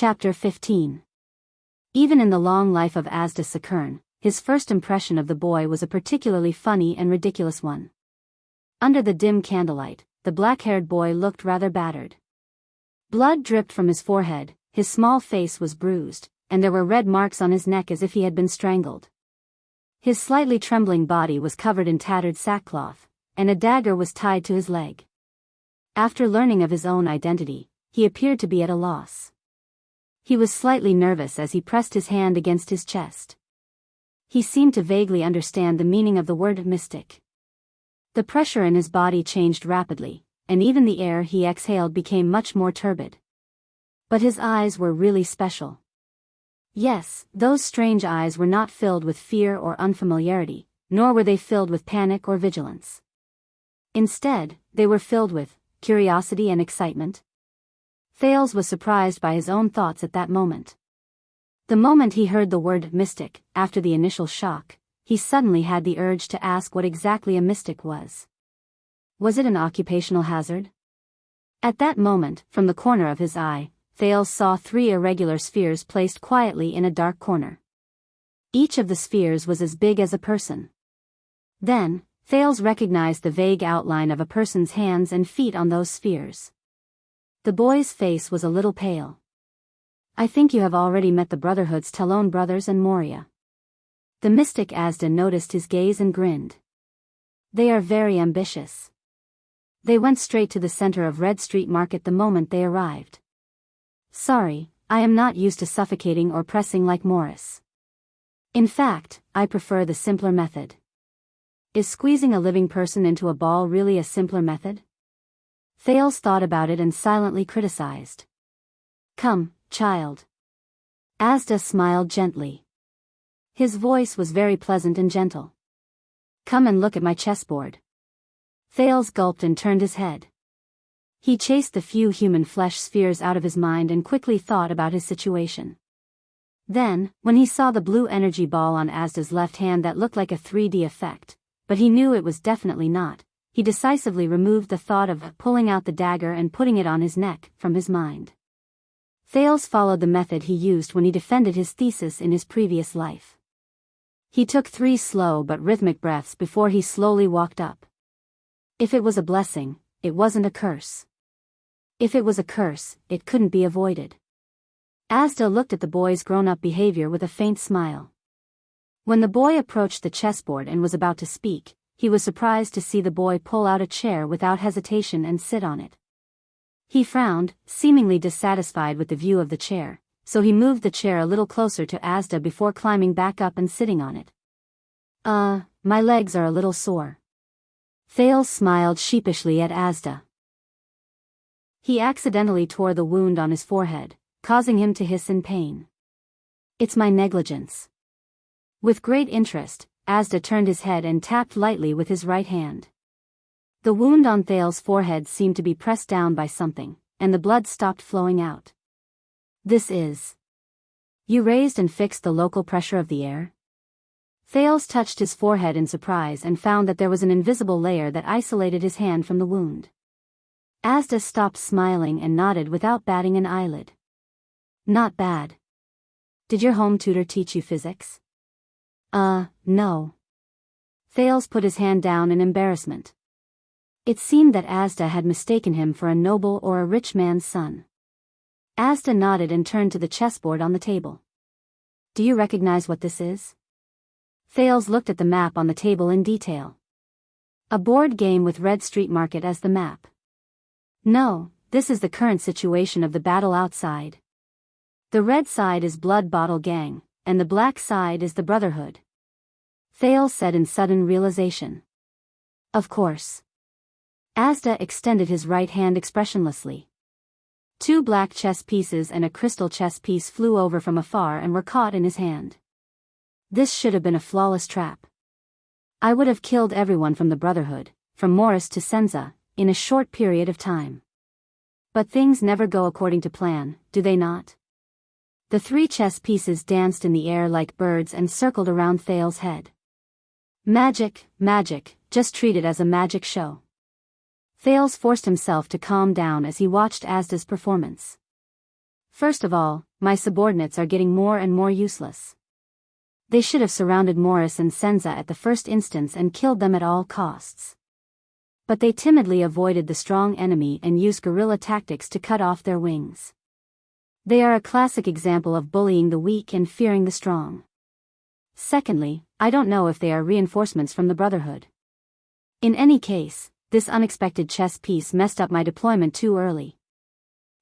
Chapter 15. Even in the long life of Asda Sakern, his first impression of the boy was a particularly funny and ridiculous one. Under the dim candlelight, the black-haired boy looked rather battered. Blood dripped from his forehead, his small face was bruised, and there were red marks on his neck as if he had been strangled. His slightly trembling body was covered in tattered sackcloth, and a dagger was tied to his leg. After learning of his own identity, he appeared to be at a loss. He was slightly nervous as he pressed his hand against his chest. He seemed to vaguely understand the meaning of the word mystic. The pressure in his body changed rapidly, and even the air he exhaled became much more turbid. But his eyes were really special. Yes, those strange eyes were not filled with fear or unfamiliarity, nor were they filled with panic or vigilance. Instead, they were filled with curiosity and excitement. Thales was surprised by his own thoughts at that moment. The moment he heard the word mystic, after the initial shock, he suddenly had the urge to ask what exactly a mystic was. Was it an occupational hazard? At that moment, from the corner of his eye, Thales saw 3 irregular spheres placed quietly in a dark corner. Each of the spheres was as big as a person. Then, Thales recognized the vague outline of a person's hands and feet on those spheres. The boy's face was a little pale. I think you have already met the Brotherhood's Talon brothers and Moria. The mystic Asda noticed his gaze and grinned. They are very ambitious. They went straight to the center of Red Street Market the moment they arrived. Sorry, I am not used to suffocating or pressing like Morris. In fact, I prefer the simpler method. Is squeezing a living person into a ball really a simpler method? Thales thought about it and silently criticized. Come, child. Asda smiled gently. His voice was very pleasant and gentle. Come and look at my chessboard. Thales gulped and turned his head. He chased the few human flesh spheres out of his mind and quickly thought about his situation. Then, when he saw the blue energy ball on Asda's left hand that looked like a 3D effect, but he knew it was definitely not, he decisively removed the thought of pulling out the dagger and putting it on his neck from his mind. Thales followed the method he used when he defended his thesis in his previous life. He took 3 slow but rhythmic breaths before he slowly walked up. If it was a blessing, it wasn't a curse. If it was a curse, it couldn't be avoided. Asda looked at the boy's grown-up behavior with a faint smile. When the boy approached the chessboard and was about to speak, he was surprised to see the boy pull out a chair without hesitation and sit on it. He frowned, seemingly dissatisfied with the view of the chair, so he moved the chair a little closer to Asda before climbing back up and sitting on it. My legs are a little sore. Thales smiled sheepishly at Asda. He accidentally tore the wound on his forehead, causing him to hiss in pain. It's my negligence. With great interest, Asda turned his head and tapped lightly with his right hand. The wound on Thales' forehead seemed to be pressed down by something, and the blood stopped flowing out. This is. You raised and fixed the local pressure of the air? Thales touched his forehead in surprise and found that there was an invisible layer that isolated his hand from the wound. Asda stopped smiling and nodded without batting an eyelid. Not bad. Did your home tutor teach you physics? No. Thales put his hand down in embarrassment. It seemed that Asda had mistaken him for a noble or a rich man's son. Asda nodded and turned to the chessboard on the table. Do you recognize what this is? Thales looked at the map on the table in detail. A board game with Red Street Market as the map. No, this is the current situation of the battle outside. The red side is Blood Bottle Gang, and the black side is the Brotherhood. Thales said in sudden realization. Of course. Asda extended his right hand expressionlessly. 2 black chess pieces and a crystal chess piece flew over from afar and were caught in his hand. This should have been a flawless trap. I would have killed everyone from the Brotherhood, from Morris to Senza, in a short period of time. But things never go according to plan, do they not? The 3 chess pieces danced in the air like birds and circled around Thales' head. Magic, magic, just treat it as a magic show. Thales forced himself to calm down as he watched Asda's performance. First of all, my subordinates are getting more and more useless. They should have surrounded Morris and Senza at the first instance and killed them at all costs. But they timidly avoided the strong enemy and used guerrilla tactics to cut off their wings. They are a classic example of bullying the weak and fearing the strong. Secondly, I don't know if they are reinforcements from the Brotherhood. In any case, this unexpected chess piece messed up my deployment too early.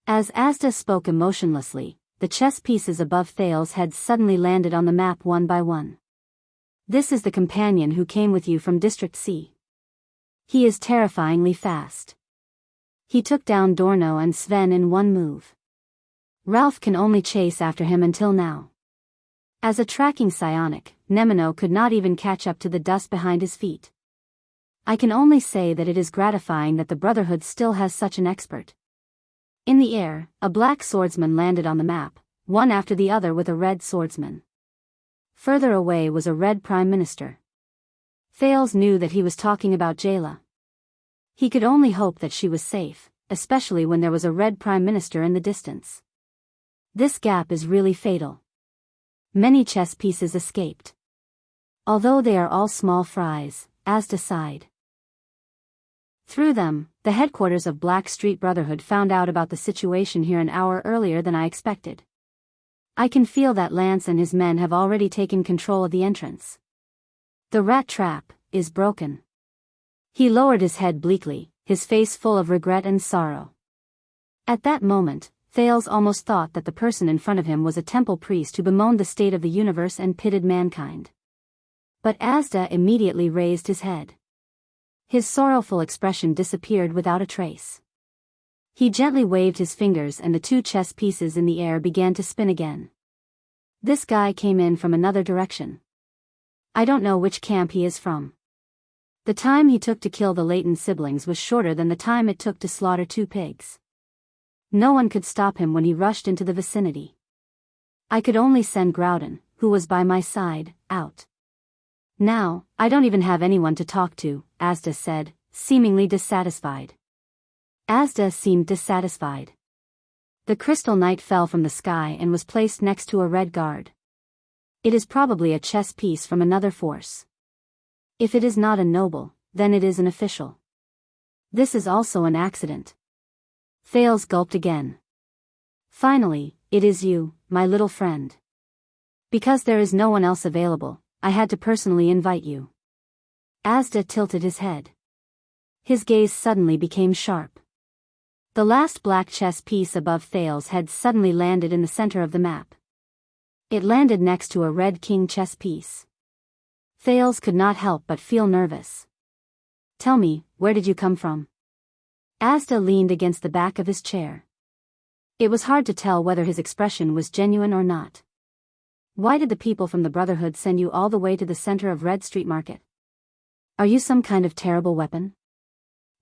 As Asda spoke emotionlessly, the chess pieces above Thales' head suddenly landed on the map one by one. This is the companion who came with you from District C. He is terrifyingly fast. He took down Dorno and Sven in one move. Ralph can only chase after him until now. As a tracking psionic, Nemino could not even catch up to the dust behind his feet. I can only say that it is gratifying that the Brotherhood still has such an expert. In the air, a black swordsman landed on the map, one after the other with a red swordsman. Further away was a red prime minister. Thales knew that he was talking about Jayla. He could only hope that she was safe, especially when there was a red prime minister in the distance. This gap is really fatal. Many chess pieces escaped. Although they are all small fries, Asda sighed. Through them, the headquarters of Black Street Brotherhood found out about the situation here an hour earlier than I expected. I can feel that Lance and his men have already taken control of the entrance. The rat trap is broken. He lowered his head bleakly, his face full of regret and sorrow. At that moment, Thales almost thought that the person in front of him was a temple priest who bemoaned the state of the universe and pitted mankind. But Asda immediately raised his head. His sorrowful expression disappeared without a trace. He gently waved his fingers and the two chess pieces in the air began to spin again. This guy came in from another direction. I don't know which camp he is from. The time he took to kill the Leighton siblings was shorter than the time it took to slaughter 2 pigs. No one could stop him when he rushed into the vicinity. I could only send Groudon, who was by my side, out. Now, I don't even have anyone to talk to, Asda said, seemingly dissatisfied. Asda seemed dissatisfied. The crystal knight fell from the sky and was placed next to a red guard. It is probably a chess piece from another force. If it is not a noble, then it is an official. This is also an accident. Thales gulped again. Finally, it is you, my little friend. Because there is no one else available, I had to personally invite you. Asda tilted his head. His gaze suddenly became sharp. The last black chess piece above Thales' head suddenly landed in the center of the map. It landed next to a red king chess piece. Thales could not help but feel nervous. Tell me, where did you come from? Asda leaned against the back of his chair. It was hard to tell whether his expression was genuine or not. Why did the people from the Brotherhood send you all the way to the center of Red Street Market? Are you some kind of terrible weapon?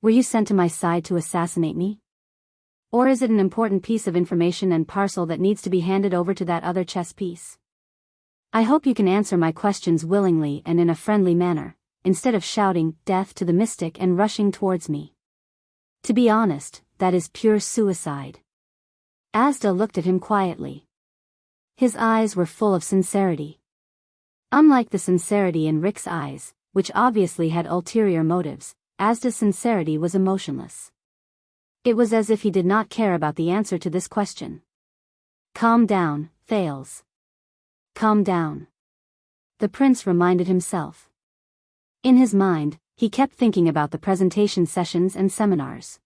Were you sent to my side to assassinate me? Or is it an important piece of information and parcel that needs to be handed over to that other chess piece? I hope you can answer my questions willingly and in a friendly manner, instead of shouting death to the mystic and rushing towards me. To be honest, that is pure suicide. Asda looked at him quietly. His eyes were full of sincerity. Unlike the sincerity in Rick's eyes, which obviously had ulterior motives, Asda's sincerity was emotionless. It was as if he did not care about the answer to this question. Calm down, Thales. Calm down. The prince reminded himself. In his mind, he kept thinking about the presentation sessions and seminars.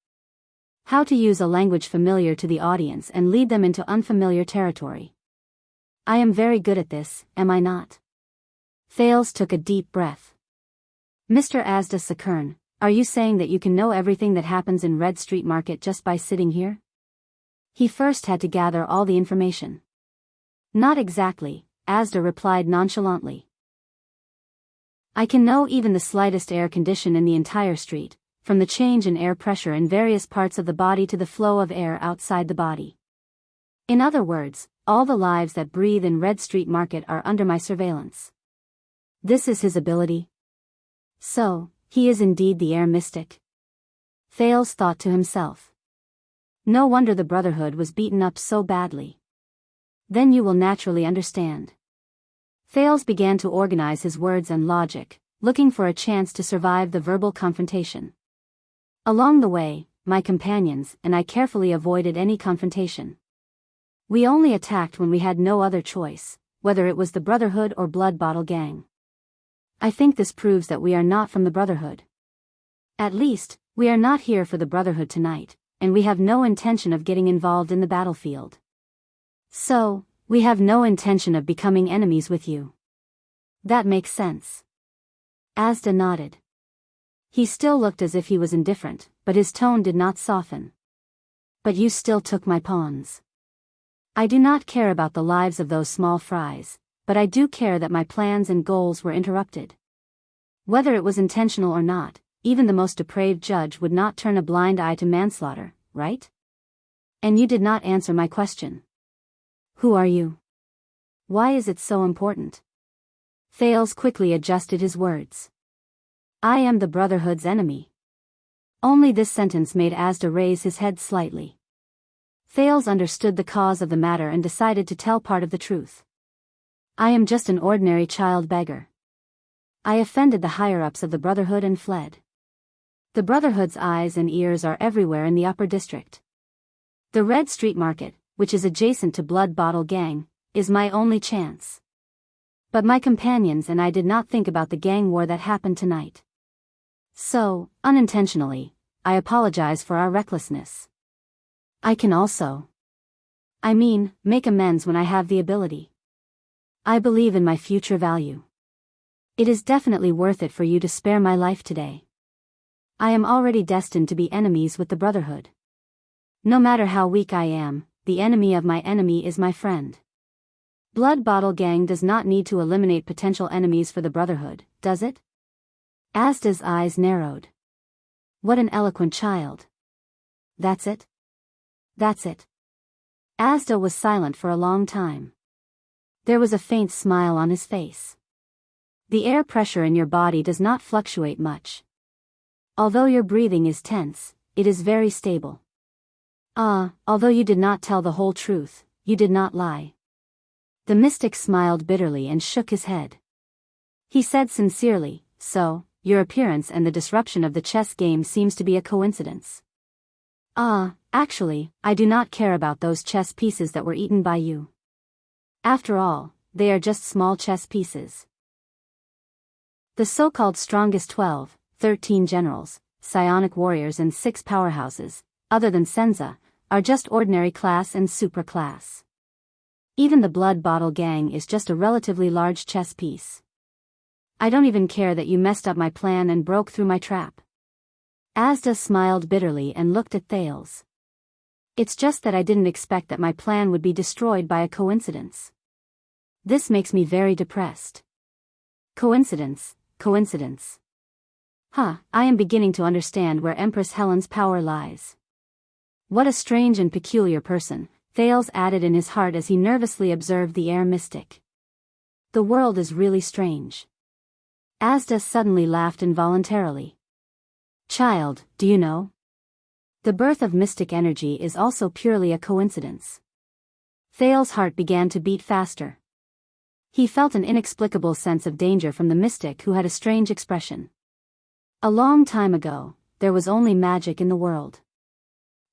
How to use a language familiar to the audience and lead them into unfamiliar territory. I am very good at this, am I not? Thales took a deep breath. Mr. Asda Sakern, are you saying that you can know everything that happens in Red Street Market just by sitting here? He first had to gather all the information. Not exactly, Asda replied nonchalantly. I can know even the slightest air condition in the entire street, from the change in air pressure in various parts of the body to the flow of air outside the body. In other words, all the lives that breathe in Red Street Market are under my surveillance. This is his ability. So, he is indeed the air mystic. Thales thought to himself. No wonder the Brotherhood was beaten up so badly. Then you will naturally understand. Thales began to organize his words and logic, looking for a chance to survive the verbal confrontation. Along the way, my companions and I carefully avoided any confrontation. We only attacked when we had no other choice, whether it was the Brotherhood or Blood Bottle Gang. I think this proves that we are not from the Brotherhood. At least, we are not here for the Brotherhood tonight, and we have no intention of getting involved in the battlefield. So, we have no intention of becoming enemies with you. That makes sense. Asda nodded. He still looked as if he was indifferent, but his tone did not soften. But you still took my pawns. I do not care about the lives of those small fries, but I do care that my plans and goals were interrupted. Whether it was intentional or not, even the most depraved judge would not turn a blind eye to manslaughter, right? And you did not answer my question. Who are you? Why is it so important? Thales quickly adjusted his words. I am the Brotherhood's enemy. Only this sentence made Asda raise his head slightly. Thales understood the cause of the matter and decided to tell part of the truth. I am just an ordinary child beggar. I offended the higher-ups of the Brotherhood and fled. The Brotherhood's eyes and ears are everywhere in the upper district. The Red Street Market, which is adjacent to Blood Bottle Gang, is my only chance. But my companions and I did not think about the gang war that happened tonight. So, unintentionally, I apologize for our recklessness. I can also, make amends when I have the ability. I believe in my future value. It is definitely worth it for you to spare my life today. I am already destined to be enemies with the Brotherhood. No matter how weak I am, the enemy of my enemy is my friend. Blood Bottle Gang does not need to eliminate potential enemies for the Brotherhood, does it? Asda's eyes narrowed. What an eloquent child. That's it? That's it. Asda was silent for a long time. There was a faint smile on his face. The air pressure in your body does not fluctuate much. Although your breathing is tense, it is very stable. Although you did not tell the whole truth, you did not lie. The mystic smiled bitterly and shook his head. He said sincerely, so, your appearance and the disruption of the chess game seems to be a coincidence. Actually, I do not care about those chess pieces that were eaten by you. After all, they are just small chess pieces. The so-called strongest 13 generals, psionic warriors and 6 powerhouses, other than Senza, are just ordinary class and supraclass. Even the Blood Bottle Gang is just a relatively large chess piece. I don't even care that you messed up my plan and broke through my trap. Asda smiled bitterly and looked at Thales. It's just that I didn't expect that my plan would be destroyed by a coincidence. This makes me very depressed. Coincidence. I am beginning to understand where Empress Helen's power lies. What a strange and peculiar person, Thales added in his heart as he nervously observed the air mystic. The world is really strange. Asda suddenly laughed involuntarily. Child, do you know? The birth of mystic energy is also purely a coincidence. Thales' heart began to beat faster. He felt an inexplicable sense of danger from the mystic who had a strange expression. A long time ago, there was only magic in the world.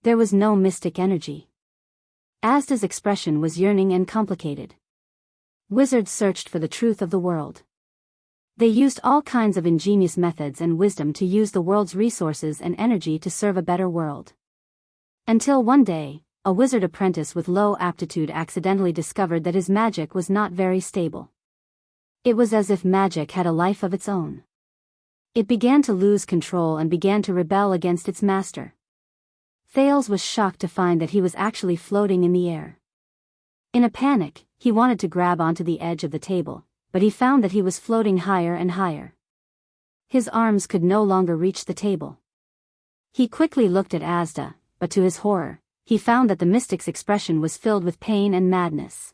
There was no mystic energy. Asda's expression was yearning and complicated. Wizards searched for the truth of the world. They used all kinds of ingenious methods and wisdom to use the world's resources and energy to serve a better world. Until one day, a wizard apprentice with low aptitude accidentally discovered that his magic was not very stable. It was as if magic had a life of its own. It began to lose control and began to rebel against its master. Thales was shocked to find that he was actually floating in the air. In a panic, he wanted to grab onto the edge of the table, but he found that he was floating higher and higher. His arms could no longer reach the table. He quickly looked at Asda, but to his horror, he found that the mystic's expression was filled with pain and madness.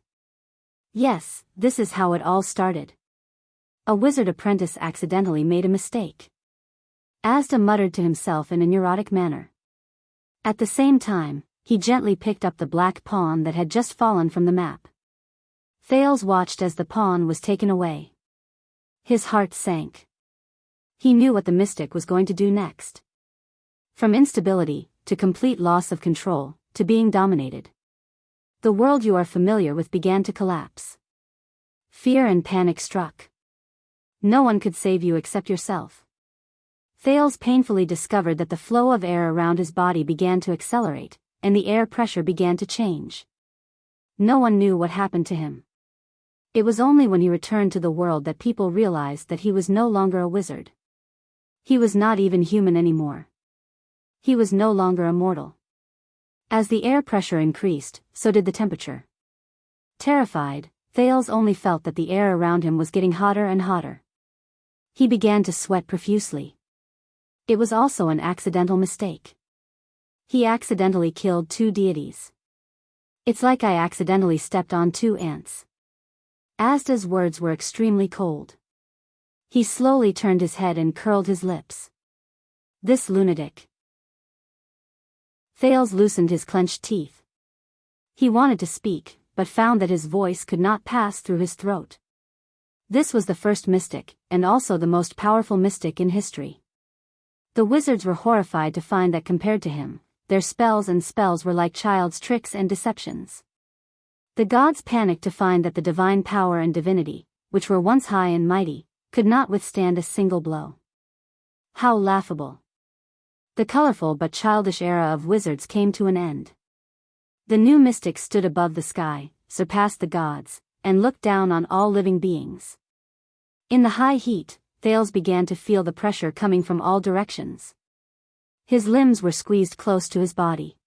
Yes, this is how it all started. A wizard apprentice accidentally made a mistake. Asda muttered to himself in a neurotic manner. At the same time, he gently picked up the black pawn that had just fallen from the map. Thales watched as the pawn was taken away. His heart sank. He knew what the mystic was going to do next. From instability, to complete loss of control, to being dominated. The world you are familiar with began to collapse. Fear and panic struck. No one could save you except yourself. Thales painfully discovered that the flow of air around his body began to accelerate, and the air pressure began to change. No one knew what happened to him. It was only when he returned to the world that people realized that he was no longer a wizard. He was not even human anymore. He was no longer immortal. As the air pressure increased, so did the temperature. Terrified, Thales only felt that the air around him was getting hotter and hotter. He began to sweat profusely. It was also an accidental mistake. He accidentally killed 2 deities. It's like I accidentally stepped on 2 ants. Asda's words were extremely cold. He slowly turned his head and curled his lips. This lunatic. Thales loosened his clenched teeth. He wanted to speak, but found that his voice could not pass through his throat. This was the first mystic, and also the most powerful mystic in history. The wizards were horrified to find that compared to him, their spells were like child's tricks and deceptions. The gods panicked to find that the divine power and divinity, which were once high and mighty, could not withstand a single blow. How laughable! The colorful but childish era of wizards came to an end. The new mystic stood above the sky, surpassed the gods, and looked down on all living beings. In the high heat, Thales began to feel the pressure coming from all directions. His limbs were squeezed close to his body.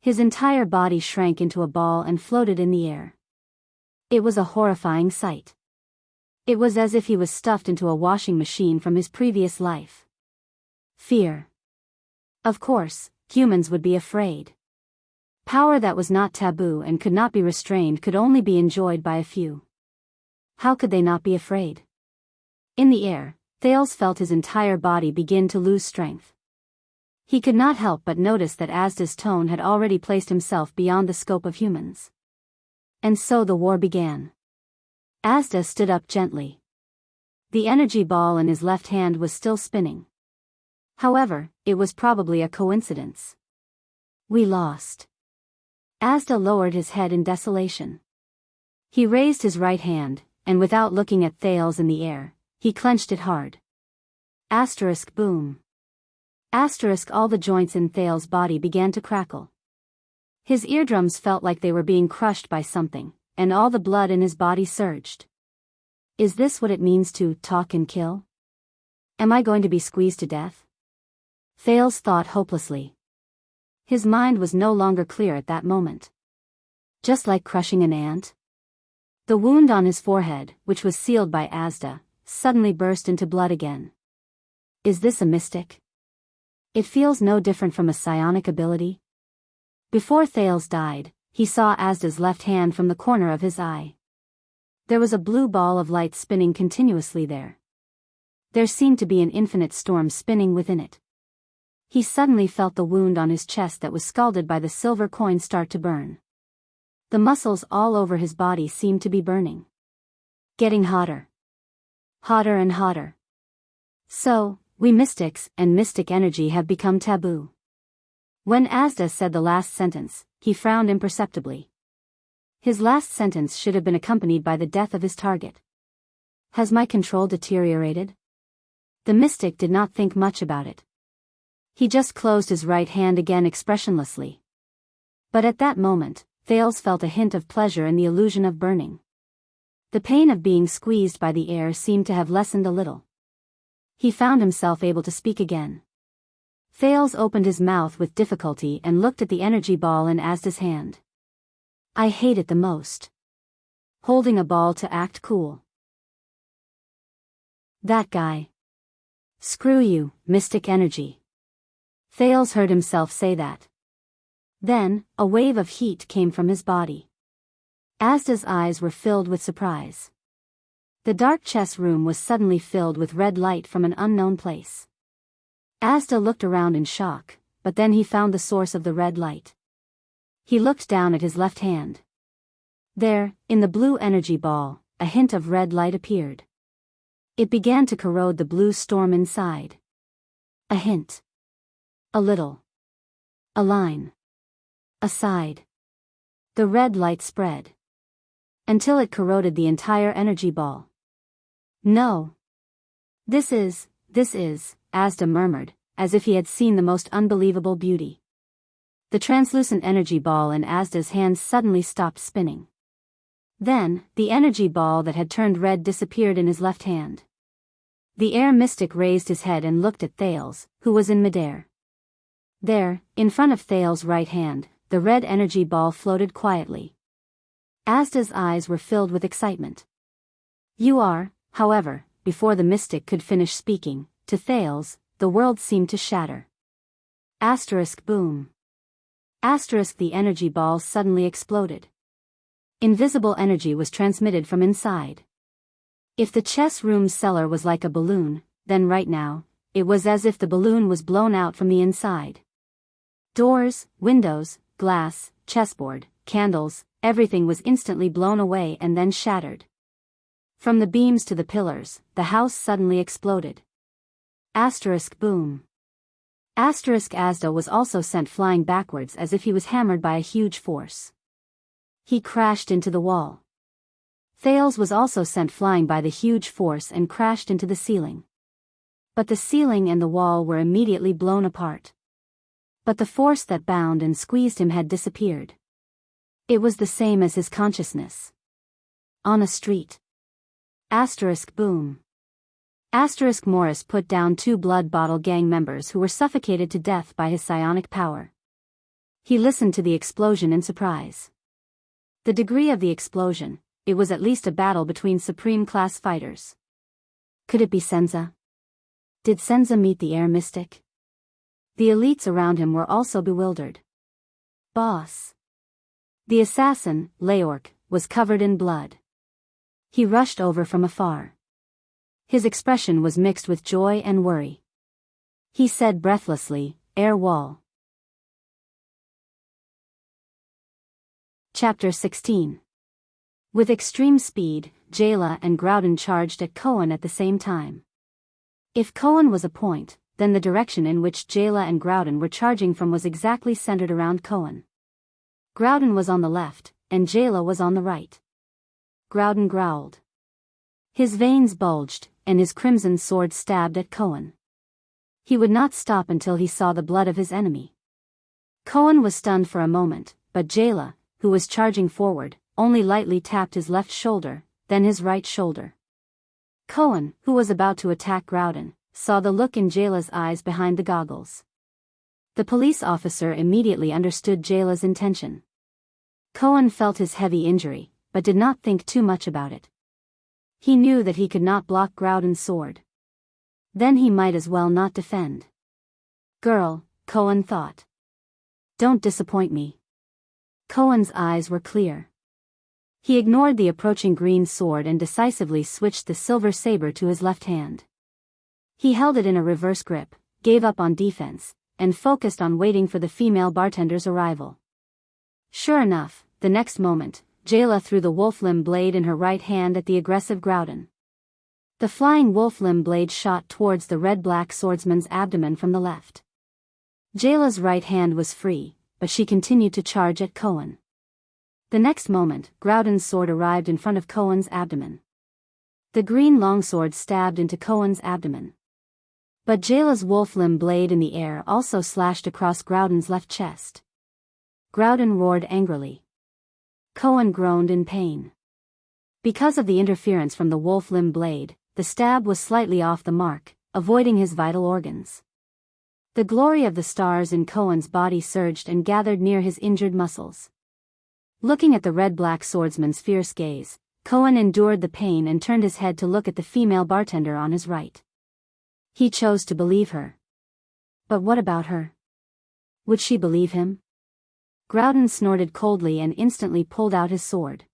His entire body shrank into a ball and floated in the air. It was a horrifying sight. It was as if he was stuffed into a washing machine from his previous life. Fear. Of course, humans would be afraid. Power that was not taboo and could not be restrained could only be enjoyed by a few. How could they not be afraid? In the air, Thales felt his entire body begin to lose strength. He could not help but notice that Asda's tone had already placed himself beyond the scope of humans. And so the war began. Asda stood up gently. The energy ball in his left hand was still spinning. However, it was probably a coincidence. We lost. Asda lowered his head in desolation. He raised his right hand, and without looking at Thales in the air, he clenched it hard. Asterisk boom. Asterisk all the joints in Thales' body began to crackle. His eardrums felt like they were being crushed by something, and all the blood in his body surged. Is this what it means to talk and kill? Am I going to be squeezed to death? Thales thought hopelessly. His mind was no longer clear at that moment. Just like crushing an ant? The wound on his forehead, which was sealed by Asda, suddenly burst into blood again. Is this a mystic? It feels no different from a psionic ability. Before Thales died, he saw Asda's left hand from the corner of his eye. There was a blue ball of light spinning continuously there. There seemed to be an infinite storm spinning within it. He suddenly felt the wound on his chest that was scalded by the silver coin start to burn. The muscles all over his body seemed to be burning. Getting hotter. Hotter and hotter. So, we mystics and mystic energy have become taboo. When Asda said the last sentence, he frowned imperceptibly. His last sentence should have been accompanied by the death of his target. Has my control deteriorated? The mystic did not think much about it. He just closed his right hand again expressionlessly. But at that moment, Thales felt a hint of pleasure in the illusion of burning. The pain of being squeezed by the air seemed to have lessened a little. He found himself able to speak again. Thales opened his mouth with difficulty and looked at the energy ball in Asda's hand. I hate it the most. Holding a ball to act cool. That guy. Screw you, mystic energy. Thales heard himself say that. Then, a wave of heat came from his body. Asda's eyes were filled with surprise. The dark chess room was suddenly filled with red light from an unknown place. Asda looked around in shock, but then he found the source of the red light. He looked down at his left hand. There, in the blue energy ball, a hint of red light appeared. It began to corrode the blue storm inside. A hint. A little. A line. A side. The red light spread. Until it corroded the entire energy ball. No. This is, Asda murmured, as if he had seen the most unbelievable beauty. The translucent energy ball in Asda's hands suddenly stopped spinning. Then, the energy ball that had turned red disappeared in his left hand. The air mystic raised his head and looked at Thales, who was in midair. There, in front of Thales' right hand, the red energy ball floated quietly. Asda's eyes were filled with excitement. You are, however, before the mystic could finish speaking, to Thales, the world seemed to shatter. Asterisk boom. Asterisk the energy ball suddenly exploded. Invisible energy was transmitted from inside. If the chess room's cellar was like a balloon, then right now, it was as if the balloon was blown out from the inside. Doors, windows, glass, chessboard, candles, everything was instantly blown away and then shattered. From the beams to the pillars, the house suddenly exploded. Asterisk boom. Asterisk Asda was also sent flying backwards as if he was hammered by a huge force. He crashed into the wall. Thales was also sent flying by the huge force and crashed into the ceiling. But the ceiling and the wall were immediately blown apart. But the force that bound and squeezed him had disappeared. It was the same as his consciousness. On a street. Asterisk boom. Asterisk Morris put down 2 Blood Bottle Gang members who were suffocated to death by his psionic power. He listened to the explosion in surprise. The degree of the explosion, it was at least a battle between supreme-class fighters. Could it be Senza? Did Senza meet the air mystic? The elites around him were also bewildered. Boss. The assassin, Leork, was covered in blood. He rushed over from afar. His expression was mixed with joy and worry. He said breathlessly, "Air wall." Chapter 16. With extreme speed, Jayla and Groudon charged at Cohen at the same time. If Cohen was a point, then the direction in which Jayla and Groudon were charging from was exactly centered around Cohen. Groudon was on the left, and Jayla was on the right. Groudon growled. His veins bulged, and his crimson sword stabbed at Cohen. He would not stop until he saw the blood of his enemy. Cohen was stunned for a moment, but Jayla, who was charging forward, only lightly tapped his left shoulder, then his right shoulder. Cohen, who was about to attack Groudon, saw the look in Jayla's eyes behind the goggles. The police officer immediately understood Jayla's intention. Cohen felt his heavy injury, but did not think too much about it. He knew that he could not block Groudon's sword. Then he might as well not defend. Girl, Cohen thought. Don't disappoint me. Cohen's eyes were clear. He ignored the approaching green sword and decisively switched the silver saber to his left hand. He held it in a reverse grip, gave up on defense, and focused on waiting for the female bartender's arrival. Sure enough, the next moment, Jayla threw the wolf-limb blade in her right hand at the aggressive Groudon. The flying wolf-limb blade shot towards the red-black swordsman's abdomen from the left. Jayla's right hand was free, but she continued to charge at Cohen. The next moment, Groudon's sword arrived in front of Cohen's abdomen. The green longsword stabbed into Cohen's abdomen. But Jayla's wolf-limb blade in the air also slashed across Groudon's left chest. Groudon roared angrily. Cohen groaned in pain. Because of the interference from the wolf-limb blade, the stab was slightly off the mark, avoiding his vital organs. The glory of the stars in Cohen's body surged and gathered near his injured muscles. Looking at the red-black swordsman's fierce gaze, Cohen endured the pain and turned his head to look at the female bartender on his right. He chose to believe her. But what about her? Would she believe him? Groudon snorted coldly and instantly pulled out his sword.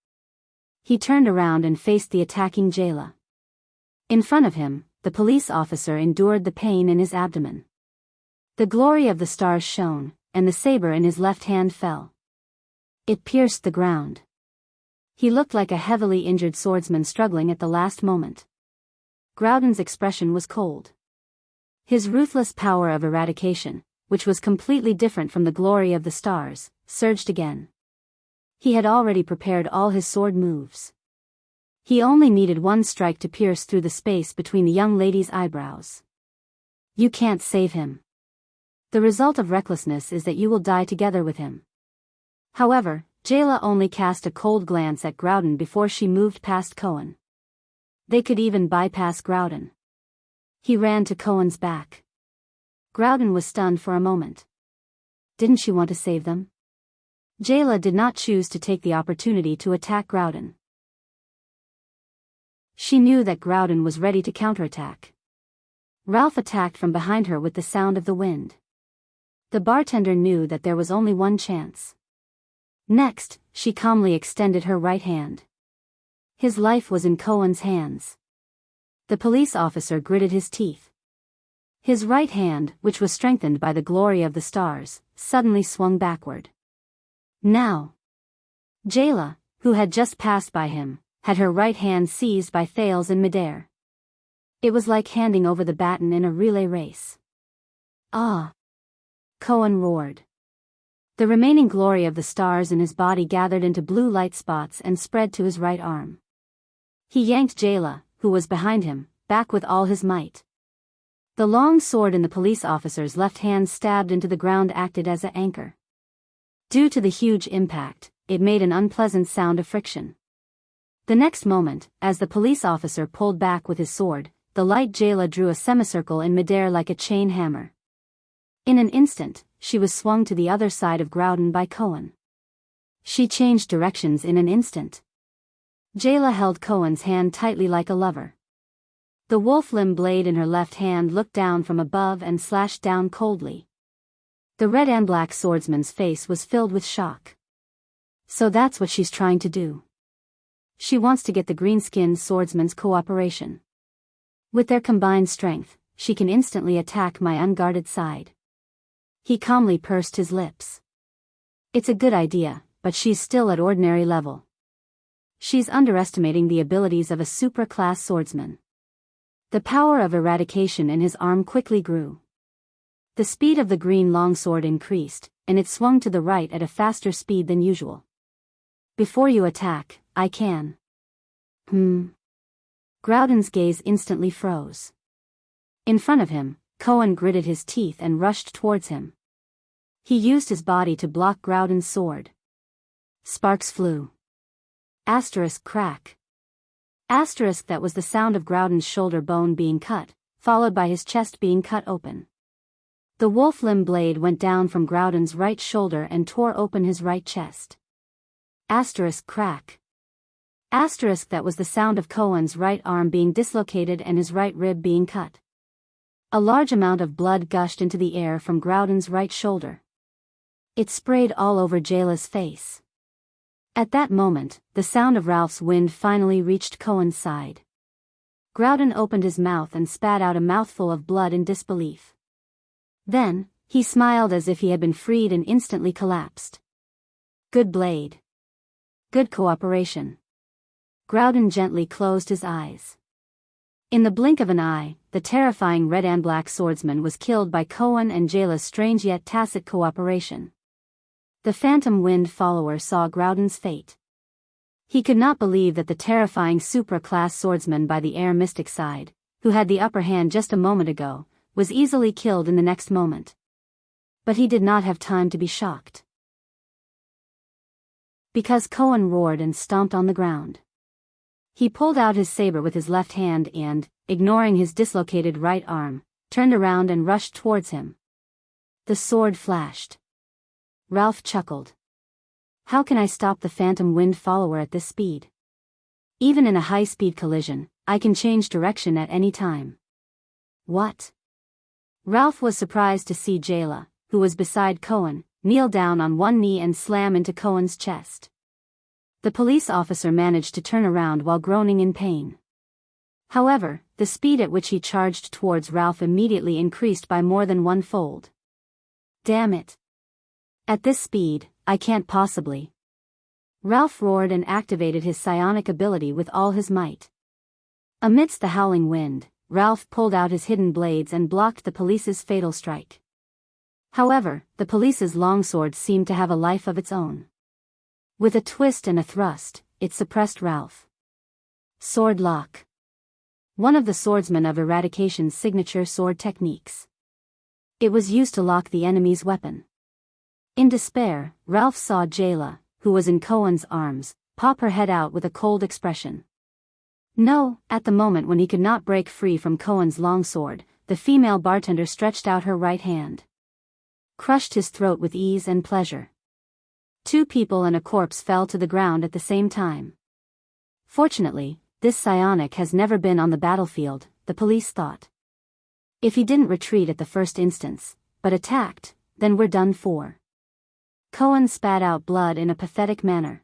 He turned around and faced the attacking Jayla. In front of him, the police officer endured the pain in his abdomen. The glory of the stars shone, and the saber in his left hand fell. It pierced the ground. He looked like a heavily injured swordsman struggling at the last moment. Groudon's expression was cold. His ruthless power of eradication, which was completely different from the glory of the stars, surged again. He had already prepared all his sword moves. He only needed one strike to pierce through the space between the young lady's eyebrows. You can't save him. The result of recklessness is that you will die together with him. However, Jayla only cast a cold glance at Groudon before she moved past Koan. They could even bypass Groudon. He ran to Koan's back. Groudon was stunned for a moment. Didn't she want to save them? Jayla did not choose to take the opportunity to attack Groudon. She knew that Groudon was ready to counterattack. Ralph attacked from behind her with the sound of the wind. The bartender knew that there was only one chance. Next, she calmly extended her right hand. His life was in Koan's hands. The police officer gritted his teeth. His right hand, which was strengthened by the glory of the stars, suddenly swung backward. Now, Jayla, who had just passed by him, had her right hand seized by Thales in midair. It was like handing over the baton in a relay race. Ah! Koan roared. The remaining glory of the stars in his body gathered into blue light spots and spread to his right arm. He yanked Jayla, who was behind him, back with all his might. The long sword in the police officer's left hand stabbed into the ground acted as an anchor. Due to the huge impact, it made an unpleasant sound of friction. The next moment, as the police officer pulled back with his sword, the light Jayla drew a semicircle in midair like a chain hammer. In an instant, she was swung to the other side of Groudon by Koan. She changed directions in an instant. Jayla held Koan's hand tightly like a lover. The wolf limb blade in her left hand looked down from above and slashed down coldly. The red and black swordsman's face was filled with shock. So that's what she's trying to do. She wants to get the green-skinned swordsman's cooperation. With their combined strength, she can instantly attack my unguarded side. He calmly pursed his lips. It's a good idea, but she's still at ordinary level. She's underestimating the abilities of a supra-class swordsman. The power of eradication in his arm quickly grew. The speed of the green longsword increased, and it swung to the right at a faster speed than usual. Before you attack, I can. Groudon's gaze instantly froze. In front of him, Koan gritted his teeth and rushed towards him. He used his body to block Groudon's sword. Sparks flew. Asterisk crack. Asterisk that was the sound of Groudon's shoulder bone being cut, followed by his chest being cut open. The wolf limb blade went down from Groudon's right shoulder and tore open his right chest. Asterisk crack. Asterisk that was the sound of Koan's right arm being dislocated and his right rib being cut. A large amount of blood gushed into the air from Groudon's right shoulder. It sprayed all over Jayla's face. At that moment, the sound of Ralph's wind finally reached Koan's side. Groudon opened his mouth and spat out a mouthful of blood in disbelief. Then, he smiled as if he had been freed and instantly collapsed. Good blade. Good cooperation. Groudon gently closed his eyes. In the blink of an eye, the terrifying red and black swordsman was killed by Koan and Jayla's strange yet tacit cooperation. The phantom wind follower saw Groudon's fate. He could not believe that the terrifying supra-class swordsman by the air mystic side, who had the upper hand just a moment ago, was easily killed in the next moment. But he did not have time to be shocked. Because Koan roared and stomped on the ground. He pulled out his saber with his left hand and, ignoring his dislocated right arm, turned around and rushed towards him. The sword flashed. Ralph chuckled. How can I stop the phantom wind follower at this speed? Even in a high-speed collision, I can change direction at any time. What? Ralph was surprised to see Jayla, who was beside Koan, kneel down on one knee and slam into Koan's chest. The police officer managed to turn around while groaning in pain. However, the speed at which he charged towards Ralph immediately increased by more than one-fold. Damn it. At this speed, I can't possibly. Ralph roared and activated his psionic ability with all his might. Amidst the howling wind, Ralph pulled out his hidden blades and blocked the police's fatal strike. However, the police's longsword seemed to have a life of its own. With a twist and a thrust, it suppressed Ralph. Sword lock. One of the swordsmen of Eradication's signature sword techniques. It was used to lock the enemy's weapon. In despair, Ralph saw Jayla, who was in Cohen's arms, pop her head out with a cold expression. No, at the moment when he could not break free from Cohen's longsword, the female bartender stretched out her right hand. Crushed his throat with ease and pleasure. 2 people and a corpse fell to the ground at the same time. Fortunately, this psionic has never been on the battlefield, the police thought. If he didn't retreat at the first instance, but attacked, then we're done for. Cohen spat out blood in a pathetic manner.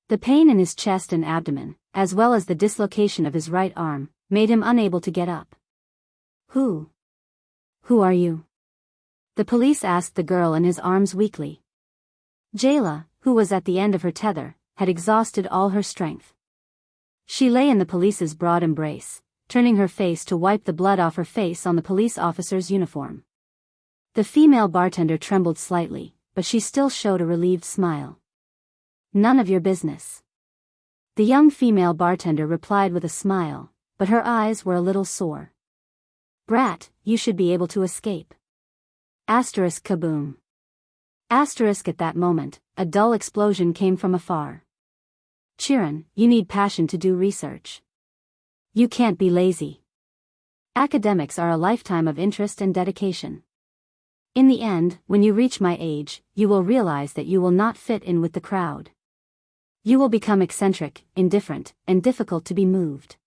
The pain in his chest and abdomen, as well as the dislocation of his right arm, made him unable to get up. Who are you? The police asked the girl in his arms weakly. Jayla, who was at the end of her tether, had exhausted all her strength. She lay in the police's broad embrace, turning her face to wipe the blood off her face on the police officer's uniform. The female bartender trembled slightly, but she still showed a relieved smile. None of your business. The young female bartender replied with a smile, but her eyes were a little sore. Brat, you should be able to escape. Asterisk kaboom. Asterisk at that moment, a dull explosion came from afar. Chiron, you need passion to do research. You can't be lazy. Academics are a lifetime of interest and dedication. In the end, when you reach my age, you will realize that you will not fit in with the crowd. You will become eccentric, indifferent, and difficult to be moved.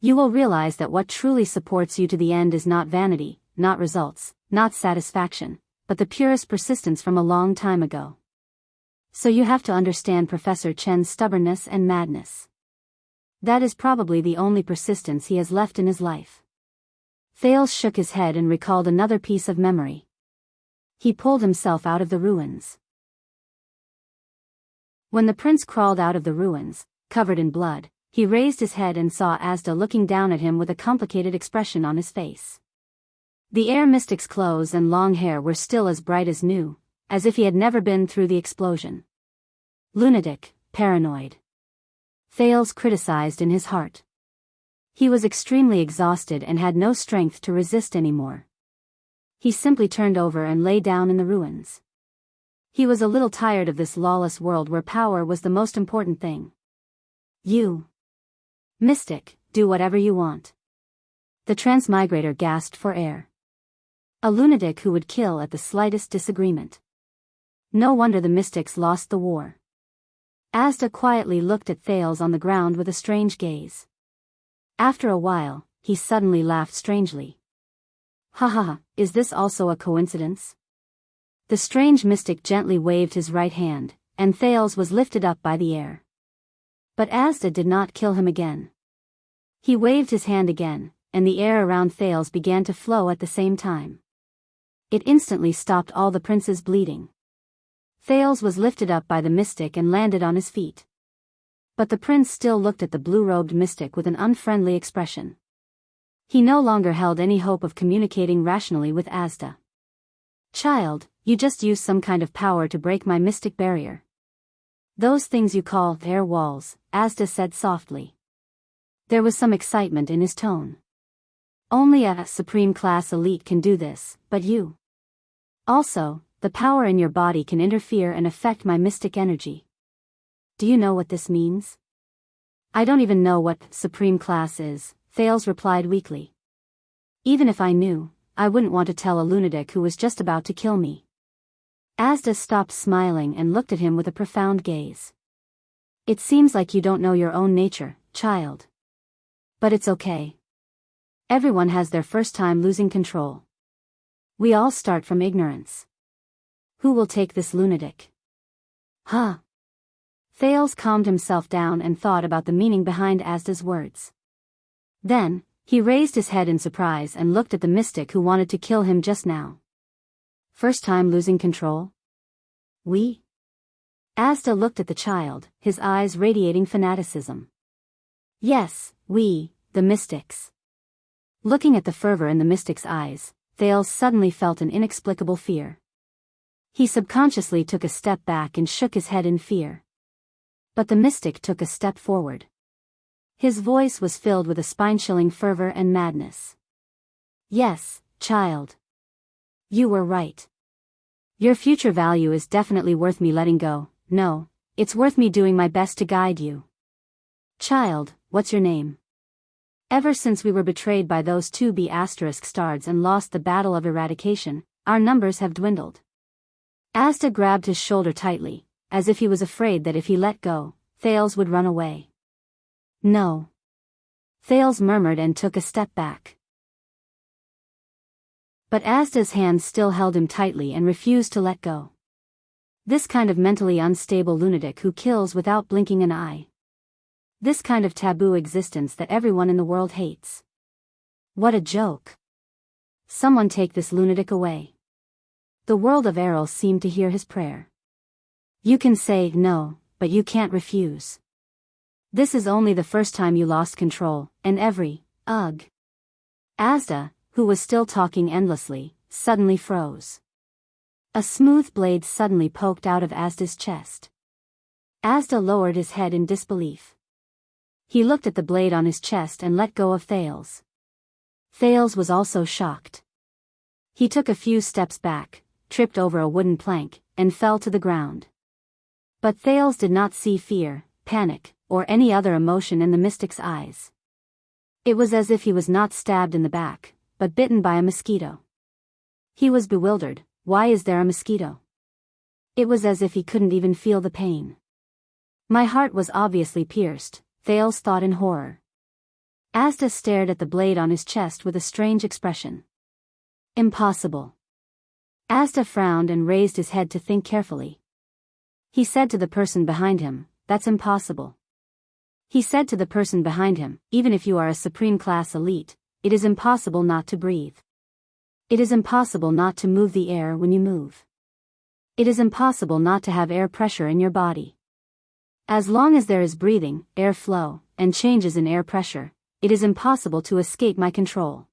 You will realize that what truly supports you to the end is not vanity, not results, not satisfaction, but the purest persistence from a long time ago. So you have to understand Professor Chen's stubbornness and madness. That is probably the only persistence he has left in his life. Thales shook his head and recalled another piece of memory. He pulled himself out of the ruins. When the prince crawled out of the ruins, covered in blood, he raised his head and saw Asda looking down at him with a complicated expression on his face. The air mystic's clothes and long hair were still as bright as new, as if he had never been through the explosion. Lunatic, paranoid. Thales criticized in his heart. He was extremely exhausted and had no strength to resist anymore. He simply turned over and lay down in the ruins. He was a little tired of this lawless world where power was the most important thing. You, mystic, do whatever you want. The transmigrator gasped for air. A lunatic who would kill at the slightest disagreement. No wonder the mystics lost the war. Asda quietly looked at Thales on the ground with a strange gaze. After a while, he suddenly laughed strangely. Ha ha ha, is this also a coincidence? The strange mystic gently waved his right hand, and Thales was lifted up by the air. But Asda did not kill him again. He waved his hand again, and the air around Thales began to flow at the same time. It instantly stopped all the prince's bleeding. Thales was lifted up by the mystic and landed on his feet. But the prince still looked at the blue-robed mystic with an unfriendly expression. He no longer held any hope of communicating rationally with Asda. Child, you just used some kind of power to break my mystic barrier. Those things you call air walls, Asda said softly. There was some excitement in his tone. Only a supreme class elite can do this, but you. Also, the power in your body can interfere and affect my mystic energy. Do you know what this means? I don't even know what supreme class is, Thales replied weakly. Even if I knew, I wouldn't want to tell a lunatic who was just about to kill me. Asda stopped smiling and looked at him with a profound gaze. It seems like you don't know your own nature, child. But it's okay. Everyone has their first time losing control. We all start from ignorance. Who will take this lunatic? Huh? Thales calmed himself down and thought about the meaning behind Asda's words. Then, he raised his head in surprise and looked at the mystic who wanted to kill him just now. First time losing control? We? Asda looked at the child, his eyes radiating fanaticism. Yes, we, the mystics. Looking at the fervor in the mystic's eyes, Thales suddenly felt an inexplicable fear. He subconsciously took a step back and shook his head in fear. But the mystic took a step forward. His voice was filled with a spine-chilling fervor and madness. Yes, child. You were right. Your future value is definitely worth me letting go. No, it's worth me doing my best to guide you. Child, what's your name? Ever since we were betrayed by those two B** stards and lost the battle of eradication, our numbers have dwindled. Asda grabbed his shoulder tightly, as if he was afraid that if he let go, Thales would run away. No. Thales murmured and took a step back. But Asda's hand still held him tightly and refused to let go. This kind of mentally unstable lunatic who kills without blinking an eye. This kind of taboo existence that everyone in the world hates. What a joke. Someone take this lunatic away. The world of Errol seemed to hear his prayer. You can say no, but you can't refuse. This is only the first time you lost control, and ugh. Asda, who was still talking endlessly, suddenly froze. A smooth blade suddenly poked out of Asda's chest. Asda lowered his head in disbelief. He looked at the blade on his chest and let go of Thales. Thales was also shocked. He took a few steps back, tripped over a wooden plank, and fell to the ground. But Thales did not see fear, panic, or any other emotion in the mystic's eyes. It was as if he was not stabbed in the back, but bitten by a mosquito. He was bewildered. Why is there a mosquito? It was as if he couldn't even feel the pain. My heart was obviously pierced, Thales thought in horror. Asda stared at the blade on his chest with a strange expression. Impossible. Asda frowned and raised his head to think carefully. He said to the person behind him, "That's impossible." He said to the person behind him, "Even if you are a supreme class elite, it is impossible not to breathe. It is impossible not to move the air when you move. It is impossible not to have air pressure in your body. As long as there is breathing, air flow, and changes in air pressure, it is impossible to escape my control.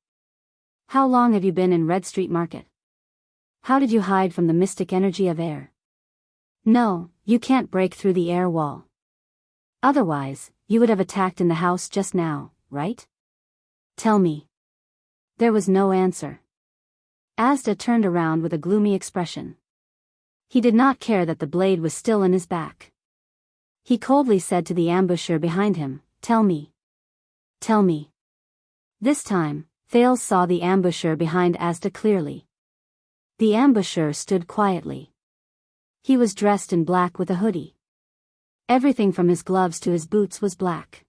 How long have you been in Red Street Market? How did you hide from the mystic energy of air? No, you can't break through the air wall. Otherwise, you would have attacked in the house just now, right? Tell me." There was no answer. Asda turned around with a gloomy expression. He did not care that the blade was still in his back. He coldly said to the ambusher behind him, "Tell me. Tell me." This time, Thales saw the ambusher behind Asda clearly. The ambusher stood quietly. He was dressed in black with a hoodie. Everything from his gloves to his boots was black.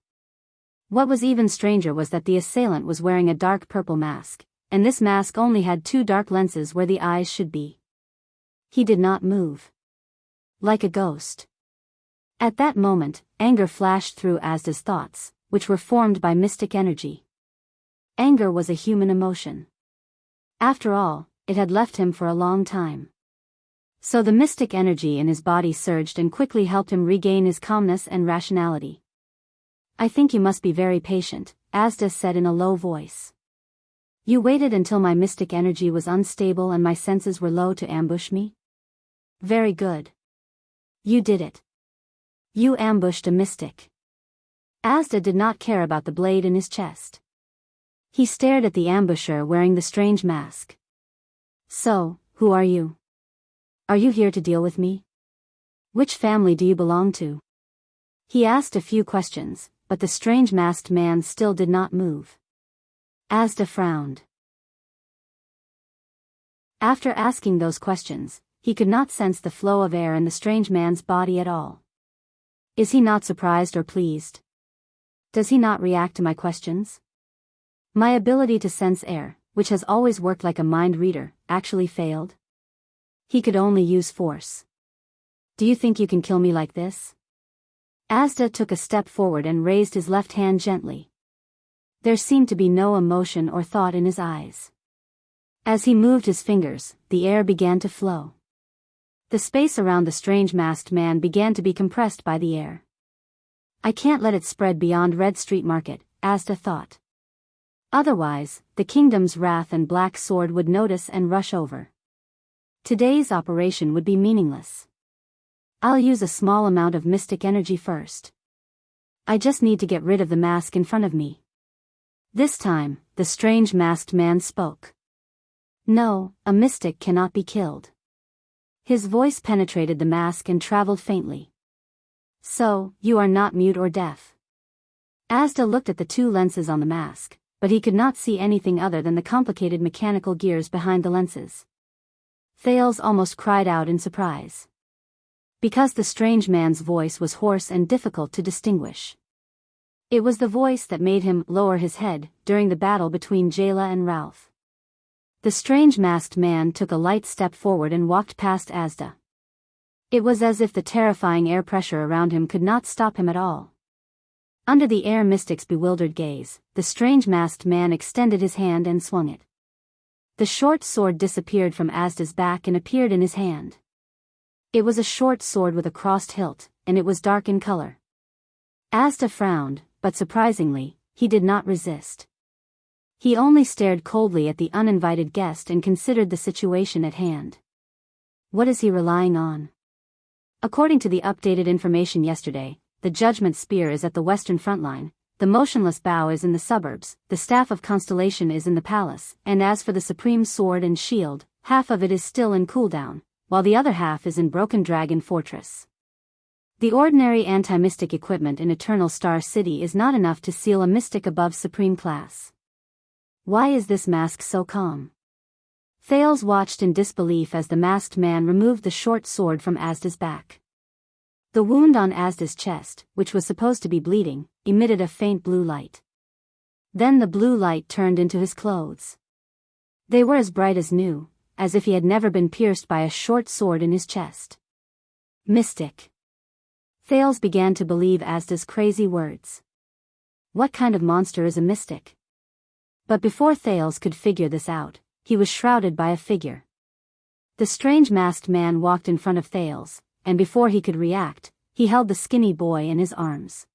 What was even stranger was that the assailant was wearing a dark purple mask, and this mask only had two dark lenses where the eyes should be. He did not move. Like a ghost. At that moment, anger flashed through Asda's thoughts, which were formed by mystic energy. Anger was a human emotion. After all, it had left him for a long time. So the mystic energy in his body surged and quickly helped him regain his calmness and rationality. "I think you must be very patient," Asda said in a low voice. "You waited until my mystic energy was unstable and my senses were low to ambush me? Very good. You did it. You ambushed a mystic." Asda did not care about the blade in his chest. He stared at the ambusher wearing the strange mask. "So, who are you? Are you here to deal with me? Which family do you belong to?" He asked a few questions, but the strange masked man still did not move. Asda frowned. After asking those questions, he could not sense the flow of air in the strange man's body at all. Is he not surprised or pleased? Does he not react to my questions? My ability to sense air, which has always worked like a mind reader, actually failed? He could only use force. Do you think you can kill me like this? Asda took a step forward and raised his left hand gently. There seemed to be no emotion or thought in his eyes. As he moved his fingers, the air began to flow. The space around the strange masked man began to be compressed by the air. I can't let it spread beyond Red Street Market, Asda thought. Otherwise, the kingdom's wrath and black sword would notice and rush over. Today's operation would be meaningless. I'll use a small amount of mystic energy first. I just need to get rid of the mask in front of me. This time, the strange masked man spoke. No, a mystic cannot be killed. His voice penetrated the mask and traveled faintly. So, you are not mute or deaf. Asda looked at the two lenses on the mask, but he could not see anything other than the complicated mechanical gears behind the lenses. Thales almost cried out in surprise. Because the strange man's voice was hoarse and difficult to distinguish. It was the voice that made him lower his head during the battle between Jayla and Ralph. The strange masked man took a light step forward and walked past Asda. It was as if the terrifying air pressure around him could not stop him at all. Under the air mystic's bewildered gaze, the strange masked man extended his hand and swung it. The short sword disappeared from Asda's back and appeared in his hand. It was a short sword with a crossed hilt, and it was dark in color. Asda frowned, but surprisingly, he did not resist. He only stared coldly at the uninvited guest and considered the situation at hand. What is he relying on? According to the updated information yesterday, the Judgment Spear is at the western front line, the motionless bow is in the suburbs, the Staff of Constellation is in the palace, and as for the Supreme Sword and Shield, half of it is still in cooldown, while the other half is in Broken Dragon Fortress. The ordinary anti-mystic equipment in Eternal Star City is not enough to seal a mystic above Supreme Class. Why is this mask so calm? Thales watched in disbelief as the masked man removed the short sword from Asda's back. The wound on Asda's chest, which was supposed to be bleeding, emitted a faint blue light. Then the blue light turned into his clothes. They were as bright as new, as if he had never been pierced by a short sword in his chest. Mystic. Thales began to believe Asda's crazy words. What kind of monster is a mystic? But before Thales could figure this out, he was shrouded by a figure. The strange masked man walked in front of Thales, and before he could react, he held the skinny boy in his arms.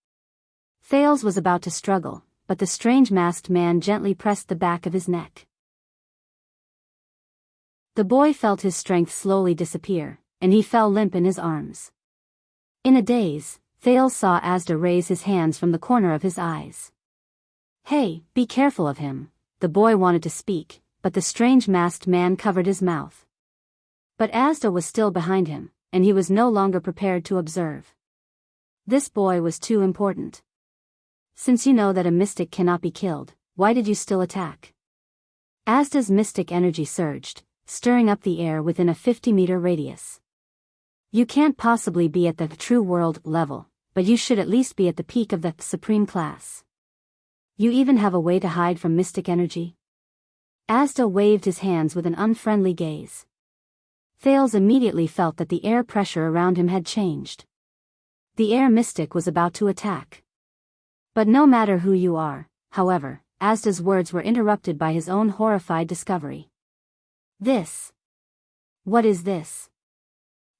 Thales was about to struggle, but the strange masked man gently pressed the back of his neck. The boy felt his strength slowly disappear, and he fell limp in his arms. In a daze, Thales saw Asda raise his hands from the corner of his eyes. Hey, be careful of him, the boy wanted to speak, but the strange masked man covered his mouth. But Asda was still behind him, and he was no longer prepared to observe. This boy was too important. Since you know that a mystic cannot be killed, why did you still attack? Asda's mystic energy surged, stirring up the air within a 50-meter radius. You can't possibly be at the true world level, but you should at least be at the peak of the Supreme Class. You even have a way to hide from mystic energy? Asda waved his hands with an unfriendly gaze. Thales immediately felt that the air pressure around him had changed. The air mystic was about to attack. But no matter who you are, however, Asda's words were interrupted by his own horrified discovery. This. What is this?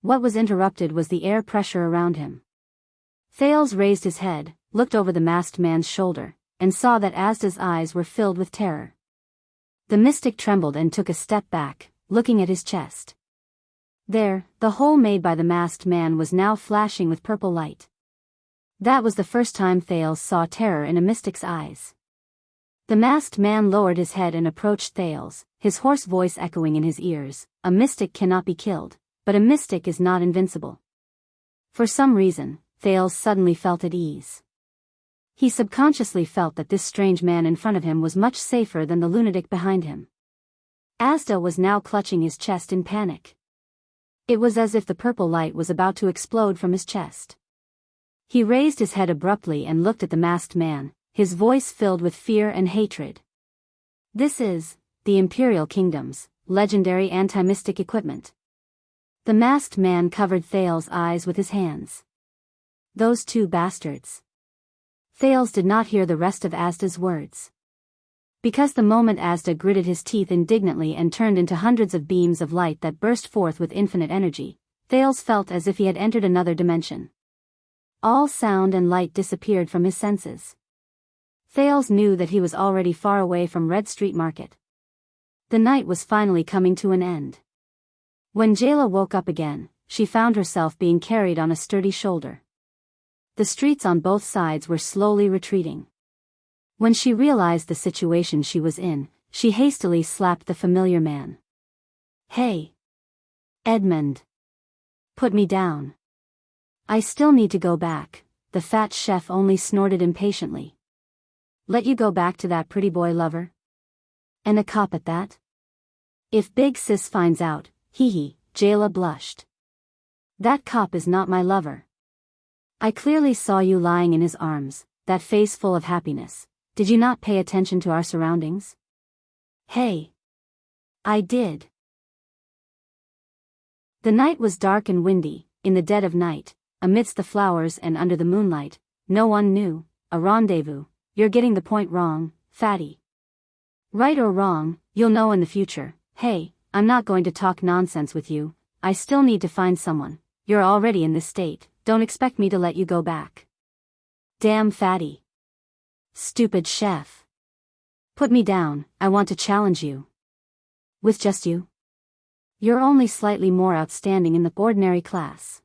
What was interrupted was the air pressure around him. Thales raised his head, looked over the masked man's shoulder, and saw that Asda's eyes were filled with terror. The mystic trembled and took a step back, looking at his chest. There, the hole made by the masked man was now flashing with purple light. That was the first time Thales saw terror in a mystic's eyes. The masked man lowered his head and approached Thales, his hoarse voice echoing in his ears. A mystic cannot be killed, but a mystic is not invincible. For some reason, Thales suddenly felt at ease. He subconsciously felt that this strange man in front of him was much safer than the lunatic behind him. Asda was now clutching his chest in panic. It was as if the purple light was about to explode from his chest. He raised his head abruptly and looked at the masked man, his voice filled with fear and hatred. This is the Imperial Kingdom's legendary anti-mystic equipment. The masked man covered Thales' eyes with his hands. Those two bastards. Thales did not hear the rest of Asda's words. Because the moment Asda gritted his teeth indignantly and turned into hundreds of beams of light that burst forth with infinite energy, Thales felt as if he had entered another dimension. All sound and light disappeared from his senses. Thales knew that he was already far away from Red Street Market. The night was finally coming to an end. When Jayla woke up again, she found herself being carried on a sturdy shoulder. The streets on both sides were slowly retreating. When she realized the situation she was in, she hastily slapped the familiar man. "Hey! Edmund! Put me down. I still need to go back," the fat chef only snorted impatiently. "Let you go back to that pretty boy lover? And a cop at that? If Big Sis finds out, hee, Jayla blushed. "That cop is not my lover. I clearly saw you lying in his arms, that face full of happiness. Did you not pay attention to our surroundings?" "Hey! I did." The night was dark and windy. In the dead of night, amidst the flowers and under the moonlight, no one knew. A rendezvous. You're getting the point wrong, fatty. Right or wrong, you'll know in the future. Hey, I'm not going to talk nonsense with you. I still need to find someone. You're already in this state. Don't expect me to let you go back. Damn fatty. Stupid chef. Put me down, I want to challenge you. With just you? You're only slightly more outstanding in the ordinary class.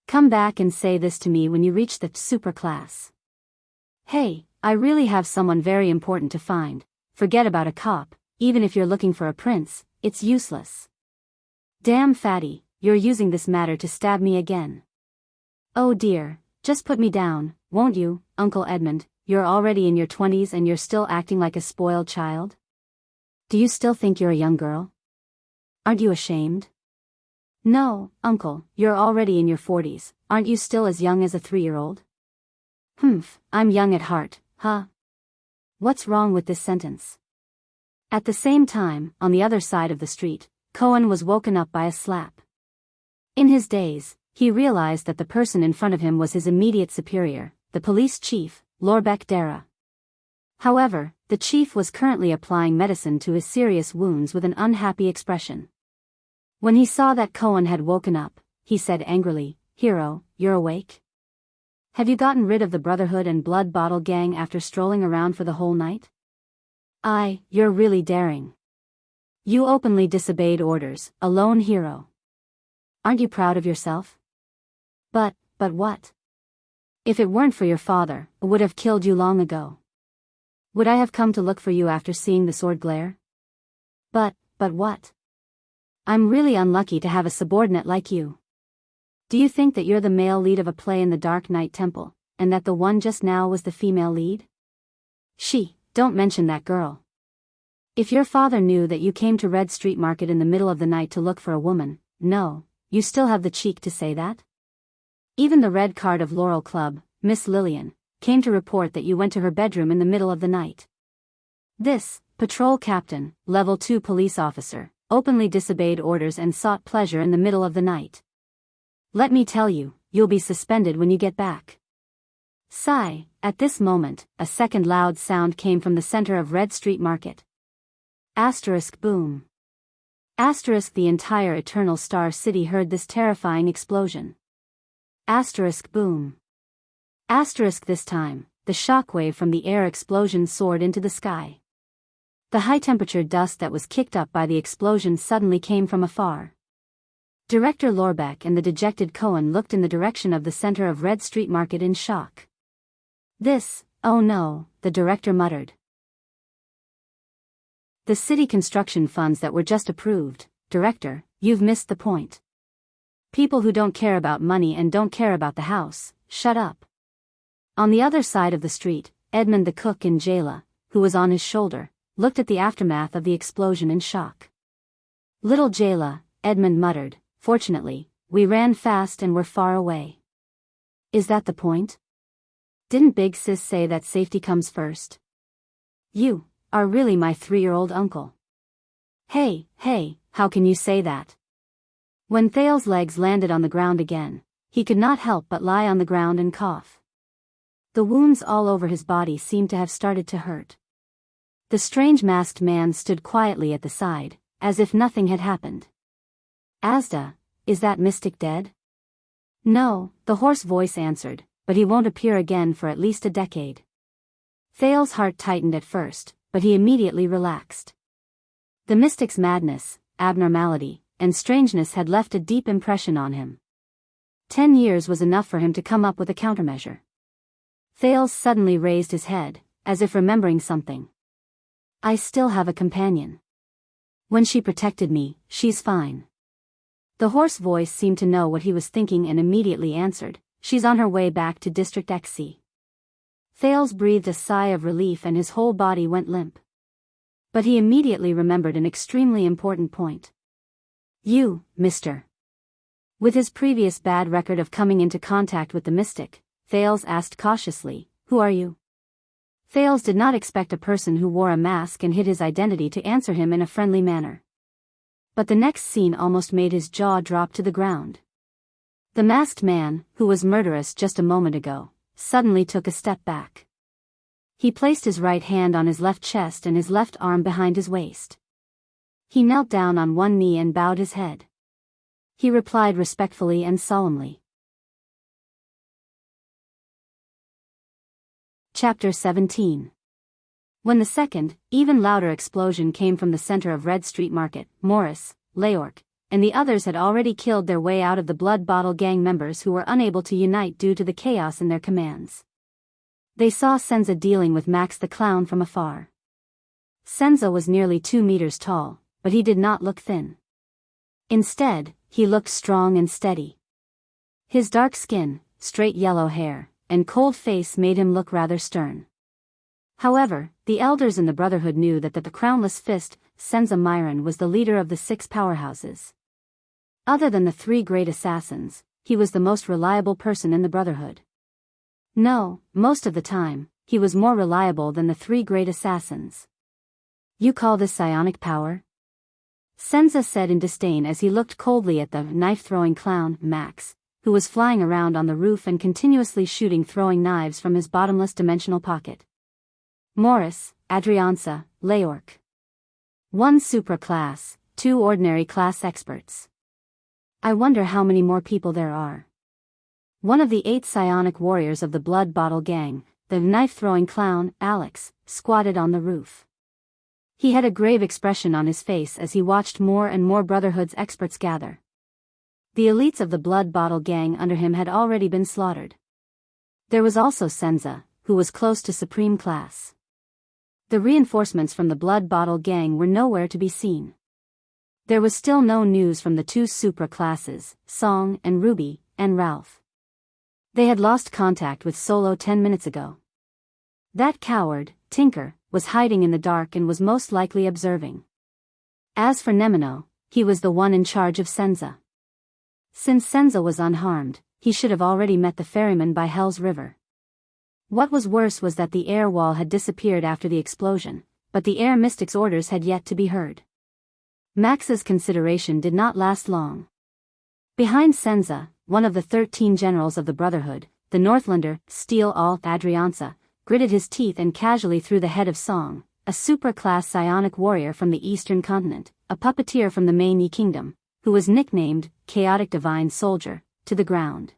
Come back and say this to me when you reach the super class. Hey, I really have someone very important to find. Forget about a cop, even if you're looking for a prince, it's useless. Damn fatty, you're using this matter to stab me again. Oh dear, just put me down, won't you, Uncle Edmund? You're already in your 20s and you're still acting like a spoiled child? Do you still think you're a young girl? Aren't you ashamed? No, Uncle, you're already in your 40s, aren't you still as young as a 3-year-old? Humph, I'm young at heart, huh? What's wrong with this sentence? At the same time, on the other side of the street, Cohen was woken up by a slap. In his daze, he realized that the person in front of him was his immediate superior, the police chief, Lorbek Dara. However, the chief was currently applying medicine to his serious wounds with an unhappy expression. When he saw that Cohen had woken up, he said angrily, "Hero, you're awake? Have you gotten rid of the Brotherhood and Blood Bottle Gang after strolling around for the whole night? You're really daring. You openly disobeyed orders, a lone hero. Aren't you proud of yourself? But what? If it weren't for your father, I would have killed you long ago. Would I have come to look for you after seeing the sword glare? But what? I'm really unlucky to have a subordinate like you. Do you think that you're the male lead of a play in the Dark Knight Temple, and that the one just now was the female lead? Don't mention that girl. If your father knew that you came to Red Street Market in the middle of the night to look for a woman, no, you still have the cheek to say that? Even the red card of Laurel Club, Miss Lillian, came to report that you went to her bedroom in the middle of the night. This, patrol captain, level 2 police officer, openly disobeyed orders and sought pleasure in the middle of the night. Let me tell you, you'll be suspended when you get back. Sigh. At this moment, a second loud sound came from the center of Red Street Market. Asterisk boom. Asterisk the entire Eternal Star City heard this terrifying explosion. Asterisk boom. Asterisk this time, the shockwave from the air explosion soared into the sky. The high-temperature dust that was kicked up by the explosion suddenly came from afar. Director Lorbeck and the dejected Cohen looked in the direction of the center of Red Street Market in shock. Oh no, the director muttered. The city construction funds that were just approved, Director, you've missed the point. People who don't care about money and don't care about the house, shut up. On the other side of the street, Edmund the cook and Jayla, who was on his shoulder, looked at the aftermath of the explosion in shock. Little Jayla, Edmund muttered, fortunately, we ran fast and were far away. Is that the point? Didn't Big Sis say that safety comes first? You are really my 3-year-old uncle. Hey, how can you say that? When Thale's legs landed on the ground again, he could not help but lie on the ground and cough. The wounds all over his body seemed to have started to hurt. The strange masked man stood quietly at the side, as if nothing had happened. Asda, is that mystic dead? No, the hoarse voice answered, but he won't appear again for at least a decade. Thail's heart tightened at first, but he immediately relaxed. The mystic's madness, abnormality, and strangeness had left a deep impression on him. 10 years was enough for him to come up with a countermeasure. Thail suddenly raised his head, as if remembering something. I still have a companion. When she protected me, she's fine. The hoarse voice seemed to know what he was thinking and immediately answered, she's on her way back to District XC. Thales breathed a sigh of relief and his whole body went limp. But he immediately remembered an extremely important point. You, Mr. With his previous bad record of coming into contact with the mystic, Thales asked cautiously, who are you? Thales did not expect a person who wore a mask and hid his identity to answer him in a friendly manner. But the next scene almost made his jaw drop to the ground. The masked man, who was murderous just a moment ago, suddenly took a step back. He placed his right hand on his left chest and his left arm behind his waist. He knelt down on one knee and bowed his head. He replied respectfully and solemnly. Chapter 17. When the second, even louder explosion came from the center of Red Street Market, Morris, Leork, and the others had already killed their way out of the Blood Bottle Gang members who were unable to unite due to the chaos in their commands. They saw Senza dealing with Max the Clown from afar. Senza was nearly 2 meters tall, but he did not look thin. Instead, he looked strong and steady. His dark skin, straight yellow hair, and cold face made him look rather stern. However, the elders in the Brotherhood knew that the crownless fist, Senza Myron, was the leader of the 6 powerhouses. Other than the 3 great assassins, he was the most reliable person in the Brotherhood. No, most of the time, he was more reliable than the 3 great assassins. You call this psionic power? Senza said in disdain as he looked coldly at the knife-throwing clown, Max, who was flying around on the roof and continuously throwing knives from his bottomless dimensional pocket. Morris, Adrianza, Leork. 1 supra-class, 2 ordinary class experts. I wonder how many more people there are. One of the 8 psionic warriors of the Blood Bottle Gang, the knife-throwing clown, Alex, squatted on the roof. He had a grave expression on his face as he watched more and more Brotherhood's experts gather. The elites of the Blood Bottle Gang under him had already been slaughtered. There was also Senza, who was close to Supreme Class. The reinforcements from the Blood Bottle Gang were nowhere to be seen. There was still no news from the 2 supra classes, Song and Ruby, and Ralph. They had lost contact with Solo 10 minutes ago. That coward, Tinker, was hiding in the dark and was most likely observing. As for Nemino, he was the one in charge of Senza. Since Senza was unharmed, he should have already met the ferryman by Hell's River. What was worse was that the air wall had disappeared after the explosion, but the air mystic's orders had yet to be heard. Max's consideration did not last long. Behind Senza, one of the 13 generals of the Brotherhood, the Northlander, Steel Alt Adrianza, gritted his teeth and casually threw the head of Song, a supra-class psionic warrior from the Eastern Continent, a puppeteer from the Main Yi Kingdom, who was nicknamed Chaotic Divine Soldier, to the ground.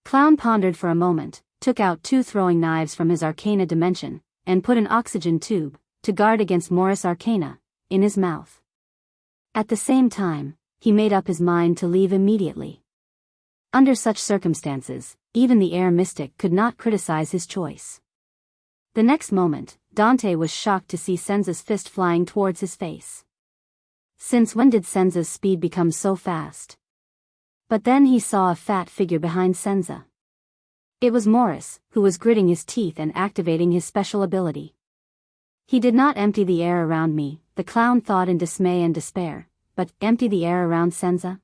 Clown pondered for a moment, took out 2 throwing knives from his Arcana dimension, and put an oxygen tube, to guard against Morris Arcana, in his mouth. At the same time, he made up his mind to leave immediately. Under such circumstances, even the air mystic could not criticize his choice. The next moment, Dante was shocked to see Senza's fist flying towards his face. Since when did Senza's speed become so fast? But then he saw a fat figure behind Senza. It was Morris, who was gritting his teeth and activating his special ability. He did not empty the air around me, the clown thought in dismay and despair, but empty the air around Senza?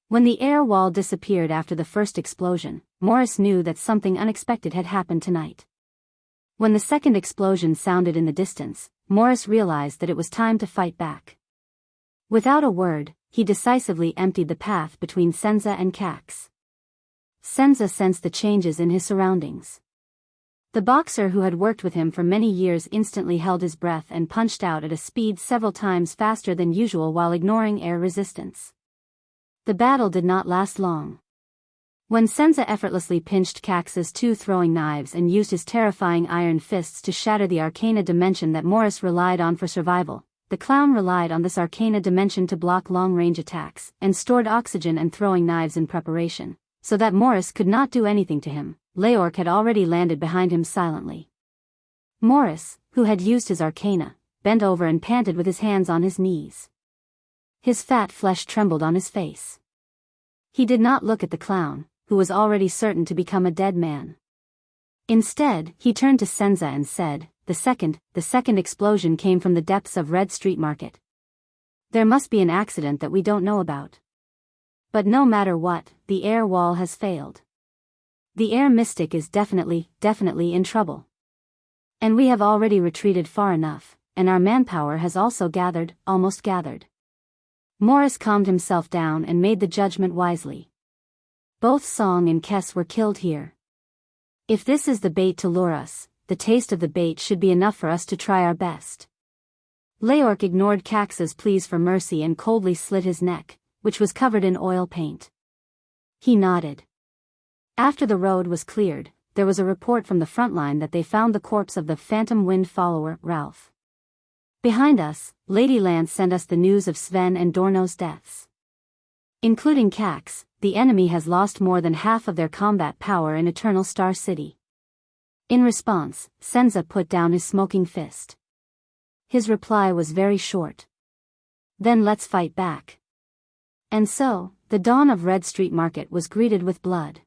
When the air wall disappeared after the first explosion, Morris knew that something unexpected had happened tonight. When the second explosion sounded in the distance, Morris realized that it was time to fight back. Without a word, he decisively emptied the path between Senza and Cax. Senza sensed the changes in his surroundings. The boxer who had worked with him for many years instantly held his breath and punched out at a speed several times faster than usual while ignoring air resistance. The battle did not last long. When Senza effortlessly pinched Cax's two throwing knives and used his terrifying iron fists to shatter the arcana dimension that Morris relied on for survival, the clown relied on this arcana dimension to block long-range attacks and stored oxygen and throwing knives in preparation, so that Morris could not do anything to him. Leorc had already landed behind him silently. Morris, who had used his arcana, bent over and panted with his hands on his knees. His fat flesh trembled on his face. He did not look at the clown, who was already certain to become a dead man. Instead, he turned to Senza and said, The second explosion came from the depths of Red Street Market. There must be an accident that we don't know about. But no matter what, the air wall has failed. The air mystic is definitely in trouble. And we have already retreated far enough, and our manpower has also almost gathered. Morris calmed himself down and made the judgment wisely. Both Song and Kess were killed here. If this is the bait to lure us, the taste of the bait should be enough for us to try our best. Leorc ignored Cax's pleas for mercy and coldly slit his neck, which was covered in oil paint. He nodded. After the road was cleared, there was a report from the front line that they found the corpse of the Phantom Wind follower, Ralph. Behind us, Lady Lance sent us the news of Sven and Dorno's deaths. Including Cax, the enemy has lost more than half of their combat power in Eternal Star City. In response, Senza put down his smoking fist. His reply was very short. Then let's fight back. And so, the dawn of Red Street Market was greeted with blood.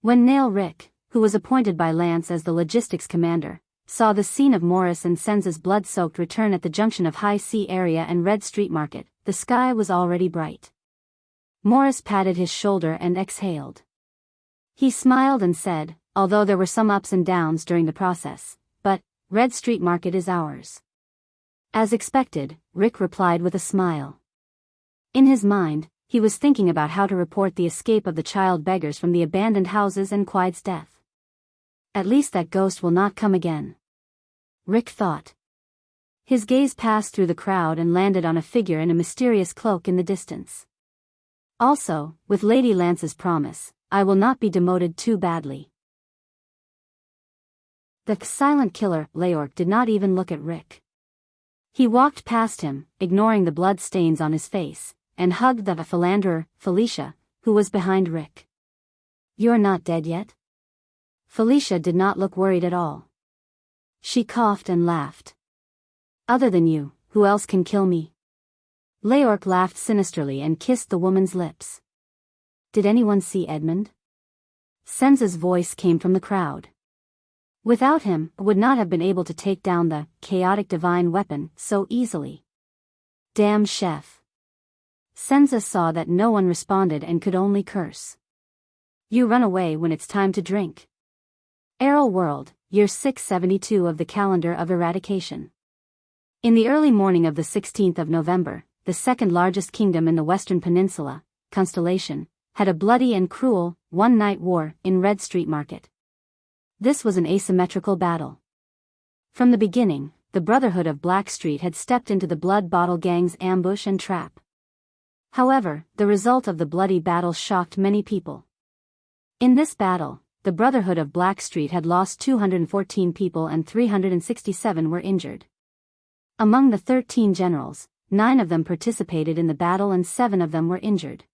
When Nail Rick, who was appointed by Lance as the logistics commander, saw the scene of Morris and Senza's blood-soaked return at the junction of High Sea Area and Red Street Market, the sky was already bright. Morris patted his shoulder and exhaled. He smiled and said, although there were some ups and downs during the process, but Red Street Market is ours. As expected, Rick replied with a smile. In his mind, he was thinking about how to report the escape of the child beggars from the abandoned houses and Quide's death. At least that ghost will not come again. Rick thought. His gaze passed through the crowd and landed on a figure in a mysterious cloak in the distance. Also, with Lady Lance's promise, I will not be demoted too badly. The silent killer, Leorc, did not even look at Rick. He walked past him, ignoring the blood stains on his face, and hugged the philanderer, Felicia, who was behind Rick. You're not dead yet? Felicia did not look worried at all. She coughed and laughed. Other than you, who else can kill me? Leorc laughed sinisterly and kissed the woman's lips. Did anyone see Edmund? Senza's voice came from the crowd. Without him, would not have been able to take down the chaotic divine weapon so easily. Damn chef. Senza saw that no one responded and could only curse. You run away when it's time to drink. Errol World, year 672 of the calendar of eradication. In the early morning of the 16th of November, the second largest kingdom in the Western Peninsula, Constellation, had a bloody and cruel, one-night war in Red Street Market. This was an asymmetrical battle. From the beginning, the Brotherhood of Black Street had stepped into the Blood Bottle Gang's ambush and trap. However, the result of the bloody battle shocked many people. In this battle, the Brotherhood of Black Street had lost 214 people and 367 were injured. Among the 13 generals, 9 of them participated in the battle and 7 of them were injured.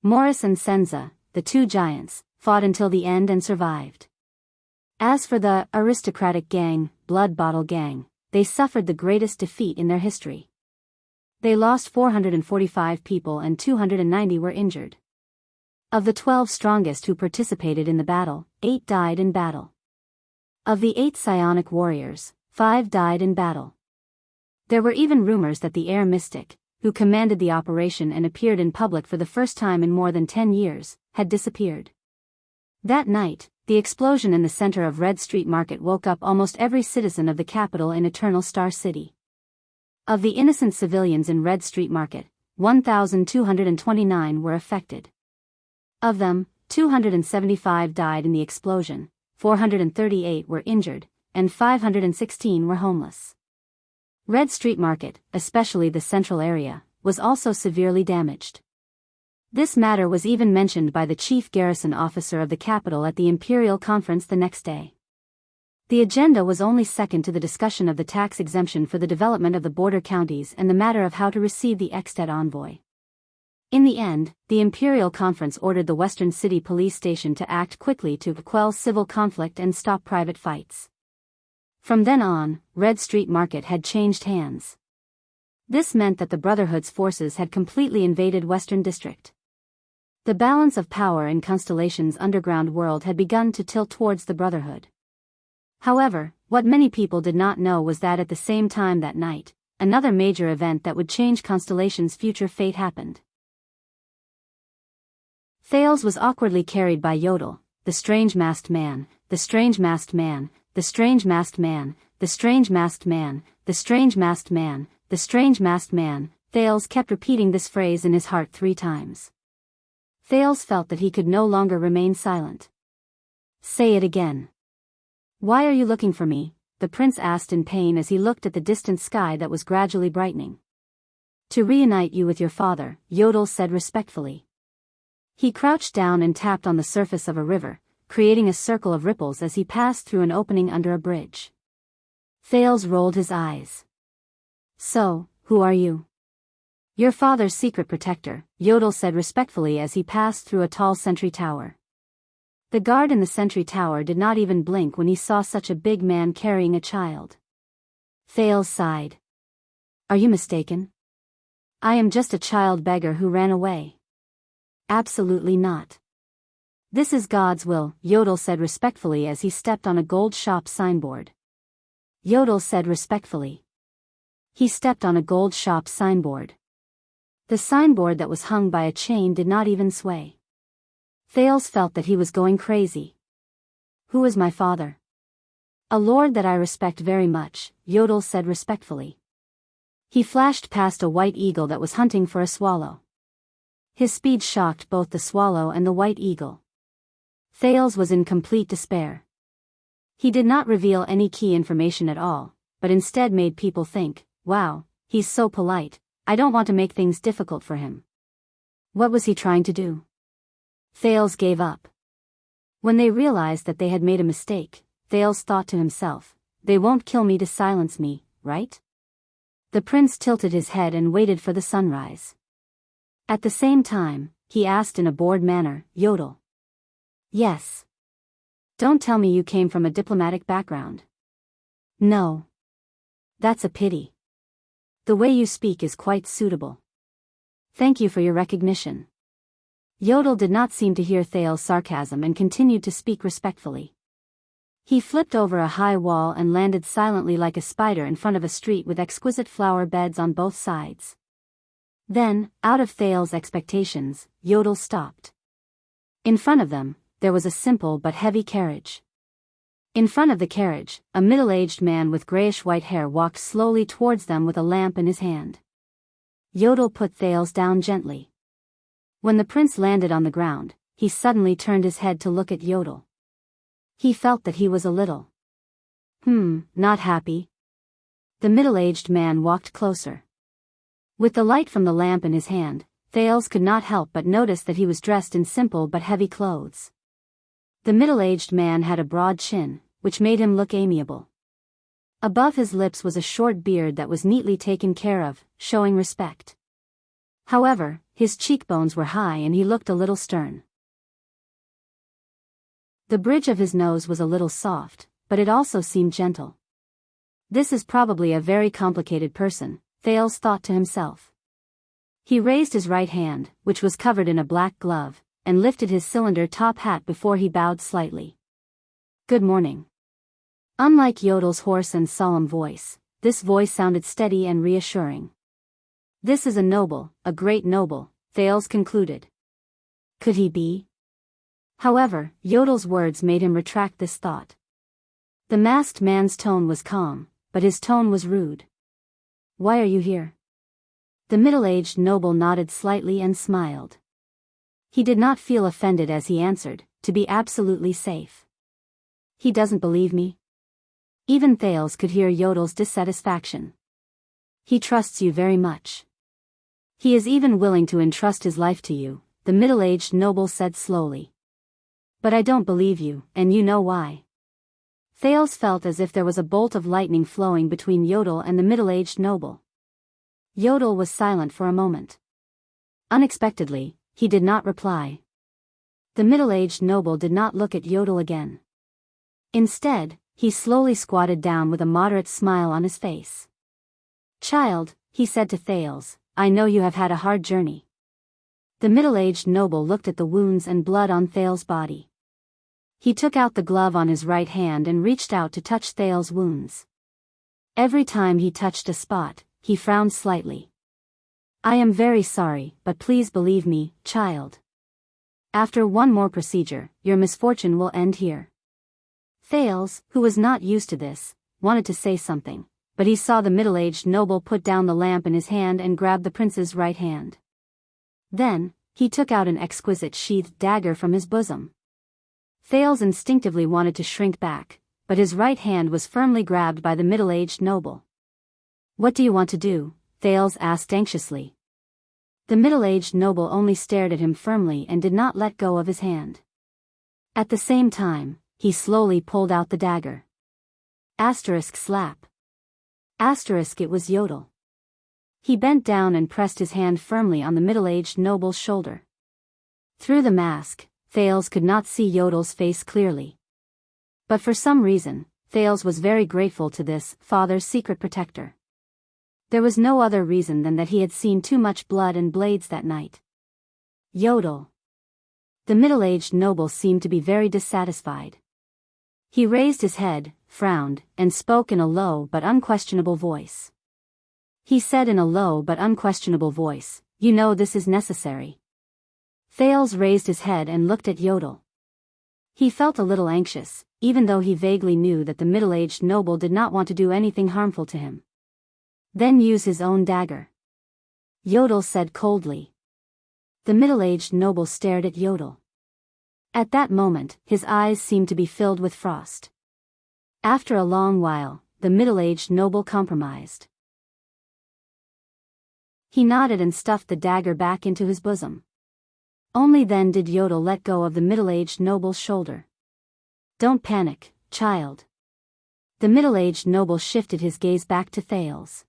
Morris and Senza, the two giants, fought until the end and survived. As for the aristocratic gang, Blood Bottle Gang, they suffered the greatest defeat in their history. They lost 445 people and 290 were injured. Of the 12 strongest who participated in the battle, 8 died in battle. Of the 8 psionic warriors, 5 died in battle. There were even rumors that the air mystic, who commanded the operation and appeared in public for the first time in more than 10 years, had disappeared. That night, the explosion in the center of Red Street Market woke up almost every citizen of the capital in Eternal Star City. Of the innocent civilians in Red Street Market, 1,229 were affected. Of them, 275 died in the explosion, 438 were injured, and 516 were homeless. Red Street Market, especially the central area, was also severely damaged. This matter was even mentioned by the chief garrison officer of the capital at the imperial conference the next day. The agenda was only second to the discussion of the tax exemption for the development of the border counties and the matter of how to receive the ex-dead envoy. In the end, the imperial conference ordered the Western City Police Station to act quickly to quell civil conflict and stop private fights. From then on, Red Street Market had changed hands. This meant that the Brotherhood's forces had completely invaded Western District. The balance of power in Constellation's underground world had begun to tilt towards the Brotherhood. However, what many people did not know was that at the same time that night, another major event that would change Constellation's future fate happened. Thales was awkwardly carried by Yodel, the strange masked man, the strange masked man, the strange masked man, the strange masked man, the strange masked man, the strange masked man. Thales kept repeating this phrase in his heart 3 times. Thales felt that he could no longer remain silent. Say it again. Why are you looking for me? The prince asked in pain as he looked at the distant sky that was gradually brightening. To reunite you with your father, Yodel said respectfully. He crouched down and tapped on the surface of a river, creating a circle of ripples as he passed through an opening under a bridge. Thales rolled his eyes. So, who are you? Your father's secret protector, Yodel said respectfully as he passed through a tall sentry tower. The guard in the sentry tower did not even blink when he saw such a big man carrying a child. Thales sighed. Are you mistaken? I am just a child beggar who ran away. Absolutely not. This is God's will, Yodel said respectfully as he stepped on a gold shop signboard. Yodel said respectfully. He stepped on a gold shop signboard. The signboard that was hung by a chain did not even sway. Thales felt that he was going crazy. Who is my father? A lord that I respect very much, Yodel said respectfully. He flashed past a white eagle that was hunting for a swallow. His speed shocked both the swallow and the white eagle. Thales was in complete despair. He did not reveal any key information at all, but instead made people think, wow, he's so polite, I don't want to make things difficult for him. What was he trying to do? Thales gave up. When they realized that they had made a mistake, Thales thought to himself, they won't kill me to silence me, right? The prince tilted his head and waited for the sunrise. At the same time, he asked in a bored manner, Yodel. Yes. Don't tell me you came from a diplomatic background. No. That's a pity. The way you speak is quite suitable. Thank you for your recognition. Yodel did not seem to hear Thales' sarcasm and continued to speak respectfully. He flipped over a high wall and landed silently like a spider in front of a street with exquisite flower beds on both sides. Then, out of Thales' expectations, Yodel stopped. In front of them, there was a simple but heavy carriage. In front of the carriage, a middle-aged man with grayish-white hair walked slowly towards them with a lamp in his hand. Yodel put Thales down gently. When the prince landed on the ground, he suddenly turned his head to look at Yodel. He felt that he was a little not happy. The middle-aged man walked closer. With the light from the lamp in his hand, Thales could not help but notice that he was dressed in simple but heavy clothes. The middle-aged man had a broad chin, which made him look amiable. Above his lips was a short beard that was neatly taken care of, showing respect. However, his cheekbones were high and he looked a little stern. The bridge of his nose was a little soft, but it also seemed gentle. This is probably a very complicated person, Thales thought to himself. He raised his right hand, which was covered in a black glove, and lifted his cylinder top hat before he bowed slightly. Good morning. Unlike Yodel's hoarse and solemn voice, this voice sounded steady and reassuring. This is a noble, a great noble, Thales concluded. Could he be? However, Yodel's words made him retract this thought. The masked man's tone was calm, but his tone was rude. Why are you here? The middle-aged noble nodded slightly and smiled. He did not feel offended as he answered, to be absolutely safe. He doesn't believe me? Even Thales could hear Yodel's dissatisfaction. He trusts you very much. He is even willing to entrust his life to you, the middle-aged noble said slowly. But I don't believe you, and you know why. Thales felt as if there was a bolt of lightning flowing between Yodel and the middle-aged noble. Yodel was silent for a moment. Unexpectedly, he did not reply. The middle-aged noble did not look at Yodel again. Instead, he slowly squatted down with a moderate smile on his face. Child, he said to Thales, I know you have had a hard journey. The middle-aged noble looked at the wounds and blood on Thales' body. He took out the glove on his right hand and reached out to touch Thales' wounds. Every time he touched a spot, he frowned slightly. I am very sorry, but please believe me, child. After one more procedure, your misfortune will end here. Thales, who was not used to this, wanted to say something, but he saw the middle-aged noble put down the lamp in his hand and grab the prince's right hand. Then, he took out an exquisite sheathed dagger from his bosom. Thales instinctively wanted to shrink back, but his right hand was firmly grabbed by the middle-aged noble. What do you want to do? Thales asked anxiously. The middle-aged noble only stared at him firmly and did not let go of his hand. At the same time, he slowly pulled out the dagger. Slap. It was Yodel. He bent down and pressed his hand firmly on the middle-aged noble's shoulder. Through the mask, Thales could not see Yodel's face clearly. But for some reason, Thales was very grateful to this father's secret protector. There was no other reason than that he had seen too much blood and blades that night. Yodel. The middle-aged noble seemed to be very dissatisfied. He raised his head, frowned, and spoke in a low but unquestionable voice. He said in a low but unquestionable voice, you know this is necessary. Thales raised his head and looked at Yodel. He felt a little anxious, even though he vaguely knew that the middle-aged noble did not want to do anything harmful to him. Then use his own dagger. Yodel said coldly. The middle-aged noble stared at Yodel. At that moment, his eyes seemed to be filled with frost. After a long while, the middle-aged noble compromised. He nodded and stuffed the dagger back into his bosom. Only then did Yodel let go of the middle-aged noble's shoulder. Don't panic, child. The middle-aged noble shifted his gaze back to Thales.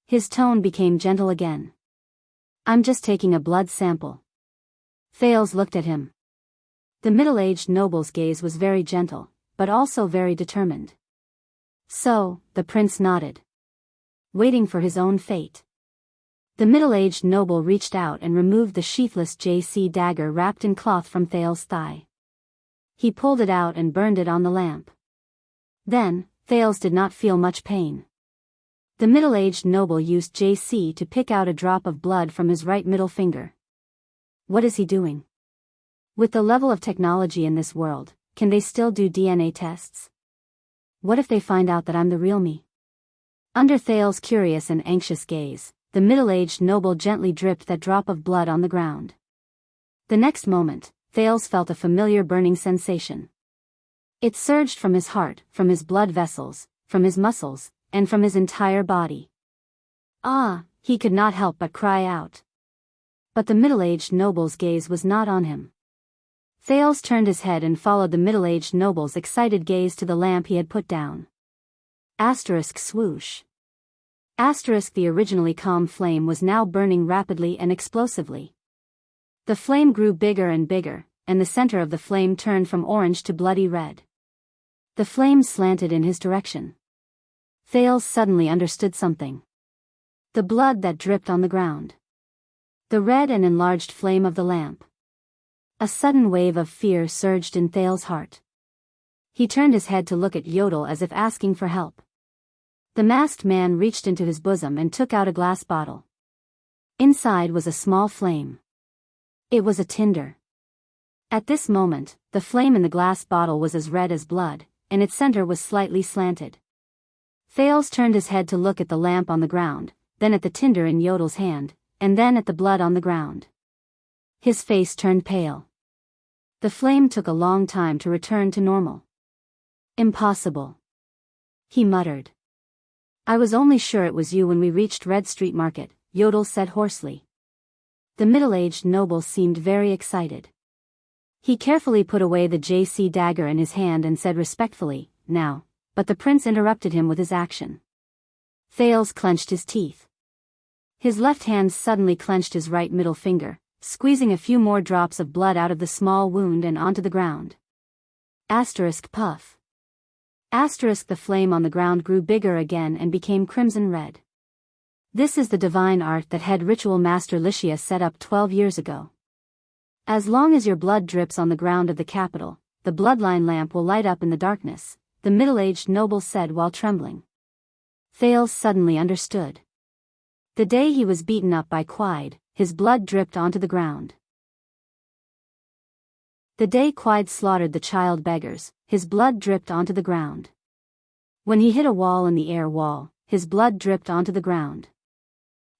His tone became gentle again. I'm just taking a blood sample. Thales looked at him. The middle-aged noble's gaze was very gentle, but also very determined. So, the prince nodded. Waiting for his own fate. The middle-aged noble reached out and removed the sheathless JC dagger wrapped in cloth from Thales' thigh. He pulled it out and burned it on the lamp. Then, Thales did not feel much pain. The middle-aged noble used JC to pick out a drop of blood from his right middle finger. What is he doing? With the level of technology in this world, can they still do DNA tests? What if they find out that I'm the real me? Under Thales' curious and anxious gaze, the middle-aged noble gently dripped that drop of blood on the ground. The next moment, Thales felt a familiar burning sensation. It surged from his heart, from his blood vessels, from his muscles, and from his entire body. Ah, he could not help but cry out. But the middle-aged noble's gaze was not on him. Thales turned his head and followed the middle-aged noble's excited gaze to the lamp he had put down. Swoosh. The originally calm flame was now burning rapidly and explosively. The flame grew bigger and bigger, and the center of the flame turned from orange to bloody red. The flame slanted in his direction. Thales suddenly understood something. The blood that dripped on the ground. The red and enlarged flame of the lamp. A sudden wave of fear surged in Thales' heart. He turned his head to look at Yodel as if asking for help. The masked man reached into his bosom and took out a glass bottle. Inside was a small flame. It was a tinder. At this moment, the flame in the glass bottle was as red as blood, and its center was slightly slanted. Thales turned his head to look at the lamp on the ground, then at the tinder in Yodel's hand, and then at the blood on the ground. His face turned pale. The flame took a long time to return to normal. Impossible. He muttered. I was only sure it was you when we reached Red Street Market, Yodel said hoarsely. The middle-aged noble seemed very excited. He carefully put away the JC dagger in his hand and said respectfully, now, but the prince interrupted him with his action. Thales clenched his teeth. His left hand suddenly clenched his right middle finger, squeezing a few more drops of blood out of the small wound and onto the ground. Asterisk puff. Asterisk the flame on the ground grew bigger again and became crimson red. This is the divine art that head ritual master Wuxia set up 12 years ago. As long as your blood drips on the ground of the capital, the bloodline lamp will light up in the darkness, the middle-aged noble said while trembling. Thales suddenly understood. The day he was beaten up by Quide, his blood dripped onto the ground. The day Quide slaughtered the child beggars, his blood dripped onto the ground. When he hit a wall in the air wall, his blood dripped onto the ground.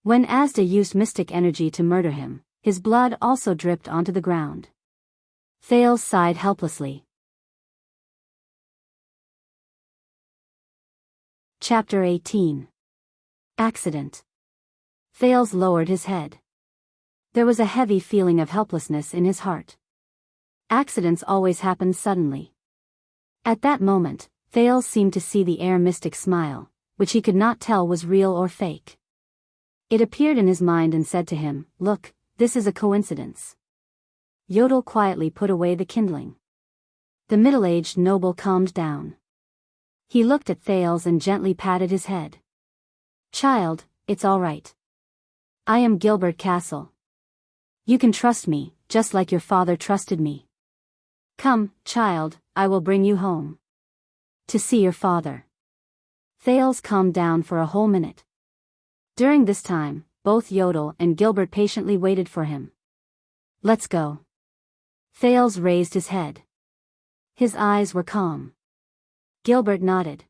When Asda used mystic energy to murder him, his blood also dripped onto the ground. Thales sighed helplessly. Chapter 18. Accident. Thales lowered his head. There was a heavy feeling of helplessness in his heart. Accidents always happen suddenly. At that moment, Thales seemed to see the air mystic smile, which he could not tell was real or fake. It appeared in his mind and said to him, look, this is a coincidence. Yodel quietly put away the kindling. The middle-aged noble calmed down. He looked at Thales and gently patted his head. Child, it's all right. I am Gilbert Castle. You can trust me, just like your father trusted me. Come, child, I will bring you home. To see your father. Thales calmed down for a whole minute. During this time, both Yodel and Gilbert patiently waited for him. Let's go. Thales raised his head. His eyes were calm. Gilbert nodded.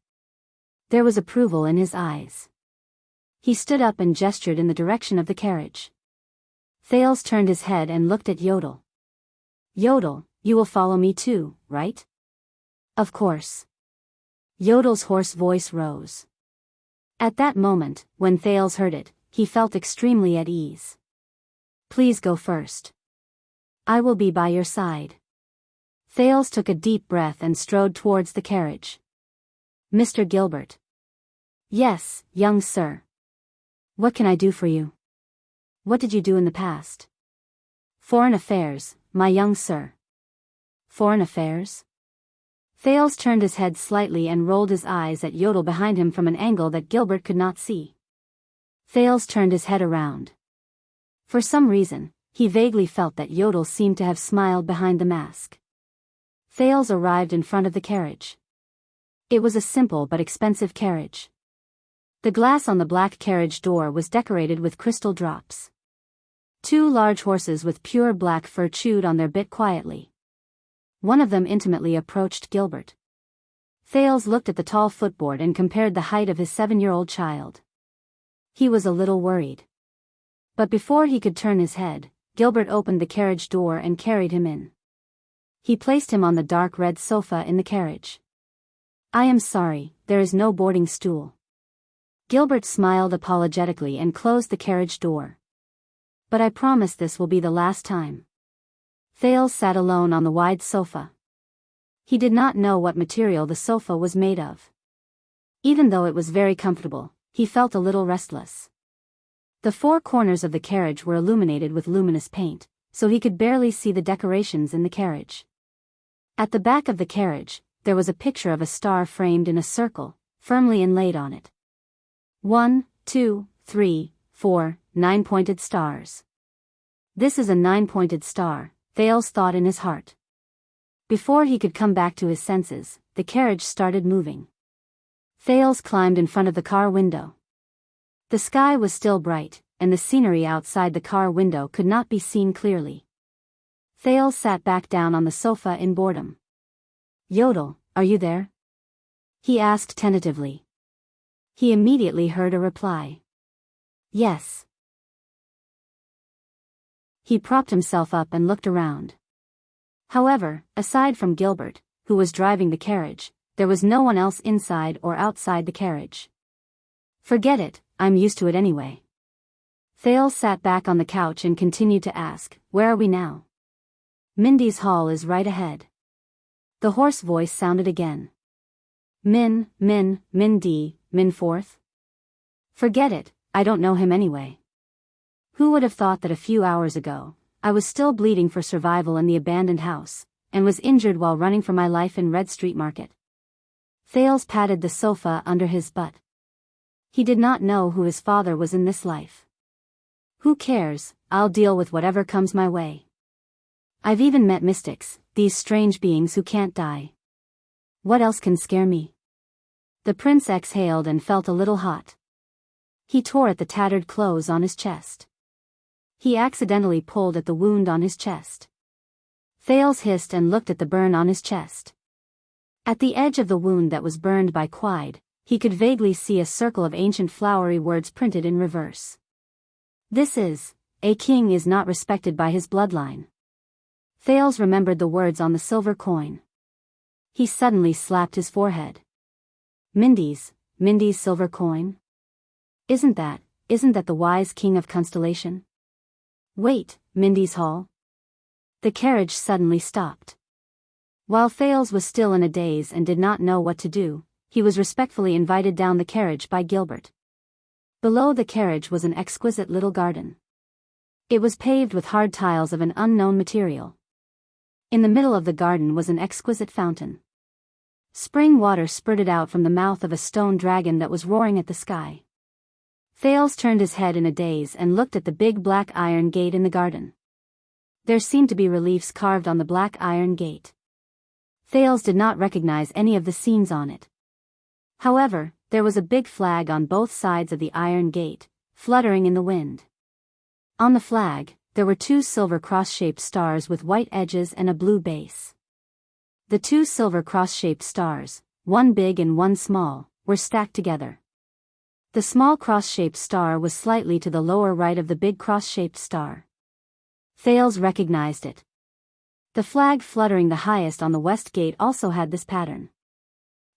There was approval in his eyes. He stood up and gestured in the direction of the carriage. Thales turned his head and looked at Yodel. Yodel, you will follow me too, right? Of course. Yodel's hoarse voice rose. At that moment, when Thales heard it, he felt extremely at ease. Please go first. I will be by your side. Thales took a deep breath and strode towards the carriage. Mr. Gilbert. Yes, young sir. What can I do for you? What did you do in the past? Foreign affairs, my young sir. Foreign affairs? Thales turned his head slightly and rolled his eyes at Yodel behind him from an angle that Gilbert could not see. Thales turned his head around. For some reason, he vaguely felt that Yodel seemed to have smiled behind the mask. Thales arrived in front of the carriage. It was a simple but expensive carriage. The glass on the black carriage door was decorated with crystal drops. Two large horses with pure black fur chewed on their bit quietly. One of them intimately approached Gilbert. Thales looked at the tall footboard and compared the height of his 7-year-old child. He was a little worried. But before he could turn his head, Gilbert opened the carriage door and carried him in. He placed him on the dark red sofa in the carriage. I am sorry, there is no boarding stool. Gilbert smiled apologetically and closed the carriage door. But I promise this will be the last time. Thales sat alone on the wide sofa. He did not know what material the sofa was made of. Even though it was very comfortable, he felt a little restless. The four corners of the carriage were illuminated with luminous paint, so he could barely see the decorations in the carriage. At the back of the carriage, there was a picture of a star framed in a circle, firmly inlaid on it. 1, 2, 3, 4, 9-pointed stars. This is a 9-pointed star, Thales thought in his heart. Before he could come back to his senses, the carriage started moving. Thales climbed in front of the car window. The sky was still bright, and the scenery outside the car window could not be seen clearly. Thales sat back down on the sofa in boredom. Yodel, are you there? He asked tentatively. He immediately heard a reply. Yes. He propped himself up and looked around. However, aside from Gilbert, who was driving the carriage, there was no one else inside or outside the carriage. Forget it, I'm used to it anyway. Thales sat back on the couch and continued to ask, where are we now? Mindy's hall is right ahead. The hoarse voice sounded again. Min fourth? Forget it, I don't know him anyway. Who would have thought that a few hours ago, I was still bleeding for survival in the abandoned house, and was injured while running for my life in Red Street Market? Thales patted the sofa under his butt. He did not know who his father was in this life. Who cares, I'll deal with whatever comes my way. I've even met mystics, these strange beings who can't die. What else can scare me? The prince exhaled and felt a little hot. He tore at the tattered clothes on his chest. He accidentally pulled at the wound on his chest. Thales hissed and looked at the burn on his chest. At the edge of the wound that was burned by Quide, he could vaguely see a circle of ancient flowery words printed in reverse. This is, a king is not respected by his bloodline. Thales remembered the words on the silver coin. He suddenly slapped his forehead. Mindy's silver coin? Isn't that the wise king of constellation? Wait, Mindy's hall? The carriage suddenly stopped. While Thales was still in a daze and did not know what to do, he was respectfully invited down the carriage by Gilbert. Below the carriage was an exquisite little garden. It was paved with hard tiles of an unknown material. In the middle of the garden was an exquisite fountain. Spring water spurted out from the mouth of a stone dragon that was roaring at the sky. Thales turned his head in a daze and looked at the big black iron gate in the garden. There seemed to be reliefs carved on the black iron gate. Thales did not recognize any of the scenes on it. However, there was a big flag on both sides of the iron gate, fluttering in the wind. On the flag, there were 2 silver cross-shaped stars with white edges and a blue base. The 2 silver cross-shaped stars, one big and one small, were stacked together. The small cross-shaped star was slightly to the lower right of the big cross-shaped star. Thales recognized it. The flag fluttering the highest on the west gate also had this pattern.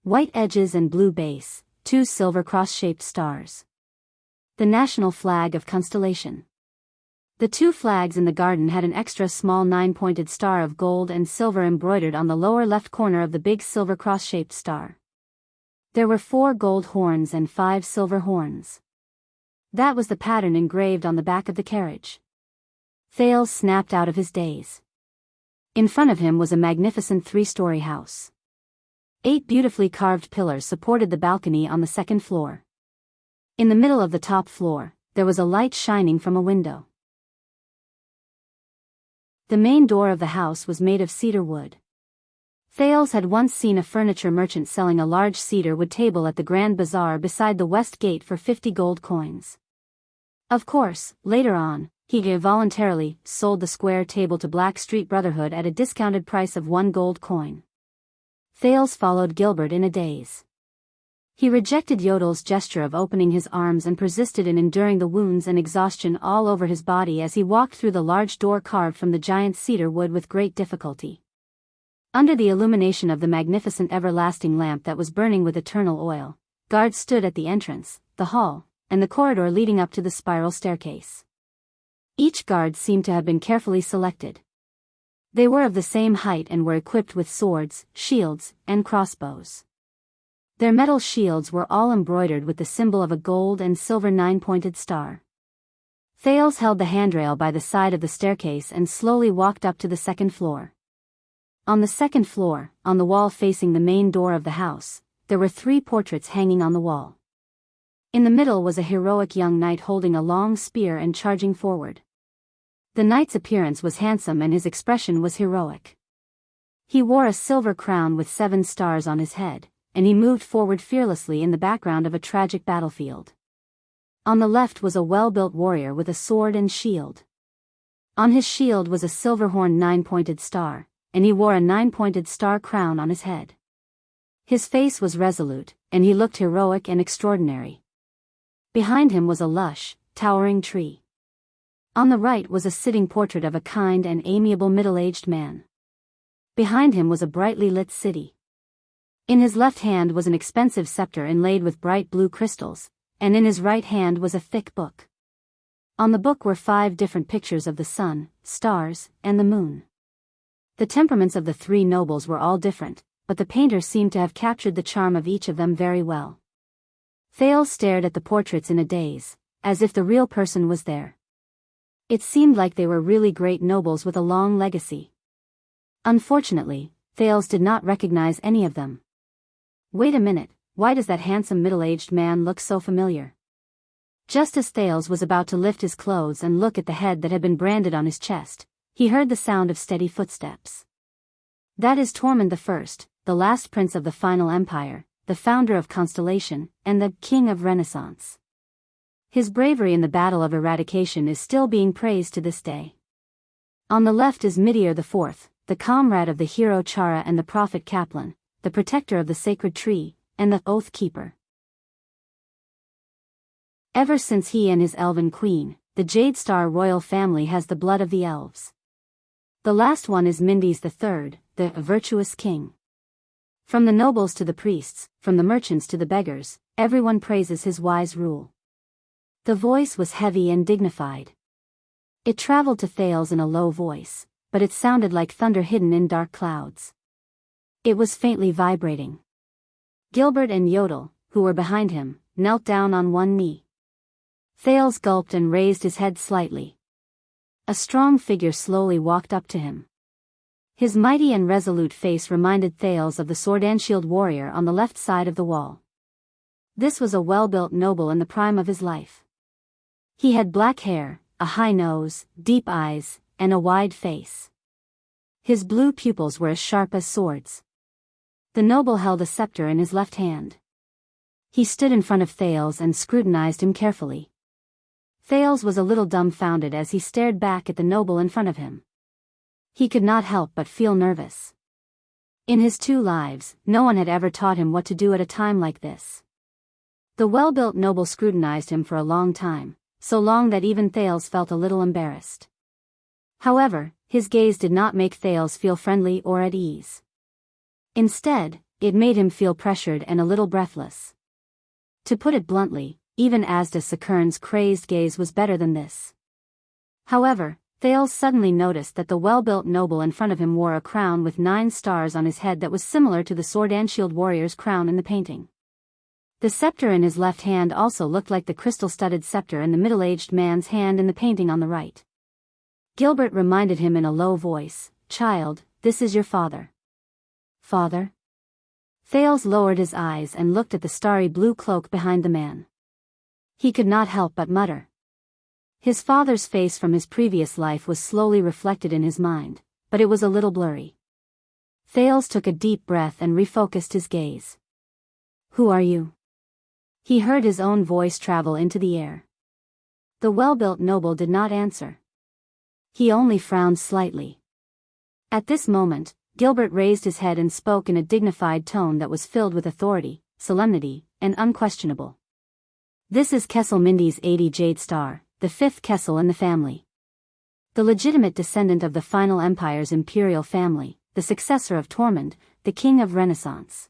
White edges and blue base, 2 silver cross-shaped stars. The national flag of constellation. The 2 flags in the garden had an extra small 9-pointed star of gold and silver embroidered on the lower left corner of the big silver cross-shaped star. There were 4 gold horns and 5 silver horns. That was the pattern engraved on the back of the carriage. Thales snapped out of his daze. In front of him was a magnificent 3-story house. 8 beautifully carved pillars supported the balcony on the 2nd floor. In the middle of the top floor, there was a light shining from a window. The main door of the house was made of cedar wood. Thales had once seen a furniture merchant selling a large cedar wood table at the Grand Bazaar beside the west gate for 50 gold coins. Of course, later on, he voluntarily sold the square table to Black Street Brotherhood at a discounted price of 1 gold coin. Thales followed Gilbert in a daze. He rejected Yodel's gesture of opening his arms and persisted in enduring the wounds and exhaustion all over his body as he walked through the large door carved from the giant cedar wood with great difficulty. Under the illumination of the magnificent everlasting lamp that was burning with eternal oil, guards stood at the entrance, the hall, and the corridor leading up to the spiral staircase. Each guard seemed to have been carefully selected. They were of the same height and were equipped with swords, shields, and crossbows. Their metal shields were all embroidered with the symbol of a gold and silver 9-pointed star. Thales held the handrail by the side of the staircase and slowly walked up to the 2nd floor. On the 2nd floor, on the wall facing the main door of the house, there were 3 portraits hanging on the wall. In the middle was a heroic young knight holding a long spear and charging forward. The knight's appearance was handsome and his expression was heroic. He wore a silver crown with 7 stars on his head, and he moved forward fearlessly in the background of a tragic battlefield. On the left was a well-built warrior with a sword and shield. On his shield was a silver-horned 9-pointed star, and he wore a 9-pointed star crown on his head. His face was resolute, and he looked heroic and extraordinary. Behind him was a lush, towering tree. On the right was a sitting portrait of a kind and amiable middle-aged man. Behind him was a brightly lit city. In his left hand was an expensive scepter inlaid with bright blue crystals, and in his right hand was a thick book. On the book were 5 different pictures of the sun, stars, and the moon. The temperaments of the 3 nobles were all different, but the painter seemed to have captured the charm of each of them very well. Thales stared at the portraits in a daze, as if the real person was there. It seemed like they were really great nobles with a long legacy. Unfortunately, Thales did not recognize any of them. Wait a minute, why does that handsome middle-aged man look so familiar? Just as Thales was about to lift his clothes and look at the head that had been branded on his chest, he heard the sound of steady footsteps. That is Tormund I, the last prince of the final empire, the founder of Constellation, and the king of Renaissance. His bravery in the Battle of Eradication is still being praised to this day. On the left is Midir IV, the comrade of the hero Chara and the prophet Kaplan, the protector of the sacred tree, and the oath keeper. Ever since he and his elven queen, the Jade Star royal family has the blood of the elves. The last one is Mindes III, the virtuous king. From the nobles to the priests, from the merchants to the beggars, everyone praises his wise rule. The voice was heavy and dignified. It traveled to Thales in a low voice, but it sounded like thunder hidden in dark clouds. It was faintly vibrating. Gilbert and Yodel, who were behind him, knelt down on one knee. Thales gulped and raised his head slightly. A strong figure slowly walked up to him. His mighty and resolute face reminded Thales of the sword-and-shield warrior on the left side of the wall. This was a well-built noble in the prime of his life. He had black hair, a high nose, deep eyes, and a wide face. His blue pupils were as sharp as swords. The noble held a scepter in his left hand. He stood in front of Thales and scrutinized him carefully. Thales was a little dumbfounded as he stared back at the noble in front of him. He could not help but feel nervous. In his 2 lives, no one had ever taught him what to do at a time like this. The well-built noble scrutinized him for a long time, so long that even Thales felt a little embarrassed. However, his gaze did not make Thales feel friendly or at ease. Instead, it made him feel pressured and a little breathless. To put it bluntly, even Asda Sakurn's crazed gaze was better than this. However, Thales suddenly noticed that the well-built noble in front of him wore a crown with 9 stars on his head that was similar to the sword-and-shield warrior's crown in the painting. The scepter in his left hand also looked like the crystal-studded scepter in the middle-aged man's hand in the painting on the right. Gilbert reminded him in a low voice, "Child, this is your father." "Father?" Thales lowered his eyes and looked at the starry blue cloak behind the man. He could not help but mutter. His father's face from his previous life was slowly reflected in his mind, but it was a little blurry. Thales took a deep breath and refocused his gaze. "Who are you?" He heard his own voice travel into the air. The well-built noble did not answer. He only frowned slightly. At this moment, Gilbert raised his head and spoke in a dignified tone that was filled with authority, solemnity, and unquestionable. "This is Kessel Mindes 80 Jade Star, the 5th Kessel in the family. The legitimate descendant of the final empire's imperial family, the successor of Tormund, the king of Renaissance.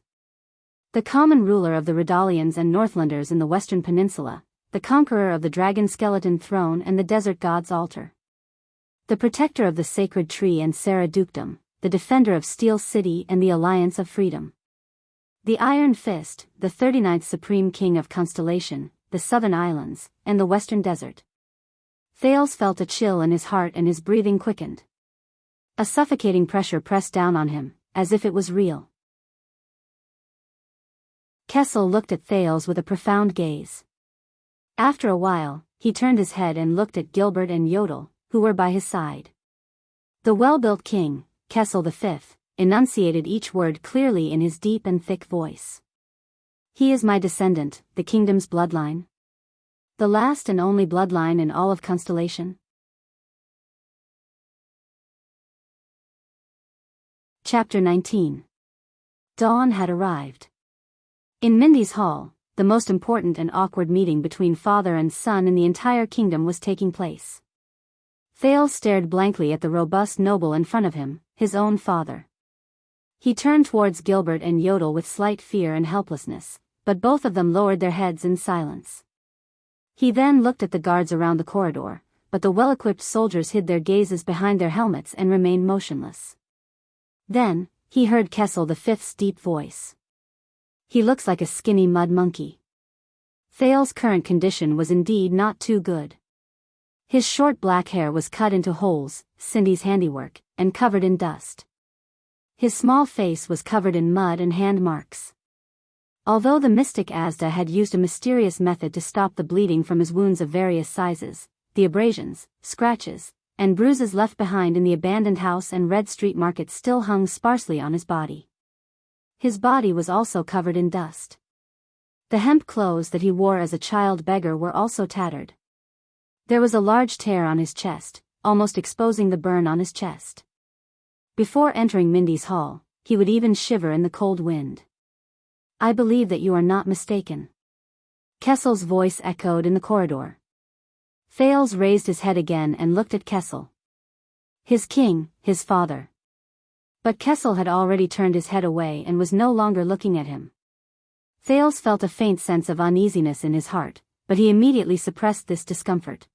The common ruler of the Redalians and Northlanders in the Western Peninsula, the conqueror of the dragon skeleton throne and the desert god's altar. The protector of the sacred tree and Sarah Dukedom, the defender of Steel City and the Alliance of Freedom. The Iron Fist, the 39th Supreme King of Constellation, the Southern Islands, and the Western Desert." Thales felt a chill in his heart and his breathing quickened. A suffocating pressure pressed down on him, as if it was real. Kessel looked at Thales with a profound gaze. After a while, he turned his head and looked at Gilbert and Yodel, who were by his side. The well-built king, Kessel V, enunciated each word clearly in his deep and thick voice. "He is my descendant, the kingdom's bloodline. The last and only bloodline in all of Constellation." Chapter 19. Dawn had arrived. In Mindy's hall, the most important and awkward meeting between father and son in the entire kingdom was taking place. Thales stared blankly at the robust noble in front of him, his own father. He turned towards Gilbert and Yodel with slight fear and helplessness, but both of them lowered their heads in silence. He then looked at the guards around the corridor, but the well-equipped soldiers hid their gazes behind their helmets and remained motionless. Then, he heard Kessel the Fifth's deep voice. "He looks like a skinny mud monkey." Thales's current condition was indeed not too good. His short black hair was cut into holes, Cindy's handiwork, and covered in dust. His small face was covered in mud and hand marks. Although the mystic Asda had used a mysterious method to stop the bleeding from his wounds of various sizes, the abrasions, scratches, and bruises left behind in the abandoned house and Red Street Market still hung sparsely on his body. His body was also covered in dust. The hemp clothes that he wore as a child beggar were also tattered. There was a large tear on his chest, almost exposing the burn on his chest. Before entering Mindy's hall, he would even shiver in the cold wind. "I believe that you are not mistaken." Kessel's voice echoed in the corridor. Thales raised his head again and looked at Kessel. His king, his father. But Kessel had already turned his head away and was no longer looking at him. Thales felt a faint sense of uneasiness in his heart, but he immediately suppressed this discomfort.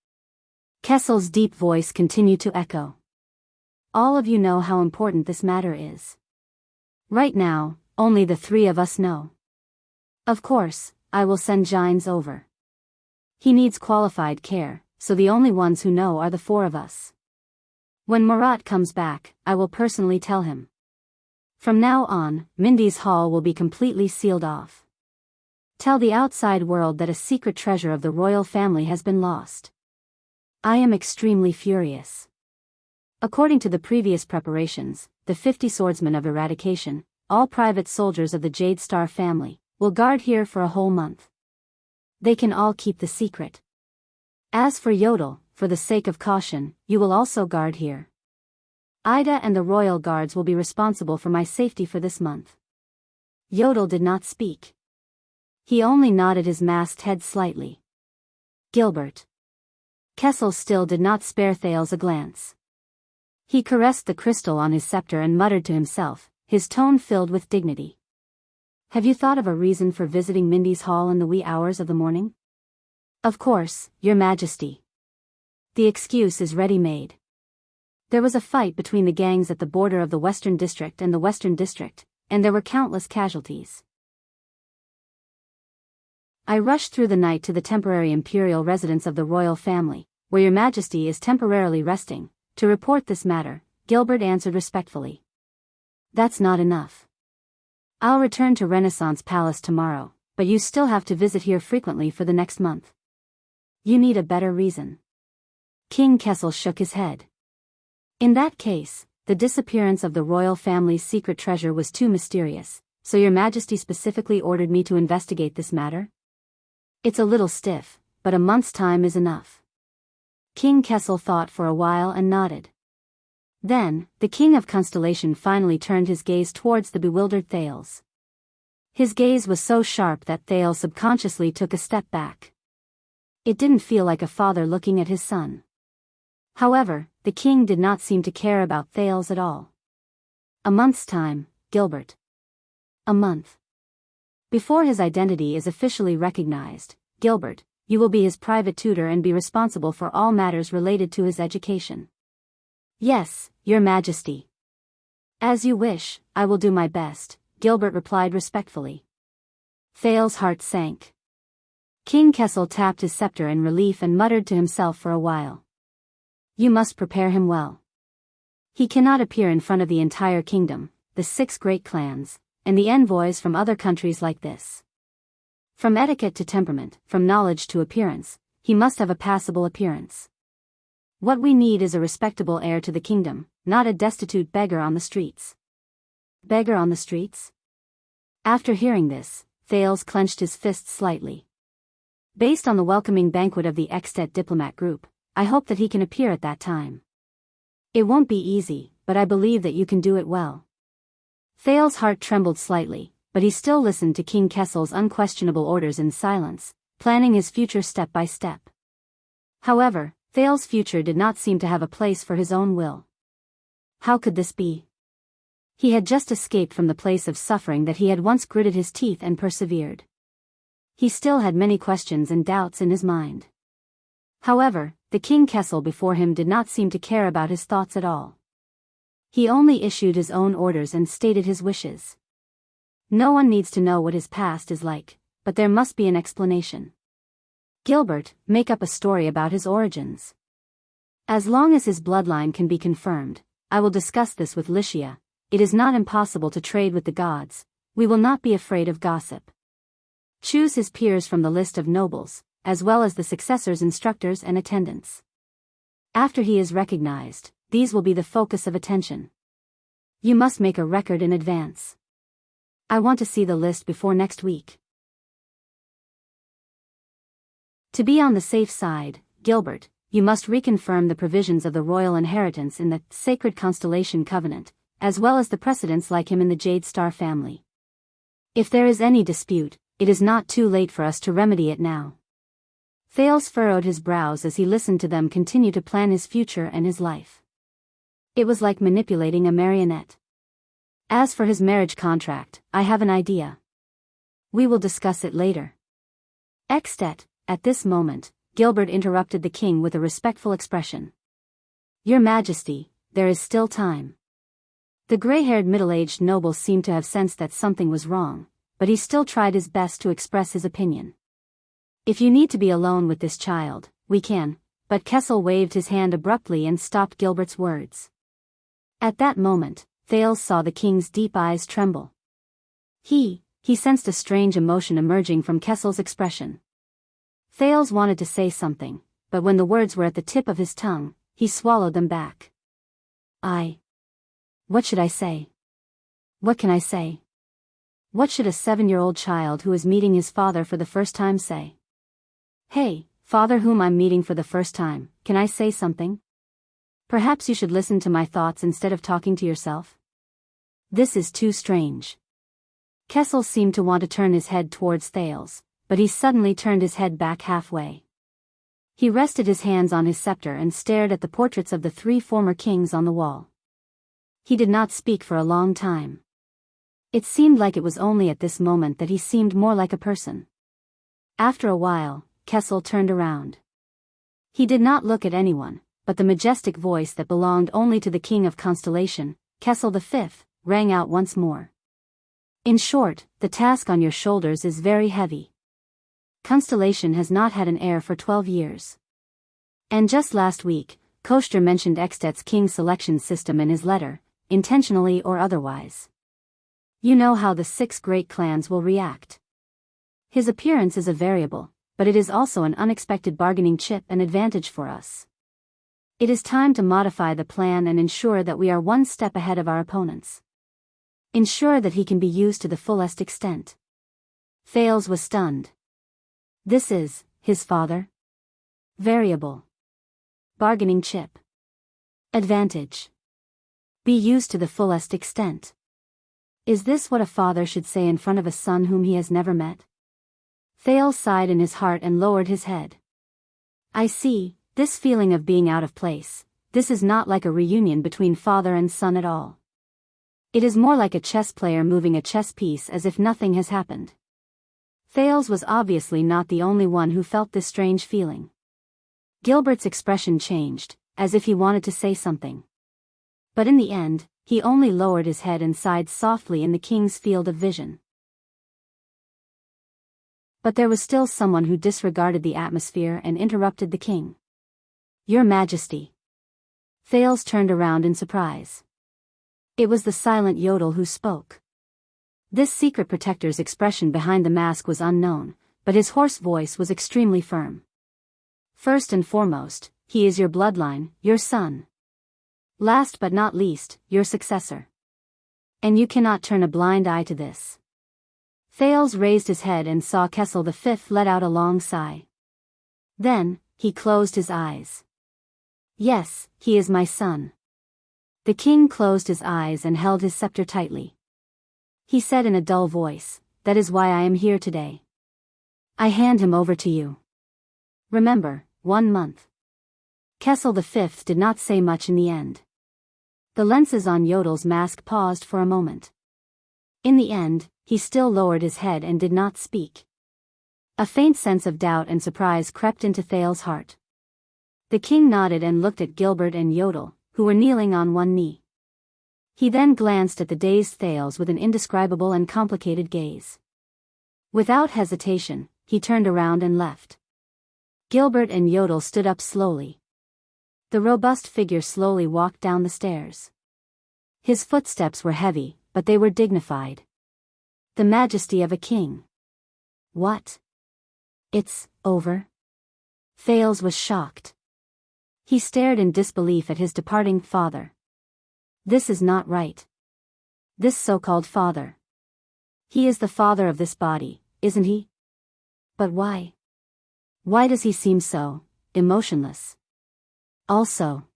Kessel's deep voice continued to echo. "All of you know how important this matter is. Right now, only the three of us know. Of course, I will send Gines over. He needs qualified care, so the only ones who know are the four of us. When Murat comes back, I will personally tell him. From now on, Mindy's hall will be completely sealed off. Tell the outside world that a secret treasure of the royal family has been lost. I am extremely furious. According to the previous preparations, the 50 swordsmen of eradication, all private soldiers of the Jade Star family, will guard here for a whole month. They can all keep the secret. As for Yodel, for the sake of caution, you will also guard here. Ida and the royal guards will be responsible for my safety for this month." Yodel did not speak. He only nodded his masked head slightly. "Gilbert." Kessel still did not spare Thales a glance. He caressed the crystal on his scepter and muttered to himself, his tone filled with dignity. "Have you thought of a reason for visiting Mindy's hall in the wee hours of the morning?" "Of course, Your Majesty. The excuse is ready-made. There was a fight between the gangs at the border of the Western District and the Western District, and there were countless casualties. I rushed through the night to the temporary imperial residence of the royal family, where Your Majesty is temporarily resting, to report this matter," Gilbert answered respectfully. "That's not enough. I'll return to Renaissance Palace tomorrow, but you still have to visit here frequently for the next month. You need a better reason." King Kessel shook his head. "In that case, the disappearance of the royal family's secret treasure was too mysterious, so Your Majesty specifically ordered me to investigate this matter? It's a little stiff, but a month's time is enough." King Kessel thought for a while and nodded. Then, the King of Constellation finally turned his gaze towards the bewildered Thales. His gaze was so sharp that Thales subconsciously took a step back. It didn't feel like a father looking at his son. However, the king did not seem to care about Thales at all. "A month's time, Gilbert. A month. Before his identity is officially recognized, Gilbert, you will be his private tutor and be responsible for all matters related to his education." "Yes, Your Majesty." "As you wish, I will do my best," Gilbert replied respectfully. Thales' heart sank. King Kessel tapped his scepter in relief and muttered to himself for a while. "You must prepare him well. He cannot appear in front of the entire kingdom, the 6 great clans, and the envoys from other countries like this. From etiquette to temperament, from knowledge to appearance, he must have a passable appearance. What we need is a respectable heir to the kingdom, not a destitute beggar on the streets." "Beggar on the streets?" After hearing this, Thales clenched his fists slightly. "Based on the welcoming banquet of the Extet diplomat group, I hope that he can appear at that time. It won't be easy, but I believe that you can do it well." Thales' heart trembled slightly, but he still listened to King Kessel's unquestionable orders in silence, planning his future step by step. However, Thales' future did not seem to have a place for his own will. How could this be? He had just escaped from the place of suffering that he had once gritted his teeth and persevered. He still had many questions and doubts in his mind. However, the King Kessel before him did not seem to care about his thoughts at all. He only issued his own orders and stated his wishes. No one needs to know what his past is like, but there must be an explanation. Gilbert, make up a story about his origins. As long as his bloodline can be confirmed, I will discuss this with Licia. It is not impossible to trade with the gods. We will not be afraid of gossip. Choose his peers from the list of nobles, as well as the successors, instructors and attendants. After he is recognized, these will be the focus of attention. You must make a record in advance. I want to see the list before next week. To be on the safe side, Gilbert, you must reconfirm the provisions of the royal inheritance in the Sacred Constellation Covenant, as well as the precedents like him in the Jade Star family. If there is any dispute, it is not too late for us to remedy it now. Thales furrowed his brows as he listened to them continue to plan his future and his life. It was like manipulating a marionette. As for his marriage contract, I have an idea. We will discuss it later. Extet, at this moment, Gilbert interrupted the king with a respectful expression. Your Majesty, there is still time. The gray-haired middle-aged noble seemed to have sensed that something was wrong, but he still tried his best to express his opinion. If you need to be alone with this child, we can, but Kessel waved his hand abruptly and stopped Gilbert's words. At that moment, Thales saw the king's deep eyes tremble. He sensed a strange emotion emerging from Kessel's expression. Thales wanted to say something, but when the words were at the tip of his tongue, he swallowed them back. What should I say? What can I say? What should a 7-year-old child who is meeting his father for the first time say? Hey, father whom I'm meeting for the first time, can I say something? Perhaps you should listen to my thoughts instead of talking to yourself? This is too strange. Kessel seemed to want to turn his head towards Thales, but he suddenly turned his head back halfway. He rested his hands on his scepter and stared at the portraits of the 3 former kings on the wall. He did not speak for a long time. It seemed like it was only at this moment that he seemed more like a person. After a while, Kessel turned around. He did not look at anyone, but the majestic voice that belonged only to the King of Constellation, Kessel V, rang out once more. In short, the task on your shoulders is very heavy. Constellation has not had an heir for 12 years. And just last week, Koester mentioned Extet's king selection system in his letter, intentionally or otherwise. You know how the 6 great clans will react. His appearance is a variable, but it is also an unexpected bargaining chip and advantage for us. It is time to modify the plan and ensure that we are one step ahead of our opponents. Ensure that he can be used to the fullest extent. Thales was stunned. This is, his father? Variable. Bargaining chip. Advantage. Be used to the fullest extent. Is this what a father should say in front of a son whom he has never met? Thales sighed in his heart and lowered his head. I see, this feeling of being out of place, this is not like a reunion between father and son at all. It is more like a chess player moving a chess piece as if nothing has happened. Thales was obviously not the only one who felt this strange feeling. Gilbert's expression changed, as if he wanted to say something. But in the end, he only lowered his head and sighed softly in the king's field of vision. But there was still someone who disregarded the atmosphere and interrupted the king. Your Majesty. Thales turned around in surprise. It was the silent Yodel who spoke. This secret protector's expression behind the mask was unknown, but his hoarse voice was extremely firm. First and foremost, he is your bloodline, your son. Last but not least, your successor. And you cannot turn a blind eye to this. Thales raised his head and saw Kessel V let out a long sigh. Then, he closed his eyes. Yes, he is my son. The king closed his eyes and held his scepter tightly. He said in a dull voice, that is why I am here today. I hand him over to you. Remember, 1 month. Kessel V did not say much in the end. The lenses on Yodel's mask paused for a moment. In the end, he still lowered his head and did not speak. A faint sense of doubt and surprise crept into Thales's heart. The king nodded and looked at Gilbert and Yodel, who were kneeling on one knee. He then glanced at the dazed Thales with an indescribable and complicated gaze. Without hesitation, he turned around and left. Gilbert and Yodel stood up slowly. The robust figure slowly walked down the stairs. His footsteps were heavy, but they were dignified. The majesty of a king. What? It's over? Thales was shocked. He stared in disbelief at his departing father. This is not right. This so-called father. He is the father of this body, isn't he? But why? Why does he seem so emotionless? Also,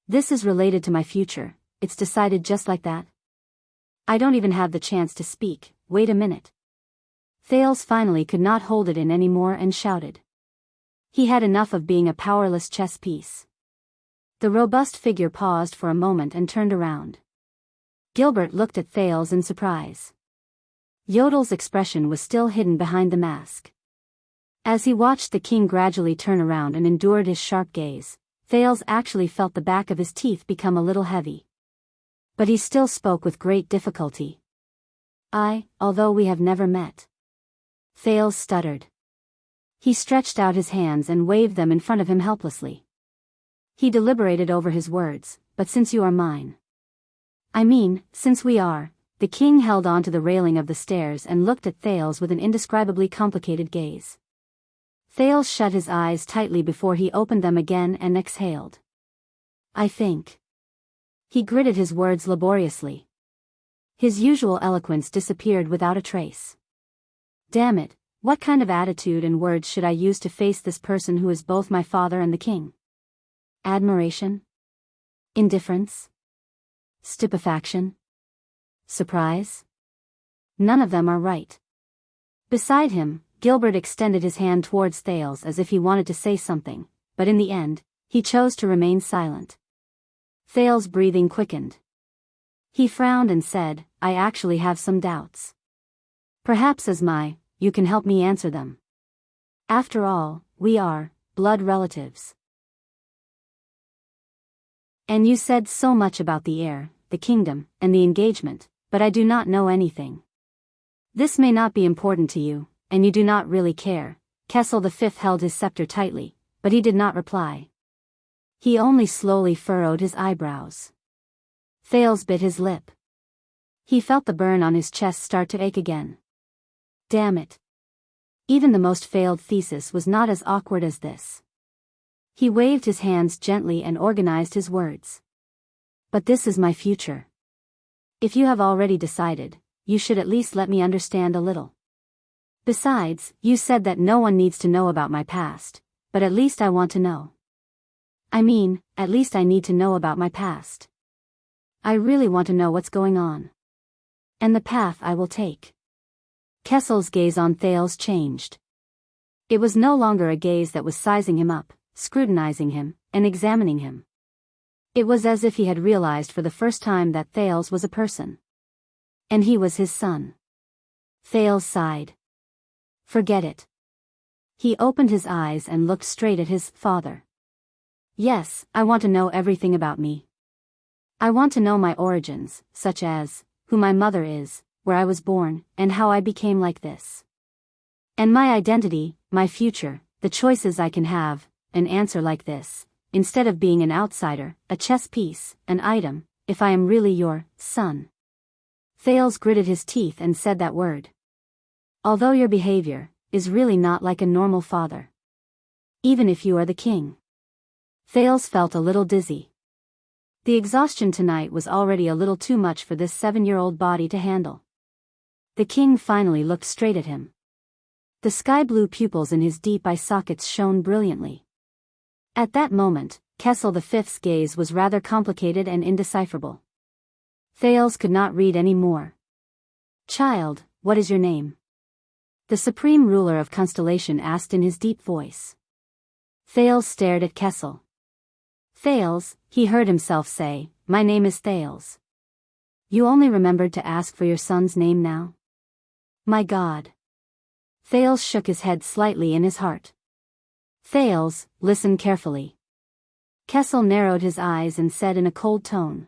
this is related to my future, it's decided just like that. I don't even have the chance to speak, wait a minute. Thales finally could not hold it in anymore and shouted. He had enough of being a powerless chess piece. The robust figure paused for a moment and turned around. Gilbert looked at Thales in surprise. Yodel's expression was still hidden behind the mask. As he watched the king gradually turn around and endured his sharp gaze, Thales actually felt the back of his teeth become a little heavy. But he still spoke with great difficulty. Although we have never met. Thales stuttered. He stretched out his hands and waved them in front of him helplessly. He deliberated over his words, but since you are mine. Since we are. The king held on to the railing of the stairs and looked at Thales with an indescribably complicated gaze. Thales shut his eyes tightly before he opened them again and exhaled. I think. He gritted his words laboriously. His usual eloquence disappeared without a trace. Damn it, what kind of attitude and words should I use to face this person who is both my father and the king? Admiration? Indifference? Stupefaction? Surprise? None of them are right. Beside him, Gilbert extended his hand towards Thales as if he wanted to say something, but in the end, he chose to remain silent. Thales' breathing quickened. He frowned and said, I actually have some doubts. Perhaps you can help me answer them. After all, we are blood relatives. And you said so much about the heir, the kingdom, and the engagement, but I do not know anything. This may not be important to you, and you do not really care. Kessel V held his scepter tightly, but he did not reply. He only slowly furrowed his eyebrows. Thales bit his lip. He felt the burn on his chest start to ache again. Damn it. Even the most failed thesis was not as awkward as this. He waved his hands gently and organized his words. But this is my future. If you have already decided, you should at least let me understand a little. Besides, you said that no one needs to know about my past, but at least I want to know. At least I need to know about my past. I really want to know what's going on. And the path I will take. Kessel's gaze on Thales changed. It was no longer a gaze that was sizing him up, scrutinizing him, and examining him. It was as if he had realized for the first time that Thales was a person. And he was his son. Thales sighed. Forget it. He opened his eyes and looked straight at his father. Yes, I want to know everything about me. I want to know my origins, such as, who my mother is, where I was born, and how I became like this. And my identity, my future, the choices I can have, an answer like this, instead of being an outsider, a chess piece, an item, if I am really your son. Thales gritted his teeth and said that word. Although your behavior is really not like a normal father. Even if you are the king. Thales felt a little dizzy. The exhaustion tonight was already a little too much for this 7-year-old body to handle. The king finally looked straight at him. The sky-blue pupils in his deep eye sockets shone brilliantly. At that moment, Kessel V's gaze was rather complicated and indecipherable. Thales could not read any more. Child, what is your name? The supreme ruler of Constellation asked in his deep voice. Thales stared at Kessel. Thales, he heard himself say, my name is Thales. You only remembered to ask for your son's name now? My God. Thales shook his head slightly in his heart. Thales, listen carefully. Kessel narrowed his eyes and said in a cold tone.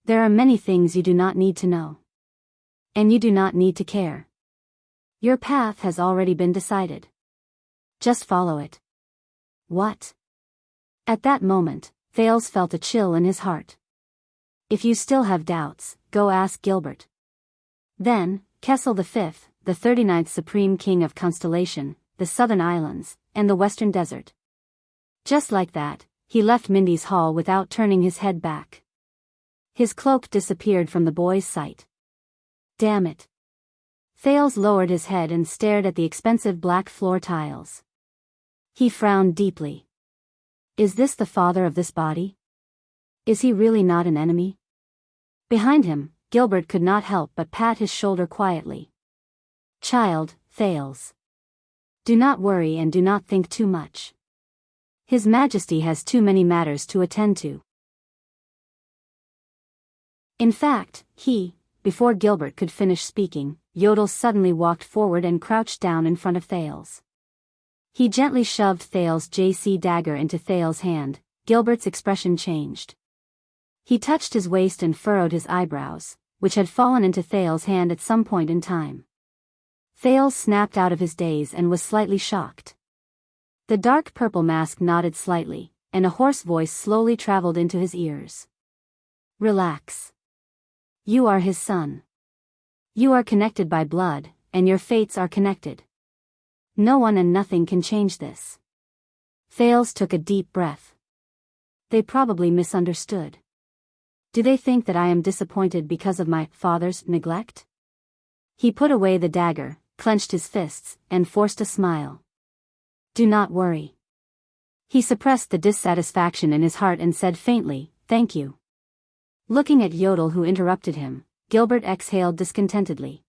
There are many things you do not need to know. And you do not need to care. Your path has already been decided. Just follow it. What? At that moment, Thales felt a chill in his heart. If you still have doubts, go ask Gilbert. Then, Kessel V, the 39th Supreme King of Constellation, the Southern Islands, and the Western Desert. Just like that, he left Mindy's hall without turning his head back. His cloak disappeared from the boy's sight. Damn it. Thales lowered his head and stared at the expensive black floor tiles. He frowned deeply. Is this the father of this body? Is he really not an enemy? Behind him, Gilbert could not help but pat his shoulder quietly. Child, Thales. Do not worry and do not think too much. His Majesty has too many matters to attend to. In fact, before Gilbert could finish speaking, Yodel suddenly walked forward and crouched down in front of Thales. He gently shoved Thales' JC dagger into Thales' hand. Gilbert's expression changed. He touched his waist and furrowed his eyebrows, which had fallen into Thales' hand at some point in time. Thales snapped out of his daze and was slightly shocked. The dark purple mask nodded slightly, and a hoarse voice slowly traveled into his ears. Relax. You are his son. You are connected by blood, and your fates are connected. No one and nothing can change this. Thales took a deep breath. They probably misunderstood. Do they think that I am disappointed because of my father's neglect? He put away the dagger, clenched his fists, and forced a smile. Do not worry. He suppressed the dissatisfaction in his heart and said faintly, thank you. Looking at Yodel who interrupted him, Gilbert exhaled discontentedly.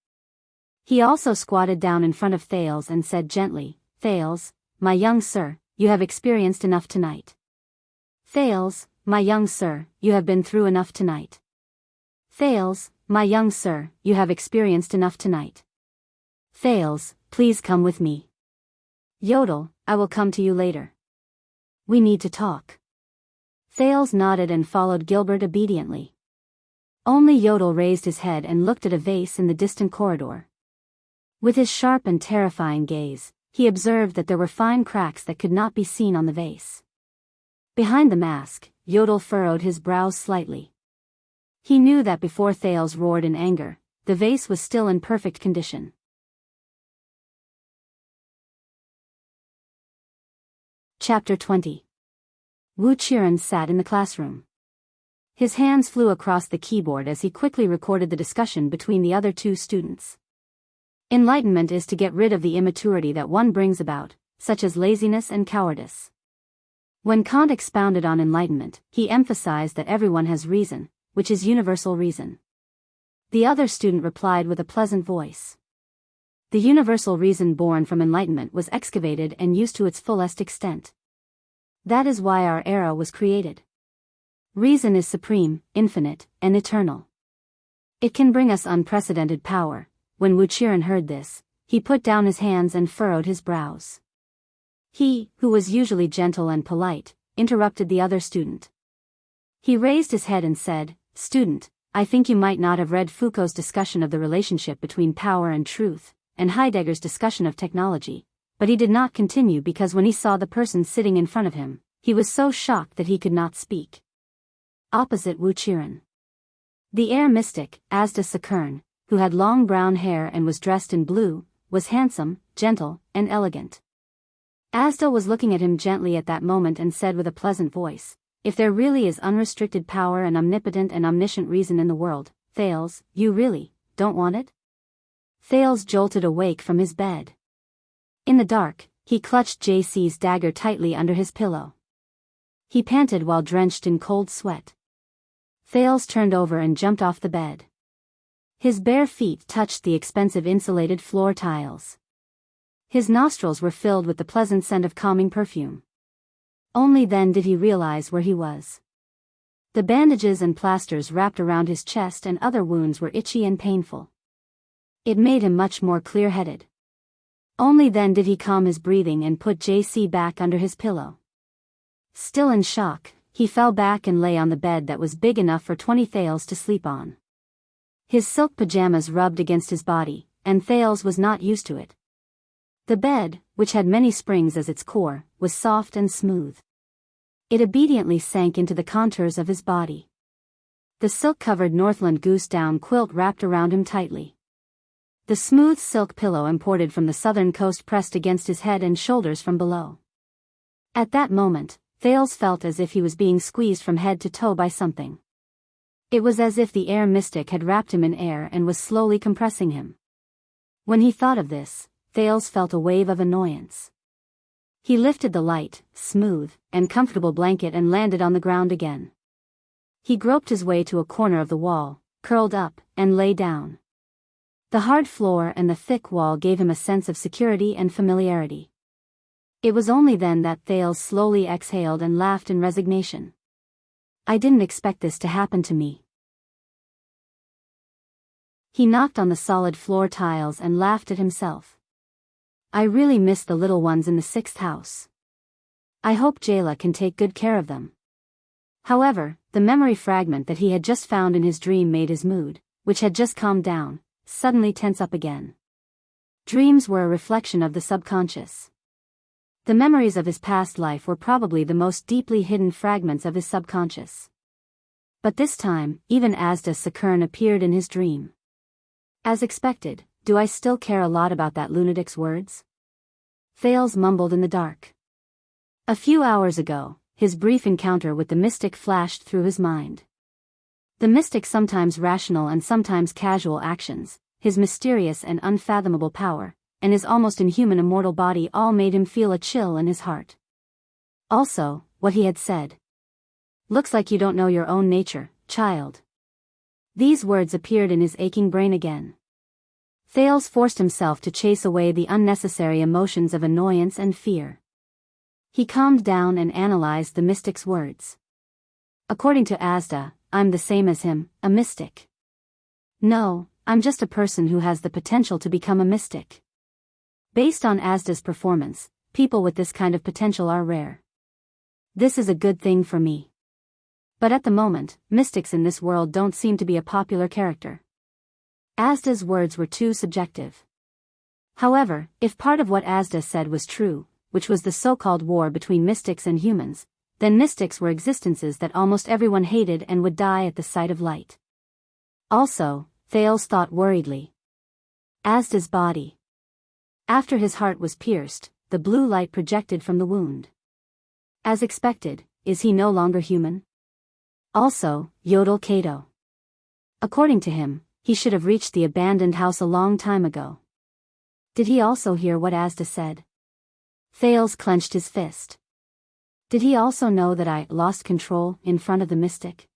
He also squatted down in front of Thales and said gently, Thales, my young sir, you have experienced enough tonight. Thales, my young sir, you have been through enough tonight. Thales, my young sir, you have experienced enough tonight. Thales, please come with me. Yodel, I will come to you later. We need to talk. Thales nodded and followed Gilbert obediently. Only Yodel raised his head and looked at a vase in the distant corridor. With his sharp and terrifying gaze, he observed that there were fine cracks that could not be seen on the vase. Behind the mask, Yodel furrowed his brows slightly. He knew that before Thales roared in anger, the vase was still in perfect condition. Chapter 20. Wuxia sat in the classroom. His hands flew across the keyboard as he quickly recorded the discussion between the other two students. Enlightenment is to get rid of the immaturity that one brings about, such as laziness and cowardice. When Kant expounded on enlightenment, he emphasized that everyone has reason, which is universal reason. The other student replied with a pleasant voice. The universal reason born from enlightenment was excavated and used to its fullest extent. That is why our era was created. Reason is supreme, infinite, and eternal. It can bring us unprecedented power. When Wuxia heard this, he put down his hands and furrowed his brows. He, who was usually gentle and polite, interrupted the other student. He raised his head and said, Student, I think you might not have read Foucault's discussion of the relationship between power and truth, and Heidegger's discussion of technology, but he did not continue because when he saw the person sitting in front of him, he was so shocked that he could not speak. Opposite Wuxia, the air mystic, Asda Sakern, who had long brown hair and was dressed in blue, was handsome, gentle, and elegant. Asda was looking at him gently at that moment and said with a pleasant voice, If there really is unrestricted power and omnipotent and omniscient reason in the world, Thales, you really don't want it? Thales jolted awake from his bed. In the dark, he clutched JC's dagger tightly under his pillow. He panted while drenched in cold sweat. Thales turned over and jumped off the bed. His bare feet touched the expensive insulated floor tiles. His nostrils were filled with the pleasant scent of calming perfume. Only then did he realize where he was. The bandages and plasters wrapped around his chest and other wounds were itchy and painful. It made him much more clear-headed. Only then did he calm his breathing and put JC back under his pillow. Still in shock, he fell back and lay on the bed that was big enough for 20 Thales to sleep on. His silk pajamas rubbed against his body, and Thales was not used to it. The bed, which had many springs as its core, was soft and smooth. It obediently sank into the contours of his body. The silk-covered Northland goose down quilt wrapped around him tightly. The smooth silk pillow imported from the southern coast pressed against his head and shoulders from below. At that moment, Thales felt as if he was being squeezed from head to toe by something. It was as if the air mystic had wrapped him in air and was slowly compressing him. When he thought of this, Thales felt a wave of annoyance. He lifted the light, smooth, and comfortable blanket and landed on the ground again. He groped his way to a corner of the wall, curled up, and lay down. The hard floor and the thick wall gave him a sense of security and familiarity. It was only then that Thales slowly exhaled and laughed in resignation. I didn't expect this to happen to me. He knocked on the solid floor tiles and laughed at himself. I really miss the little ones in the 6th house. I hope Jayla can take good care of them. However, the memory fragment that he had just found in his dream made his mood, which had just calmed down, suddenly tense up again. Dreams were a reflection of the subconscious. The memories of his past life were probably the most deeply hidden fragments of his subconscious. But this time, even Asda Sakern appeared in his dream. As expected, do I still care a lot about that lunatic's words? Thales mumbled in the dark. A few hours ago, his brief encounter with the mystic flashed through his mind. The mystic's sometimes rational and sometimes casual actions, his mysterious and unfathomable power, and his almost inhuman immortal body all made him feel a chill in his heart. Also, what he had said. Looks like you don't know your own nature, child. These words appeared in his aching brain again. Thales forced himself to chase away the unnecessary emotions of annoyance and fear. He calmed down and analyzed the mystic's words. According to Asda, I'm the same as him, a mystic. No, I'm just a person who has the potential to become a mystic. Based on Asda's performance, people with this kind of potential are rare. This is a good thing for me. But at the moment, mystics in this world don't seem to be a popular character. Asda's words were too subjective. However, if part of what Asda said was true, which was the so-called war between mystics and humans, then mystics were existences that almost everyone hated and would die at the sight of light. Also, Thales thought worriedly. Asda's body. After his heart was pierced, the blue light projected from the wound. As expected, is he no longer human? Also, Yodel Kato. According to him, he should have reached the abandoned house a long time ago. Did he also hear what Asda said? Thales clenched his fist. Did he also know that I lost control in front of the mystic?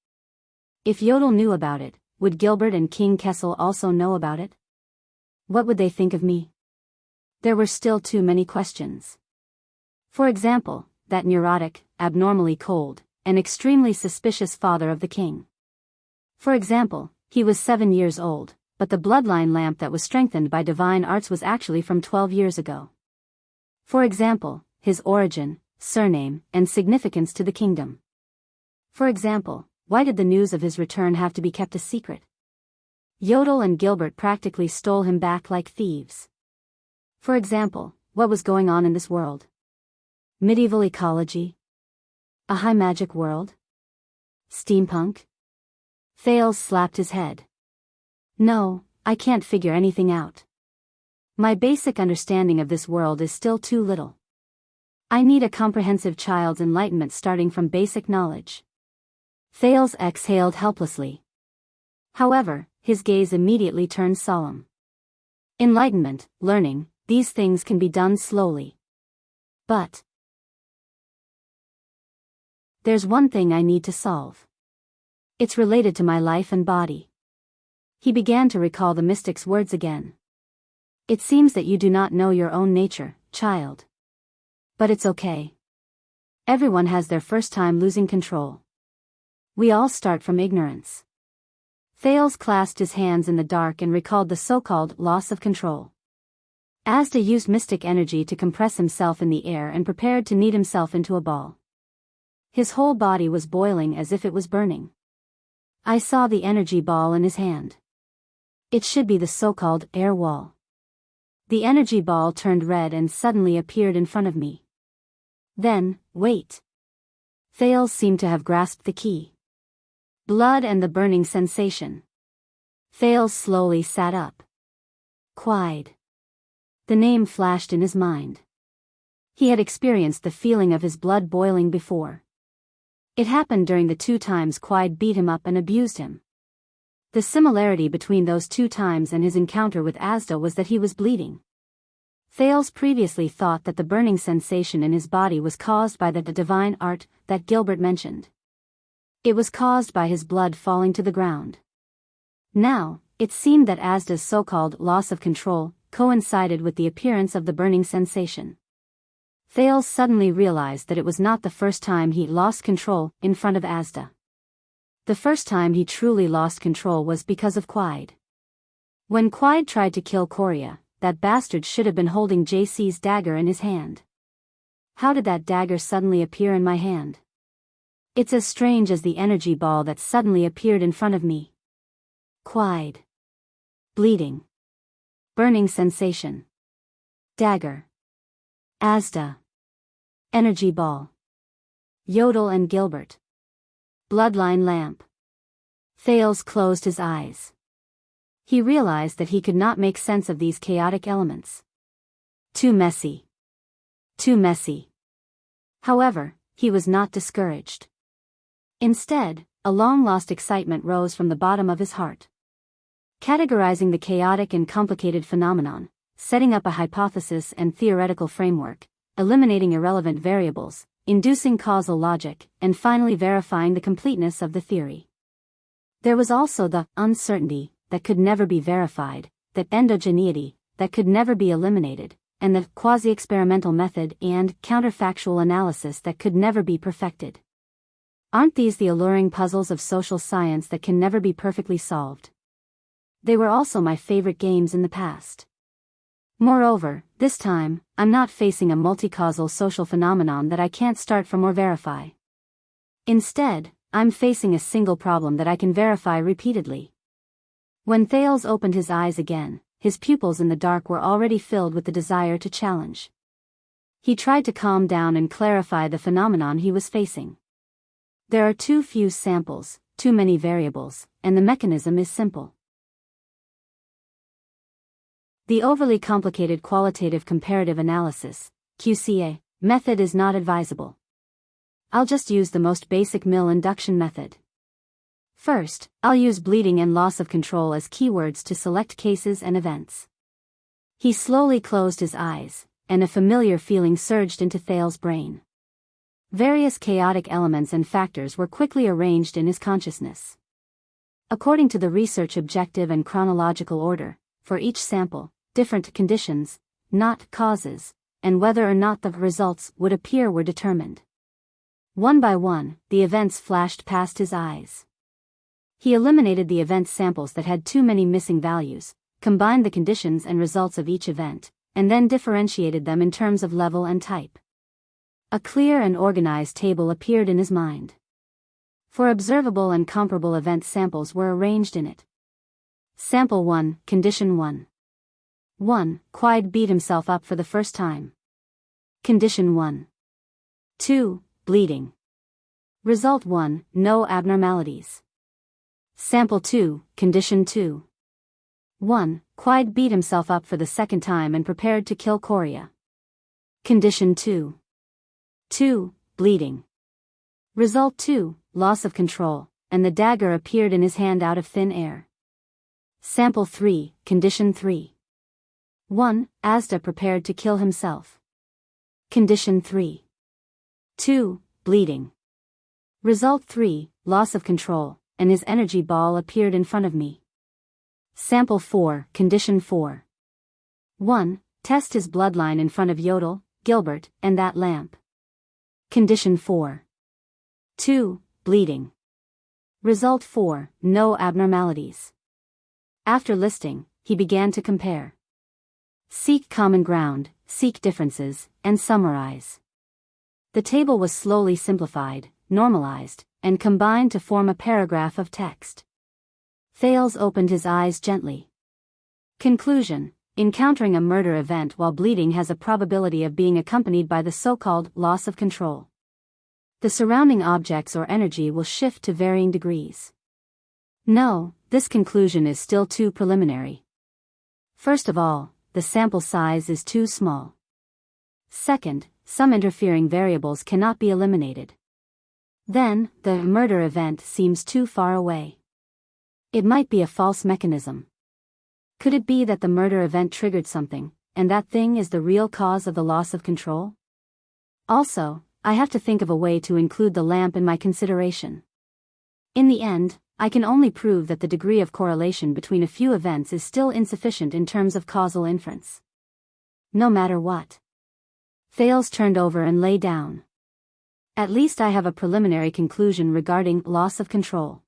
If Yodel knew about it, would Gilbert and King Kessel also know about it? What would they think of me? There were still too many questions. For example, that neurotic, abnormally cold, and extremely suspicious father of the king. For example, he was 7 years old, but the bloodline lamp that was strengthened by divine arts was actually from 12 years ago. For example, his origin, surname, and significance to the kingdom. For example, why did the news of his return have to be kept a secret? Yodel and Gilbert practically stole him back like thieves. For example, what was going on in this world? Medieval ecology? A high magic world? Steampunk? Thales slapped his head. No, I can't figure anything out. My basic understanding of this world is still too little. I need a comprehensive child's enlightenment starting from basic knowledge. Thales exhaled helplessly. However, his gaze immediately turned solemn. Enlightenment, learning, these things can be done slowly. But there's one thing I need to solve. It's related to my life and body. He began to recall the mystic's words again. It seems that you do not know your own nature, child. But it's okay. Everyone has their first time losing control. We all start from ignorance. Thales clasped his hands in the dark and recalled the so-called loss of control. Asda used mystic energy to compress himself in the air and prepared to knead himself into a ball. His whole body was boiling as if it was burning. I saw the energy ball in his hand. It should be the so-called air wall. The energy ball turned red and suddenly appeared in front of me. Then, wait. Thales seemed to have grasped the key. Blood and the burning sensation. Thales slowly sat up. Quiet. The name flashed in his mind. He had experienced the feeling of his blood boiling before. It happened during the 2 times Quide beat him up and abused him. The similarity between those 2 times and his encounter with Asda was that he was bleeding. Thales previously thought that the burning sensation in his body was caused by the divine art that Gilbert mentioned. It was caused by his blood falling to the ground. Now, it seemed that Asda's so-called loss of control coincided with the appearance of the burning sensation. Thales suddenly realized that it was not the first time he lost control in front of Asda. The first time he truly lost control was because of Quide. When Quide tried to kill Korea, that bastard should have been holding JC's dagger in his hand. How did that dagger suddenly appear in my hand? It's as strange as the energy ball that suddenly appeared in front of me. Quide. Bleeding. Burning sensation. Dagger. Asda. Energy ball. Yodel and Gilbert. Bloodline lamp. Thales closed his eyes. He realized that he could not make sense of these chaotic elements. Too messy. Too messy. However, he was not discouraged. Instead, a long-lost excitement rose from the bottom of his heart. Categorizing the chaotic and complicated phenomenon, setting up a hypothesis and theoretical framework, eliminating irrelevant variables, inducing causal logic, and finally verifying the completeness of the theory. There was also the uncertainty that could never be verified, that endogeneity that could never be eliminated, and the quasi-experimental method and counterfactual analysis that could never be perfected. Aren't these the alluring puzzles of social science that can never be perfectly solved? They were also my favorite games in the past. Moreover, this time, I'm not facing a multi-causal social phenomenon that I can't start from or verify. Instead, I'm facing a single problem that I can verify repeatedly. When Thales opened his eyes again, his pupils in the dark were already filled with the desire to challenge. He tried to calm down and clarify the phenomenon he was facing. There are too few samples, too many variables, and the mechanism is simple. The overly complicated qualitative comparative analysis, QCA, method is not advisable. I'll just use the most basic Mill induction method. First, I'll use bleeding and loss of control as keywords to select cases and events. He slowly closed his eyes, and a familiar feeling surged into Thales' brain. Various chaotic elements and factors were quickly arranged in his consciousness. According to the research objective and chronological order, for each sample, different conditions, not causes, and whether or not the results would appear were determined. One by one, the events flashed past his eyes. He eliminated the event samples that had too many missing values, combined the conditions and results of each event, and then differentiated them in terms of level and type. A clear and organized table appeared in his mind. For observable and comparable event samples were arranged in it. Sample 1, Condition 1. 1. Quide beat himself up for the first time. Condition 1. 2. Bleeding. Result 1. No abnormalities. Sample 2, Condition 2. 1. Quide beat himself up for the second time and prepared to kill Korea. Condition 2. 2. Bleeding. Result 2. Loss of control, and the dagger appeared in his hand out of thin air. Sample 3, Condition 3. 1. Asda prepared to kill himself. Condition 3. 2. Bleeding. Result 3. Loss of control, and his energy ball appeared in front of me. Sample 4, Condition 4. 1. Test his bloodline in front of Yodel, Gilbert, and that lamp. Condition 4. 2. Bleeding. Result 4, no abnormalities. After listing, he began to compare. Seek common ground, seek differences, and summarize. The table was slowly simplified, normalized, and combined to form a paragraph of text. Thales opened his eyes gently. Conclusion: encountering a murder event while bleeding has a probability of being accompanied by the so-called loss of control. The surrounding objects or energy will shift to varying degrees. No, this conclusion is still too preliminary. First of all, the sample size is too small. Second, some interfering variables cannot be eliminated. Then, the murder event seems too far away. It might be a false mechanism. Could it be that the murder event triggered something, and that thing is the real cause of the loss of control? Also, I have to think of a way to include the lamp in my consideration. In the end, I can only prove that the degree of correlation between a few events is still insufficient in terms of causal inference. No matter what. Thales turned over and lay down. At least I have a preliminary conclusion regarding loss of control.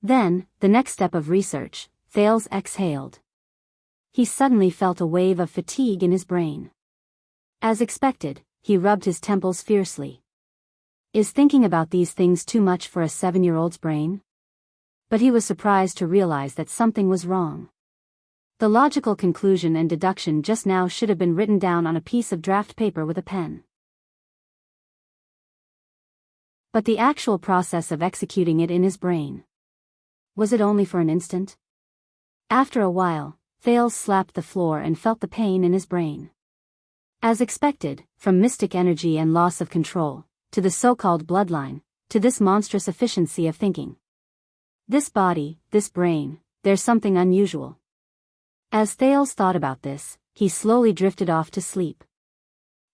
Then, the next step of research, Thales exhaled. He suddenly felt a wave of fatigue in his brain. As expected, he rubbed his temples fiercely. Is thinking about these things too much for a 7-year-old's brain? But he was surprised to realize that something was wrong. The logical conclusion and deduction just now should have been written down on a piece of draft paper with a pen. But the actual process of executing it in his brain. Was it only for an instant? After a while, Thales slapped the floor and felt the pain in his brain. As expected, from mystic energy and loss of control, to the so-called bloodline, to this monstrous efficiency of thinking. This body, this brain, there's something unusual. As Thales thought about this, he slowly drifted off to sleep.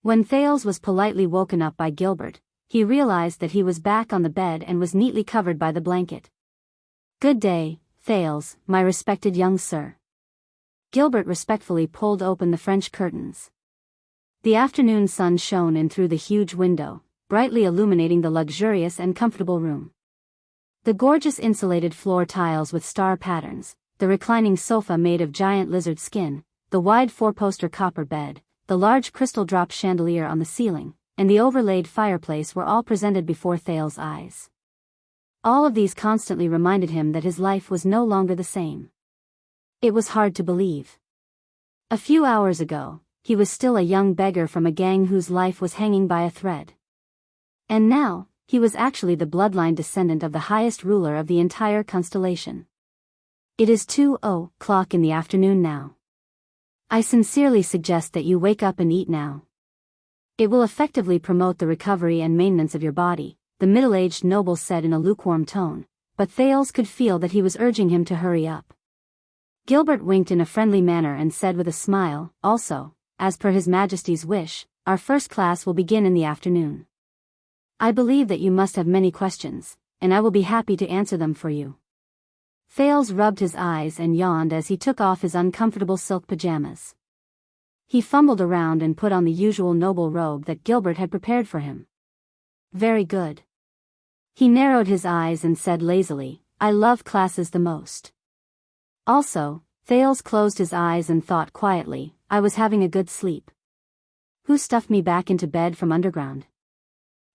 When Thales was politely woken up by Gilbert, he realized that he was back on the bed and was neatly covered by the blanket. Good day, Thales, my respected young sir. Gilbert respectfully pulled open the French curtains. The afternoon sun shone in through the huge window, brightly illuminating the luxurious and comfortable room. The gorgeous insulated floor tiles with star patterns, the reclining sofa made of giant lizard skin, the wide four-poster copper bed, the large crystal drop chandelier on the ceiling, and the overlaid fireplace were all presented before Thales' eyes. All of these constantly reminded him that his life was no longer the same. It was hard to believe. A few hours ago, he was still a young beggar from a gang whose life was hanging by a thread. And now, he was actually the bloodline descendant of the highest ruler of the entire constellation. It is 2:00 in the afternoon now. I sincerely suggest that you wake up and eat now. It will effectively promote the recovery and maintenance of your body, the middle-aged noble said in a lukewarm tone, but Thales could feel that he was urging him to hurry up. Gilbert winked in a friendly manner and said with a smile, also, as per His Majesty's wish, our first class will begin in the afternoon. I believe that you must have many questions, and I will be happy to answer them for you. Thales rubbed his eyes and yawned as he took off his uncomfortable silk pajamas. He fumbled around and put on the usual noble robe that Gilbert had prepared for him. Very good. He narrowed his eyes and said lazily, I love classes the most. Also, Thales closed his eyes and thought quietly, I was having a good sleep. Who stuffed me back into bed from underground?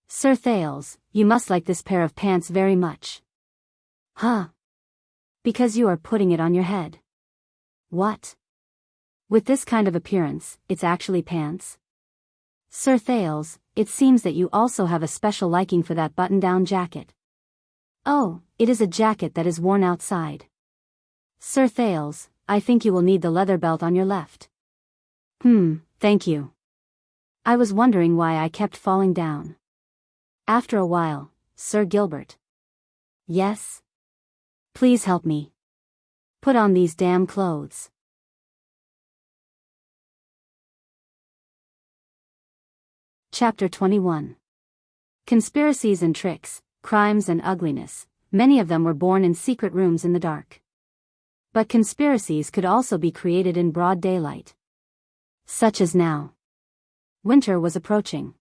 Sir Thales, you must like this pair of pants very much. Huh? Because you are putting it on your head. What? With this kind of appearance, it's actually pants? Sir Thales, it seems that you also have a special liking for that button-down jacket. Oh, it is a jacket that is worn outside. Sir Thales, I think you will need the leather belt on your left. Thank you. I was wondering why I kept falling down. After a while, Sir Gilbert. Yes? Please help me. Put on these damn clothes. Chapter 21. Conspiracies and tricks, crimes and ugliness, many of them were born in secret rooms in the dark. But conspiracies could also be created in broad daylight. Such as now. Winter was approaching.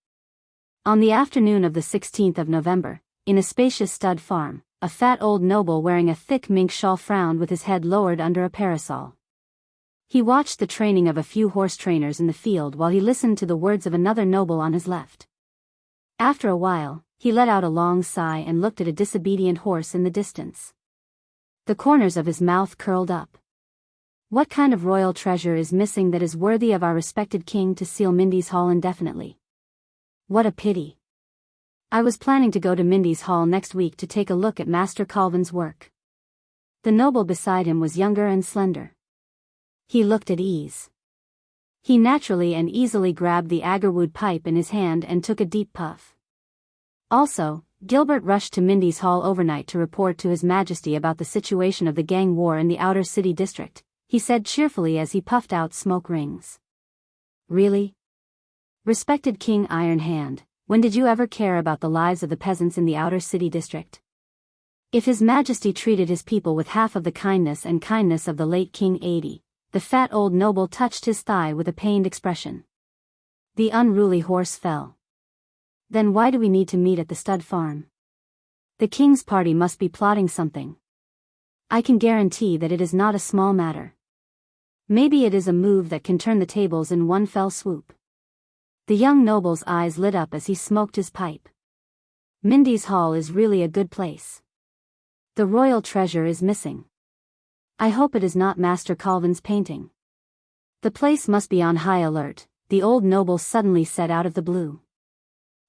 On the afternoon of the 16th of November, in a spacious stud farm, a fat old noble wearing a thick mink shawl frowned with his head lowered under a parasol. He watched the training of a few horse trainers in the field while he listened to the words of another noble on his left. After a while, he let out a long sigh and looked at a disobedient horse in the distance. The corners of his mouth curled up. What kind of royal treasure is missing that is worthy of our respected king to seal Mindy's Hall indefinitely? What a pity. I was planning to go to Mindy's Hall next week to take a look at Master Calvin's work. The noble beside him was younger and slender. He looked at ease. He naturally and easily grabbed the agarwood pipe in his hand and took a deep puff. Also, Gilbert rushed to Mindy's Hall overnight to report to His Majesty about the situation of the gang war in the outer city district, he said cheerfully as he puffed out smoke rings. Really? Respected King Iron Hand, when did you ever care about the lives of the peasants in the outer city district? If His Majesty treated his people with half of the kindness of the late King 80, the fat old noble touched his thigh with a pained expression. The unruly horse fell. Then why do we need to meet at the stud farm? The king's party must be plotting something. I can guarantee that it is not a small matter. Maybe it is a move that can turn the tables in one fell swoop. The young noble's eyes lit up as he smoked his pipe. Mindy's Hall is really a good place. The royal treasure is missing. I hope it is not Master Calvin's painting. The place must be on high alert, the old noble suddenly said out of the blue.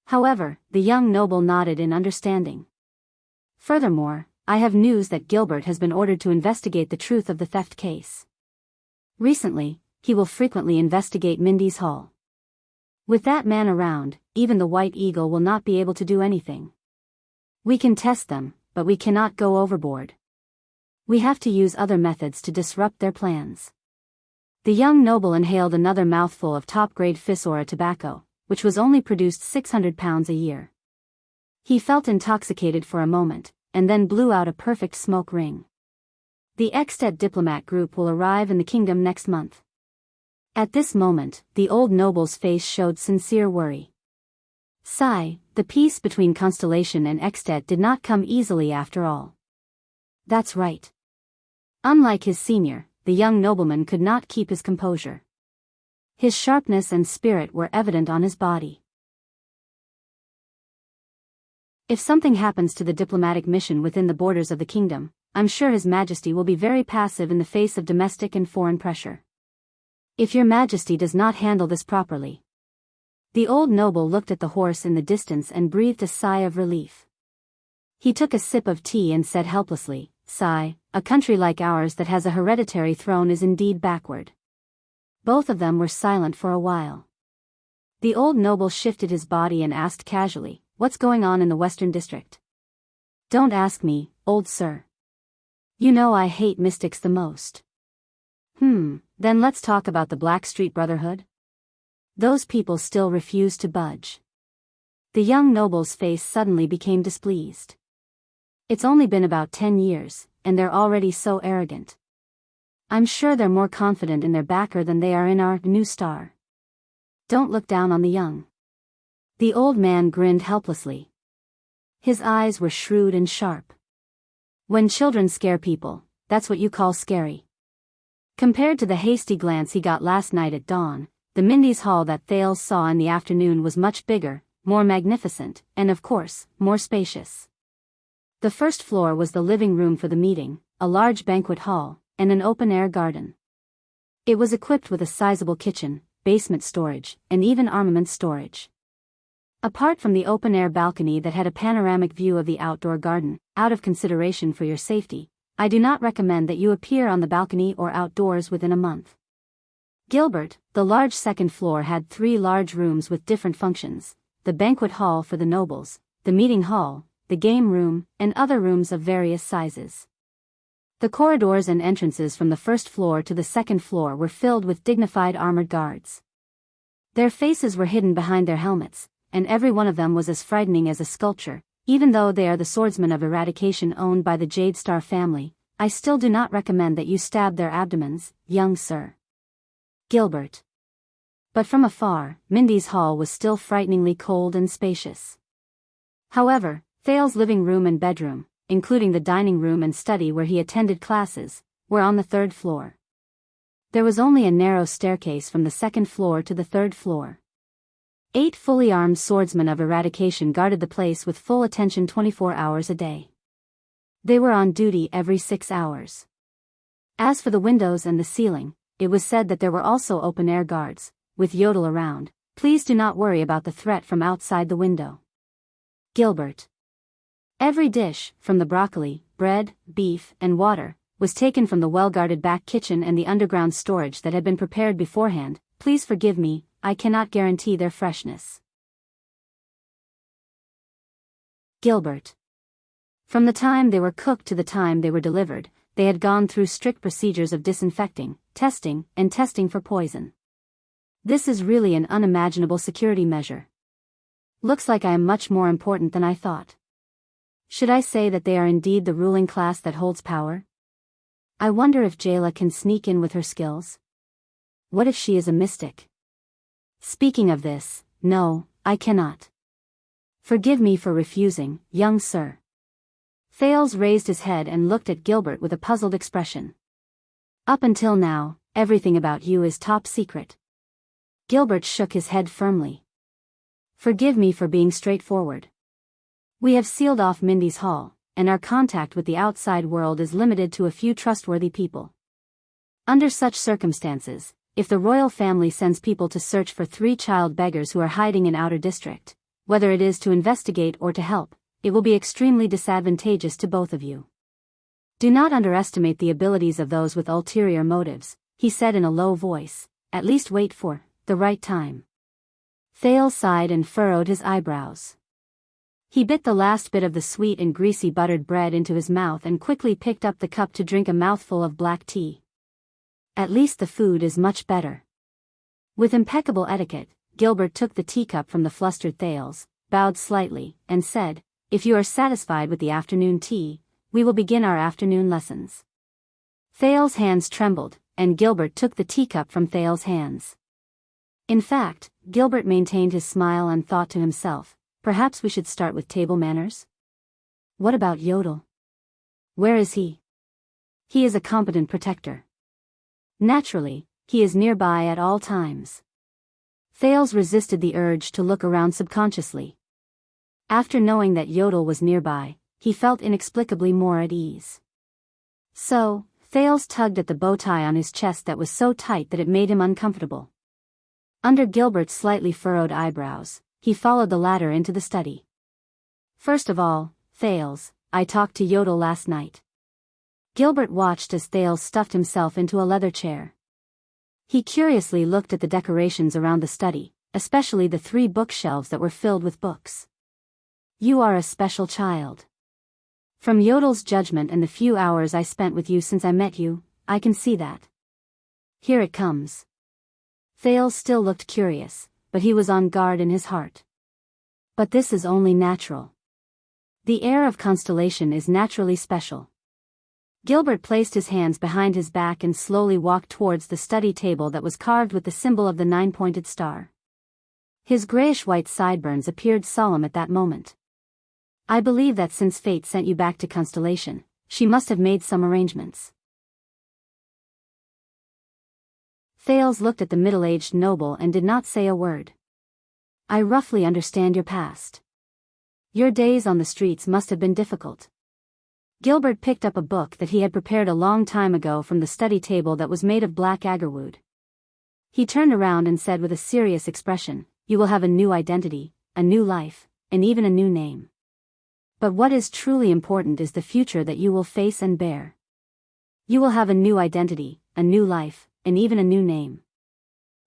However, the young noble nodded in understanding. Furthermore, I have news that Gilbert has been ordered to investigate the truth of the theft case. Recently, he will frequently investigate Mindy's Hall. With that man around, even the White Eagle will not be able to do anything. We can test them, but we cannot go overboard. We have to use other methods to disrupt their plans. The young noble inhaled another mouthful of top-grade Fisora tobacco, which was only produced 600 pounds a year. He felt intoxicated for a moment, and then blew out a perfect smoke ring. The Extet diplomat group will arrive in the kingdom next month. At this moment, the old noble's face showed sincere worry. Sigh, the peace between Constellation and Extet did not come easily after all. That's right. Unlike his senior, the young nobleman could not keep his composure. His sharpness and spirit were evident on his body. If something happens to the diplomatic mission within the borders of the kingdom, I'm sure His Majesty will be very passive in the face of domestic and foreign pressure. If Your Majesty does not handle this properly. The old noble looked at the horse in the distance and breathed a sigh of relief. He took a sip of tea and said helplessly, "Sigh, a country like ours that has a hereditary throne is indeed backward." Both of them were silent for a while. The old noble shifted his body and asked casually, "What's going on in the Western District?" "Don't ask me, old sir. You know I hate mystics the most." Then let's talk about the Blackstreet Brotherhood." Those people still refuse to budge. The young noble's face suddenly became displeased. It's only been about 10 years, and they're already so arrogant. I'm sure they're more confident in their backer than they are in our new star. Don't look down on the young. The old man grinned helplessly. His eyes were shrewd and sharp. When children scare people, that's what you call scary. Compared to the hasty glance he got last night at dawn, the Mindy's Hall that Thales saw in the afternoon was much bigger, more magnificent, and of course, more spacious. The first floor was the living room for the meeting, a large banquet hall, and an open-air garden. It was equipped with a sizable kitchen, basement storage, and even armament storage. Apart from the open-air balcony that had a panoramic view of the outdoor garden, out of consideration for your safety, I do not recommend that you appear on the balcony or outdoors within a month. Gilbert, the large second floor had 3 large rooms with different functions, the banquet hall for the nobles, the meeting hall, the game room, and other rooms of various sizes. The corridors and entrances from the first floor to the second floor were filled with dignified armored guards. Their faces were hidden behind their helmets, and every one of them was as frightening as a sculpture. Even though they are the swordsmen of eradication owned by the Jade Star family, I still do not recommend that you stab their abdomens, young sir. Gilbert. But from afar, Mindy's Hall was still frighteningly cold and spacious. However, Thale's living room and bedroom, including the dining room and study where he attended classes, were on the third floor. There was only a narrow staircase from the second floor to the third floor. 8 fully armed swordsmen of eradication guarded the place with full attention 24 hours a day. They were on duty every 6 hours. As for the windows and the ceiling, it was said that there were also open-air guards, with Yodel around. Please do not worry about the threat from outside the window. Gilbert. Every dish, from the broccoli, bread, beef, and water, was taken from the well-guarded back kitchen and the underground storage that had been prepared beforehand. Please forgive me, I cannot guarantee their freshness. Gilbert. From the time they were cooked to the time they were delivered, they had gone through strict procedures of disinfecting, testing, and testing for poison. This is really an unimaginable security measure. Looks like I am much more important than I thought. Should I say that they are indeed the ruling class that holds power? I wonder if Jayla can sneak in with her skills. What if she is a mystic? Speaking of this, no, I cannot. Forgive me for refusing, young sir. Thales raised his head and looked at Gilbert with a puzzled expression. Up until now, everything about you is top secret. Gilbert shook his head firmly. Forgive me for being straightforward. We have sealed off Mindy's Hall, and our contact with the outside world is limited to a few trustworthy people. Under such circumstances, if the royal family sends people to search for 3 child beggars who are hiding in outer district, whether it is to investigate or to help, it will be extremely disadvantageous to both of you. Do not underestimate the abilities of those with ulterior motives, he said in a low voice, at least wait for the right time. Thales sighed and furrowed his eyebrows. He bit the last bit of the sweet and greasy buttered bread into his mouth and quickly picked up the cup to drink a mouthful of black tea. At least the food is much better. With impeccable etiquette, Gilbert took the teacup from the flustered Thales, bowed slightly, and said, if you are satisfied with the afternoon tea, we will begin our afternoon lessons. Thales' hands trembled, and Gilbert took the teacup from Thales' hands. In fact, Gilbert maintained his smile and thought to himself, perhaps we should start with table manners? What about Yodel? Where is he? He is a competent protector. Naturally, he is nearby at all times. Thales resisted the urge to look around subconsciously. After knowing that Yodel was nearby, he felt inexplicably more at ease. So, Thales tugged at the bow tie on his chest that was so tight that it made him uncomfortable. Under Gilbert's slightly furrowed eyebrows, he followed the latter into the study. First of all, Thales, I talked to Yodel last night. Gilbert watched as Thales stuffed himself into a leather chair. He curiously looked at the decorations around the study, especially the 3 bookshelves that were filled with books. You are a special child. From Yodel's judgment and the few hours I spent with you since I met you, I can see that. Here it comes. Thales still looked curious, but he was on guard in his heart. But this is only natural. The air of constellation is naturally special. Gilbert placed his hands behind his back and slowly walked towards the study table that was carved with the symbol of the 9-pointed star. His grayish-white sideburns appeared solemn at that moment. I believe that since fate sent you back to Constellation, she must have made some arrangements. Thales looked at the middle-aged noble and did not say a word. I roughly understand your past. Your days on the streets must have been difficult. Gilbert picked up a book that he had prepared a long time ago from the study table that was made of black agarwood. He turned around and said with a serious expression, you will have a new identity, a new life, and even a new name. But what is truly important is the future that you will face and bear. You will have a new identity, a new life, and even a new name.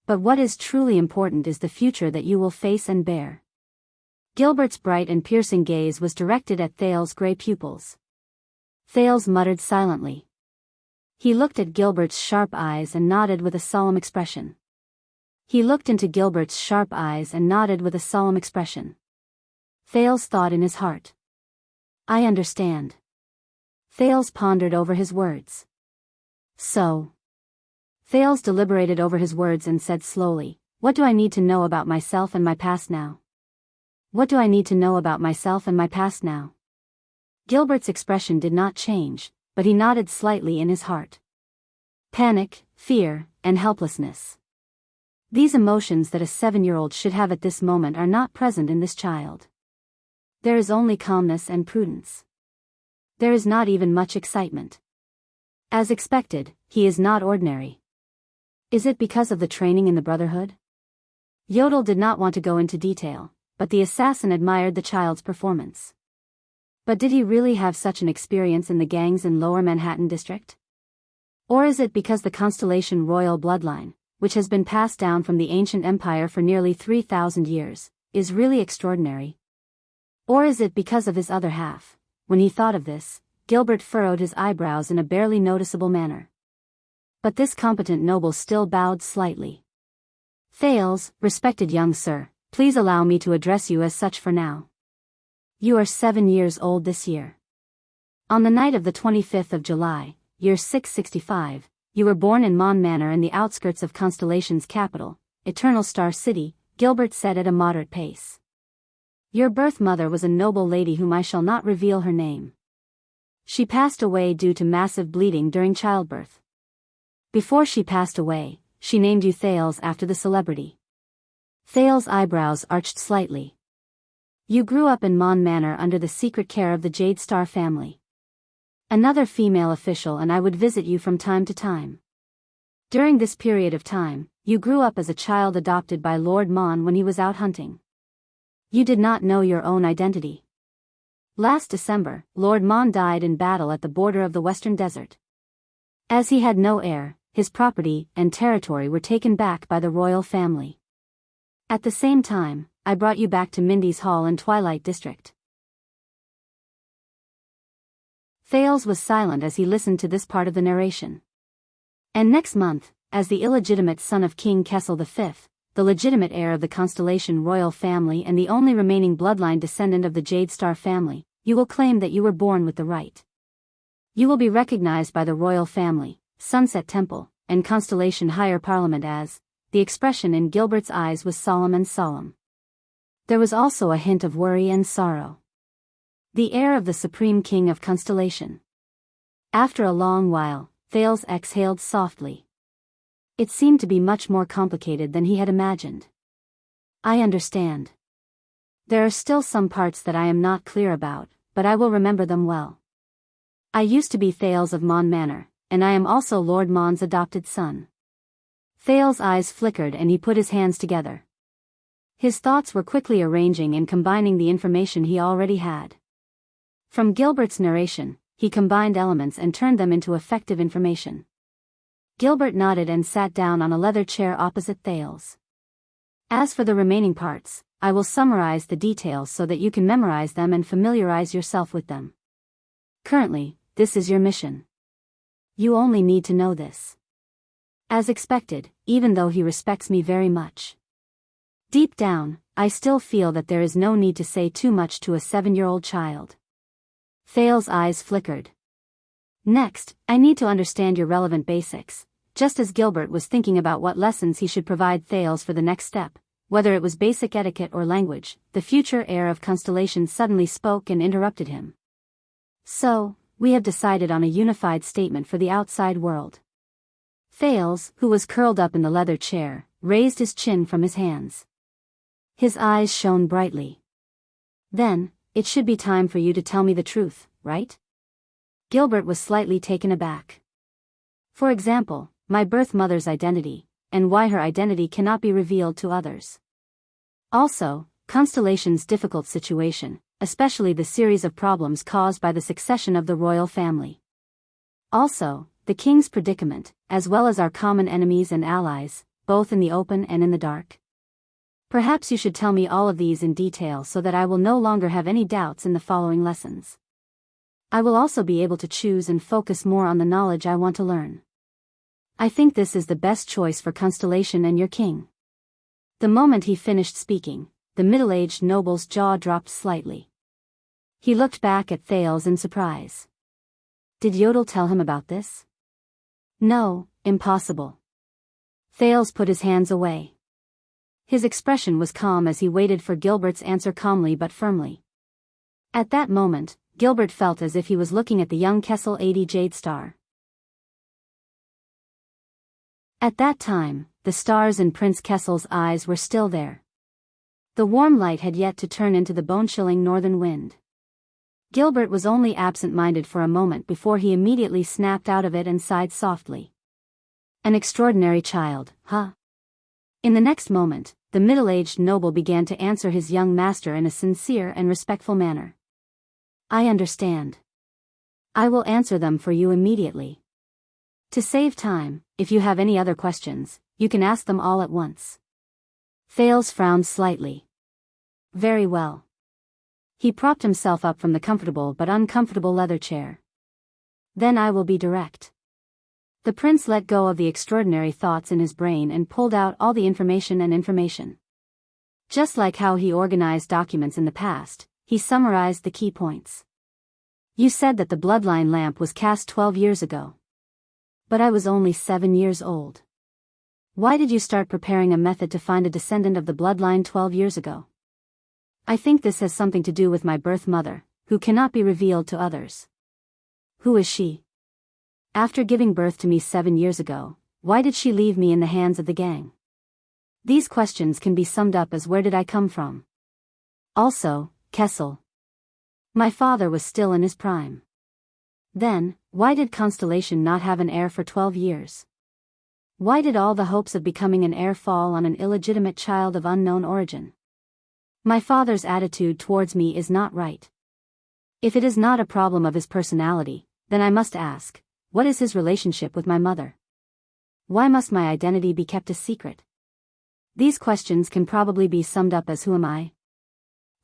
But what is truly important is the future that you will face and bear. Gilbert's bright and piercing gaze was directed at Thales' gray pupils. Thales muttered silently. He looked at Gilbert's sharp eyes and nodded with a solemn expression. He looked into Gilbert's sharp eyes and nodded with a solemn expression. Thales thought in his heart. I understand. Thales pondered over his words. So. Thales deliberated over his words and said slowly, what do I need to know about myself and my past now? What do I need to know about myself and my past now? Gilbert's expression did not change, but he nodded slightly in his heart. Panic, fear, and helplessness. These emotions that a 7-year-old should have at this moment are not present in this child. There is only calmness and prudence. There is not even much excitement. As expected, he is not ordinary. Is it because of the training in the Brotherhood? Yodel did not want to go into detail, but the assassin admired the child's performance. But did he really have such an experience in the gangs in Lower Manhattan District? Or is it because the Constellation royal bloodline, which has been passed down from the ancient empire for nearly 3,000 years, is really extraordinary? Or is it because of his other half? When he thought of this, Gilbert furrowed his eyebrows in a barely noticeable manner. But this competent noble still bowed slightly. Thales, respected young sir, please allow me to address you as such for now. You are 7 years old this year. On the night of the 25th of July, year 665, you were born in Mon Manor in the outskirts of Constellation's capital, Eternal Star City, Gilbert said at a moderate pace. Your birth mother was a noble lady whom I shall not reveal her name. She passed away due to massive bleeding during childbirth. Before she passed away, she named you Thales after the celebrity. Thales' eyebrows arched slightly. You grew up in Mon Manor under the secret care of the Jade Star family. Another female official and I would visit you from time to time. During this period of time, you grew up as a child adopted by Lord Mon when he was out hunting. You did not know your own identity. Last December, Lord Mon died in battle at the border of the Western Desert. As he had no heir, his property and territory were taken back by the royal family. At the same time, I brought you back to Mindy's Hall in Twilight District. Thales was silent as he listened to this part of the narration. And next month, as the illegitimate son of King Kessel V, the legitimate heir of the Constellation royal family and the only remaining bloodline descendant of the Jade Star family, you will claim that you were born with the right. You will be recognized by the royal family, Sunset Temple, and Constellation Higher Parliament as, the expression in Gilbert's eyes was solemn and solemn. There was also a hint of worry and sorrow. The heir of the Supreme King of Constellation. After a long while, Thales exhaled softly. It seemed to be much more complicated than he had imagined. I understand. There are still some parts that I am not clear about, but I will remember them well. I used to be Thales of Mon Manor, and I am also Lord Mon's adopted son. Thales' eyes flickered and he put his hands together. His thoughts were quickly arranging and combining the information he already had. From Gilbert's narration, he combined elements and turned them into effective information. Gilbert nodded and sat down on a leather chair opposite Thales. As for the remaining parts, I will summarize the details so that you can memorize them and familiarize yourself with them. Currently, this is your mission. You only need to know this. As expected, even though he respects me very much. Deep down, I still feel that there is no need to say too much to a 7-year-old child. Thales' eyes flickered. Next, I need to understand your relevant basics, just as Gilbert was thinking about what lessons he should provide Thales for the next step, whether it was basic etiquette or language. The future heir of Constellation suddenly spoke and interrupted him. So, we have decided on a unified statement for the outside world. Thales, who was curled up in the leather chair, raised his chin from his hands. His eyes shone brightly. Then, it should be time for you to tell me the truth, right? Gilbert was slightly taken aback. For example, my birth mother's identity, and why her identity cannot be revealed to others. Also, Constellation's difficult situation, especially the series of problems caused by the succession of the royal family. Also, the king's predicament, as well as our common enemies and allies, both in the open and in the dark. Perhaps you should tell me all of these in detail so that I will no longer have any doubts in the following lessons. I will also be able to choose and focus more on the knowledge I want to learn. I think this is the best choice for Constellation and your king. The moment he finished speaking, the middle-aged noble's jaw dropped slightly. He looked back at Thales in surprise. Did Yodel tell him about this? No, impossible. Thales put his hands away. His expression was calm as he waited for Gilbert's answer calmly but firmly. At that moment, Gilbert felt as if he was looking at the young Kessel 80 jade star. At that time, the stars in Prince Kessel's eyes were still there. The warm light had yet to turn into the bone-chilling northern wind. Gilbert was only absent-minded for a moment before he immediately snapped out of it and sighed softly. An extraordinary child, huh? In the next moment, the middle-aged noble began to answer his young master in a sincere and respectful manner. I understand. I will answer them for you immediately. To save time, if you have any other questions, you can ask them all at once. Thales frowned slightly. Very well. He propped himself up from the comfortable but uncomfortable leather chair. Then I will be direct. The prince let go of the extraordinary thoughts in his brain and pulled out all the information. Just like how he organized documents in the past, he summarized the key points. You said that the bloodline lamp was cast 12 years ago. But I was only 7 years old. Why did you start preparing a method to find a descendant of the bloodline 12 years ago? I think this has something to do with my birth mother, who cannot be revealed to others. Who is she? After giving birth to me 7 years ago, why did she leave me in the hands of the gang? These questions can be summed up as where did I come from? Also, Kessel. My father was still in his prime. Then, why did Constellation not have an heir for 12 years? Why did all the hopes of becoming an heir fall on an illegitimate child of unknown origin? My father's attitude towards me is not right. If it is not a problem of his personality, then I must ask, what is his relationship with my mother? Why must my identity be kept a secret? These questions can probably be summed up as who am I?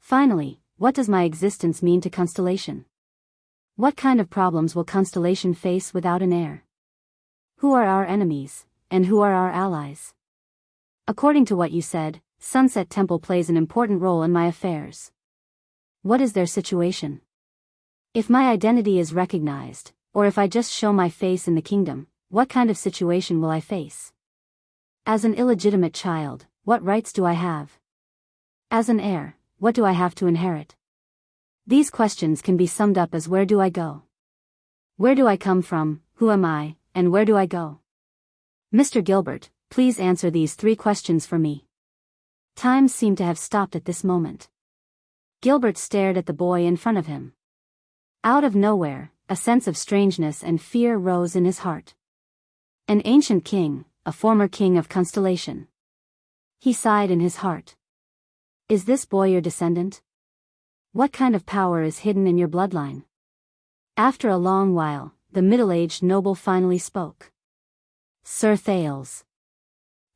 Finally, what does my existence mean to Constellation? What kind of problems will Constellation face without an heir? Who are our enemies, and who are our allies? According to what you said, Sunset Temple plays an important role in my affairs. What is their situation? If my identity is recognized, or if I just show my face in the kingdom, what kind of situation will I face? As an illegitimate child, what rights do I have? As an heir, what do I have to inherit? These questions can be summed up as where do I go? Where do I come from, who am I, and where do I go? Mr. Gilbert, please answer these 3 questions for me. Time seemed to have stopped at this moment. Gilbert stared at the boy in front of him. Out of nowhere, a sense of strangeness and fear rose in his heart. An ancient king, a former king of Constellation. He sighed in his heart. Is this boy your descendant? What kind of power is hidden in your bloodline? After a long while, the middle-aged noble finally spoke. Sir Thales.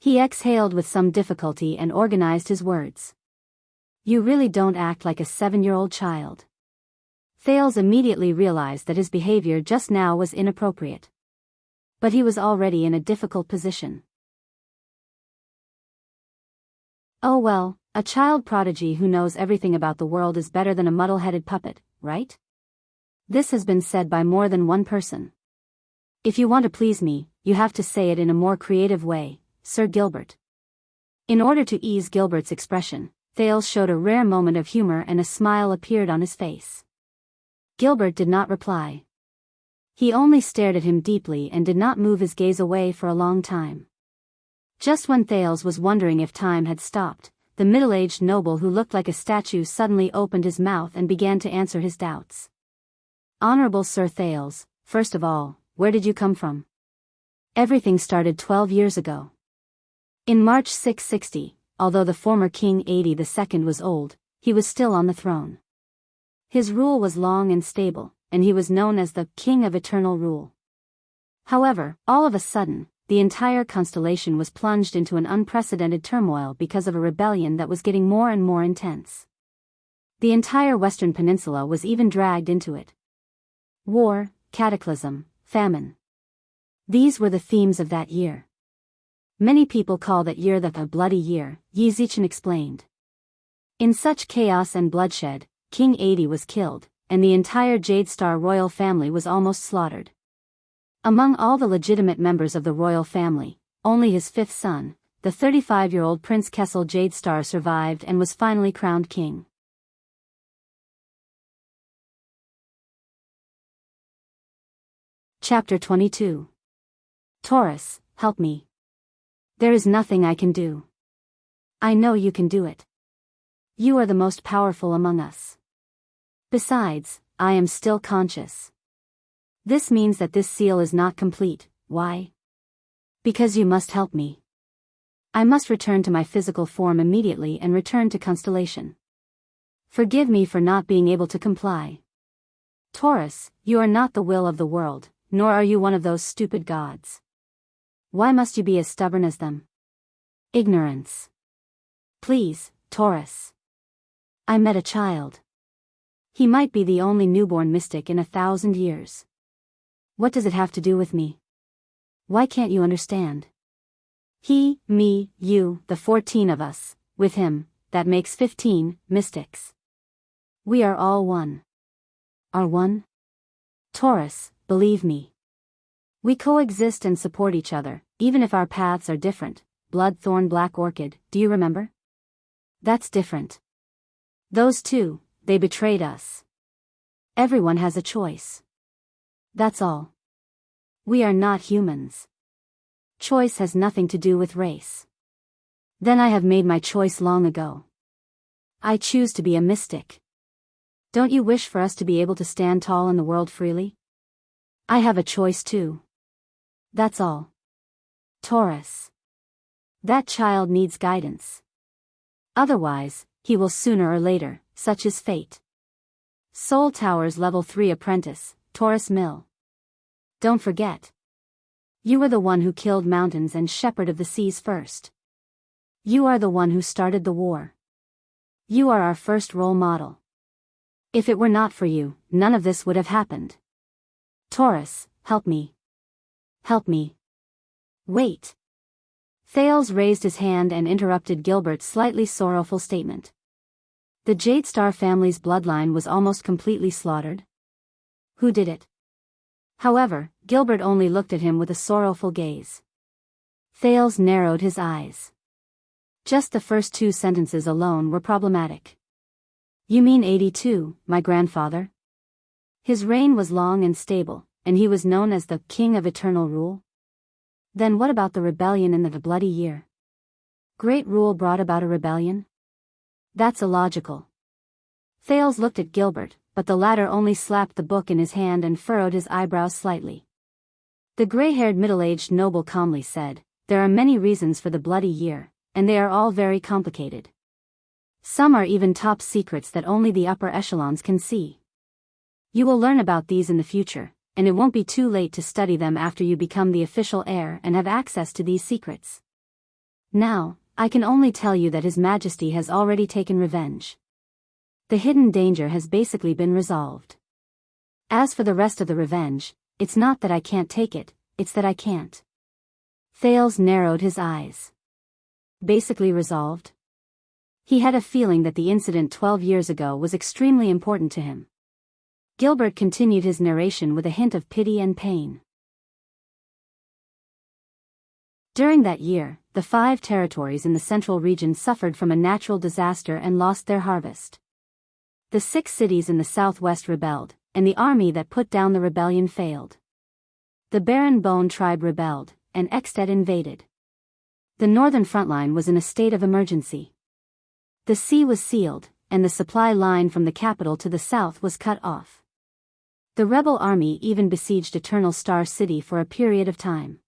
He exhaled with some difficulty and organized his words. You really don't act like a 7-year-old child. Thales immediately realized that his behavior just now was inappropriate. But he was already in a difficult position. Oh well, a child prodigy who knows everything about the world is better than a muddle-headed puppet, right? This has been said by more than one person. If you want to please me, you have to say it in a more creative way, Sir Gilbert. In order to ease Gilbert's expression, Thales showed a rare moment of humor and a smile appeared on his face. Gilbert did not reply. He only stared at him deeply and did not move his gaze away for a long time. Just when Thales was wondering if time had stopped, the middle-aged noble who looked like a statue suddenly opened his mouth and began to answer his doubts. Honorable Sir Thales, first of all, where did you come from? Everything started 12 years ago. In March 660, although the former King 80 II was old, he was still on the throne. His rule was long and stable, and he was known as the King of Eternal Rule. However, all of a sudden, the entire constellation was plunged into an unprecedented turmoil because of a rebellion that was getting more and more intense. The entire Western Peninsula was even dragged into it. War, cataclysm, famine. These were the themes of that year. Many people call that year the Bloody Year, Yi Zichen explained. In such chaos and bloodshed, King 80 was killed, and the entire Jade Star royal family was almost slaughtered. Among all the legitimate members of the royal family, only his 5th son, the 35-year-old Prince Kessel Jade Star survived and was finally crowned king. Chapter 22. Taurus, help me. There is nothing I can do. I know you can do it. You are the most powerful among us. Besides, I am still conscious. This means that this seal is not complete. Why? Because you must help me. I must return to my physical form immediately and return to constellation. Forgive me for not being able to comply. Taurus, you are not the will of the world, nor are you one of those stupid gods. Why must you be as stubborn as them? Ignorance. Please, Taurus. I met a child. He might be the only newborn mystic in 1,000 years. What does it have to do with me? Why can't you understand? He, me, you, the 14 of us, with him, that makes 15, mystics. We are all one. Are one? Taurus, believe me. We coexist and support each other, even if our paths are different. Bloodthorn Black Orchid, do you remember? That's different. Those two, they betrayed us. Everyone has a choice. That's all. We are not humans. Choice has nothing to do with race. Then I have made my choice long ago. I choose to be a mystic. Don't you wish for us to be able to stand tall in the world freely? I have a choice too. That's all. Taurus. That child needs guidance. Otherwise, he will sooner or later, such is fate. Soul Towers Level 3 Apprentice, Taurus Mill. Don't forget. You were the one who killed mountains and shepherd of the seas first. You are the one who started the war. You are our first role model. If it were not for you, none of this would have happened. Taurus, help me. Help me. Wait. Thales raised his hand and interrupted Gilbert's slightly sorrowful statement. The Jadestar family's bloodline was almost completely slaughtered. Who did it? However, Gilbert only looked at him with a sorrowful gaze. Thales narrowed his eyes. Just the first 2 sentences alone were problematic. You mean 82, my grandfather? His reign was long and stable, and he was known as the King of Eternal Rule? Then what about the rebellion in the Bloody Year? Great Rule brought about a rebellion? That's illogical. Thales looked at Gilbert, but the latter only slapped the book in his hand and furrowed his eyebrows slightly. The gray-haired middle-aged noble calmly said, there are many reasons for the Bloody Year, and they are all very complicated. Some are even top secrets that only the upper echelons can see. You will learn about these in the future, and it won't be too late to study them after you become the official heir and have access to these secrets. Now, I can only tell you that His Majesty has already taken revenge. The hidden danger has basically been resolved. As for the rest of the revenge, it's not that I can't take it, it's that I can't. Thales narrowed his eyes. Basically resolved? He had a feeling that the incident 12 years ago was extremely important to him. Gilbert continued his narration with a hint of pity and pain. During that year, the 5 territories in the central region suffered from a natural disaster and lost their harvest. The 6 cities in the southwest rebelled, and the army that put down the rebellion failed. The Baron Bone tribe rebelled, and Exted invaded. The northern front line was in a state of emergency. The sea was sealed, and the supply line from the capital to the south was cut off. The rebel army even besieged Eternal Star City for a period of time.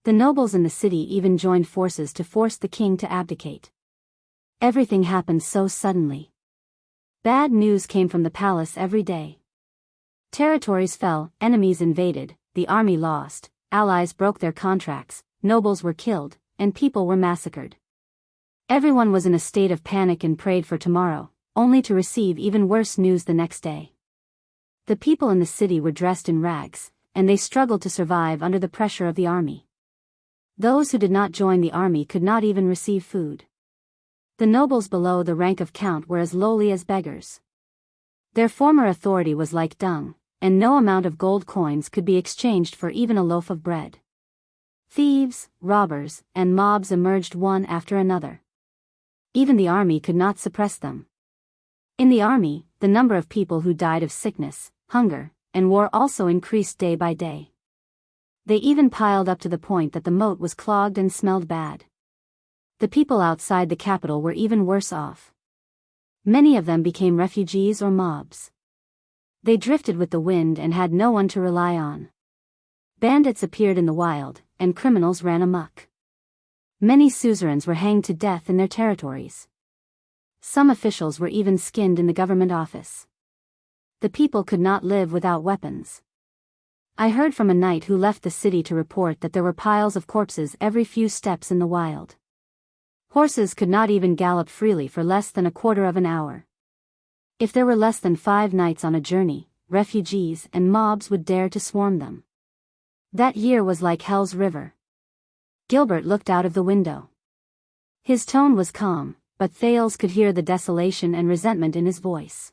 The nobles in the city even joined forces to force the king to abdicate. Everything happened so suddenly. Bad news came from the palace every day. Territories fell, enemies invaded, the army lost, allies broke their contracts, nobles were killed, and people were massacred. Everyone was in a state of panic and prayed for tomorrow, only to receive even worse news the next day. The people in the city were dressed in rags, and they struggled to survive under the pressure of the army. Those who did not join the army could not even receive food. The nobles below the rank of count were as lowly as beggars. Their former authority was like dung, and no amount of gold coins could be exchanged for even a loaf of bread. Thieves, robbers, and mobs emerged one after another. Even the army could not suppress them. In the army, the number of people who died of sickness, hunger, and war also increased day by day. They even piled up to the point that the moat was clogged and smelled bad. The people outside the capital were even worse off. Many of them became refugees or mobs. They drifted with the wind and had no one to rely on. Bandits appeared in the wild, and criminals ran amok. Many suzerains were hanged to death in their territories. Some officials were even skinned in the government office. The people could not live without weapons. I heard from a knight who left the city to report that there were piles of corpses every few steps in the wild. Horses could not even gallop freely for less than a quarter of an hour. If there were less than 5 knights on a journey, refugees and mobs would dare to swarm them. That year was like Hell's River. Gilbert looked out of the window. His tone was calm, but Thales could hear the desolation and resentment in his voice.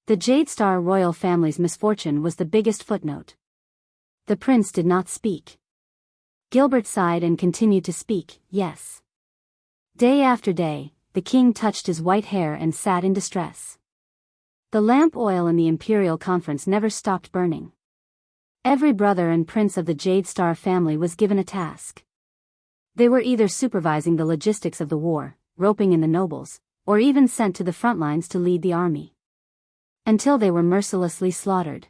The Jade Star royal family's misfortune was the biggest footnote. The prince did not speak. Gilbert sighed and continued to speak, yes. Day after day, the king touched his white hair and sat in distress. The lamp oil in the imperial conference never stopped burning. Every brother and prince of the Jade Star family was given a task. They were either supervising the logistics of the war, roping in the nobles, or even sent to the front lines to lead the army. Until they were mercilessly slaughtered.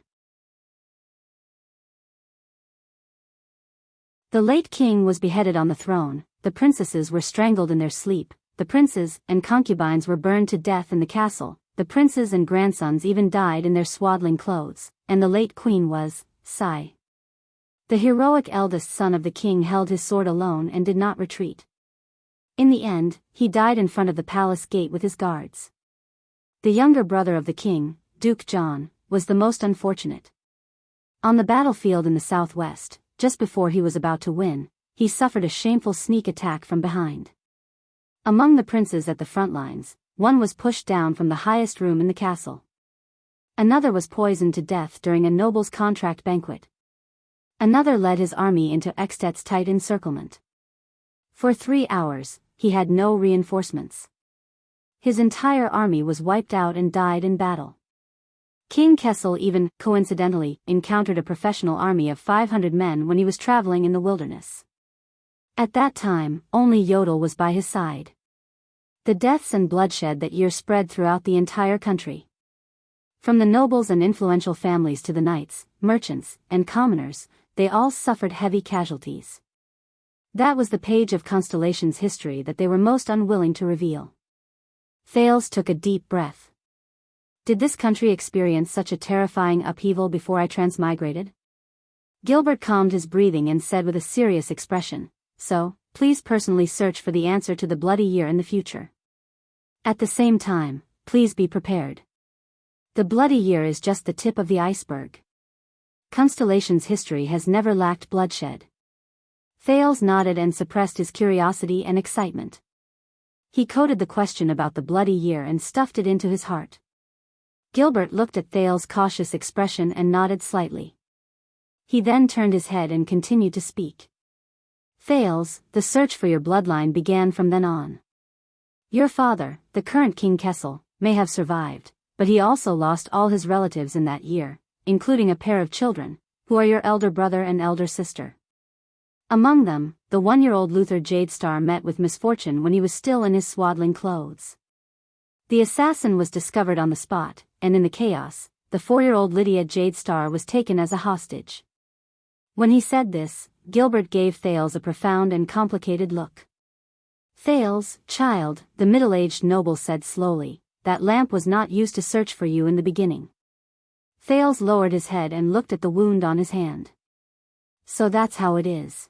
The late king was beheaded on the throne, the princesses were strangled in their sleep, the princes and concubines were burned to death in the castle, the princes and grandsons even died in their swaddling clothes, and the late queen was, sigh. The heroic eldest son of the king held his sword alone and did not retreat. In the end, he died in front of the palace gate with his guards. The younger brother of the king, Duke John, was the most unfortunate. On the battlefield in the southwest, just before he was about to win, he suffered a shameful sneak attack from behind. Among the princes at the front lines, one was pushed down from the highest room in the castle. Another was poisoned to death during a noble's contract banquet. Another led his army into Extet's tight encirclement. For 3 hours, he had no reinforcements. His entire army was wiped out and died in battle. King Kessel even, coincidentally, encountered a professional army of 500 men when he was traveling in the wilderness. At that time, only Yodel was by his side. The deaths and bloodshed that year spread throughout the entire country. From the nobles and influential families to the knights, merchants, and commoners, they all suffered heavy casualties. That was the page of Constellation's history that they were most unwilling to reveal. Thales took a deep breath. Did this country experience such a terrifying upheaval before I transmigrated? Gilbert calmed his breathing and said with a serious expression, so, please personally search for the answer to the bloody year in the future. At the same time, please be prepared. The bloody year is just the tip of the iceberg. Constellation's history has never lacked bloodshed. Thales nodded and suppressed his curiosity and excitement. He coded the question about the bloody year and stuffed it into his heart. Gilbert looked at Thales' cautious expression and nodded slightly. He then turned his head and continued to speak. Thales, the search for your bloodline began from then on. Your father, the current King Kessel, may have survived, but he also lost all his relatives in that year, including a pair of children, who are your elder brother and elder sister. Among them, the 1-year-old Luther Jadestar met with misfortune when he was still in his swaddling clothes. The assassin was discovered on the spot, and in the chaos, the 4-year-old Lydia Jadestar was taken as a hostage. When he said this, Gilbert gave Thales a profound and complicated look. Thales, child, the middle-aged noble said slowly, that lamp was not used to search for you in the beginning. Thales lowered his head and looked at the wound on his hand. So that's how it is.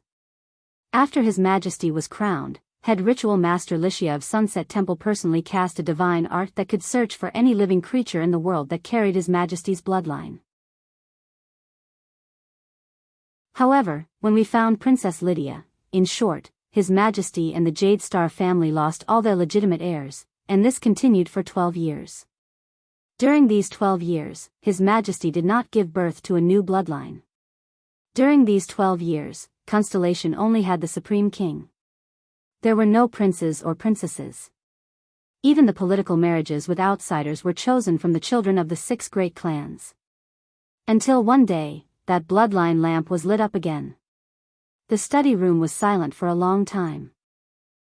After His Majesty was crowned, head ritual master Lycia of Sunset Temple personally cast a divine art that could search for any living creature in the world that carried His Majesty's bloodline. However, when we found Princess Lydia, in short, His Majesty and the Jadestar family lost all their legitimate heirs, and this continued for 12 years. During these 12 years, His Majesty did not give birth to a new bloodline. During these 12 years, Constellation only had the Supreme King. There were no princes or princesses. Even the political marriages with outsiders were chosen from the children of the 6 great clans. Until one day, that bloodline lamp was lit up again. The study room was silent for a long time.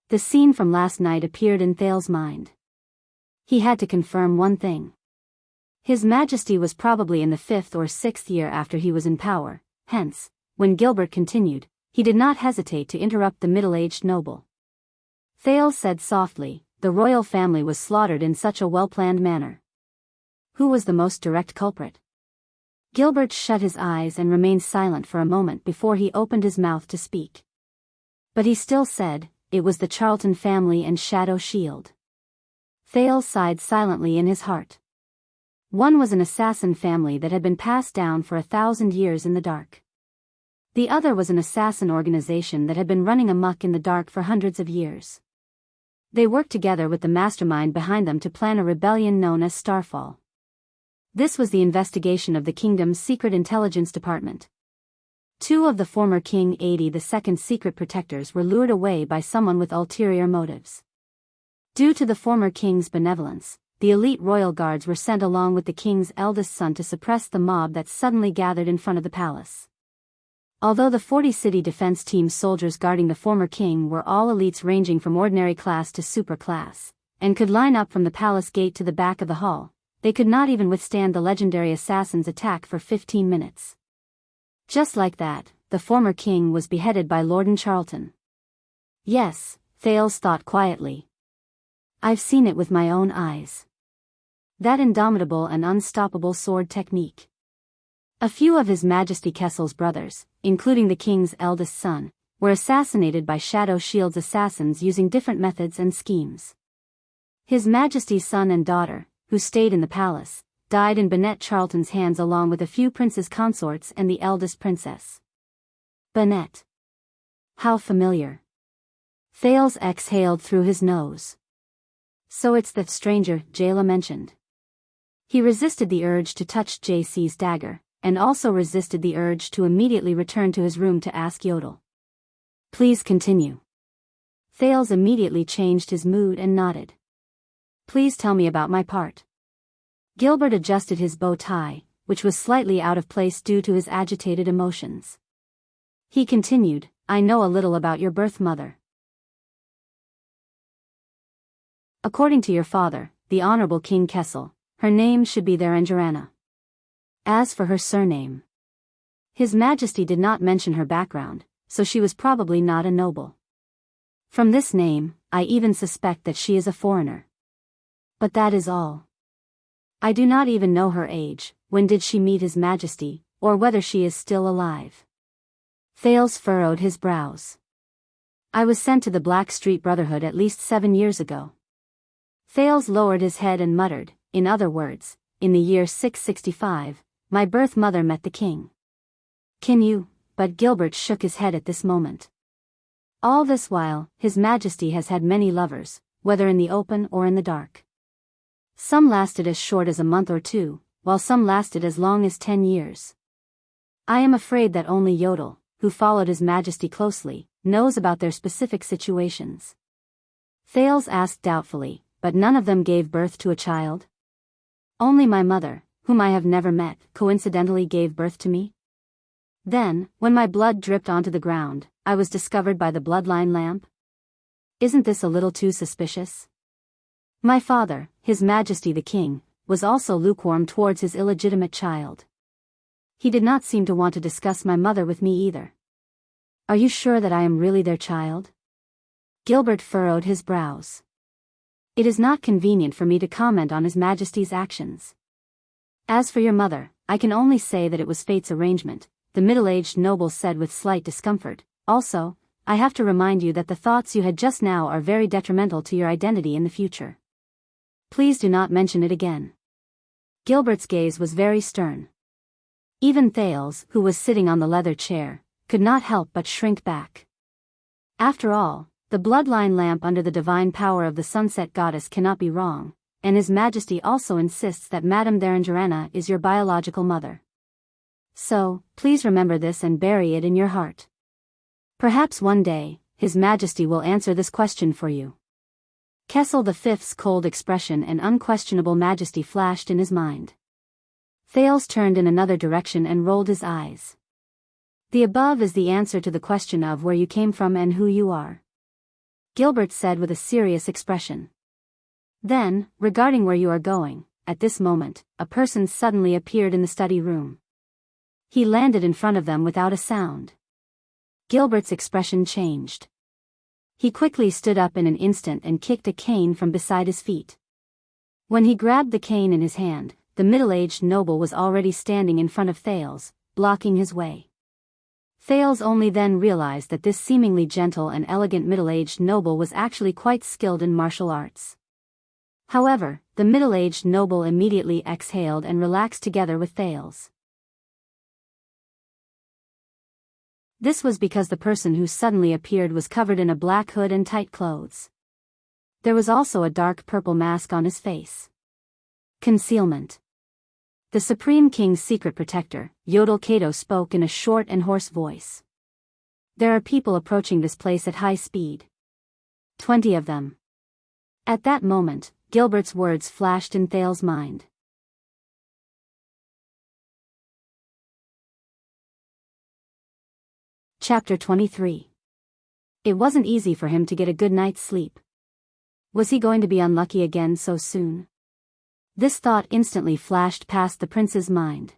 The scene from last night appeared in Thales's mind. He had to confirm one thing. His Majesty was probably in the 5th or 6th year after he was in power, hence, when Gilbert continued, he did not hesitate to interrupt the middle-aged noble. Thales said softly, the royal family was slaughtered in such a well-planned manner. Who was the most direct culprit? Gilbert shut his eyes and remained silent for a moment before he opened his mouth to speak. But he still said, it was the Charlton family and Shadow Shield. Thales sighed silently in his heart. One was an assassin family that had been passed down for 1,000 years in the dark. The other was an assassin organization that had been running amok in the dark for hundreds of years. They worked together with the mastermind behind them to plan a rebellion known as Starfall. This was the investigation of the kingdom's secret intelligence department. 2 of the former King 82's secret protectors were lured away by someone with ulterior motives. Due to the former king's benevolence, the elite royal guards were sent along with the king's eldest son to suppress the mob that suddenly gathered in front of the palace. Although the 40-city defense team's soldiers guarding the former king were all elites ranging from ordinary class to super class, and could line up from the palace gate to the back of the hall, they could not even withstand the legendary assassin's attack for 15 minutes. Just like that, the former king was beheaded by Lord Charlton. Yes, Thales thought quietly. I've seen it with my own eyes. That indomitable and unstoppable sword technique. A few of His Majesty Kessel's brothers, including the king's eldest son, were assassinated by Shadow Shield's assassins using different methods and schemes. His Majesty's son and daughter, who stayed in the palace, died in Bennett Charlton's hands along with a few prince's consorts and the eldest princess. Bennett. How familiar. Thales exhaled through his nose. So it's the stranger Jayla mentioned. He resisted the urge to touch JC's dagger, and also resisted the urge to immediately return to his room to ask Yodel. Please continue. Thales immediately changed his mood and nodded. Please tell me about my part. Gilbert adjusted his bow tie, which was slightly out of place due to his agitated emotions. He continued, I know a little about your birth mother. According to your father, the Honorable King Kessel, her name should be Theranjarana. As for her surname, His Majesty did not mention her background, so she was probably not a noble. From this name, I even suspect that she is a foreigner. But that is all. I do not even know her age, when did she meet His Majesty, or whether she is still alive. Thales furrowed his brows. I was sent to the Black Street Brotherhood at least 7 years ago. Thales lowered his head and muttered, in other words, in the year 665, my birth mother met the king. Can you? But Gilbert shook his head at this moment. All this while, His Majesty has had many lovers, whether in the open or in the dark. Some lasted as short as a month or 2, while some lasted as long as 10 years. I am afraid that only Yodel, who followed His Majesty closely, knows about their specific situations. Thales asked doubtfully, but none of them gave birth to a child? Only my mother, whom I have never met, coincidentally gave birth to me. Then, when my blood dripped onto the ground, I was discovered by the bloodline lamp. Isn't this a little too suspicious? My father, His Majesty the King, was also lukewarm towards his illegitimate child. He did not seem to want to discuss my mother with me either. Are you sure that I am really their child? Gilbert furrowed his brows. It is not convenient for me to comment on His Majesty's actions. As for your mother, I can only say that it was fate's arrangement, the middle-aged noble said with slight discomfort. Also, I have to remind you that the thoughts you had just now are very detrimental to your identity in the future. Please do not mention it again. Gilbert's gaze was very stern. Even Thales, who was sitting on the leather chair, could not help but shrink back. After all, the bloodline lamp under the divine power of the sunset goddess cannot be wrong, and His Majesty also insists that Madame Theranjarana is your biological mother. So, please remember this and bury it in your heart. Perhaps one day, His Majesty will answer this question for you. Kessel V's cold expression and unquestionable majesty flashed in his mind. Thales turned in another direction and rolled his eyes. The above is the answer to the question of where you came from and who you are, Gilbert said with a serious expression. Then, regarding where you are going, at this moment, a person suddenly appeared in the study room. He landed in front of them without a sound. Gilbert's expression changed. He quickly stood up in an instant and kicked a cane from beside his feet. When he grabbed the cane in his hand, the middle-aged noble was already standing in front of Thales, blocking his way. Thales only then realized that this seemingly gentle and elegant middle-aged noble was actually quite skilled in martial arts. However, the middle-aged noble immediately exhaled and relaxed together with Thales. This was because the person who suddenly appeared was covered in a black hood and tight clothes. There was also a dark purple mask on his face. Concealment. The Supreme King's secret protector, Yodel Kato, spoke in a short and hoarse voice. There are people approaching this place at high speed. 20 of them. At that moment, Gilbert's words flashed in Thales' mind. Chapter 23. It wasn't easy for him to get a good night's sleep. Was he going to be unlucky again so soon? This thought instantly flashed past the prince's mind.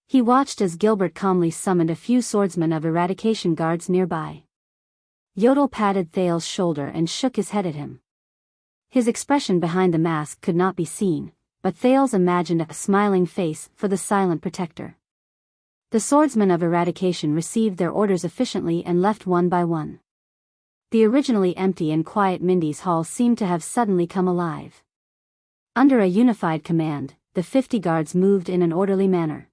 He watched as Gilbert calmly summoned a few swordsmen of eradication guards nearby. Yodel patted Thales' shoulder and shook his head at him. His expression behind the mask could not be seen, but Thales imagined a smiling face for the silent protector. The swordsmen of eradication received their orders efficiently and left one by one. The originally empty and quiet Mindy's hall seemed to have suddenly come alive. Under a unified command, the 50 guards moved in an orderly manner.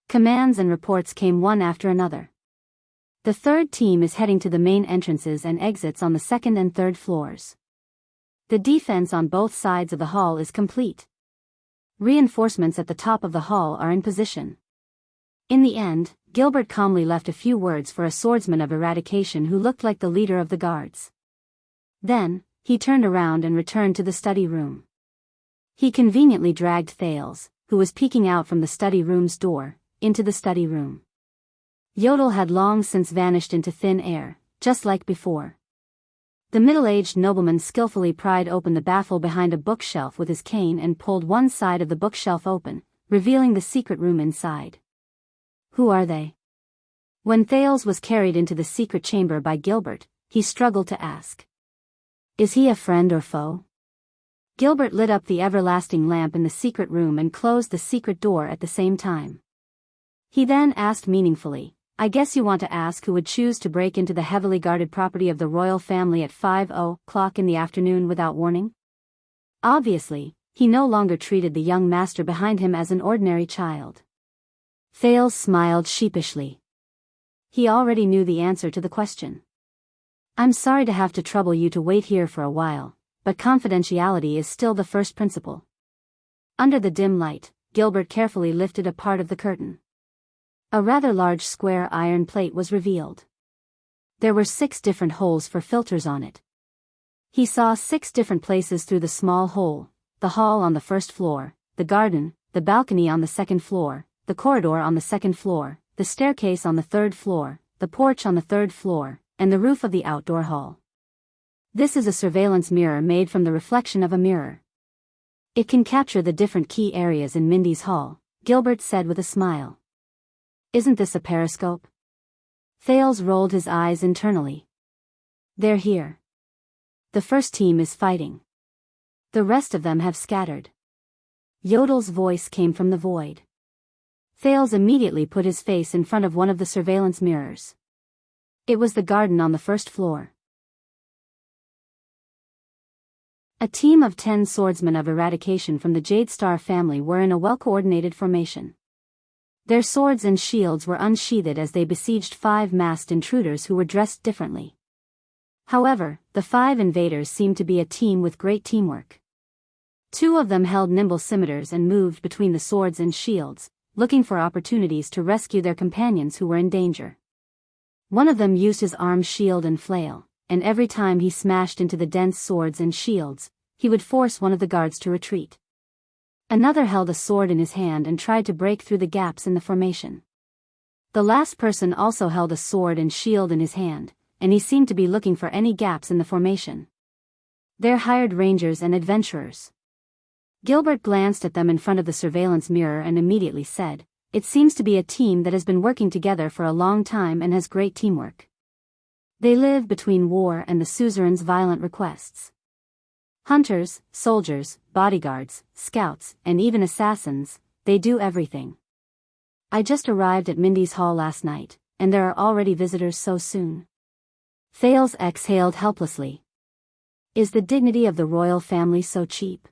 Commands and reports came one after another. The third team is heading to the main entrances and exits on the second and third floors. The defense on both sides of the hall is complete. Reinforcements at the top of the hall are in position. In the end, Gilbert calmly left a few words for a swordsman of eradication who looked like the leader of the guards. Then, he turned around and returned to the study room. He conveniently dragged Thales, who was peeking out from the study room's door, into the study room. Yodel had long since vanished into thin air, just like before. The middle-aged nobleman skillfully pried open the baffle behind a bookshelf with his cane and pulled one side of the bookshelf open, revealing the secret room inside. Who are they? When Thales was carried into the secret chamber by Gilbert, he struggled to ask. Is he a friend or foe? Gilbert lit up the everlasting lamp in the secret room and closed the secret door at the same time. He then asked meaningfully, I guess you want to ask who would choose to break into the heavily guarded property of the royal family at 5:00 in the afternoon without warning? Obviously, he no longer treated the young master behind him as an ordinary child. Thales smiled sheepishly. He already knew the answer to the question. I'm sorry to have to trouble you to wait here for a while, but confidentiality is still the first principle. Under the dim light, Gilbert carefully lifted a part of the curtain. A rather large square iron plate was revealed. There were 6 different holes for filters on it. He saw 6 different places through the small hole: the hall on the first floor, the garden, the balcony on the second floor, the corridor on the second floor, the staircase on the third floor, the porch on the third floor, and the roof of the outdoor hall. This is a surveillance mirror made from the reflection of a mirror. It can capture the different key areas in Mindy's hall, Gilbert said with a smile. Isn't this a periscope? Thales rolled his eyes internally. They're here. The first team is fighting. The rest of them have scattered. Yodel's voice came from the void. Thales immediately put his face in front of one of the surveillance mirrors. It was the garden on the first floor. A team of 10 swordsmen of eradication from the Jade Star family were in a well-coordinated formation. Their swords and shields were unsheathed as they besieged 5 masked intruders who were dressed differently. However, the 5 invaders seemed to be a team with great teamwork. 2 of them held nimble scimitars and moved between the swords and shields, looking for opportunities to rescue their companions who were in danger. One of them used his arm shield and flail, and every time he smashed into the dense swords and shields, he would force one of the guards to retreat. Another held a sword in his hand and tried to break through the gaps in the formation. The last person also held a sword and shield in his hand, and he seemed to be looking for any gaps in the formation. They're hired rangers and adventurers. Gilbert glanced at them in front of the surveillance mirror and immediately said, "It seems to be a team that has been working together for a long time and has great teamwork. They live between war and the suzerain's violent requests. Hunters, soldiers, bodyguards, scouts, and even assassins, they do everything. I just arrived at Mindy's hall last night, and there are already visitors so soon." Thales exhaled helplessly. Is the dignity of the royal family so cheap?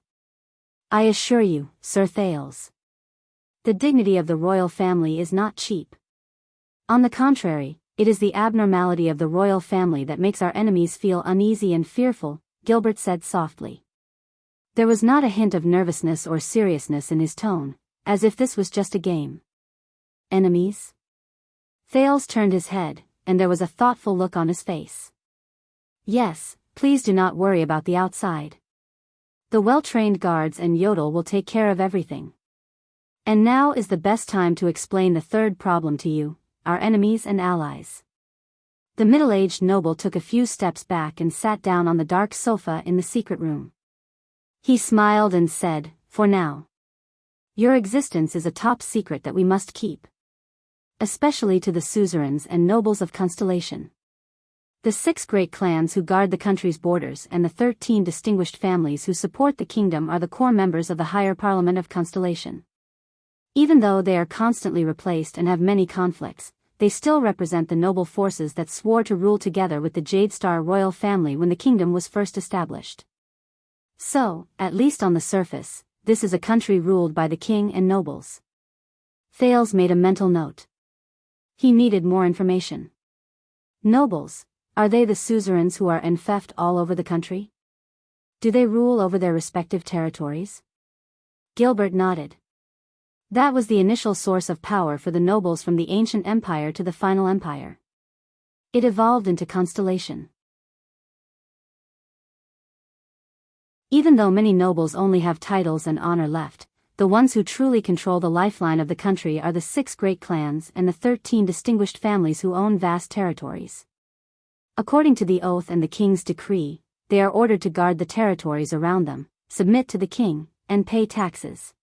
I assure you, Sir Thales. The dignity of the royal family is not cheap. On the contrary, it is the abnormality of the royal family that makes our enemies feel uneasy and fearful, Gilbert said softly. There was not a hint of nervousness or seriousness in his tone, as if this was just a game. Enemies? Thales turned his head, and there was a thoughtful look on his face. Yes, please do not worry about the outside. The well-trained guards and Yodel will take care of everything. And now is the best time to explain the third problem to you, our enemies and allies. The middle-aged noble took a few steps back and sat down on the dark sofa in the secret room. He smiled and said, "For now. Your existence is a top secret that we must keep. Especially to the suzerains and nobles of Constellation. The 6 great clans who guard the country's borders and the 13 distinguished families who support the kingdom are the core members of the higher parliament of Constellation. Even though they are constantly replaced and have many conflicts, they still represent the noble forces that swore to rule together with the Jade Star royal family when the kingdom was first established. So, at least on the surface, this is a country ruled by the king and nobles." Thales made a mental note. He needed more information. Nobles, are they the suzerains who are enfeoffed all over the country? Do they rule over their respective territories? Gilbert nodded. That was the initial source of power for the nobles from the ancient empire to the final empire. It evolved into Constellation. Even though many nobles only have titles and honor left, the ones who truly control the lifeline of the country are the 6 great clans and the 13 distinguished families who own vast territories. According to the oath and the king's decree, they are ordered to guard the territories around them, submit to the king, and pay taxes.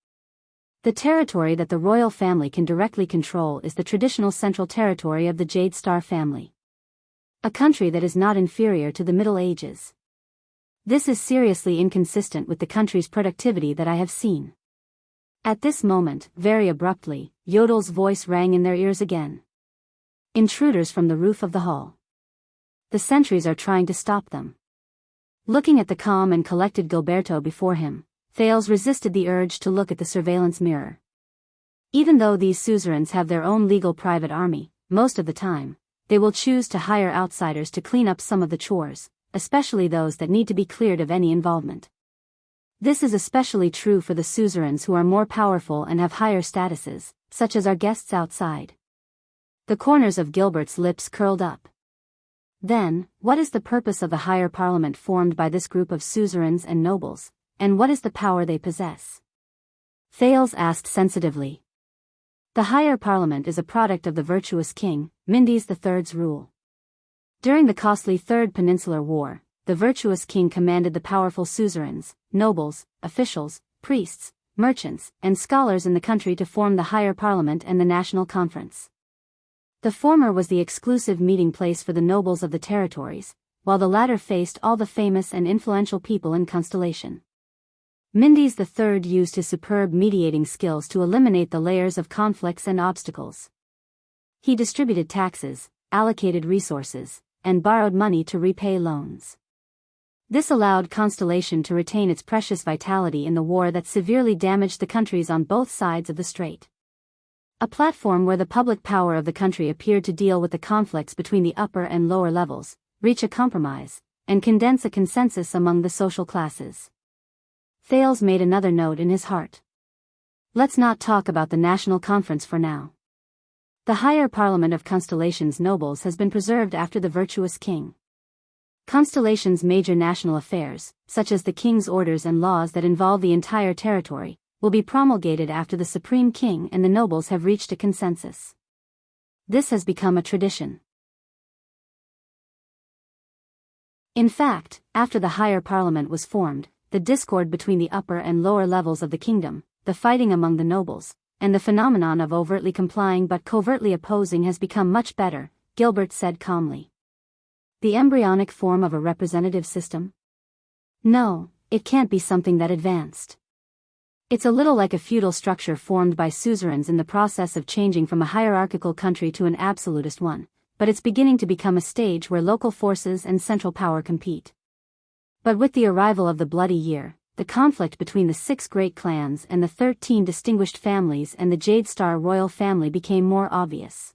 The territory that the royal family can directly control is the traditional central territory of the Jade Star family. A country that is not inferior to the Middle Ages. This is seriously inconsistent with the country's productivity that I have seen. At this moment, very abruptly, Yodel's voice rang in their ears again. Intruders from the roof of the hall. The sentries are trying to stop them. Looking at the calm and collected Gilberto before him, Thales resisted the urge to look at the surveillance mirror. Even though these suzerains have their own legal private army, most of the time, they will choose to hire outsiders to clean up some of the chores, especially those that need to be cleared of any involvement. This is especially true for the suzerains who are more powerful and have higher statuses, such as our guests outside. The corners of Gilbert's lips curled up. Then, what is the purpose of the higher parliament formed by this group of suzerains and nobles, and what is the power they possess? Thales asked sensitively. The higher parliament is a product of the virtuous king, Mindes III's rule. During the costly Third Peninsular War, the virtuous king commanded the powerful suzerains, nobles, officials, priests, merchants, and scholars in the country to form the higher parliament and the national conference. The former was the exclusive meeting place for the nobles of the territories, while the latter faced all the famous and influential people in Constellation. Mindes III used his superb mediating skills to eliminate the layers of conflicts and obstacles. He distributed taxes, allocated resources, and borrowed money to repay loans. This allowed Constellation to retain its precious vitality in the war that severely damaged the countries on both sides of the strait. A platform where the public power of the country appeared to deal with the conflicts between the upper and lower levels, reach a compromise, and condense a consensus among the social classes. Thales made another note in his heart. Let's not talk about the national conference for now. The higher parliament of Constellation's nobles has been preserved after the virtuous king. Constellation's major national affairs, such as the king's orders and laws that involve the entire territory, will be promulgated after the Supreme King and the nobles have reached a consensus. This has become a tradition. In fact, after the higher parliament was formed, the discord between the upper and lower levels of the kingdom, the fighting among the nobles, and the phenomenon of overtly complying but covertly opposing has become much better, Gilbert said calmly. The embryonic form of a representative system? No, it can't be something that advanced. It's a little like a feudal structure formed by suzerains in the process of changing from a hierarchical country to an absolutist one, but it's beginning to become a stage where local forces and central power compete. But with the arrival of the Bloody Year, the conflict between the 6 great clans and the 13 distinguished families and the Jade Star royal family became more obvious.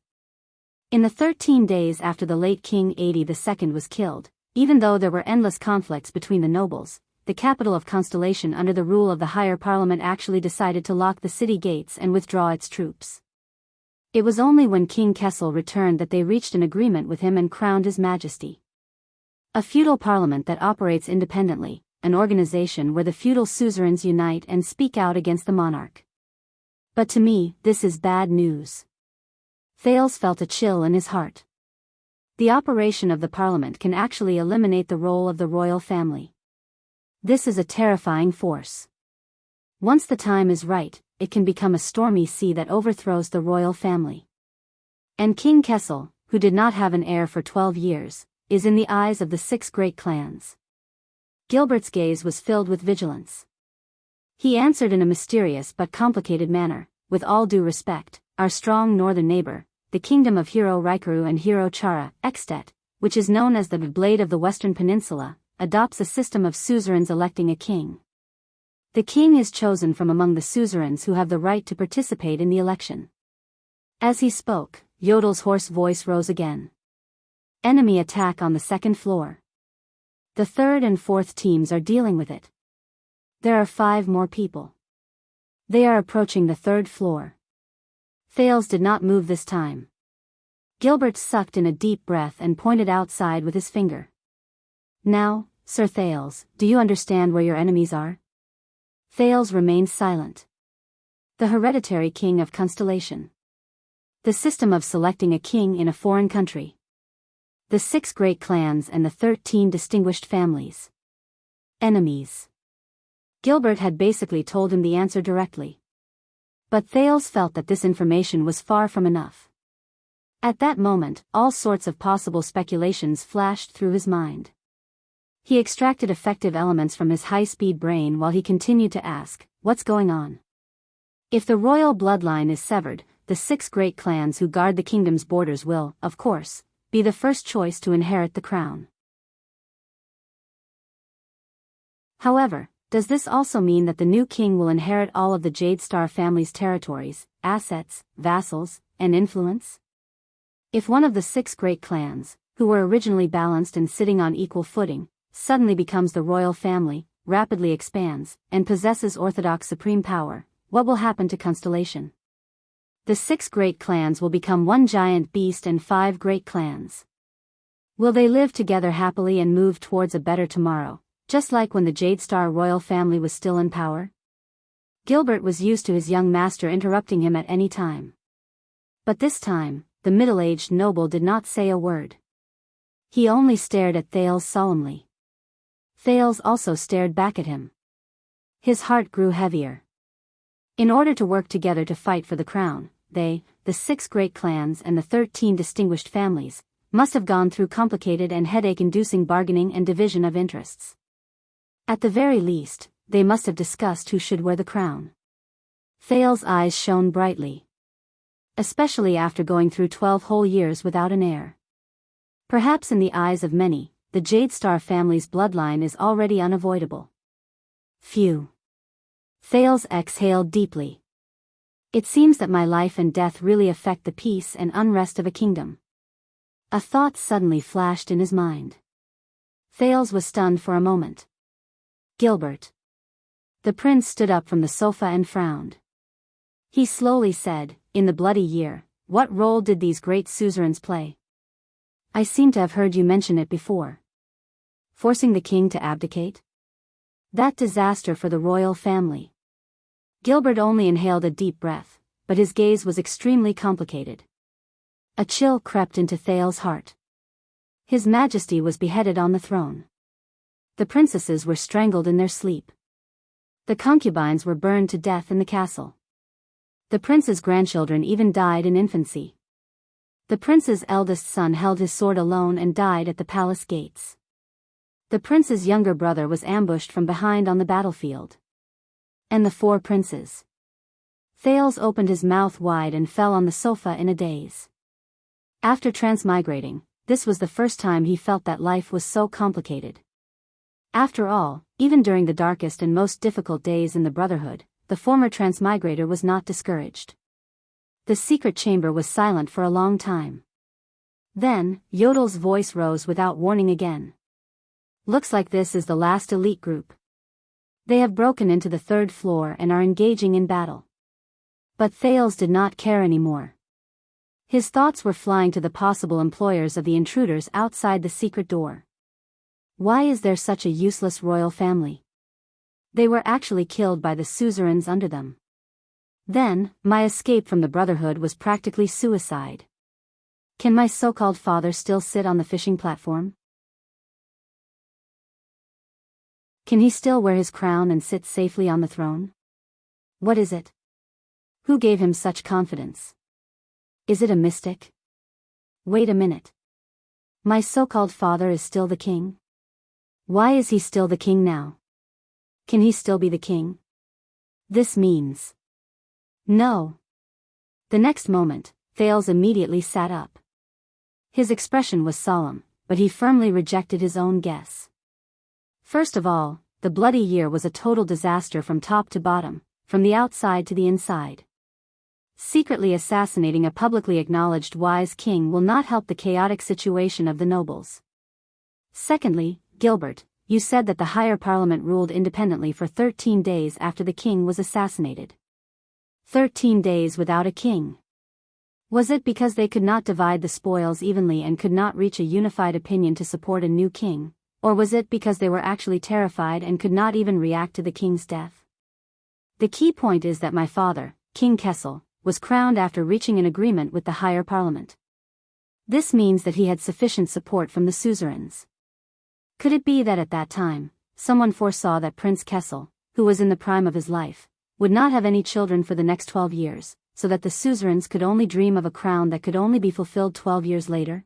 In the 13 days after the late King 82 was killed, even though there were endless conflicts between the nobles, the capital of Constellation under the rule of the higher parliament actually decided to lock the city gates and withdraw its troops. It was only when King Kessel returned that they reached an agreement with him and crowned his majesty. A feudal parliament that operates independently, an organization where the feudal suzerains unite and speak out against the monarch. But to me, this is bad news. Thales felt a chill in his heart. The operation of the parliament can actually eliminate the role of the royal family. This is a terrifying force. Once the time is right, it can become a stormy sea that overthrows the royal family. And King Kessel, who did not have an heir for 12 years, is in the eyes of the 6 great clans. Gilbert's gaze was filled with vigilance. He answered in a mysterious but complicated manner, with all due respect, our strong northern neighbor, the kingdom of Hiro Raikuru and Hiro Chara, Extet, which is known as the Blade of the Western Peninsula, adopts a system of suzerains electing a king. The king is chosen from among the suzerains who have the right to participate in the election. As he spoke, Yodel's hoarse voice rose again. Enemy attack on the 2nd floor. The 3rd and 4th teams are dealing with it. There are 5 more people. They are approaching the 3rd floor. Thales did not move this time. Gilbert sucked in a deep breath and pointed outside with his finger. Now, Sir Thales, do you understand where your enemies are? Thales remained silent. The hereditary king of Constellation. The system of selecting a king in a foreign country. The 6 great clans and the 13 distinguished families. Enemies. Gilbert had basically told him the answer directly. But Thales felt that this information was far from enough. At that moment, all sorts of possible speculations flashed through his mind. He extracted effective elements from his high-speed brain while he continued to ask, what's going on? If the royal bloodline is severed, the 6 great clans who guard the kingdom's borders will, of course, be the first choice to inherit the crown. However, does this also mean that the new king will inherit all of the Jade Star family's territories, assets, vassals, and influence? If one of the 6 great clans, who were originally balanced and sitting on equal footing, suddenly becomes the royal family, rapidly expands, and possesses orthodox supreme power, what will happen to Constellation? The 6 great clans will become one giant beast and 5 great clans. Will they live together happily and move towards a better tomorrow, just like when the Jade Star royal family was still in power? Gilbert was used to his young master interrupting him at any time. But this time, the middle-aged noble did not say a word. He only stared at Thales solemnly. Thales also stared back at him. His heart grew heavier. In order to work together to fight for the crown, they, the 6 great clans and the 13 distinguished families, must have gone through complicated and headache-inducing bargaining and division of interests. At the very least, they must have discussed who should wear the crown. Thales' eyes shone brightly. Especially after going through 12 whole years without an heir. Perhaps in the eyes of many, the Jade Star family's bloodline is already unavoidable. Phew. Thales exhaled deeply. It seems that my life and death really affect the peace and unrest of a kingdom. A thought suddenly flashed in his mind. Thales was stunned for a moment. Gilbert. The prince stood up from the sofa and frowned. He slowly said, in the Bloody Year, what role did these great suzerains play? I seem to have heard you mention it before. Forcing the king to abdicate? That disaster for the royal family. Gilbert only inhaled a deep breath, but his gaze was extremely complicated. A chill crept into Thales's heart. His Majesty was beheaded on the throne. The princesses were strangled in their sleep. The concubines were burned to death in the castle. The prince's grandchildren even died in infancy. The prince's eldest son held his sword alone and died at the palace gates. The prince's younger brother was ambushed from behind on the battlefield. And the 4 princes. Thales opened his mouth wide and fell on the sofa in a daze. After transmigrating, this was the first time he felt that life was so complicated. After all, even during the darkest and most difficult days in the Brotherhood, the former transmigrator was not discouraged. The secret chamber was silent for a long time. Then, Yodel's voice rose without warning again. Looks like this is the last elite group. They have broken into the 3rd floor and are engaging in battle. But Thales did not care anymore. His thoughts were flying to the possible employers of the intruders outside the secret door. Why is there such a useless royal family? They were actually killed by the suzerains under them. Then, my escape from the Brotherhood was practically suicide. Can my so-called father still sit on the fishing platform? Can he still wear his crown and sit safely on the throne? What is it? Who gave him such confidence? Is it a mystic? Wait a minute. My so-called father is still the king? Why is he still the king now? Can he still be the king? This means... No. The next moment, Thales immediately sat up. His expression was solemn, but he firmly rejected his own guess. First of all, the bloody year was a total disaster from top to bottom, from the outside to the inside. Secretly assassinating a publicly acknowledged wise king will not help the chaotic situation of the nobles. Secondly, Gilbert, you said that the higher parliament ruled independently for 13 days after the king was assassinated. 13 days without a king. Was it because they could not divide the spoils evenly and could not reach a unified opinion to support a new king, or was it because they were actually terrified and could not even react to the king's death? The key point is that my father, King Kessel, was crowned after reaching an agreement with the higher parliament. This means that he had sufficient support from the suzerains. Could it be that at that time, someone foresaw that Prince Kessel, who was in the prime of his life, would not have any children for the next 12 years, so that the suzerains could only dream of a crown that could only be fulfilled 12 years later?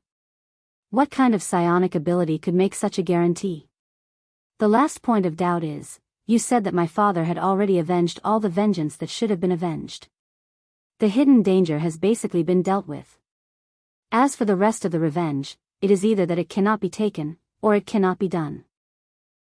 What kind of psionic ability could make such a guarantee? The last point of doubt is, you said that my father had already avenged all the vengeance that should have been avenged. The hidden danger has basically been dealt with. As for the rest of the revenge, it is either that it cannot be taken, or it cannot be done.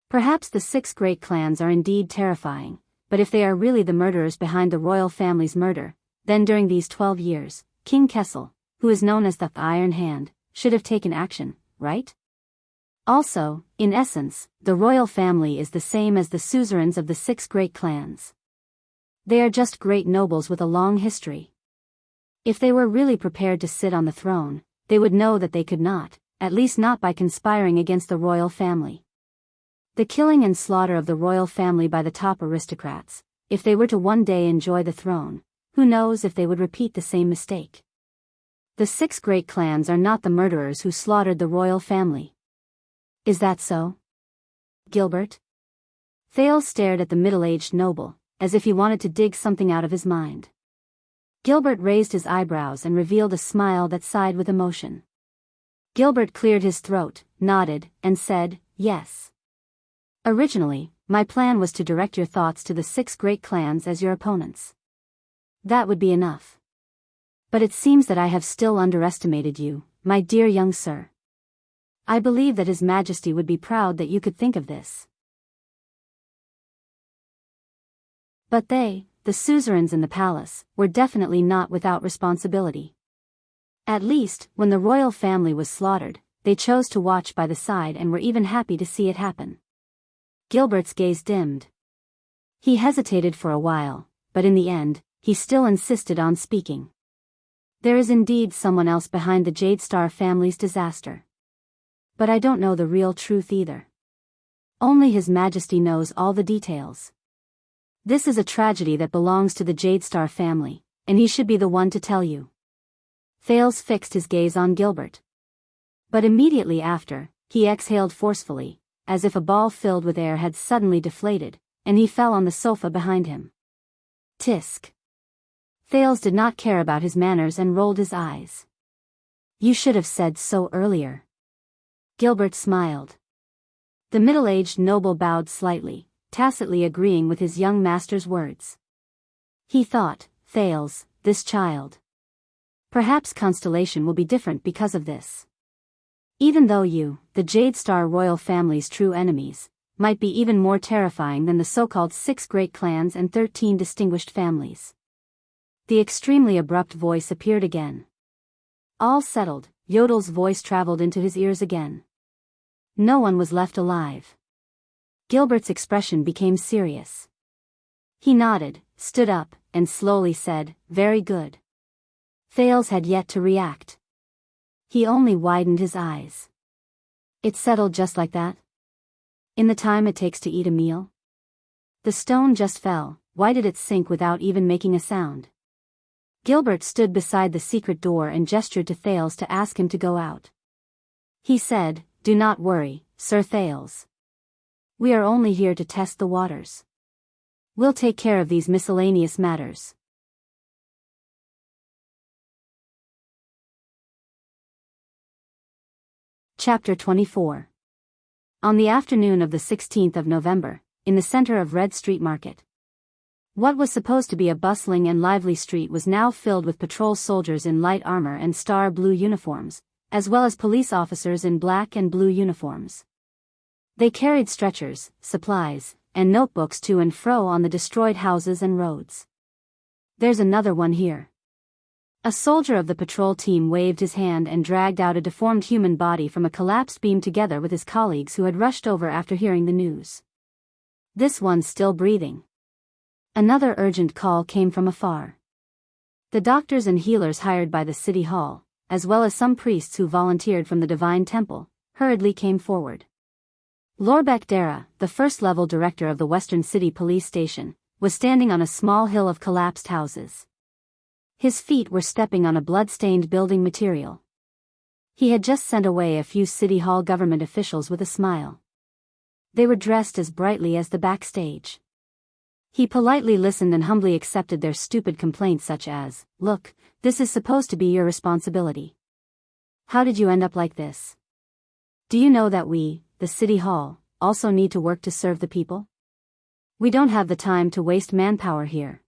Perhaps the 6 great clans are indeed terrifying, but if they are really the murderers behind the royal family's murder, then during these 12 years, King Kessel, who is known as the Iron Hand, should have taken action, right? Also, in essence, the royal family is the same as the suzerains of the 6 great clans. They are just great nobles with a long history. If they were really prepared to sit on the throne, they would know that they could not, at least not by conspiring against the royal family. The killing and slaughter of the royal family by the top aristocrats, if they were to one day enjoy the throne, who knows if they would repeat the same mistake. The 6 great clans are not the murderers who slaughtered the royal family. Is that so? Gilbert? Thales stared at the middle-aged noble, as if he wanted to dig something out of his mind. Gilbert raised his eyebrows and revealed a smile that sighed with emotion. Gilbert cleared his throat, nodded, and said, yes. Originally, my plan was to direct your thoughts to the 6 great clans as your opponents. That would be enough. But it seems that I have still underestimated you, my dear young sir. I believe that His Majesty would be proud that you could think of this. But they, the suzerains in the palace, were definitely not without responsibility. At least, when the royal family was slaughtered, they chose to watch by the side and were even happy to see it happen. Gilbert's gaze dimmed. He hesitated for a while, but in the end, he still insisted on speaking. There is indeed someone else behind the Jadestar family's disaster. But I don't know the real truth either. Only His Majesty knows all the details. This is a tragedy that belongs to the Jade Star family, and he should be the one to tell you. Thales fixed his gaze on Gilbert. But immediately after, he exhaled forcefully, as if a ball filled with air had suddenly deflated, and he fell on the sofa behind him. Tisk. Thales did not care about his manners and rolled his eyes. You should have said so earlier. Gilbert smiled. The middle-aged noble bowed slightly, tacitly agreeing with his young master's words. He thought, Thales, this child. Perhaps Constellation will be different because of this. Even though you, the Jade Star royal family's true enemies, might be even more terrifying than the so-called 6 great clans and 13 distinguished families. The extremely abrupt voice appeared again. All settled, Yodel's voice traveled into his ears again. No one was left alive. Gilbert's expression became serious. He nodded, stood up, and slowly said, very good. Thales had yet to react. He only widened his eyes. It settled just like that? In the time it takes to eat a meal? The stone just fell. Why did it sink without even making a sound? Gilbert stood beside the secret door and gestured to Thales to ask him to go out. He said, do not worry, Sir Thales. We are only here to test the waters. We'll take care of these miscellaneous matters. Chapter 24. On the afternoon of the 16th of November, in the center of Red Street Market. What was supposed to be a bustling and lively street was now filled with patrol soldiers in light armor and star blue uniforms, as well as police officers in black and blue uniforms. They carried stretchers, supplies, and notebooks to and fro on the destroyed houses and roads. There's another one here. A soldier of the patrol team waved his hand and dragged out a deformed human body from a collapsed beam together with his colleagues who had rushed over after hearing the news. This one's still breathing. Another urgent call came from afar. The doctors and healers hired by the city hall, as well as some priests who volunteered from the Divine Temple, hurriedly came forward. Lorbek Dara, the first-level director of the Western City Police Station, was standing on a small hill of collapsed houses. His feet were stepping on a blood-stained building material. He had just sent away a few City Hall government officials with a smile. They were dressed as brightly as the backstage. He politely listened and humbly accepted their stupid complaints such as, look, this is supposed to be your responsibility. How did you end up like this? Do you know that we, the City Hall, also need to work to serve the people? We don't have the time to waste manpower here.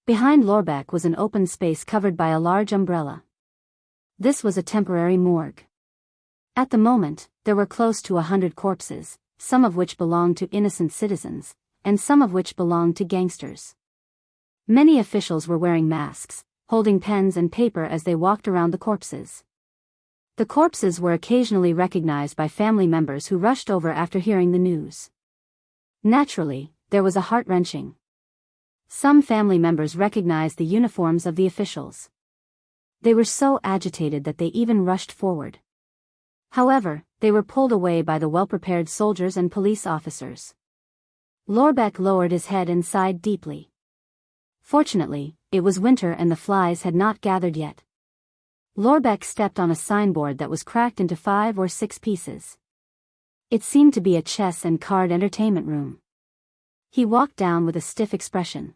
Behind Lorbek was an open space covered by a large umbrella. This was a temporary morgue. At the moment, there were close to 100 corpses, some of which belonged to innocent citizens, and some of which belonged to gangsters. Many officials were wearing masks, holding pens and paper as they walked around the corpses. The corpses were occasionally recognized by family members who rushed over after hearing the news. Naturally, there was a heart-wrenching. Some family members recognized the uniforms of the officials. They were so agitated that they even rushed forward. However, they were pulled away by the well-prepared soldiers and police officers. Lorbek lowered his head and sighed deeply. Fortunately, it was winter and the flies had not gathered yet. Lorbek stepped on a signboard that was cracked into 5 or 6 pieces. It seemed to be a chess and card entertainment room. He walked down with a stiff expression.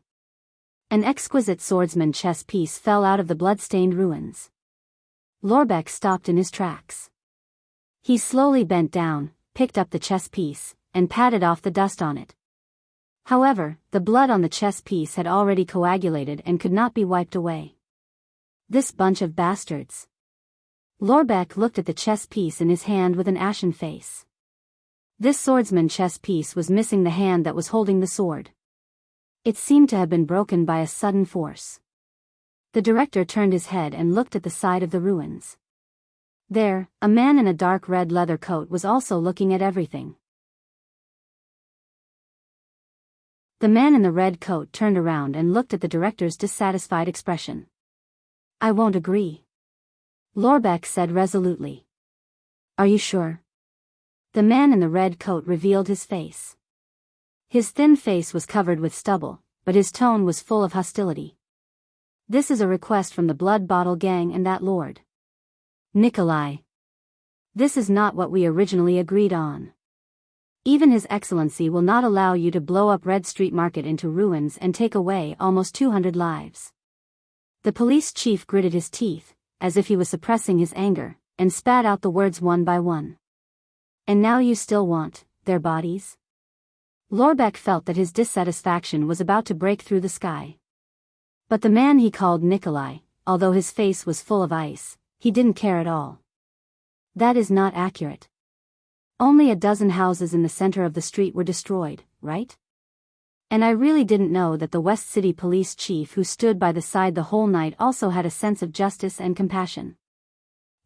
An exquisite swordsman chess piece fell out of the blood-stained ruins. Lorbek stopped in his tracks. He slowly bent down, picked up the chess piece, and patted off the dust on it. However, the blood on the chess piece had already coagulated and could not be wiped away. This bunch of bastards. Lorbek looked at the chess piece in his hand with an ashen face. This swordsman chess piece was missing the hand that was holding the sword. It seemed to have been broken by a sudden force. The director turned his head and looked at the side of the ruins. There, a man in a dark red leather coat was also looking at everything. The man in the red coat turned around and looked at the director's dissatisfied expression. I won't agree. Lorbek said resolutely. Are you sure? The man in the red coat revealed his face. His thin face was covered with stubble, but his tone was full of hostility. "This is a request from the Blood Bottle Gang and that lord. Nikolai. This is not what we originally agreed on. Even His Excellency will not allow you to blow up Red Street Market into ruins and take away almost 200 lives." The police chief gritted his teeth, as if he was suppressing his anger, and spat out the words one by one. "And now you still want their bodies?" Lorbeck felt that his dissatisfaction was about to break through the sky. But the man he called Nikolai, although his face was full of ice, he didn't care at all. "That is not accurate. Only a dozen houses in the center of the street were destroyed, right? And I really didn't know that the West City police chief who stood by the side the whole night also had a sense of justice and compassion.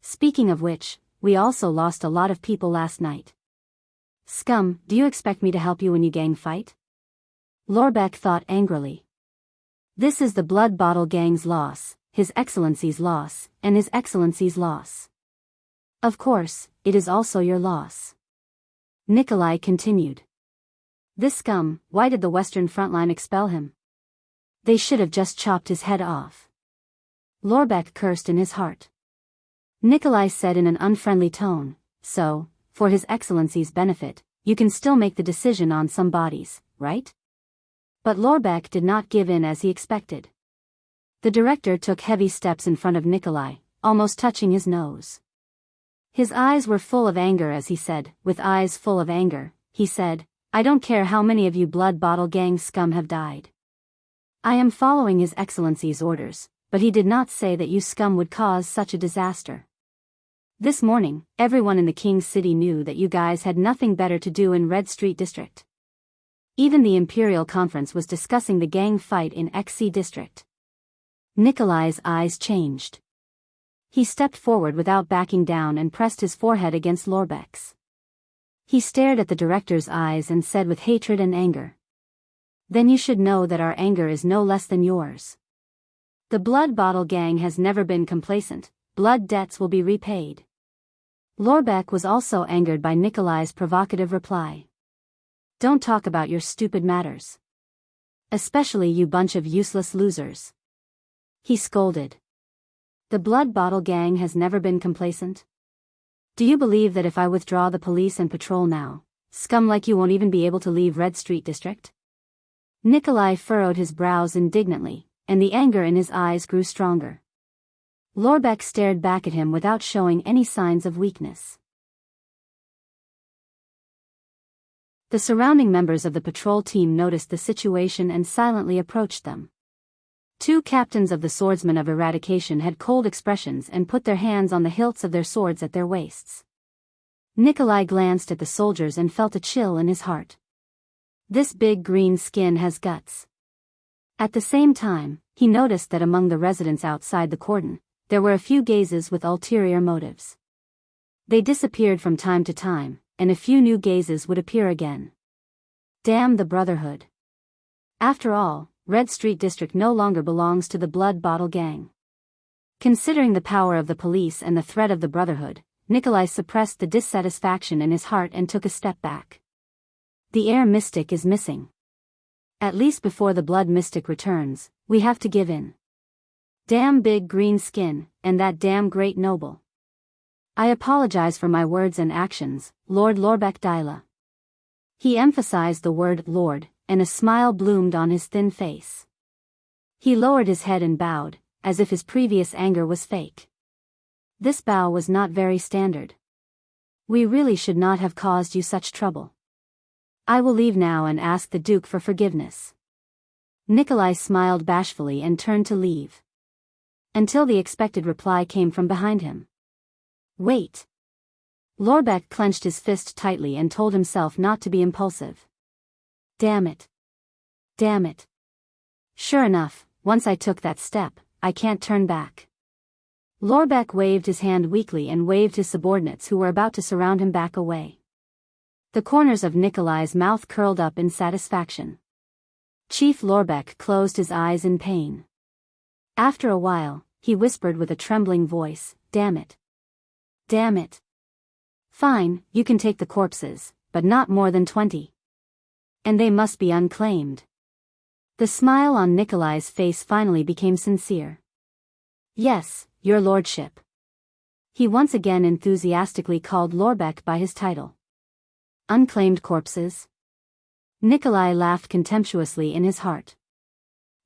Speaking of which, we also lost a lot of people last night. Scum, do you expect me to help you when you gang fight?" Lorbeck thought angrily. This is the Blood Bottle Gang's loss, His Excellency's loss, and His Excellency's loss. Of course, it is also your loss. Nikolai continued. This scum, why did the Western Front Line expel him? They should have just chopped his head off. Lorbeck cursed in his heart. Nikolai said in an unfriendly tone, "So, for His Excellency's benefit, you can still make the decision on some bodies, right?" But Lorbeck did not give in as he expected. The director took heavy steps in front of Nikolai, almost touching his nose. His eyes were full of anger as he said, with eyes full of anger, he said, "I don't care how many of you Blood Bottle Gang scum have died. I am following His Excellency's orders, but he did not say that you scum would cause such a disaster. This morning, everyone in the King's City knew that you guys had nothing better to do in Red Street District. Even the Imperial Conference was discussing the gang fight in XC District." Nikolai's eyes changed. He stepped forward without backing down and pressed his forehead against Lorbeck's. He stared at the director's eyes and said with hatred and anger, "Then you should know that our anger is no less than yours. The Blood Bottle Gang has never been complacent, blood debts will be repaid." Lorbeck was also angered by Nikolai's provocative reply. "Don't talk about your stupid matters. Especially you bunch of useless losers," he scolded. "The Blood Bottle Gang has never been complacent? Do you believe that if I withdraw the police and patrol now, scum like you won't even be able to leave Red Street District?" Nikolai furrowed his brows indignantly, and the anger in his eyes grew stronger. Lorbeck stared back at him without showing any signs of weakness. The surrounding members of the patrol team noticed the situation and silently approached them. Two captains of the Swordsmen of Eradication had cold expressions and put their hands on the hilts of their swords at their waists. Nikolai glanced at the soldiers and felt a chill in his heart. This big green skin has guts. At the same time, he noticed that among the residents outside the cordon, there were a few gazes with ulterior motives. They disappeared from time to time, and a few new gazes would appear again. Damn the Brotherhood. After all, Red Street District no longer belongs to the Blood Bottle Gang. Considering the power of the police and the threat of the Brotherhood, Nikolai suppressed the dissatisfaction in his heart and took a step back. The air mystic is missing. At least before the blood mystic returns, we have to give in. Damn big green skin, and that damn great noble. I apologize for my words and actions, Lord Lorbeck Dyla. He emphasized the word Lord, and a smile bloomed on his thin face. He lowered his head and bowed, as if his previous anger was fake. This bow was not very standard. We really should not have caused you such trouble. I will leave now and ask the Duke for forgiveness. Nikolai smiled bashfully and turned to leave. Until the expected reply came from behind him. Wait. Lorbeck clenched his fist tightly and told himself not to be impulsive. Damn it. Damn it. Sure enough, once I took that step, I can't turn back. Lorbeck waved his hand weakly and waved his subordinates who were about to surround him back away. The corners of Nikolai's mouth curled up in satisfaction. Chief Lorbeck closed his eyes in pain. After a while, he whispered with a trembling voice, "Damn it. Damn it. Fine, you can take the corpses, but not more than 20. And they must be unclaimed. The smile on Nikolai's face finally became sincere. Yes, your lordship. He once again enthusiastically called Lorbeck by his title. Unclaimed corpses? Nikolai laughed contemptuously in his heart.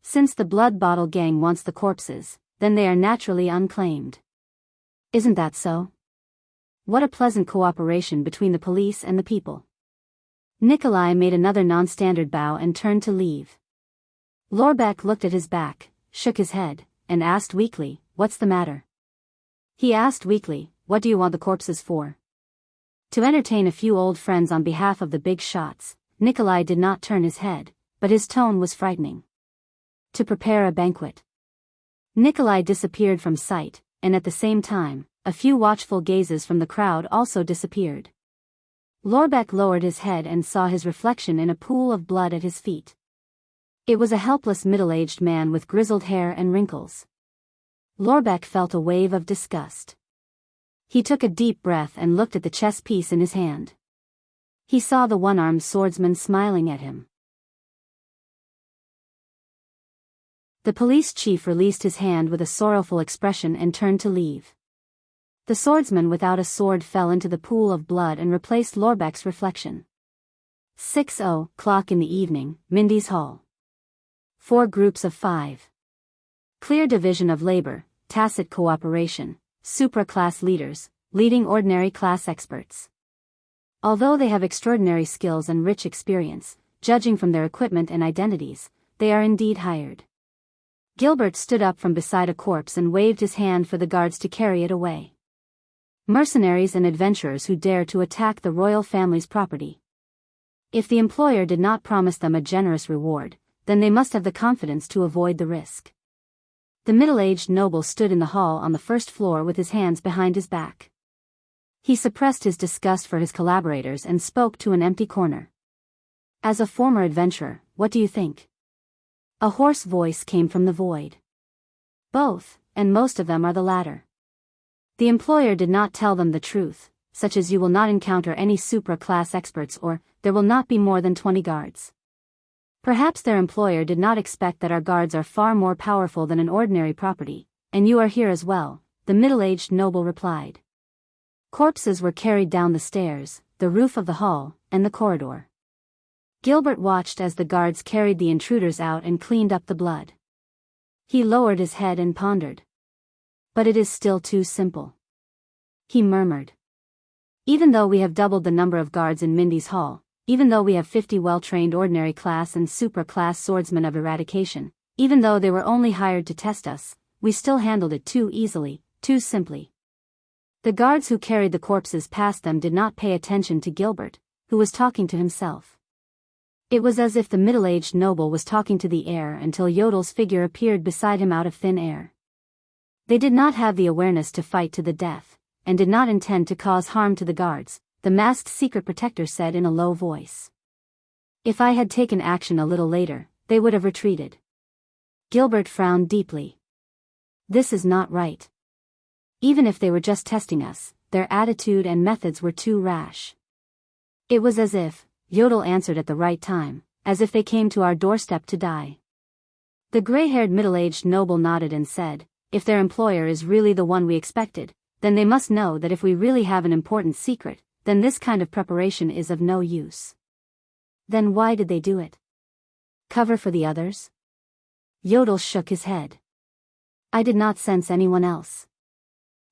Since the blood bottle gang wants the corpses, then they are naturally unclaimed. Isn't that so? What a pleasant cooperation between the police and the people. Nikolai made another non-standard bow and turned to leave. Lorbeck looked at his back, shook his head, and asked weakly, "What's the matter?" He asked weakly, "What do you want the corpses for?" To entertain a few old friends on behalf of the big shots, Nikolai did not turn his head, but his tone was frightening. To prepare a banquet. Nikolai disappeared from sight, and at the same time, a few watchful gazes from the crowd also disappeared. Lorbeck lowered his head and saw his reflection in a pool of blood at his feet. It was a helpless middle-aged man with grizzled hair and wrinkles. Lorbeck felt a wave of disgust. He took a deep breath and looked at the chess piece in his hand. He saw the one-armed swordsman smiling at him. The police chief released his hand with a sorrowful expression and turned to leave. The swordsman without a sword fell into the pool of blood and replaced Lorbeck's reflection. 6:00 in the evening, Mindy's Hall. 4 groups of 5. Clear division of labor, tacit cooperation, supra-class leaders, leading ordinary class experts. Although they have extraordinary skills and rich experience, judging from their equipment and identities, they are indeed hired. Gilbert stood up from beside a corpse and waved his hand for the guards to carry it away. Mercenaries and adventurers who dare to attack the royal family's property. If the employer did not promise them a generous reward, then they must have the confidence to avoid the risk. The middle-aged noble stood in the hall on the first floor with his hands behind his back. He suppressed his disgust for his collaborators and spoke to an empty corner. As a former adventurer, what do you think? A hoarse voice came from the void. Both, and most of them are the latter. The employer did not tell them the truth, such as you will not encounter any supra-class experts or, there will not be more than 20 guards. Perhaps their employer did not expect that our guards are far more powerful than an ordinary property, and you are here as well, the middle-aged noble replied. Corpses were carried down the stairs, the roof of the hall, and the corridor. Gilbert watched as the guards carried the intruders out and cleaned up the blood. He lowered his head and pondered. But it is still too simple. He murmured. Even though we have doubled the number of guards in Mindy's Hall, even though we have 50 well-trained ordinary class and supra-class swordsmen of eradication, even though they were only hired to test us, we still handled it too easily, too simply. The guards who carried the corpses past them did not pay attention to Gilbert, who was talking to himself. It was as if the middle-aged noble was talking to the air until Yodel's figure appeared beside him out of thin air. They did not have the awareness to fight to the death, and did not intend to cause harm to the guards, the masked secret protector said in a low voice. If I had taken action a little later, they would have retreated. Gilbert frowned deeply. This is not right. Even if they were just testing us, their attitude and methods were too rash. It was as if Yodel answered at the right time, as if they came to our doorstep to die. The gray-haired middle-aged noble nodded and said, if their employer is really the one we expected, then they must know that if we really have an important secret, then this kind of preparation is of no use. Then why did they do it? Cover for the others? Yodel shook his head. I did not sense anyone else.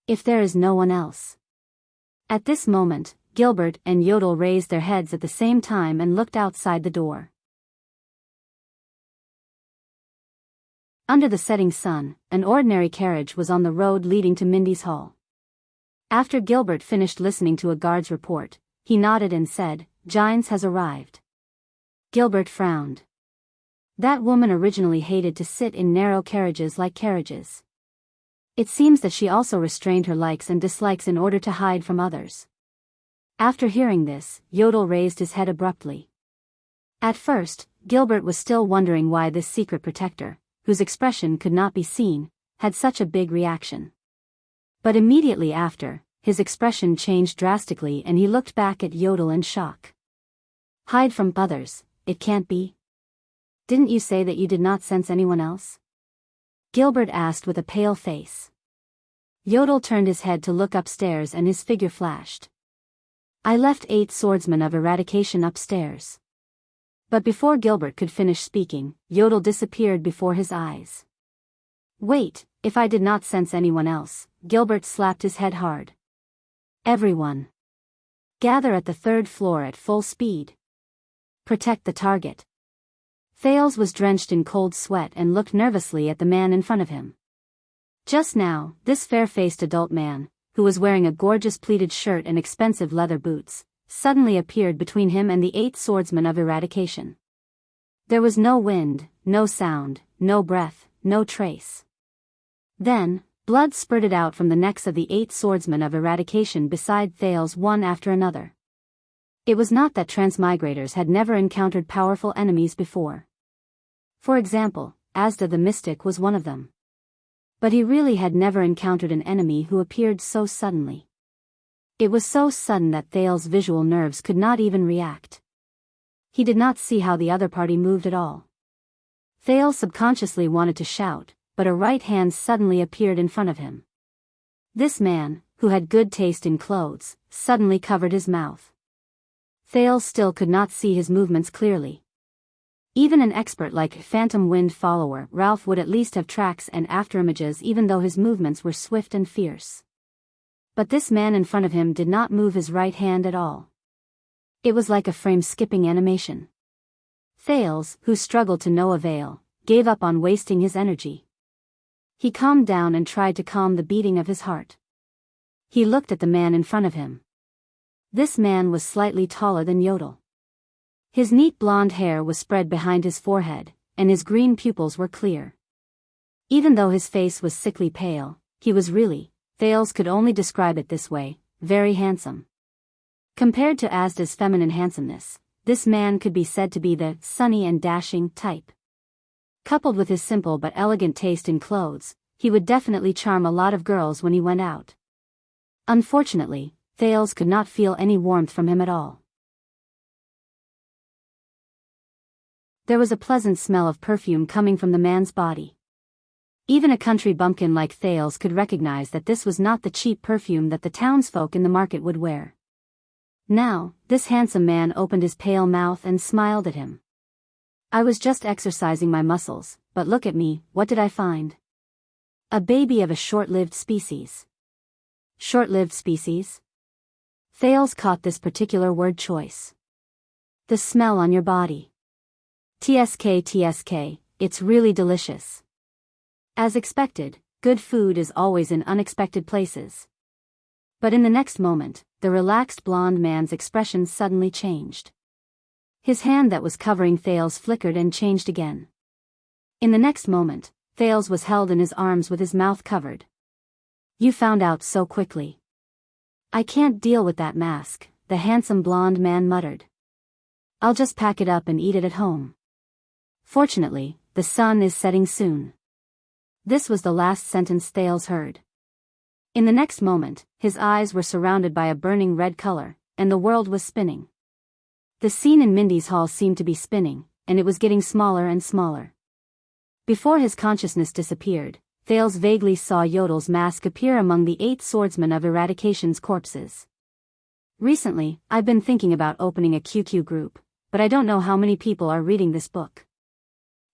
If there is no one else. At this moment, Gilbert and Yodel raised their heads at the same time and looked outside the door. Under the setting sun, an ordinary carriage was on the road leading to Mindy's Hall. After Gilbert finished listening to a guard's report, he nodded and said, Gines has arrived. Gilbert frowned. That woman originally hated to sit in narrow carriages like carriages. It seems that she also restrained her likes and dislikes in order to hide from others. After hearing this, Yodel raised his head abruptly. At first, Gilbert was still wondering why this secret protector, whose expression could not be seen, had such a big reaction. But immediately after, his expression changed drastically and he looked back at Yodel in shock. Hide from others, it can't be. Didn't you say that you did not sense anyone else? Gilbert asked with a pale face. Yodel turned his head to look upstairs and his figure flashed. I left 8 swordsmen of eradication upstairs. But before Gilbert could finish speaking, Yodel disappeared before his eyes. Wait, if I did not sense anyone else, Gilbert slapped his head hard. Everyone. Gather at the 3rd floor at full speed. Protect the target. Thales was drenched in cold sweat and looked nervously at the man in front of him. Just now, this fair-faced adult man, who was wearing a gorgeous pleated shirt and expensive leather boots, suddenly appeared between him and the 8 swordsmen of eradication. There was no wind, no sound, no breath, no trace. Then, blood spurted out from the necks of the 8 swordsmen of eradication beside Thales one after another. It was not that transmigrators had never encountered powerful enemies before. For example, Asda the mystic was one of them. But he really had never encountered an enemy who appeared so suddenly. It was so sudden that Thales' visual nerves could not even react. He did not see how the other party moved at all. Thales subconsciously wanted to shout, but a right hand suddenly appeared in front of him. This man, who had good taste in clothes, suddenly covered his mouth. Thales still could not see his movements clearly. Even an expert like Phantom Wind follower Ralph would at least have tracks and afterimages even though his movements were swift and fierce. But this man in front of him did not move his right hand at all. It was like a frame-skipping animation. Thales, who struggled to no avail, gave up on wasting his energy. He calmed down and tried to calm the beating of his heart. He looked at the man in front of him. This man was slightly taller than Yodel. His neat blonde hair was spread behind his forehead, and his green pupils were clear. Even though his face was sickly pale, he was really, Thales could only describe it this way, very handsome. Compared to Asda's feminine handsomeness, this man could be said to be the sunny and dashing type. Coupled with his simple but elegant taste in clothes, he would definitely charm a lot of girls when he went out. Unfortunately, Thales could not feel any warmth from him at all. There was a pleasant smell of perfume coming from the man's body. Even a country bumpkin like Thales could recognize that this was not the cheap perfume that the townsfolk in the market would wear. Now, this handsome man opened his pale mouth and smiled at him. I was just exercising my muscles, but look at me, what did I find? A baby of a short-lived species. Short-lived species? Thales caught this particular word choice. The smell on your body. TSK, it's really delicious. As expected, good food is always in unexpected places. But in the next moment, the relaxed blonde man's expression suddenly changed. His hand that was covering Thales flickered and changed again. In the next moment, Thales was held in his arms with his mouth covered. You found out so quickly. I can't deal with that mask, the handsome blonde man muttered. I'll just pack it up and eat it at home. Fortunately, the sun is setting soon. This was the last sentence Thales heard. In the next moment, his eyes were surrounded by a burning red color, and the world was spinning. The scene in Mindy's hall seemed to be spinning, and it was getting smaller and smaller. Before his consciousness disappeared, Thales vaguely saw Yodel's mask appear among the 8 swordsmen of Eradication's corpses. Recently, I've been thinking about opening a QQ group, but I don't know how many people are reading this book.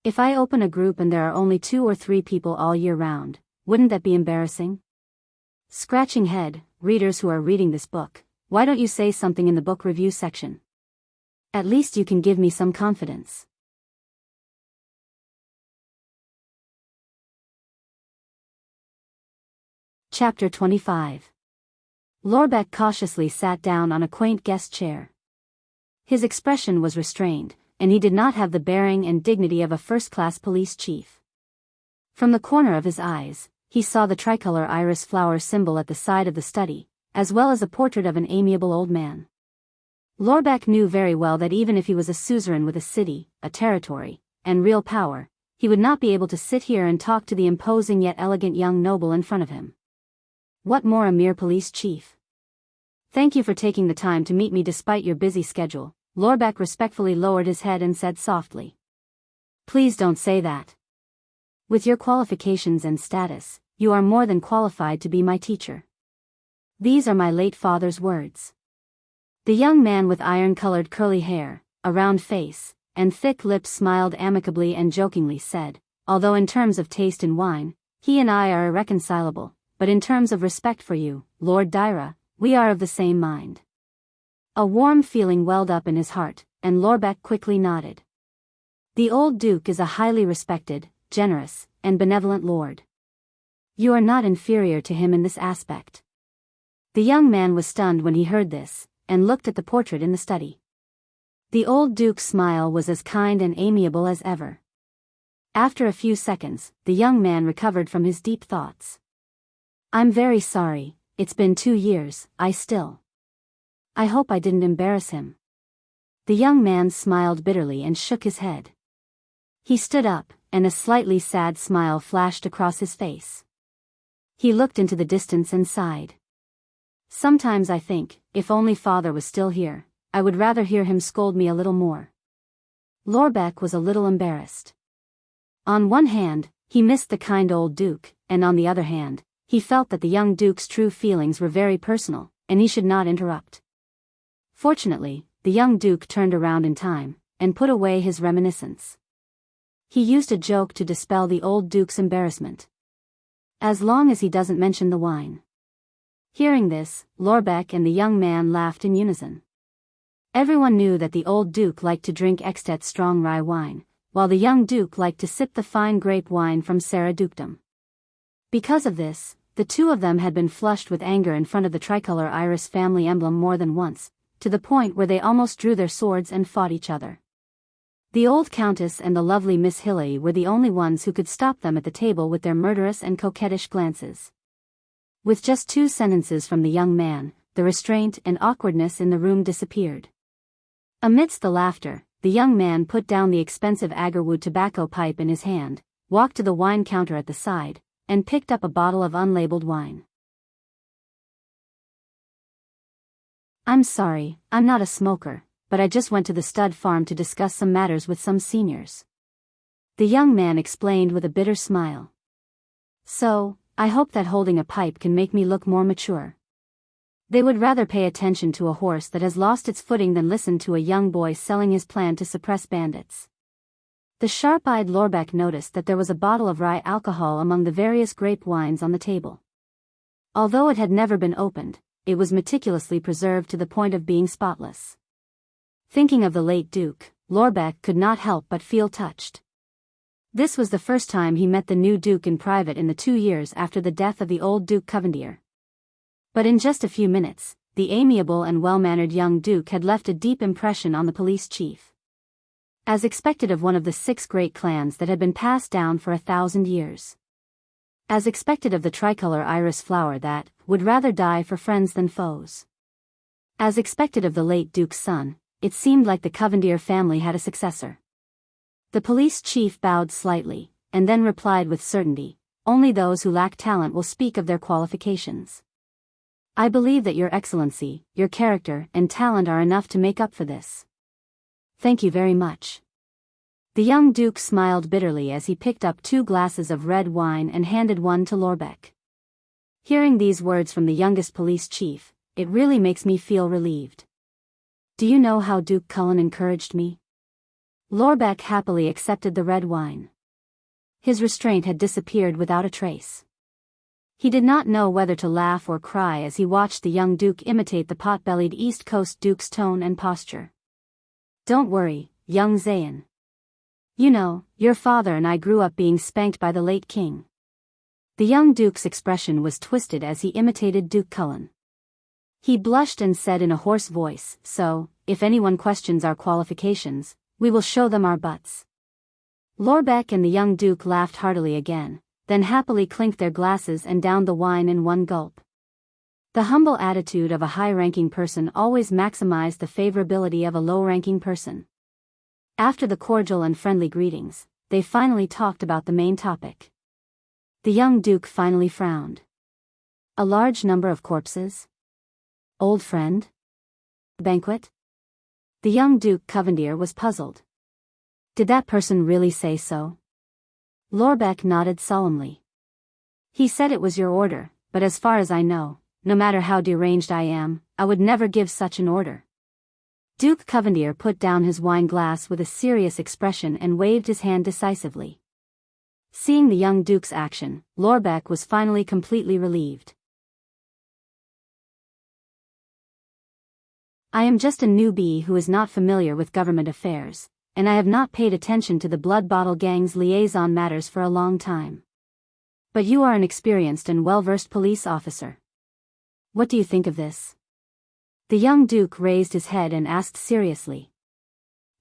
If I open a group and there are only 2 or 3 people all year round, wouldn't that be embarrassing? Scratching head, readers who are reading this book, why don't you say something in the book review section? At least you can give me some confidence. Chapter 25. Lorbeck cautiously sat down on a quaint guest chair. His expression was restrained, and he did not have the bearing and dignity of a first-class police chief. From the corner of his eyes, he saw the tricolor iris flower symbol at the side of the study, as well as a portrait of an amiable old man. Lorbeck knew very well that even if he was a suzerain with a city, a territory, and real power, he would not be able to sit here and talk to the imposing yet elegant young noble in front of him. What more a mere police chief? Thank you for taking the time to meet me despite your busy schedule, Lorbeck respectfully lowered his head and said softly. Please don't say that. With your qualifications and status, you are more than qualified to be my teacher. These are my late father's words. The young man with iron-colored curly hair, a round face, and thick lips smiled amicably and jokingly said, although in terms of taste in wine, he and I are irreconcilable, but in terms of respect for you, Lord Dyra, we are of the same mind. A warm feeling welled up in his heart, and Lorbeck quickly nodded. The old Duke is a highly respected, generous, and benevolent lord. You are not inferior to him in this aspect. The young man was stunned when he heard this, and looked at the portrait in the study. The old Duke's smile was as kind and amiable as ever. After a few seconds, the young man recovered from his deep thoughts. I'm very sorry, it's been 2 years, I hope I didn't embarrass him. The young man smiled bitterly and shook his head. He stood up, and a slightly sad smile flashed across his face. He looked into the distance and sighed. Sometimes I think, if only father was still here, I would rather hear him scold me a little more. Lorbeck was a little embarrassed. On one hand, he missed the kind old Duke, and on the other hand, he felt that the young Duke's true feelings were very personal, and he should not interrupt. Fortunately, the young Duke turned around in time, and put away his reminiscence. He used a joke to dispel the old Duke's embarrassment. As long as he doesn't mention the wine. Hearing this, Lorbeck and the young man laughed in unison. Everyone knew that the old Duke liked to drink Extet strong rye wine, while the young Duke liked to sip the fine grape wine from Sarah Dukedom. Because of this, the two of them had been flushed with anger in front of the tricolor iris family emblem more than once, to the point where they almost drew their swords and fought each other. The old Countess and the lovely Miss Hilary were the only ones who could stop them at the table with their murderous and coquettish glances. With just 2 sentences from the young man, the restraint and awkwardness in the room disappeared. Amidst the laughter, the young man put down the expensive agarwood tobacco pipe in his hand, walked to the wine counter at the side, and picked up a bottle of unlabeled wine. I'm sorry, I'm not a smoker, but I just went to the stud farm to discuss some matters with some seniors. The young man explained with a bitter smile. So, I hope that holding a pipe can make me look more mature. They would rather pay attention to a horse that has lost its footing than listen to a young boy selling his plan to suppress bandits. The sharp-eyed Lorbeck noticed that there was a bottle of rye alcohol among the various grape wines on the table. Although it had never been opened, it was meticulously preserved to the point of being spotless. Thinking of the late Duke, Lorbeck could not help but feel touched. This was the first time he met the new Duke in private in the 2 years after the death of the old Duke Covendier. But in just a few minutes, the amiable and well-mannered young Duke had left a deep impression on the police chief. As expected of one of the 6 great clans that had been passed down for 1,000 years. As expected of the tricolor iris flower that would rather die for friends than foes. As expected of the late Duke's son, it seemed like the Covendier family had a successor. The police chief bowed slightly, and then replied with certainty, only those who lack talent will speak of their qualifications. I believe that your excellency, your character and talent are enough to make up for this. Thank you very much. The young Duke smiled bitterly as he picked up 2 glasses of red wine and handed one to Lorbeck. Hearing these words from the youngest police chief, it really makes me feel relieved. Do you know how Duke Cullen encouraged me? Lorbeck happily accepted the red wine. His restraint had disappeared without a trace. He did not know whether to laugh or cry as he watched the young Duke imitate the pot-bellied East Coast Duke's tone and posture. Don't worry, young Zayn. You know, your father and I grew up being spanked by the late king. The young Duke's expression was twisted as he imitated Duke Cullen. He blushed and said in a hoarse voice, so, if anyone questions our qualifications, we will show them our butts. Lorbeck and the young Duke laughed heartily again, then happily clinked their glasses and downed the wine in one gulp. The humble attitude of a high-ranking person always maximized the favorability of a low-ranking person. After the cordial and friendly greetings, they finally talked about the main topic. The young Duke finally frowned. A large number of corpses? Old friend? Banquet? The young Duke Covendier was puzzled. Did that person really say so? Lorbeck nodded solemnly. He said it was your order, but as far as I know, no matter how deranged I am, I would never give such an order. Duke Covendier put down his wine glass with a serious expression and waved his hand decisively. Seeing the young Duke's action, Lorbeck was finally completely relieved. I am just a newbie who is not familiar with government affairs, and I have not paid attention to the Blood Bottle Gang's liaison matters for a long time. But you are an experienced and well-versed police officer. What do you think of this? The young Duke raised his head and asked seriously.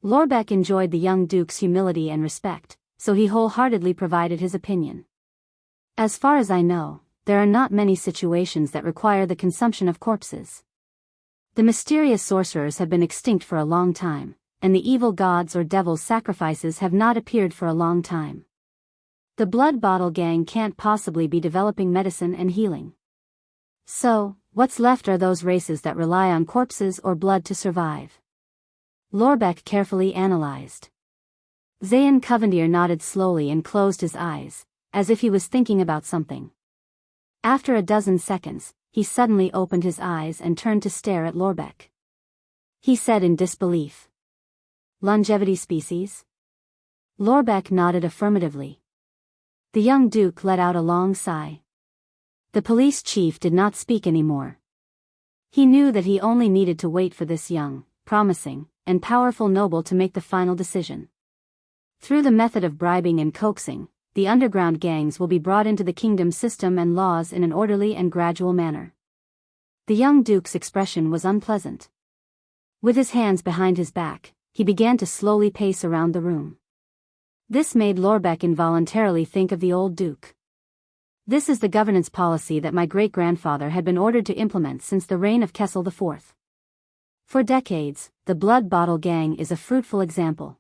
Lorbeck enjoyed the young Duke's humility and respect, so he wholeheartedly provided his opinion. As far as I know, there are not many situations that require the consumption of corpses. The mysterious sorcerers have been extinct for a long time, and the evil gods or devils' sacrifices have not appeared for a long time. The Blood Bottle Gang can't possibly be developing medicine and healing. So, what's left are those races that rely on corpses or blood to survive. Lorbeck carefully analyzed. Zayn Covendier nodded slowly and closed his eyes, as if he was thinking about something. After a dozen seconds, he suddenly opened his eyes and turned to stare at Lorbeck. He said in disbelief. Longevity species? Lorbeck nodded affirmatively. The young Duke let out a long sigh. The police chief did not speak anymore. He knew that he only needed to wait for this young, promising, and powerful noble to make the final decision. Through the method of bribing and coaxing, the underground gangs will be brought into the kingdom's system and laws in an orderly and gradual manner. The young Duke's expression was unpleasant. With his hands behind his back, he began to slowly pace around the room. This made Lorbeck involuntarily think of the old Duke. This is the governance policy that my great-grandfather had been ordered to implement since the reign of Kessel IV. For decades, the Blood Bottle Gang is a fruitful example.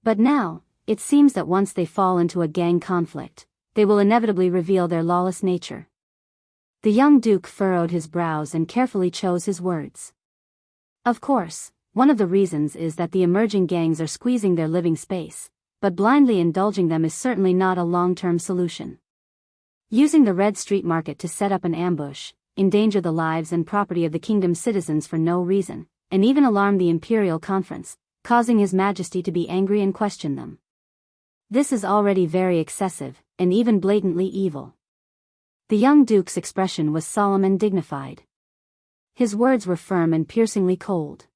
But now, it seems that once they fall into a gang conflict, they will inevitably reveal their lawless nature. The young Duke furrowed his brows and carefully chose his words. Of course, one of the reasons is that the emerging gangs are squeezing their living space, but blindly indulging them is certainly not a long-term solution. Using the Red Street Market to set up an ambush, endanger the lives and property of the kingdom's citizens for no reason, and even alarm the Imperial Conference, causing His Majesty to be angry and question them. This is already very excessive, and even blatantly evil. The young Duke's expression was solemn and dignified. His words were firm and piercingly cold.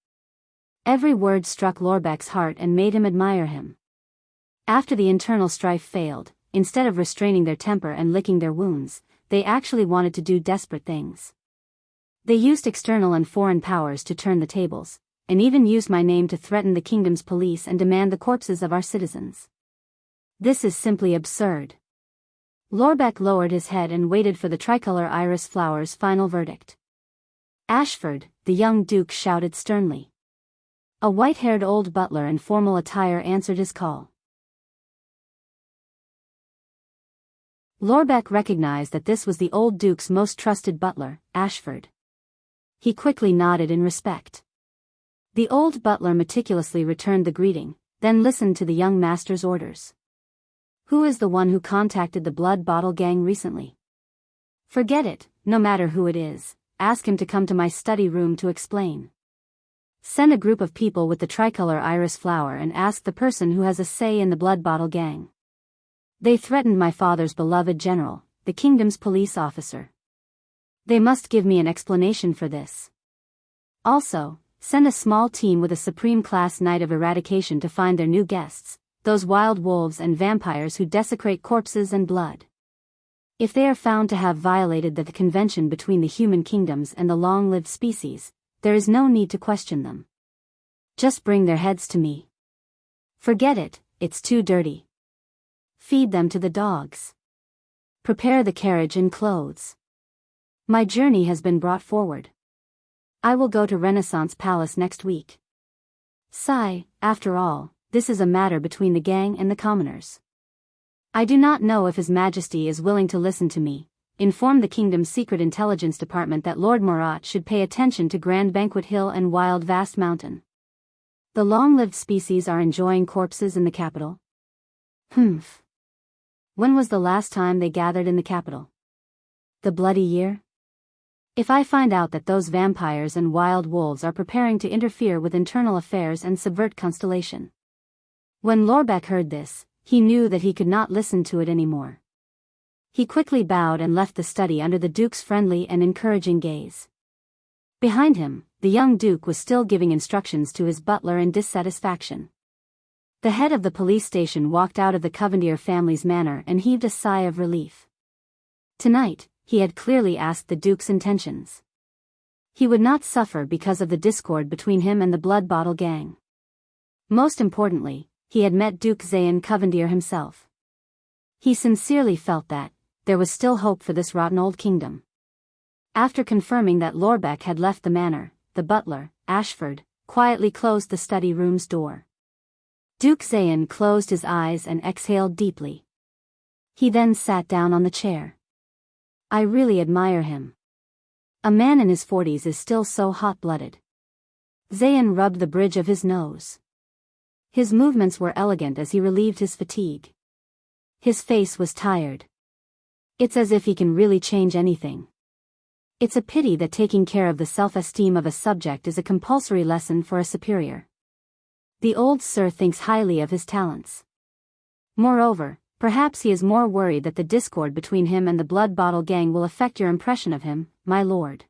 Every word struck Lorbeck's heart and made him admire him. After the internal strife failed, instead of restraining their temper and licking their wounds, they actually wanted to do desperate things. They used external and foreign powers to turn the tables, and even used my name to threaten the kingdom's police and demand the corpses of our citizens. This is simply absurd. Lorbeck lowered his head and waited for the tricolor iris flower's final verdict. Ashford, the young Duke shouted sternly. A white-haired old butler in formal attire answered his call. Lorbeck recognized that this was the old Duke's most trusted butler, Ashford. He quickly nodded in respect. The old butler meticulously returned the greeting, then listened to the young master's orders. Who is the one who contacted the Blood Bottle Gang recently? Forget it, no matter who it is, ask him to come to my study room to explain. Send a group of people with the tricolor iris flower and ask the person who has a say in the Blood Bottle Gang. They threatened my father's beloved general, the kingdom's police officer. They must give me an explanation for this. Also, send a small team with a supreme-class Knight of Eradication to find their new guests, those wild wolves and vampires who desecrate corpses and blood. If they are found to have violated the convention between the human kingdoms and the long-lived species, there is no need to question them. Just bring their heads to me. Forget it, it's too dirty. Feed them to the dogs. Prepare the carriage and clothes. My journey has been brought forward. I will go to Renaissance Palace next week. Sigh, after all, this is a matter between the gang and the commoners. I do not know if His Majesty is willing to listen to me. Inform the kingdom's secret intelligence department that Lord Morat should pay attention to Grand Banquet Hill and Wild Vast Mountain. The long-lived species are enjoying corpses in the capital? Humph. When was the last time they gathered in the capital? The bloody year? If I find out that those vampires and wild wolves are preparing to interfere with internal affairs and subvert constellation. When Lorbeck heard this, he knew that he could not listen to it anymore. He quickly bowed and left the study under the Duke's friendly and encouraging gaze. Behind him, the young Duke was still giving instructions to his butler in dissatisfaction. The head of the police station walked out of the Covendier family's manor and heaved a sigh of relief. Tonight, he had clearly asked the Duke's intentions. He would not suffer because of the discord between him and the Blood Bottle gang. Most importantly, he had met Duke Zayn Covendier himself. He sincerely felt that there was still hope for this rotten old kingdom. After confirming that Lorbeck had left the manor, the butler, Ashford, quietly closed the study room's door. Duke Zayn closed his eyes and exhaled deeply. He then sat down on the chair. I really admire him. A man in his 40s is still so hot-blooded. Zayn rubbed the bridge of his nose. His movements were elegant as he relieved his fatigue. His face was tired. It's as if he can really change anything. It's a pity that taking care of the self-esteem of a subject is a compulsory lesson for a superior. The old sir thinks highly of his talents. Moreover, perhaps he is more worried that the discord between him and the Blood Bottle gang will affect your impression of him, my lord.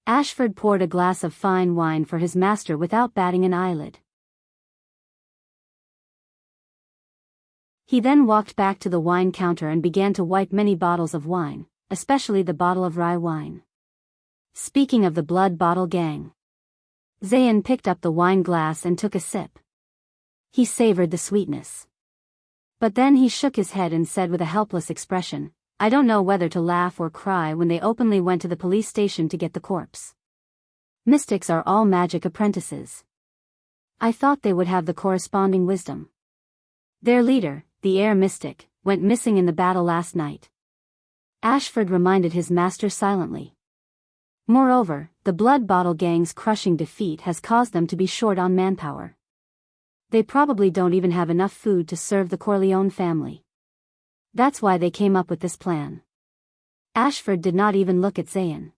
Ashford poured a glass of fine wine for his master without batting an eyelid. He then walked back to the wine counter and began to wipe many bottles of wine, especially the bottle of rye wine. Speaking of the Blood Bottle gang. Zayn picked up the wine glass and took a sip. He savored the sweetness. But then he shook his head and said with a helpless expression, I don't know whether to laugh or cry when they openly went to the police station to get the corpse. Mystics are all magic apprentices. I thought they would have the corresponding wisdom. Their leader, the air mystic, went missing in the battle last night. Ashford reminded his master silently. Moreover, the Blood Bottle gang's crushing defeat has caused them to be short on manpower. They probably don't even have enough food to serve the Corleone family. That's why they came up with this plan. Ashford did not even look at Zayn.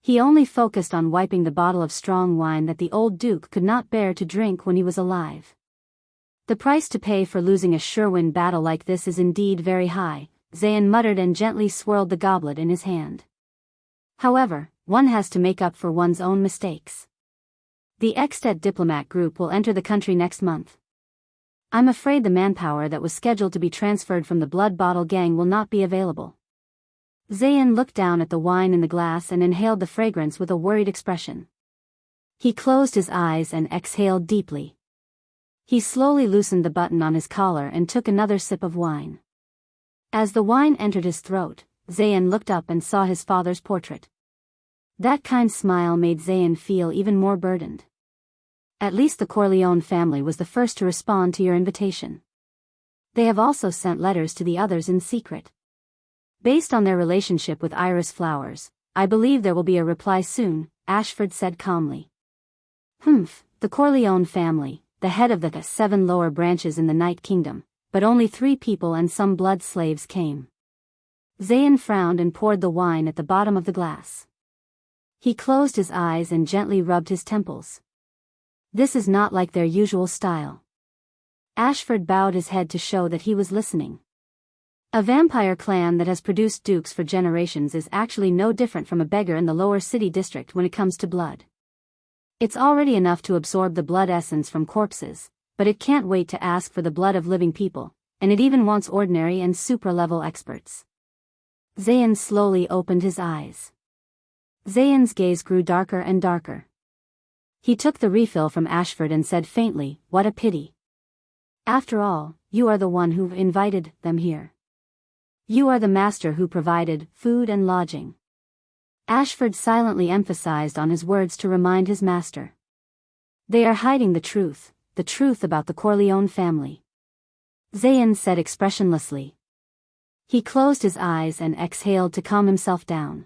He only focused on wiping the bottle of strong wine that the old Duke could not bear to drink when he was alive. The price to pay for losing a sure-win battle like this is indeed very high, Zayn muttered and gently swirled the goblet in his hand. However, one has to make up for one's own mistakes. The Ekstedt diplomat group will enter the country next month. I'm afraid the manpower that was scheduled to be transferred from the Blood Bottle gang will not be available. Zayn looked down at the wine in the glass and inhaled the fragrance with a worried expression. He closed his eyes and exhaled deeply. He slowly loosened the button on his collar and took another sip of wine. As the wine entered his throat, Zayn looked up and saw his father's portrait. That kind smile made Zayn feel even more burdened. At least the Corleone family was the first to respond to your invitation. They have also sent letters to the others in secret. Based on their relationship with Iris Flowers, I believe there will be a reply soon, Ashford said calmly. Humph, the Corleone family, the head of the 7 lower branches in the Night Kingdom, but only 3 people and some blood slaves came. Zayn frowned and poured the wine at the bottom of the glass. He closed his eyes and gently rubbed his temples. This is not like their usual style. Ashford bowed his head to show that he was listening. A vampire clan that has produced dukes for generations is actually no different from a beggar in the lower city district when it comes to blood. It's already enough to absorb the blood essence from corpses, but it can't wait to ask for the blood of living people, and it even wants ordinary and supra-level experts. Zayn slowly opened his eyes. Zayn's gaze grew darker and darker. He took the refill from Ashford and said faintly, "What a pity. After all, you are the one who invited them here. You are the master who provided food and lodging." Ashford silently emphasized on his words to remind his master. They are hiding the truth about the Corleone family. Zayn said expressionlessly. He closed his eyes and exhaled to calm himself down.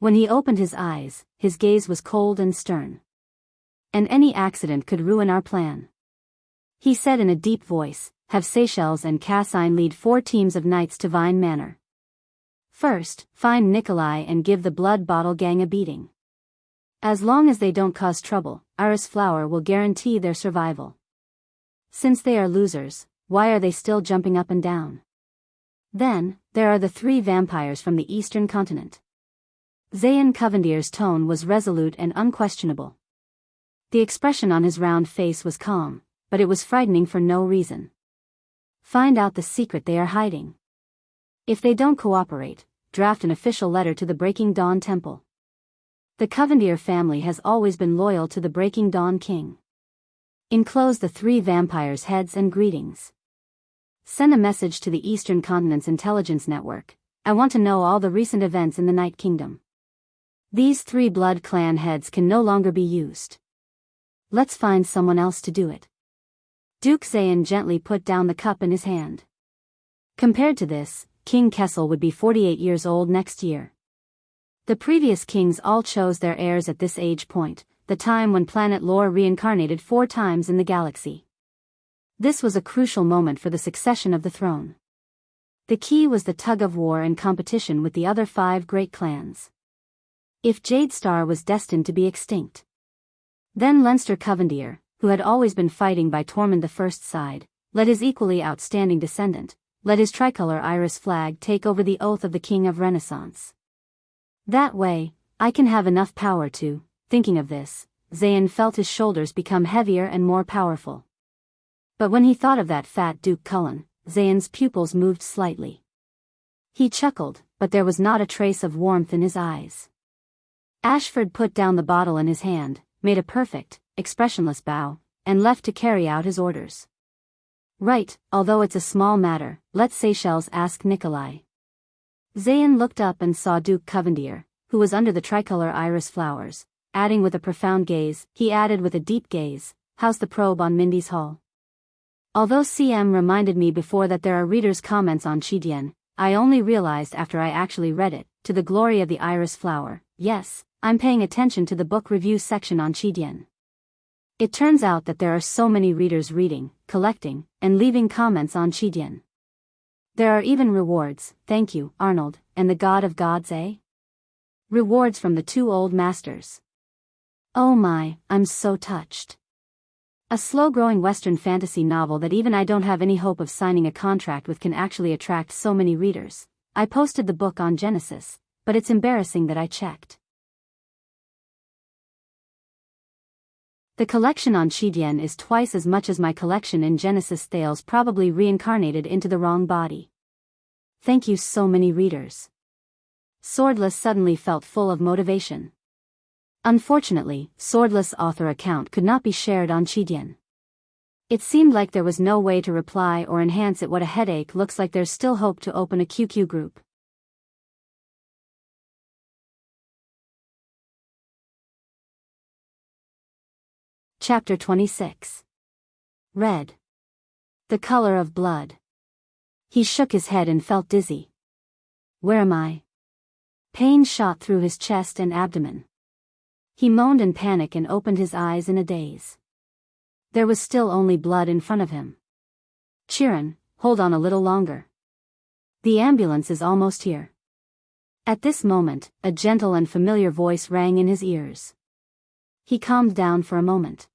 When he opened his eyes, his gaze was cold and stern. "And any accident could ruin our plan," he said in a deep voice. "Have Seychelles and Cassine lead 4 teams of knights to Vine Manor. First, find Nikolai and give the Blood Bottle Gang a beating. As long as they don't cause trouble, Iris Flower will guarantee their survival. Since they are losers, why are they still jumping up and down? Then, there are the 3 vampires from the eastern continent." Zayn Covendier's tone was resolute and unquestionable. The expression on his round face was calm, but it was frightening for no reason. "Find out the secret they are hiding. If they don't cooperate, draft an official letter to the Breaking Dawn Temple. The Covendier family has always been loyal to the Breaking Dawn King. Enclose the 3 vampires' heads and greetings. Send a message to the Eastern Continent's intelligence network. I want to know all the recent events in the Night Kingdom. These 3 Blood Clan heads can no longer be used. Let's find someone else to do it." Duke Zayn gently put down the cup in his hand. Compared to this, King Kessel would be 48 years old next year. The previous kings all chose their heirs at this age point, the time when planet lore reincarnated 4 times in the galaxy. This was a crucial moment for the succession of the throne. The key was the tug of war and competition with the other 5 great clans. If Jadestar was destined to be extinct, then Leinster Covendier, who had always been fighting by Tormund I's side, led his equally outstanding descendant, let his tricolor iris flag take over the oath of the King of Renaissance. That way, I can have enough power to. Thinking of this, Zayn felt his shoulders become heavier and more powerful. But when he thought of that fat Duke Cullen, Zayn's pupils moved slightly. He chuckled, but there was not a trace of warmth in his eyes. Ashford put down the bottle in his hand, made a perfect, expressionless bow, and left to carry out his orders. "Right, although it's a small matter, let Seychelles ask Nikolai." Zayn looked up and saw Duke Covendier, who was under the tricolor iris flowers, adding with a profound gaze. He added with a deep gaze, "How's the probe on Mindy's hull?" Although CM reminded me before that there are readers' comments on Chidian, I only realized after I actually read it, to the glory of the iris flower. Yes, I'm paying attention to the book review section on Chidian. It turns out that there are so many readers reading, collecting, and leaving comments on Chidian. There are even rewards. Thank you, Arnold, and the God of Gods, eh? Rewards from the 2 old masters. Oh my, I'm so touched. A slow-growing Western fantasy novel that even I don't have any hope of signing a contract with can actually attract so many readers. I posted the book on Genesis, but it's embarrassing that I checked. The collection on Chidian is twice as much as my collection in Genesis. Thales probably reincarnated into the wrong body. Thank you so many readers. Swordless suddenly felt full of motivation. Unfortunately, Swordless author account could not be shared on Chidian. It seemed like there was no way to reply or enhance it. What a headache. Looks like there's still hope to open a QQ group. Chapter 26. Red. The color of blood. He shook his head and felt dizzy. Where am I? Pain shot through his chest and abdomen. He moaned in panic and opened his eyes in a daze. There was still only blood in front of him. Chiron, hold on a little longer. The ambulance is almost here. At this moment, a gentle and familiar voice rang in his ears. He calmed down for a moment.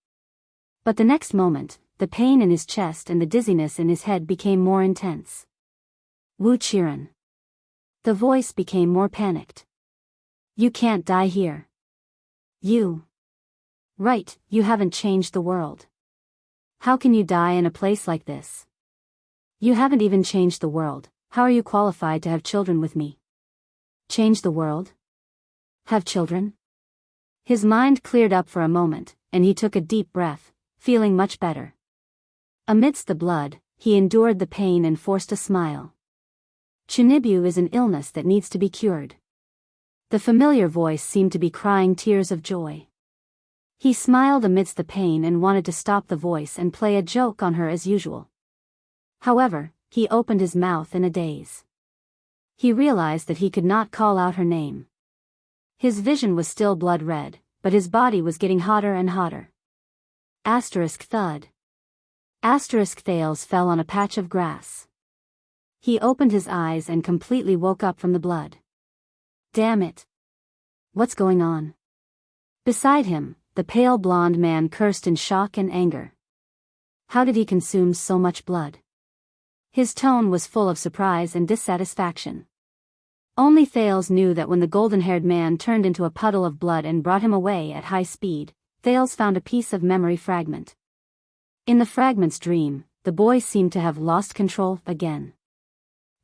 But the next moment, the pain in his chest and the dizziness in his head became more intense. Wu Chiron. The voice became more panicked. You can't die here. You. Right, you haven't changed the world. How can you die in a place like this? You haven't even changed the world. How are you qualified to have children with me? Change the world? Have children? His mind cleared up for a moment, and he took a deep breath, feeling much better. Amidst the blood, he endured the pain and forced a smile. Chunibu is an illness that needs to be cured. The familiar voice seemed to be crying tears of joy. He smiled amidst the pain and wanted to stop the voice and play a joke on her as usual. However, he opened his mouth in a daze. He realized that he could not call out her name. His vision was still blood red, but his body was getting hotter and hotter. Asterisk thud. Asterisk Thales fell on a patch of grass. He opened his eyes and completely woke up from the blood. Damn it. What's going on? Beside him, the pale blonde man cursed in shock and anger. How did he consume so much blood? His tone was full of surprise and dissatisfaction. Only Thales knew that when the golden-haired man turned into a puddle of blood and brought him away at high speed, Thales found a piece of memory fragment. In the fragment's dream, the boy seemed to have lost control again.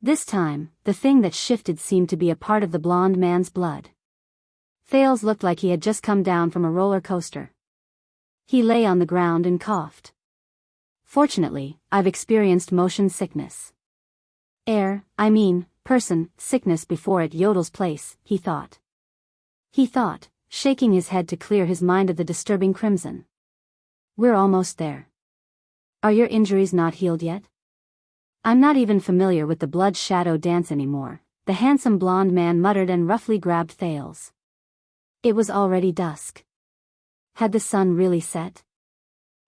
This time, the thing that shifted seemed to be a part of the blonde man's blood. Thales looked like he had just come down from a roller coaster. He lay on the ground and coughed. Fortunately, I've experienced motion sickness. Person sickness before at Yodel's place, he thought. Shaking his head to clear his mind of the disturbing crimson. We're almost there. Are your injuries not healed yet? I'm not even familiar with the blood shadow dance anymore, the handsome blonde man muttered and roughly grabbed Thales. It was already dusk. Had the sun really set?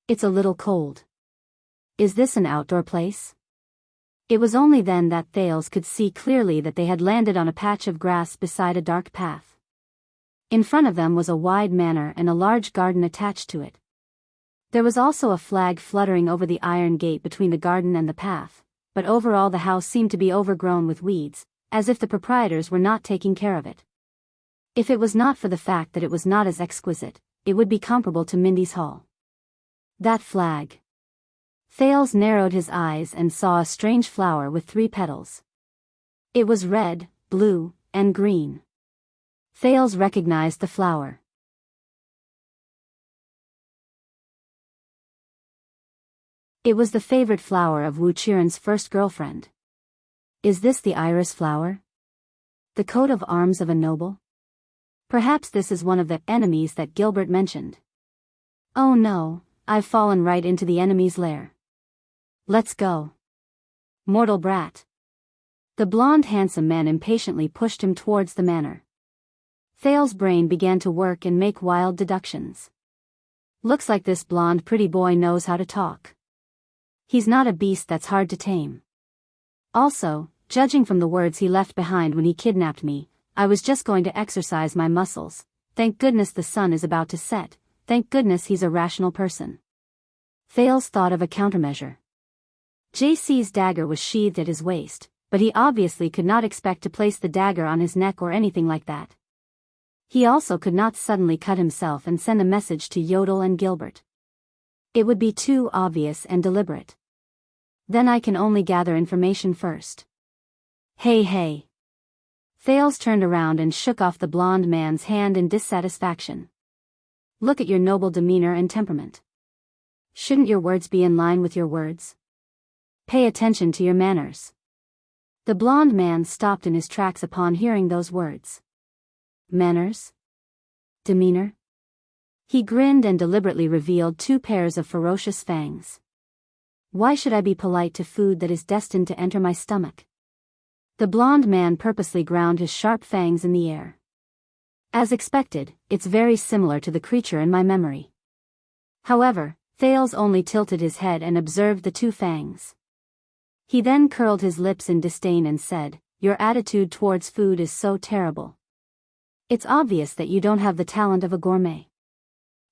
It's a little cold. Is this an outdoor place? It was only then that Thales could see clearly that they had landed on a patch of grass beside a dark path. In front of them was a wide manor and a large garden attached to it. There was also a flag fluttering over the iron gate between the garden and the path, but overall the house seemed to be overgrown with weeds, as if the proprietors were not taking care of it. If it was not for the fact that it was not as exquisite, it would be comparable to Mindy's Hall. That flag. Thales narrowed his eyes and saw a strange flower with 3 petals. It was red, blue, and green. Thales recognized the flower. It was the favorite flower of Wuxia's first girlfriend. Is this the iris flower? The coat of arms of a noble? Perhaps this is one of the enemies that Gilbert mentioned. Oh no, I've fallen right into the enemy's lair. Let's go. Mortal brat. The blonde handsome man impatiently pushed him towards the manor. Thales' brain began to work and make wild deductions. Looks like this blonde pretty boy knows how to talk. He's not a beast that's hard to tame. Also, judging from the words he left behind when he kidnapped me, I was just going to exercise my muscles. Thank goodness the sun is about to set. Thank goodness he's a rational person. Thales thought of a countermeasure. JC's dagger was sheathed at his waist, but he obviously could not expect to place the dagger on his neck or anything like that. He also could not suddenly cut himself and send a message to Yodel and Gilbert. It would be too obvious and deliberate. Then I can only gather information first. Hey. Thales turned around and shook off the blonde man's hand in dissatisfaction. Look at your noble demeanor and temperament. Shouldn't your words be in line with your words? Pay attention to your manners. The blonde man stopped in his tracks upon hearing those words. Manners? Demeanor? He grinned and deliberately revealed 2 pairs of ferocious fangs. Why should I be polite to food that is destined to enter my stomach? The blonde man purposely ground his sharp fangs in the air. As expected, it's very similar to the creature in my memory. However, Thales only tilted his head and observed the 2 fangs. He then curled his lips in disdain and said, "Your attitude towards food is so terrible. It's obvious that you don't have the talent of a gourmet.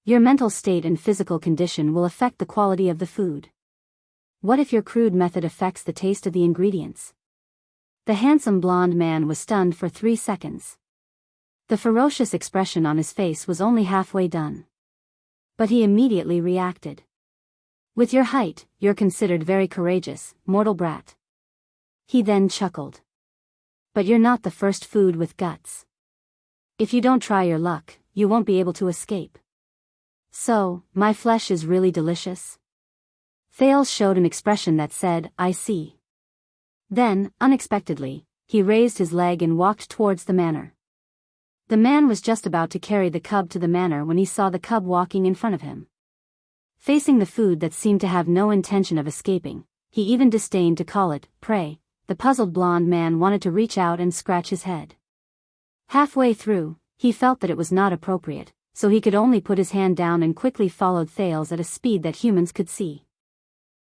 Your mental state and physical condition will affect the quality of the food. What if your crude method affects the taste of the ingredients?" The handsome blonde man was stunned for 3 seconds. The ferocious expression on his face was only halfway done. But he immediately reacted. With your height, you're considered very courageous, mortal brat. He then chuckled. But you're not the first food with guts. If you don't try your luck, you won't be able to escape. So, my flesh is really delicious? Thales showed an expression that said, I see. Then, unexpectedly, he raised his leg and walked towards the manor. The man was just about to carry the cub to the manor when he saw the cub walking in front of him. Facing the food that seemed to have no intention of escaping, he even disdained to call it prey. The puzzled blonde man wanted to reach out and scratch his head. Halfway through, He felt that it was not appropriate, so he could only put his hand down and quickly followed Thales at a speed that humans could see.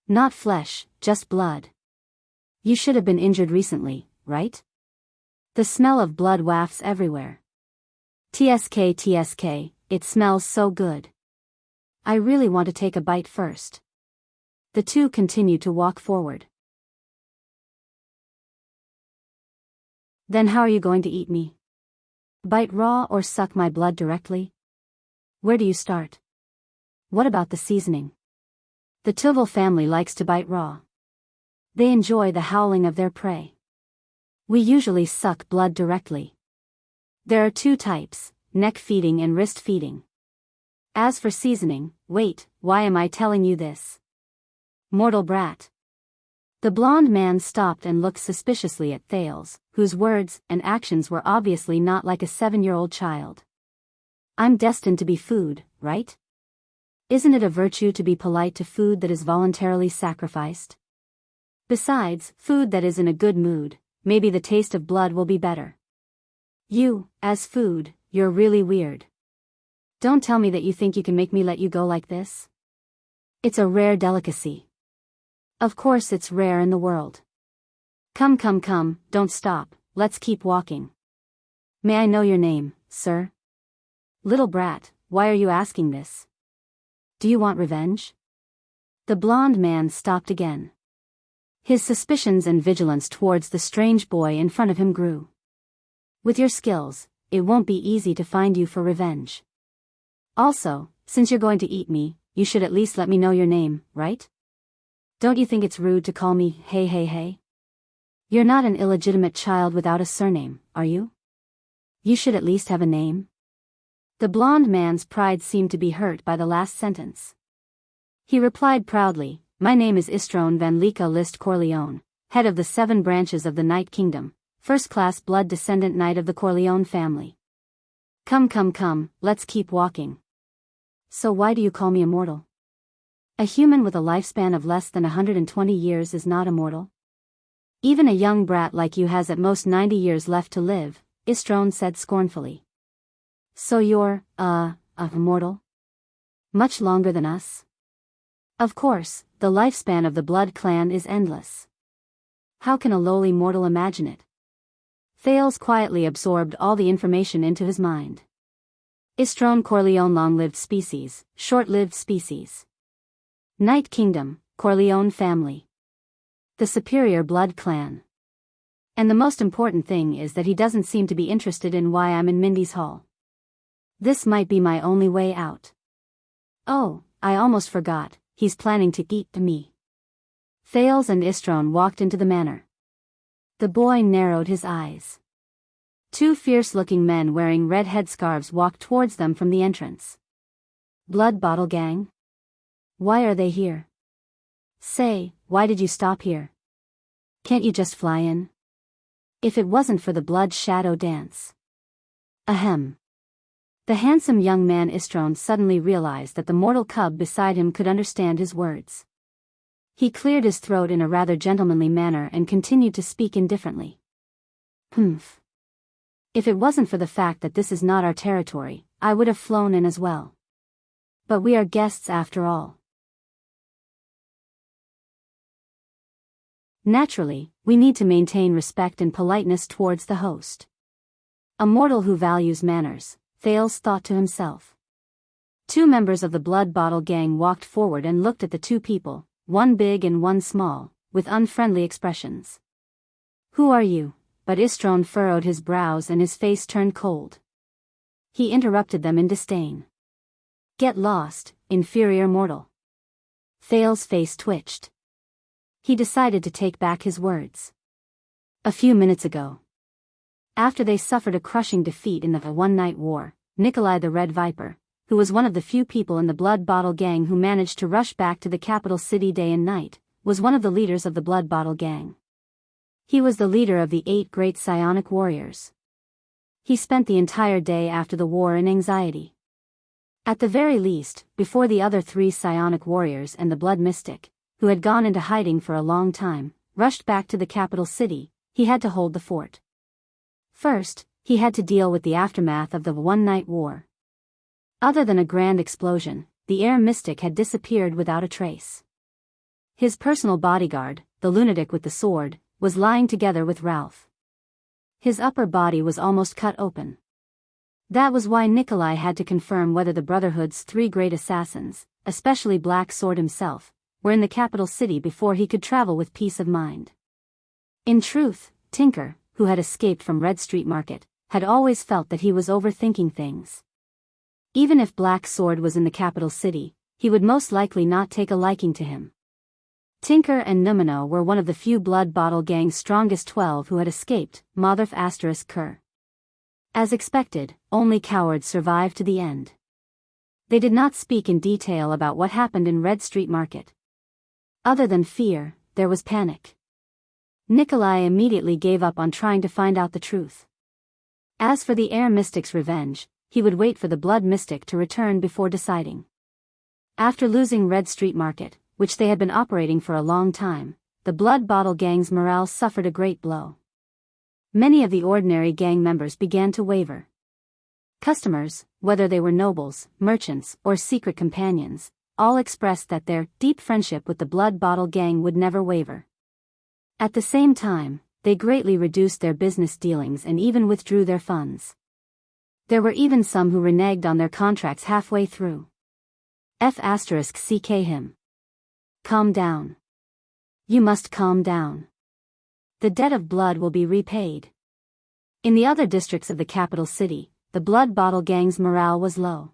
Not flesh, just blood. You should have been injured recently, right? The smell of blood wafts everywhere. TSK, it smells so good. I really want to take a bite first. The two continued to walk forward. Then how are you going to eat me? Bite raw or suck my blood directly? Where do you start? What about the seasoning? The Tuval family likes to bite raw. They enjoy the howling of their prey. We usually suck blood directly. There are two types, neck feeding and wrist feeding. As for seasoning, wait, why am I telling you this? Mortal brat. The blond man stopped and looked suspiciously at Thales, whose words and actions were obviously not like a 7-year-old child. I'm destined to be food, right? Isn't it a virtue to be polite to food that is voluntarily sacrificed? Besides, food that is in a good mood, maybe the taste of blood will be better. You, as food, you're really weird. Don't tell me that you think you can make me let you go like this. It's a rare delicacy. Of course it's rare in the world. Come, don't stop, let's keep walking. May I know your name, sir? Little brat, why are you asking this? Do you want revenge? The blond man stopped again. His suspicions and vigilance towards the strange boy in front of him grew. With your skills, it won't be easy to find you for revenge. Also, since you're going to eat me, you should at least let me know your name, right? Don't you think it's rude to call me hey? You're not an illegitimate child without a surname, are you? You should at least have a name. The blond man's pride seemed to be hurt by the last sentence. He replied proudly, my name is Istroon van Lika List Corleone, head of the 7 branches of the Night Kingdom, first-class blood descendant knight of the Corleone family. Come, let's keep walking. So why do you call me immortal? A human with a lifespan of less than 120 years is not immortal. Even a young brat like you has at most 90 years left to live, Istroon said scornfully. So you're, immortal? Much longer than us? Of course, the lifespan of the blood clan is endless. How can a lowly mortal imagine it? Thales quietly absorbed all the information into his mind. Istroon Corleone long-lived species, short-lived species. Night Kingdom, Corleone family. The superior blood clan. And the most important thing is that he doesn't seem to be interested in why I'm in Mindy's hall. This might be my only way out. Oh, I almost forgot, he's planning to eat me. Thales and Istroon walked into the manor. The boy narrowed his eyes. 2 fierce-looking men wearing red headscarves walked towards them from the entrance. Blood Bottle Gang? Why are they here? Say, why did you stop here? Can't you just fly in? If it wasn't for the blood shadow dance. Ahem. The handsome young man Istroon suddenly realized that the mortal cub beside him could understand his words. He cleared his throat in a rather gentlemanly manner and continued to speak indifferently. Humph. If it wasn't for the fact that this is not our territory, I would have flown in as well. But we are guests after all. Naturally, we need to maintain respect and politeness towards the host. A mortal who values manners, Thales thought to himself. 2 members of the Blood Bottle Gang walked forward and looked at the 2 people, one big and one small, with unfriendly expressions. Who are you? But Istroon furrowed his brows and his face turned cold. He interrupted them in disdain. Get lost, inferior mortal. Thales' face twitched. He decided to take back his words. A few minutes ago, after they suffered a crushing defeat in the one-night war, Nikolai the Red Viper, who was one of the few people in the Blood Bottle Gang who managed to rush back to the capital city day and night, was one of the leaders of the Blood Bottle Gang. He was the leader of the 8 great psionic warriors. He spent the entire day after the war in anxiety. At the very least, before the other 3 psionic warriors and the Blood Mystic, who had gone into hiding for a long time, rushed back to the capital city, he had to hold the fort. First, he had to deal with the aftermath of the one-night war. Other than a grand explosion, the air mystic had disappeared without a trace. His personal bodyguard, the lunatic with the sword, was lying together with Ralph. His upper body was almost cut open. That was why Nikolai had to confirm whether the Brotherhood's 3 great assassins, especially Black Sword himself, were in the capital city before he could travel with peace of mind. In truth, Tinker, who had escaped from Red Street Market, had always felt that he was overthinking things. Even if Black Sword was in the capital city, he would most likely not take a liking to him. Tinker and Numino were one of the few Blood Bottle Gang's strongest 12 who had escaped, Motherf *Ker. As expected, only cowards survived to the end. They did not speak in detail about what happened in Red Street Market. Other than fear, there was panic. Nikolai immediately gave up on trying to find out the truth. As for the Air Mystic's revenge, he would wait for the Blood Mystic to return before deciding. After losing Red Street Market, which they had been operating for a long time, the Blood Bottle Gang's morale suffered a great blow. Many of the ordinary gang members began to waver. Customers, whether they were nobles, merchants, or secret companions, all expressed that their deep friendship with the Blood Bottle Gang would never waver. At the same time, they greatly reduced their business dealings and even withdrew their funds. There were even some who reneged on their contracts halfway through. *CK him. Calm down. You must calm down. The debt of blood will be repaid. In the other districts of the capital city, the Blood Bottle Gang's morale was low.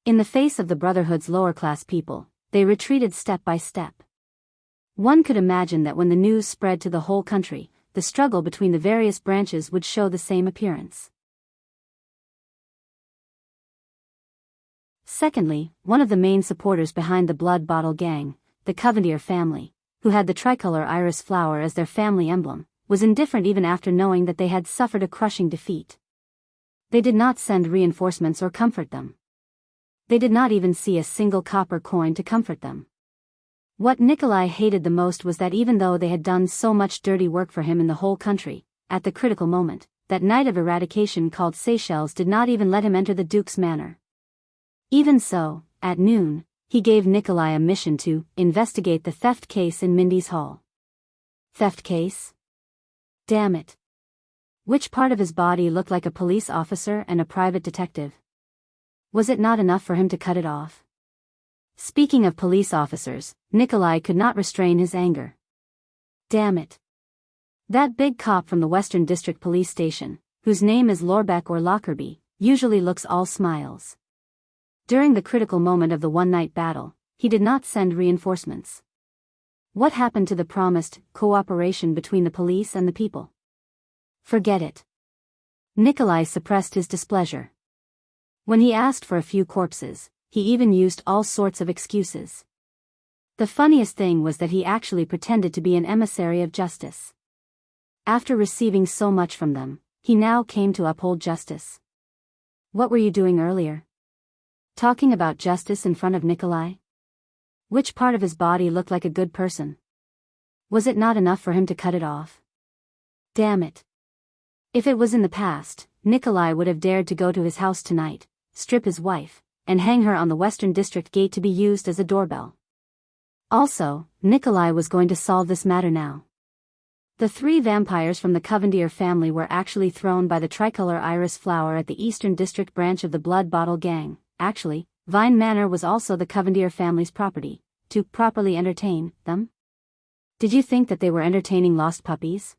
In the face of the Brotherhood's lower-class people, they retreated step by step. One could imagine that when the news spread to the whole country, the struggle between the various branches would show the same appearance. Secondly, one of the main supporters behind the Blood Bottle Gang, the Covendier family, who had the tricolor iris flower as their family emblem, was indifferent even after knowing that they had suffered a crushing defeat. They did not send reinforcements or comfort them. They did not even see a single copper coin to comfort them. What Nikolai hated the most was that even though they had done so much dirty work for him in the whole country, at the critical moment, that Knight of Eradication called Seychelles did not even let him enter the Duke's manor. Even so, at noon, he gave Nikolai a mission to investigate the theft case in Mindy's Hall. Theft case? Damn it. Which part of his body looked like a police officer and a private detective? Was it not enough for him to cut it off? Speaking of police officers, Nikolai could not restrain his anger. Damn it. That big cop from the Western District Police Station, whose name is Lorbeck or Lockerbie, usually looks all smiles. During the critical moment of the one-night battle, he did not send reinforcements. What happened to the promised cooperation between the police and the people? Forget it. Nikolai suppressed his displeasure. When he asked for a few corpses, he even used all sorts of excuses. The funniest thing was that he actually pretended to be an emissary of justice. After receiving so much from them, he now came to uphold justice. What were you doing earlier? Talking about justice in front of Nikolai? Which part of his body looked like a good person? Was it not enough for him to cut it off? Damn it. If it was in the past, Nikolai would have dared to go to his house tonight, strip his wife, and hang her on the Western District gate to be used as a doorbell. Also, Nikolai was going to solve this matter now. The 3 vampires from the Covendier family were actually thrown by the tricolor iris flower at the Eastern District branch of the Blood Bottle Gang. Actually, Vine Manor was also the Covendier family's property, to properly entertain them. Did you think that they were entertaining lost puppies?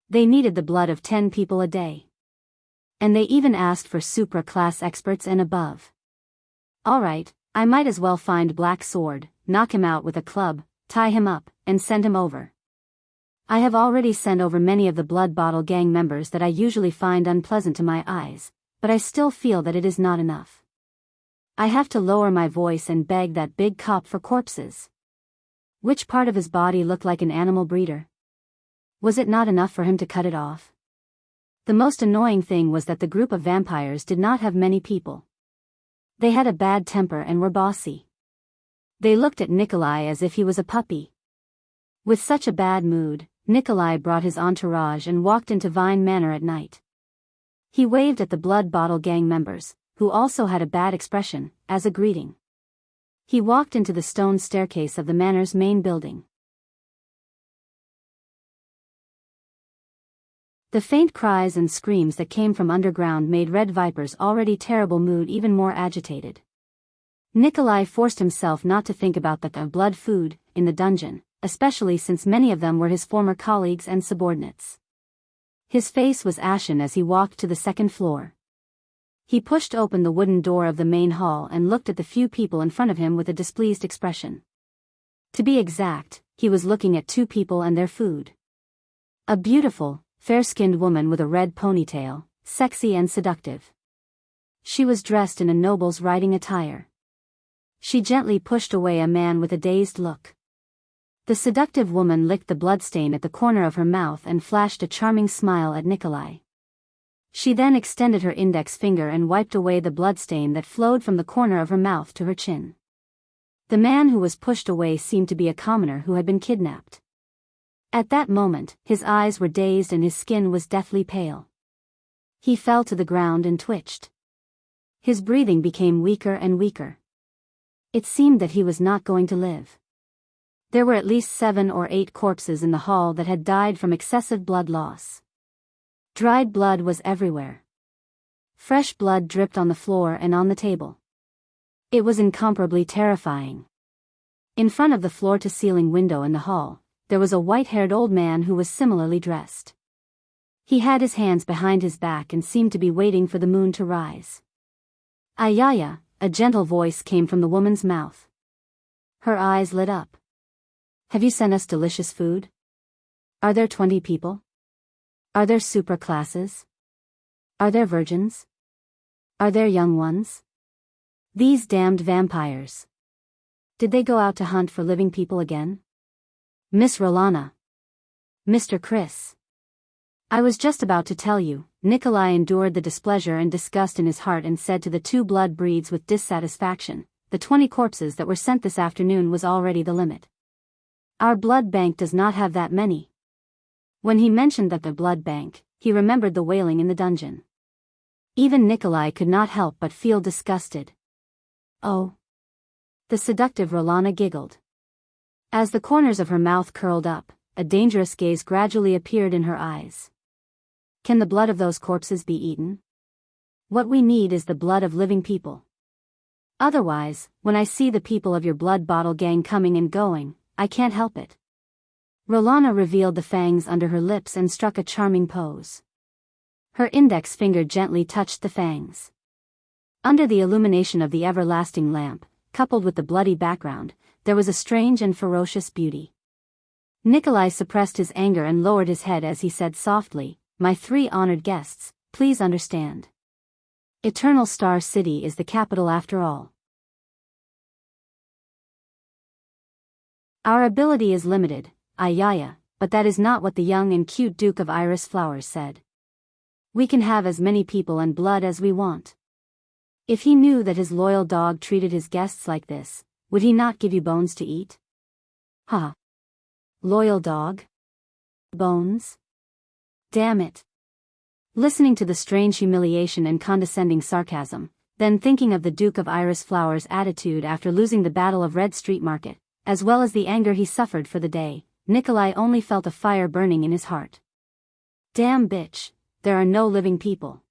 They needed the blood of 10 people a day. And they even asked for supra-class experts and above. Alright, I might as well find Black Sword, knock him out with a club, tie him up, and send him over. I have already sent over many of the Blood Bottle Gang members that I usually find unpleasant to my eyes, but I still feel that it is not enough. I have to lower my voice and beg that big cop for corpses. Which part of his body looked like an animal breeder? Was it not enough for him to cut it off? The most annoying thing was that the group of vampires did not have many people. They had a bad temper and were bossy. They looked at Nikolai as if he was a puppy. With such a bad mood, Nikolai brought his entourage and walked into Vine Manor at night. He waved at the Blood Bottle Gang members, who also had a bad expression, as a greeting. He walked into the stone staircase of the manor's main building. The faint cries and screams that came from underground made Red Viper's already terrible mood even more agitated. Nikolai forced himself not to think about the blood food in the dungeon, especially since many of them were his former colleagues and subordinates. His face was ashen as he walked to the second floor. He pushed open the wooden door of the main hall and looked at the few people in front of him with a displeased expression. To be exact, he was looking at two people and their food. A beautiful, fair-skinned woman with a red ponytail, sexy and seductive. She was dressed in a noble's riding attire. She gently pushed away a man with a dazed look. The seductive woman licked the bloodstain at the corner of her mouth and flashed a charming smile at Nikolai. She then extended her index finger and wiped away the bloodstain that flowed from the corner of her mouth to her chin. The man who was pushed away seemed to be a commoner who had been kidnapped. At that moment, his eyes were dazed and his skin was deathly pale. He fell to the ground and twitched. His breathing became weaker and weaker. It seemed that he was not going to live. There were at least 7 or 8 corpses in the hall that had died from excessive blood loss. Dried blood was everywhere. Fresh blood dripped on the floor and on the table. It was incomparably terrifying. In front of the floor-to-ceiling window in the hall, there was a white-haired old man who was similarly dressed. He had his hands behind his back and seemed to be waiting for the moon to rise. Ayaya, a gentle voice came from the woman's mouth. Her eyes lit up. Have you sent us delicious food? Are there 20 people? Are there super classes? Are there virgins? Are there young ones? These damned vampires. Did they go out to hunt for living people again? Miss Rolana. Mr. Chris. I was just about to tell you. Nikolai endured the displeasure and disgust in his heart and said to the 2 blood breeds with dissatisfaction, the 20 corpses that were sent this afternoon was already the limit. Our blood bank does not have that many. When he mentioned that the blood bank, he remembered the wailing in the dungeon. Even Nikolai could not help but feel disgusted. Oh. The seductive Rolana giggled. As the corners of her mouth curled up, a dangerous gaze gradually appeared in her eyes. Can the blood of those corpses be eaten? What we need is the blood of living people. Otherwise, when I see the people of your blood bottle gang coming and going, I can't help it. Rolana revealed the fangs under her lips and struck a charming pose. Her index finger gently touched the fangs. Under the illumination of the everlasting lamp, coupled with the bloody background, there was a strange and ferocious beauty. Nikolai suppressed his anger and lowered his head as he said softly, My 3 honored guests, please understand. Eternal Star City is the capital after all. Our ability is limited, Ayaya, but that is not what the young and cute Duke of Iris Flowers said. We can have as many people and blood as we want. If he knew that his loyal dog treated his guests like this, would he not give you bones to eat? Ha! Loyal dog? Bones? Damn it. Listening to the strange humiliation and condescending sarcasm, then thinking of the Duke of Iris Flowers' attitude after losing the Battle of Red Street Market, as well as the anger he suffered for the day, Nikolai only felt a fire burning in his heart. Damn bitch, there are no living people.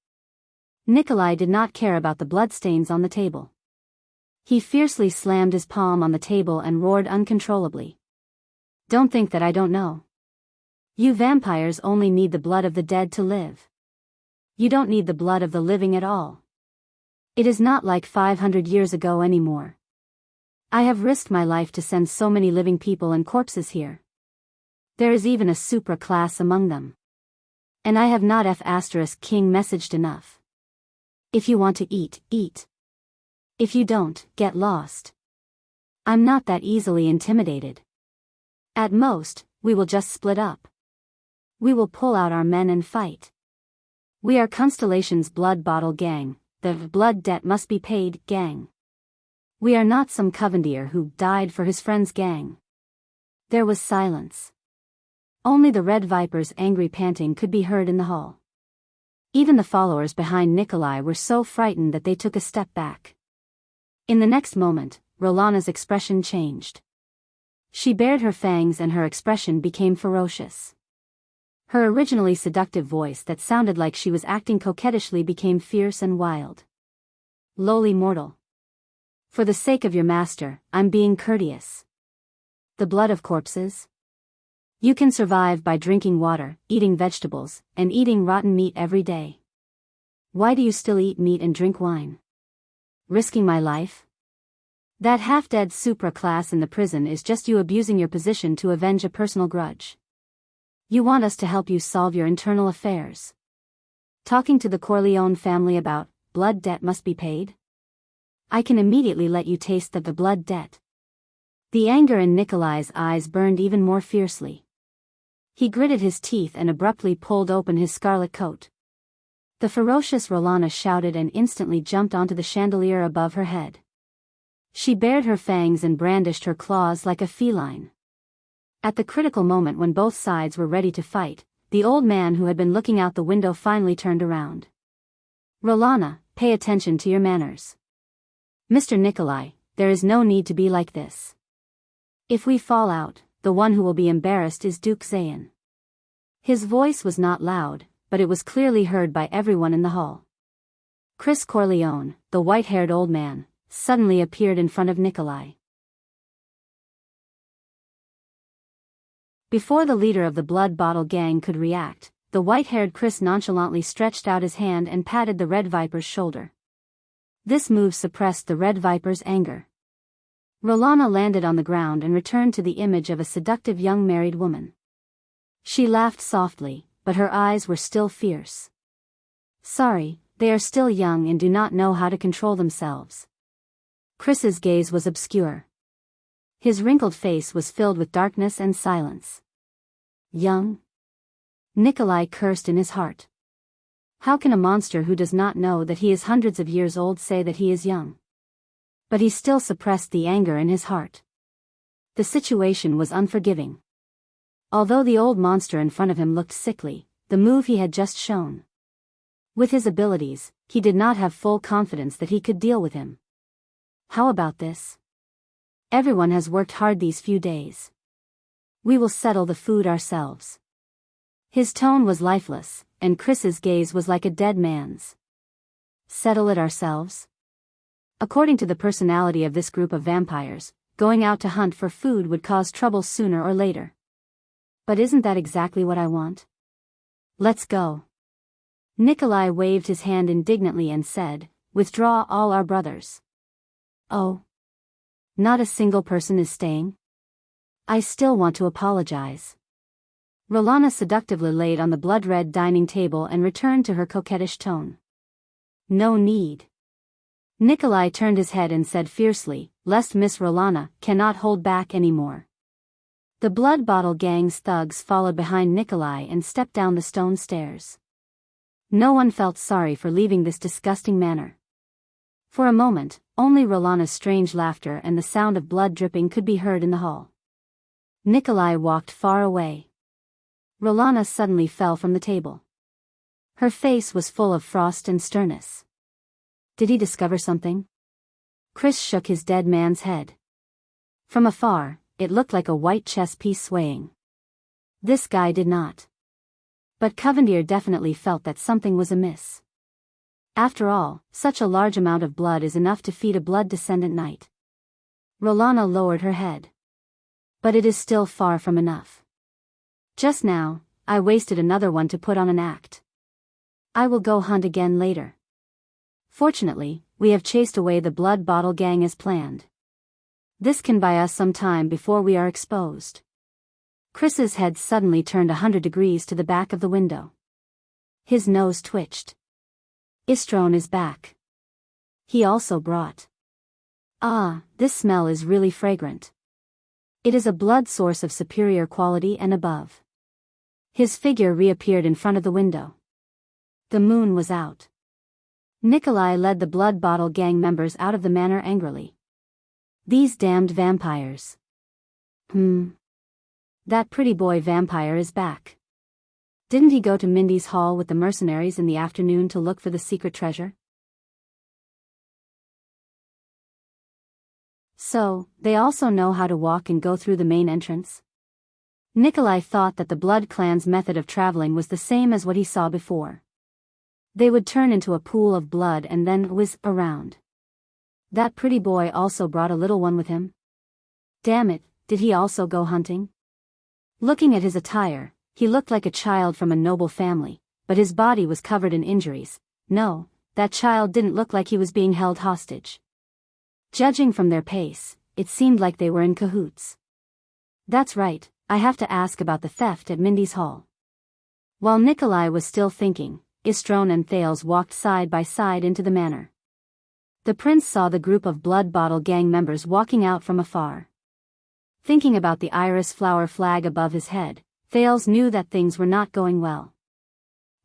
Nikolai did not care about the bloodstains on the table. He fiercely slammed his palm on the table and roared uncontrollably. Don't think that I don't know. You vampires only need the blood of the dead to live. You don't need the blood of the living at all. It is not like 500 years ago anymore. I have risked my life to send so many living people and corpses here. There is even a supra class among them. And I have not F***king messaged enough. If you want to eat, eat. If you don't, get lost. I'm not that easily intimidated. At most, we will just split up. We will pull out our men and fight. We are Constellation's blood bottle gang, the blood debt must be paid gang. We are not some Covendier who died for his friend's gang. There was silence. Only the Red Viper's angry panting could be heard in the hall. Even the followers behind Nikolai were so frightened that they took a step back. In the next moment, Rolana's expression changed. She bared her fangs and her expression became ferocious. Her originally seductive voice that sounded like she was acting coquettishly became fierce and wild. Lowly mortal. For the sake of your master, I'm being courteous. The blood of corpses? You can survive by drinking water, eating vegetables, and eating rotten meat every day. Why do you still eat meat and drink wine? Risking my life? That half-dead supra-class in the prison is just you abusing your position to avenge a personal grudge. You want us to help you solve your internal affairs. Talking to the Corleone family about blood debt must be paid? I can immediately let you taste of the blood debt. The anger in Nikolai's eyes burned even more fiercely. He gritted his teeth and abruptly pulled open his scarlet coat. The ferocious Rolana shouted and instantly jumped onto the chandelier above her head. She bared her fangs and brandished her claws like a feline. At the critical moment when both sides were ready to fight, the old man who had been looking out the window finally turned around. Rolana, pay attention to your manners. Mr. Nikolai, there is no need to be like this. If we fall out, the one who will be embarrassed is Duke Zayan. His voice was not loud, but it was clearly heard by everyone in the hall. Chris Corleone, the white-haired old man, suddenly appeared in front of Nikolai. Before the leader of the Blood Bottle Gang could react, the white-haired Chris nonchalantly stretched out his hand and patted the Red Viper's shoulder. This move suppressed the Red Viper's anger. Rolana landed on the ground and returned to the image of a seductive young married woman. She laughed softly, but her eyes were still fierce. Sorry, they are still young and do not know how to control themselves. Chris's gaze was obscure. His wrinkled face was filled with darkness and silence. Young? Nikolai cursed in his heart. How can a monster who does not know that he is hundreds of years old say that he is young? But he still suppressed the anger in his heart. The situation was unforgiving. Although the old monster in front of him looked sickly, the move he had just shown. With his abilities, he did not have full confidence that he could deal with him. How about this? Everyone has worked hard these few days. We will settle the food ourselves. His tone was lifeless, and Chris's gaze was like a dead man's. Settle it ourselves? According to the personality of this group of vampires, going out to hunt for food would cause trouble sooner or later. But isn't that exactly what I want? Let's go. Nikolai waved his hand indignantly and said, Withdraw all our brothers. Oh. Not a single person is staying? I still want to apologize. Rolana seductively laid on the blood-red dining table and returned to her coquettish tone. No need. Nikolai turned his head and said fiercely, lest Miss Rolana cannot hold back anymore. The Blood Bottle Gang's thugs followed behind Nikolai and stepped down the stone stairs. No one felt sorry for leaving this disgusting manor. For a moment, only Rolana's strange laughter and the sound of blood dripping could be heard in the hall. Nikolai walked far away. Rolana suddenly fell from the table. Her face was full of frost and sternness. Did he discover something? Chris shook his dead man's head. From afar, it looked like a white chess piece swaying. This guy did not. But Covendier definitely felt that something was amiss. After all, such a large amount of blood is enough to feed a blood-descendant knight. Rolana lowered her head. But it is still far from enough. Just now, I wasted another one to put on an act. I will go hunt again later. Fortunately, we have chased away the Blood Bottle Gang as planned. This can buy us some time before we are exposed. Chris's head suddenly turned 100 degrees to the back of the window. His nose twitched. Istron is back. He also brought. Ah, this smell is really fragrant. It is a blood source of superior quality and above. His figure reappeared in front of the window. The moon was out. Nikolai led the Blood Bottle Gang members out of the manor angrily. These damned vampires. That pretty boy vampire is back. Didn't he go to Mindy's hall with the mercenaries in the afternoon to look for the secret treasure? So, they also know how to walk and go through the main entrance? Nikolai thought that the Blood Clan's method of traveling was the same as what he saw before. They would turn into a pool of blood and then whiz around. That pretty boy also brought a little one with him? Damn it, did he also go hunting? Looking at his attire, he looked like a child from a noble family, but his body was covered in injuries. No, that child didn't look like he was being held hostage. Judging from their pace, it seemed like they were in cahoots. That's right, I have to ask about the theft at Mindy's hall. While Nikolai was still thinking, Istron and Thales walked side by side into the manor. The prince saw the group of Blood Bottle gang members walking out from afar. Thinking about the iris flower flag above his head, Thales knew that things were not going well.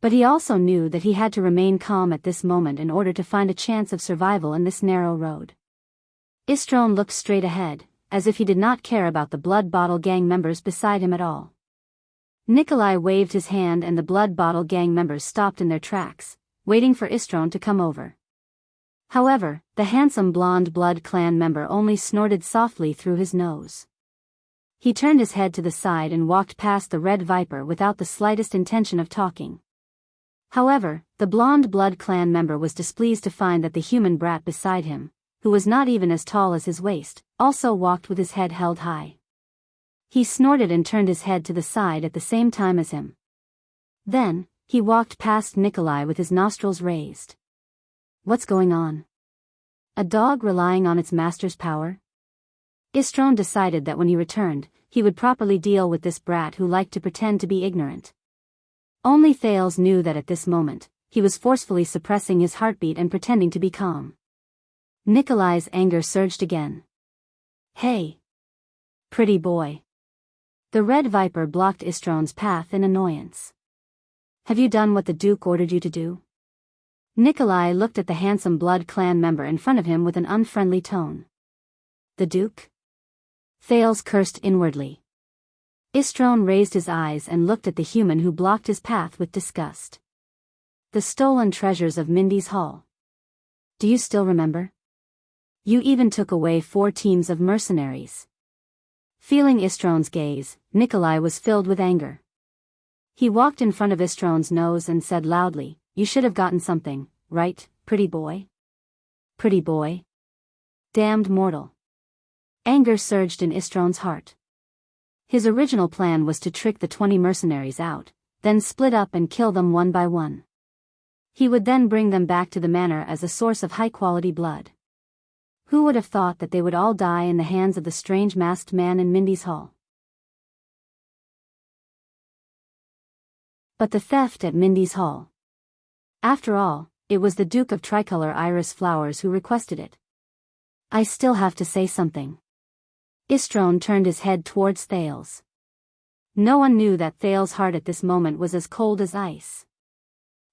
But he also knew that he had to remain calm at this moment in order to find a chance of survival in this narrow road. Istron looked straight ahead, as if he did not care about the Blood Bottle gang members beside him at all. Nikolai waved his hand and the Blood Bottle gang members stopped in their tracks, waiting for Istron to come over. However, the handsome blonde Blood Clan member only snorted softly through his nose. He turned his head to the side and walked past the Red Viper without the slightest intention of talking. However, the blonde Blood Clan member was displeased to find that the human brat beside him, who was not even as tall as his waist, also walked with his head held high. He snorted and turned his head to the side at the same time as him. Then, he walked past Nikolai with his nostrils raised. What's going on? A dog relying on its master's power? Istron decided that when he returned, he would properly deal with this brat who liked to pretend to be ignorant. Only Thales knew that at this moment, he was forcefully suppressing his heartbeat and pretending to be calm. Nikolai's anger surged again. Hey! Pretty boy. The Red Viper blocked Istron's path in annoyance. Have you done what the Duke ordered you to do? Nikolai looked at the handsome Blood Clan member in front of him with an unfriendly tone. The Duke? Thales cursed inwardly. Istron raised his eyes and looked at the human who blocked his path with disgust. The stolen treasures of Mindy's hall. Do you still remember? You even took away 4 teams of mercenaries. Feeling Istron's gaze, Nikolai was filled with anger. He walked in front of Istron's nose and said loudly, You should have gotten something, right, pretty boy? Pretty boy? Damned mortal. Anger surged in Istron's heart. His original plan was to trick the 20 mercenaries out, then split up and kill them one by one. He would then bring them back to the manor as a source of high-quality blood. Who would have thought that they would all die in the hands of the strange masked man in Mindy's hall? But the theft at Mindy's hall. After all, it was the Duke of Tricolor Iris Flowers who requested it. I still have to say something. Istron turned his head towards Thales. No one knew that Thales' heart at this moment was as cold as ice.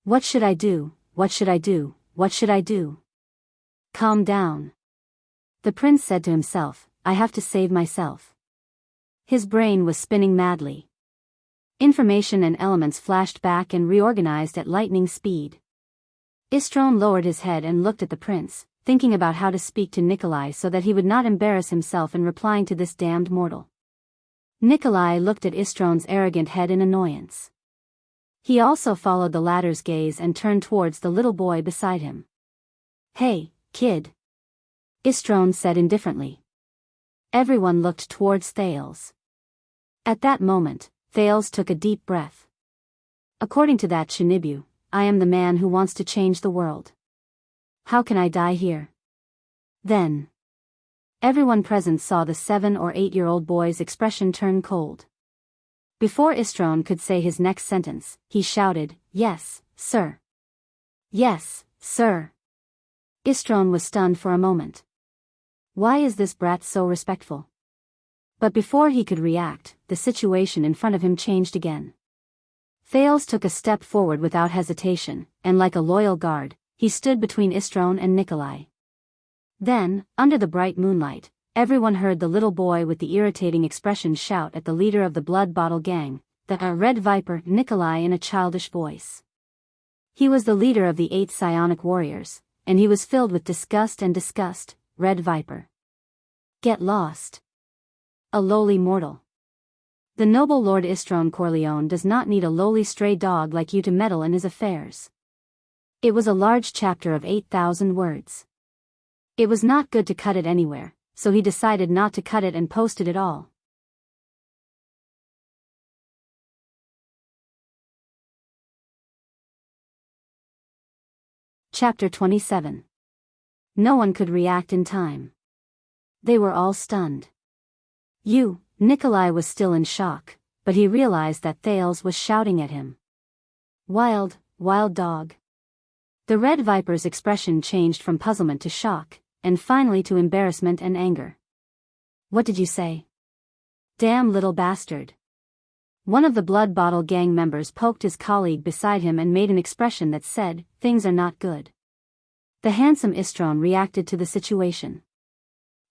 What should I do? What should I do? What should I do? Calm down. The prince said to himself, I have to save myself. His brain was spinning madly. Information and elements flashed back and reorganized at lightning speed. Istron lowered his head and looked at the prince, thinking about how to speak to Nikolai so that he would not embarrass himself in replying to this damned mortal. Nikolai looked at Istron's arrogant head in annoyance. He also followed the latter's gaze and turned towards the little boy beside him. Hey, kid. Istron said indifferently. Everyone looked towards Thales. At that moment, Thales took a deep breath. According to that Shinibu, I am the man who wants to change the world. How can I die here? Then. Everyone present saw the 7 or 8-year-old boy's expression turn cold. Before Istron could say his next sentence, he shouted, Yes, sir. Yes, sir. Istron was stunned for a moment. Why is this brat so respectful? But before he could react, the situation in front of him changed again. Thales took a step forward without hesitation, and like a loyal guard, he stood between Istron and Nikolai. Then, under the bright moonlight, everyone heard the little boy with the irritating expression shout at the leader of the Blood Bottle gang, the red viper Nikolai in a childish voice. He was the leader of the 8 psionic warriors, and he was filled with disgust and disgust. Red viper. Get lost. A lowly mortal. The noble Lord Istron Corleone does not need a lowly stray dog like you to meddle in his affairs. It was a large chapter of 8,000 words. It was not good to cut it anywhere, so he decided not to cut it and posted it all. Chapter 27. No one could react in time. They were all stunned. Nikolai was still in shock, but he realized that Thales was shouting at him. Wild dog. The red viper's expression changed from puzzlement to shock, and finally to embarrassment and anger. What did you say? Damn little bastard. One of the Blood Bottle gang members poked his colleague beside him and made an expression that said, things are not good. The handsome Istron reacted to the situation.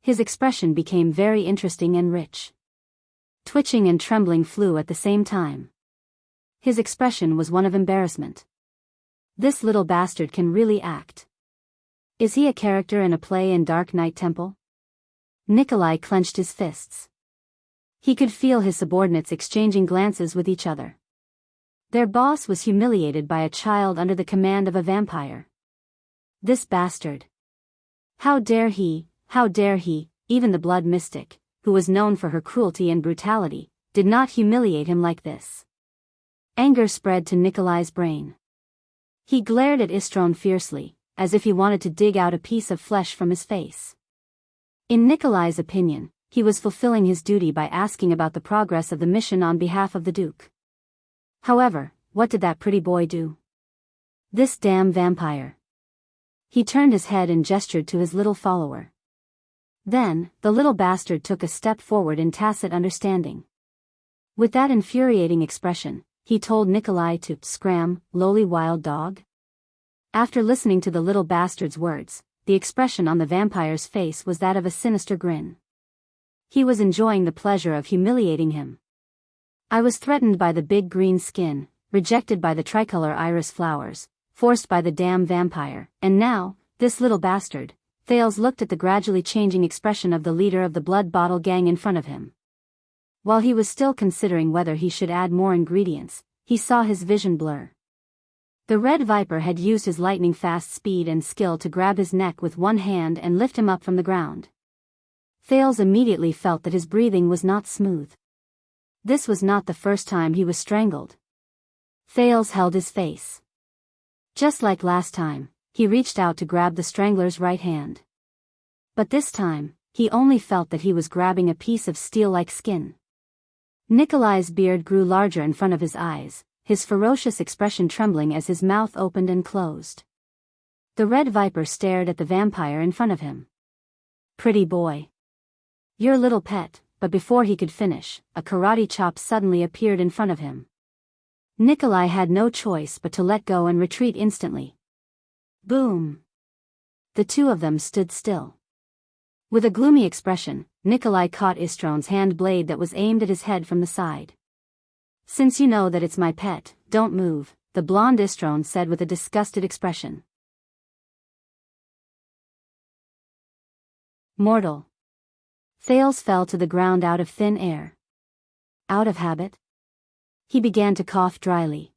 His expression became very interesting and rich. Twitching and trembling flew at the same time. His expression was one of embarrassment. This little bastard can really act. Is he a character in a play in Dark Knight Temple? Nikolai clenched his fists. He could feel his subordinates exchanging glances with each other. Their boss was humiliated by a child under the command of a vampire. This bastard. How dare he, even the blood mystic, who was known for her cruelty and brutality, did not humiliate him like this. Anger spread to Nikolai's brain. He glared at Istron fiercely, as if he wanted to dig out a piece of flesh from his face. In Nikolai's opinion, he was fulfilling his duty by asking about the progress of the mission on behalf of the Duke. However, what did that pretty boy do? This damn vampire. He turned his head and gestured to his little follower. Then, the little bastard took a step forward in tacit understanding. With that infuriating expression, he told Nikolai to scram, lowly wild dog. After listening to the little bastard's words, the expression on the vampire's face was that of a sinister grin. He was enjoying the pleasure of humiliating him. I was threatened by the big green skin, rejected by the tricolor iris flowers, forced by the damn vampire, and now, this little bastard. Thales looked at the gradually changing expression of the leader of the Blood Bottle gang in front of him. While he was still considering whether he should add more ingredients, he saw his vision blur. The red viper had used his lightning-fast speed and skill to grab his neck with one hand and lift him up from the ground. Thales immediately felt that his breathing was not smooth. This was not the first time he was strangled. Thales held his face. Just like last time, he reached out to grab the strangler's right hand. But this time, he only felt that he was grabbing a piece of steel-like skin. Nikolai's beard grew larger in front of his eyes, his ferocious expression trembling as his mouth opened and closed. The red viper stared at the vampire in front of him. Pretty boy. Your little pet, but before he could finish, a karate chop suddenly appeared in front of him. Nikolai had no choice but to let go and retreat instantly. Boom! The two of them stood still. With a gloomy expression, Nikolai caught Istron's hand blade that was aimed at his head from the side. Since you know that it's my pet, don't move, the blonde Istron said with a disgusted expression. Mortal. Thales fell to the ground out of thin air. Out of habit? He began to cough dryly.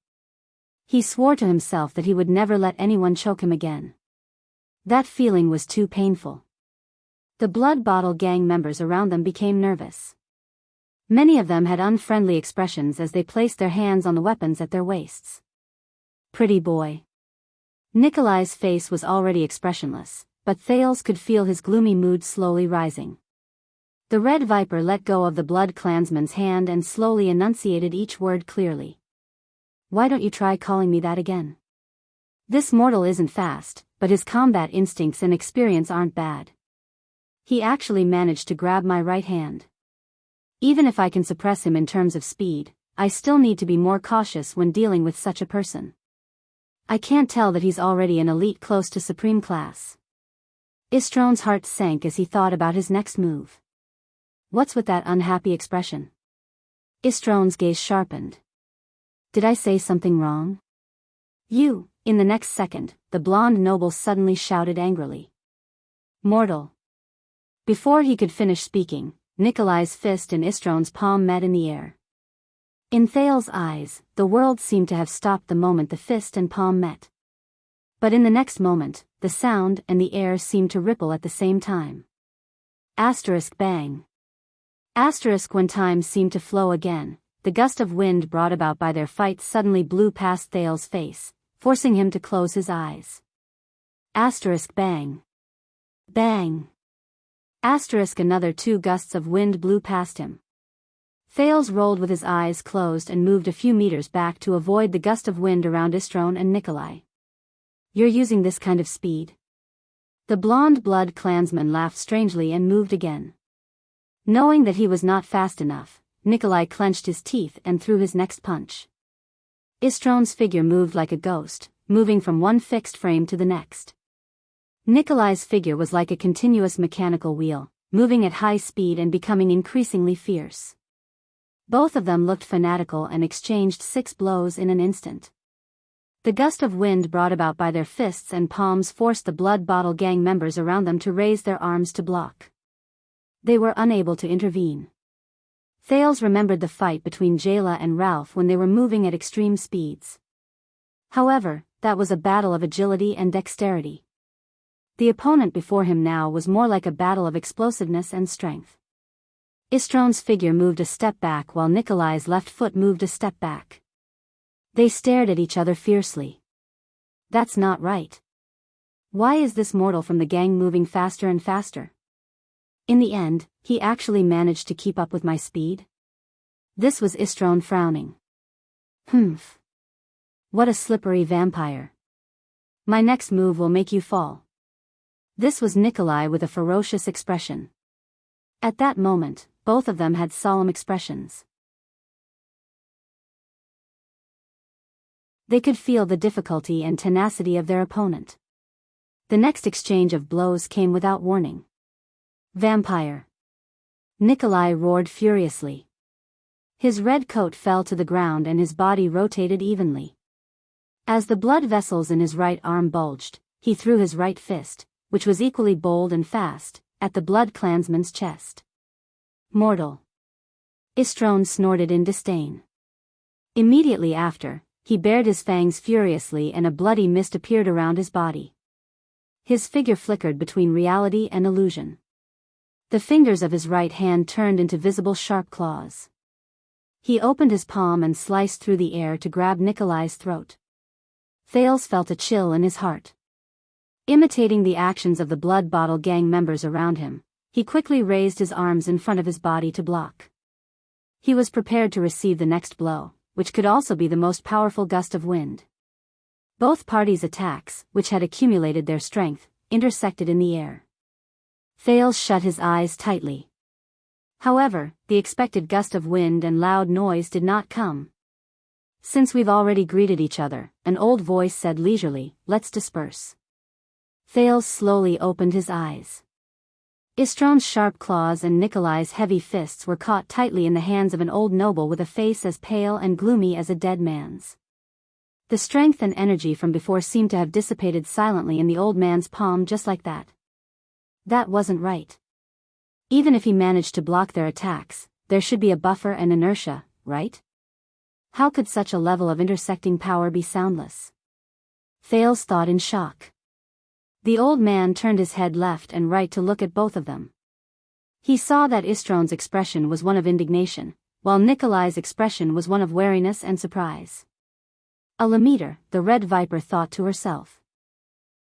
He swore to himself that he would never let anyone choke him again. That feeling was too painful. The Blood Bottle gang members around them became nervous. Many of them had unfriendly expressions as they placed their hands on the weapons at their waists. Pretty boy. Nikolai's face was already expressionless, but Thales could feel his gloomy mood slowly rising. The red viper let go of the blood clansman's hand and slowly enunciated each word clearly. Why don't you try calling me that again? This mortal isn't fast, but his combat instincts and experience aren't bad. He actually managed to grab my right hand. Even if I can suppress him in terms of speed, I still need to be more cautious when dealing with such a person. I can't tell that he's already an elite close to supreme class. Istron's heart sank as he thought about his next move. What's with that unhappy expression? Istron's gaze sharpened. Did I say something wrong? You, in the next second, the blonde noble suddenly shouted angrily. Mortal. Before he could finish speaking, Nikolai's fist and Istron's palm met in the air. In Thales's eyes, the world seemed to have stopped the moment the fist and palm met. But in the next moment, the sound and the air seemed to ripple at the same time. Asterisk bang. Asterisk when time seemed to flow again, the gust of wind brought about by their fight suddenly blew past Thales's face, forcing him to close his eyes. Asterisk bang. Bang. Asterisk another 2 gusts of wind blew past him. Thales rolled with his eyes closed and moved a few meters back to avoid the gust of wind around Istron and Nikolai. You're using this kind of speed? The blonde blood clansman laughed strangely and moved again. Knowing that he was not fast enough, Nikolai clenched his teeth and threw his next punch. Istron's figure moved like a ghost, moving from one fixed frame to the next. Nikolai's figure was like a continuous mechanical wheel, moving at high speed and becoming increasingly fierce. Both of them looked fanatical and exchanged 6 blows in an instant. The gust of wind brought about by their fists and palms forced the Blood Bottle Gang members around them to raise their arms to block. They were unable to intervene. Thales remembered the fight between Jayla and Ralph when they were moving at extreme speeds. However, that was a battle of agility and dexterity. The opponent before him now was more like a battle of explosiveness and strength. Istron's figure moved a step back while Nikolai's left foot moved a step back. They stared at each other fiercely. That's not right. Why is this mortal from the gang moving faster and faster? In the end, he actually managed to keep up with my speed? This was Istron frowning. Humph. What a slippery vampire. My next move will make you fall. This was Nikolai with a ferocious expression. At that moment, both of them had solemn expressions. They could feel the difficulty and tenacity of their opponent. The next exchange of blows came without warning. Vampire. Nikolai roared furiously. His red coat fell to the ground and his body rotated evenly. As the blood vessels in his right arm bulged, he threw his right fist, which was equally bold and fast, at the blood clansman's chest. Mortal. Istron snorted in disdain. Immediately after, he bared his fangs furiously and a bloody mist appeared around his body. His figure flickered between reality and illusion. The fingers of his right hand turned into visible sharp claws. He opened his palm and sliced through the air to grab Nikolai's throat. Thales felt a chill in his heart. Imitating the actions of the Blood Bottle Gang members around him, he quickly raised his arms in front of his body to block. He was prepared to receive the next blow, which could also be the most powerful gust of wind. Both parties' attacks, which had accumulated their strength, intersected in the air. Thales shut his eyes tightly. However, the expected gust of wind and loud noise did not come. Since we've already greeted each other, an old voice said leisurely, let's disperse. Thales slowly opened his eyes. Istron's sharp claws and Nikolai's heavy fists were caught tightly in the hands of an old noble with a face as pale and gloomy as a dead man's. The strength and energy from before seemed to have dissipated silently in the old man's palm just like that. That wasn't right. Even if he managed to block their attacks, there should be a buffer and inertia, right? How could such a level of intersecting power be soundless? Thales thought in shock. The old man turned his head left and right to look at both of them. He saw that Istron's expression was one of indignation, while Nikolai's expression was one of wariness and surprise. A Lameter, the Red Viper thought to herself.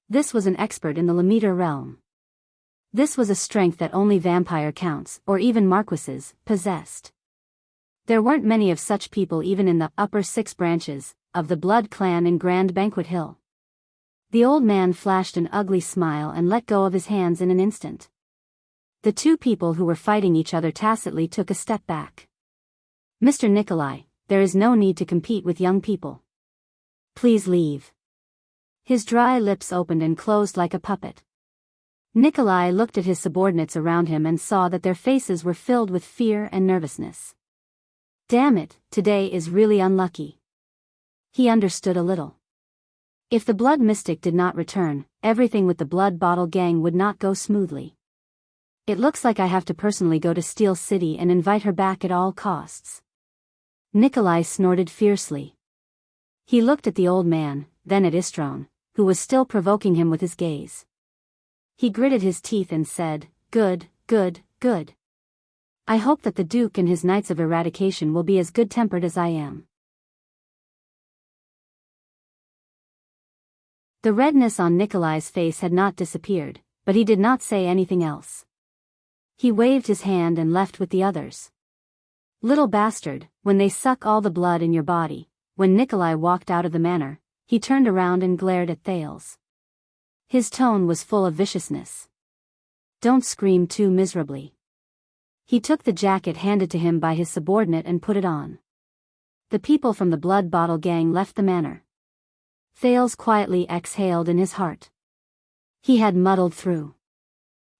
This was an expert in the Lameter realm. This was a strength that only vampire counts, or even marquises, possessed. There weren't many of such people even in the upper 6 branches of the Blood Clan in Grand Banquet Hill. The old man flashed an ugly smile and let go of his hands in an instant. The 2 people who were fighting each other tacitly took a step back. Mr. Nikolai, there is no need to compete with young people. Please leave. His dry lips opened and closed like a puppet. Nikolai looked at his subordinates around him and saw that their faces were filled with fear and nervousness. Damn it, today is really unlucky. He understood a little. If the blood mystic did not return, everything with the blood bottle gang would not go smoothly. It looks like I have to personally go to Steel City and invite her back at all costs. Nikolai snorted fiercely. He looked at the old man, then at Istron, who was still provoking him with his gaze. He gritted his teeth and said, "Good, good, good. I hope that the Duke and his Knights of Eradication will be as good-tempered as I am." The redness on Nikolai's face had not disappeared, but he did not say anything else. He waved his hand and left with the others. "Little bastard, when they suck all the blood in your body." When Nikolai walked out of the manor, he turned around and glared at Thales. His tone was full of viciousness. "Don't scream too miserably." He took the jacket handed to him by his subordinate and put it on. The people from the blood bottle gang left the manor. Thales quietly exhaled in his heart. He had muddled through.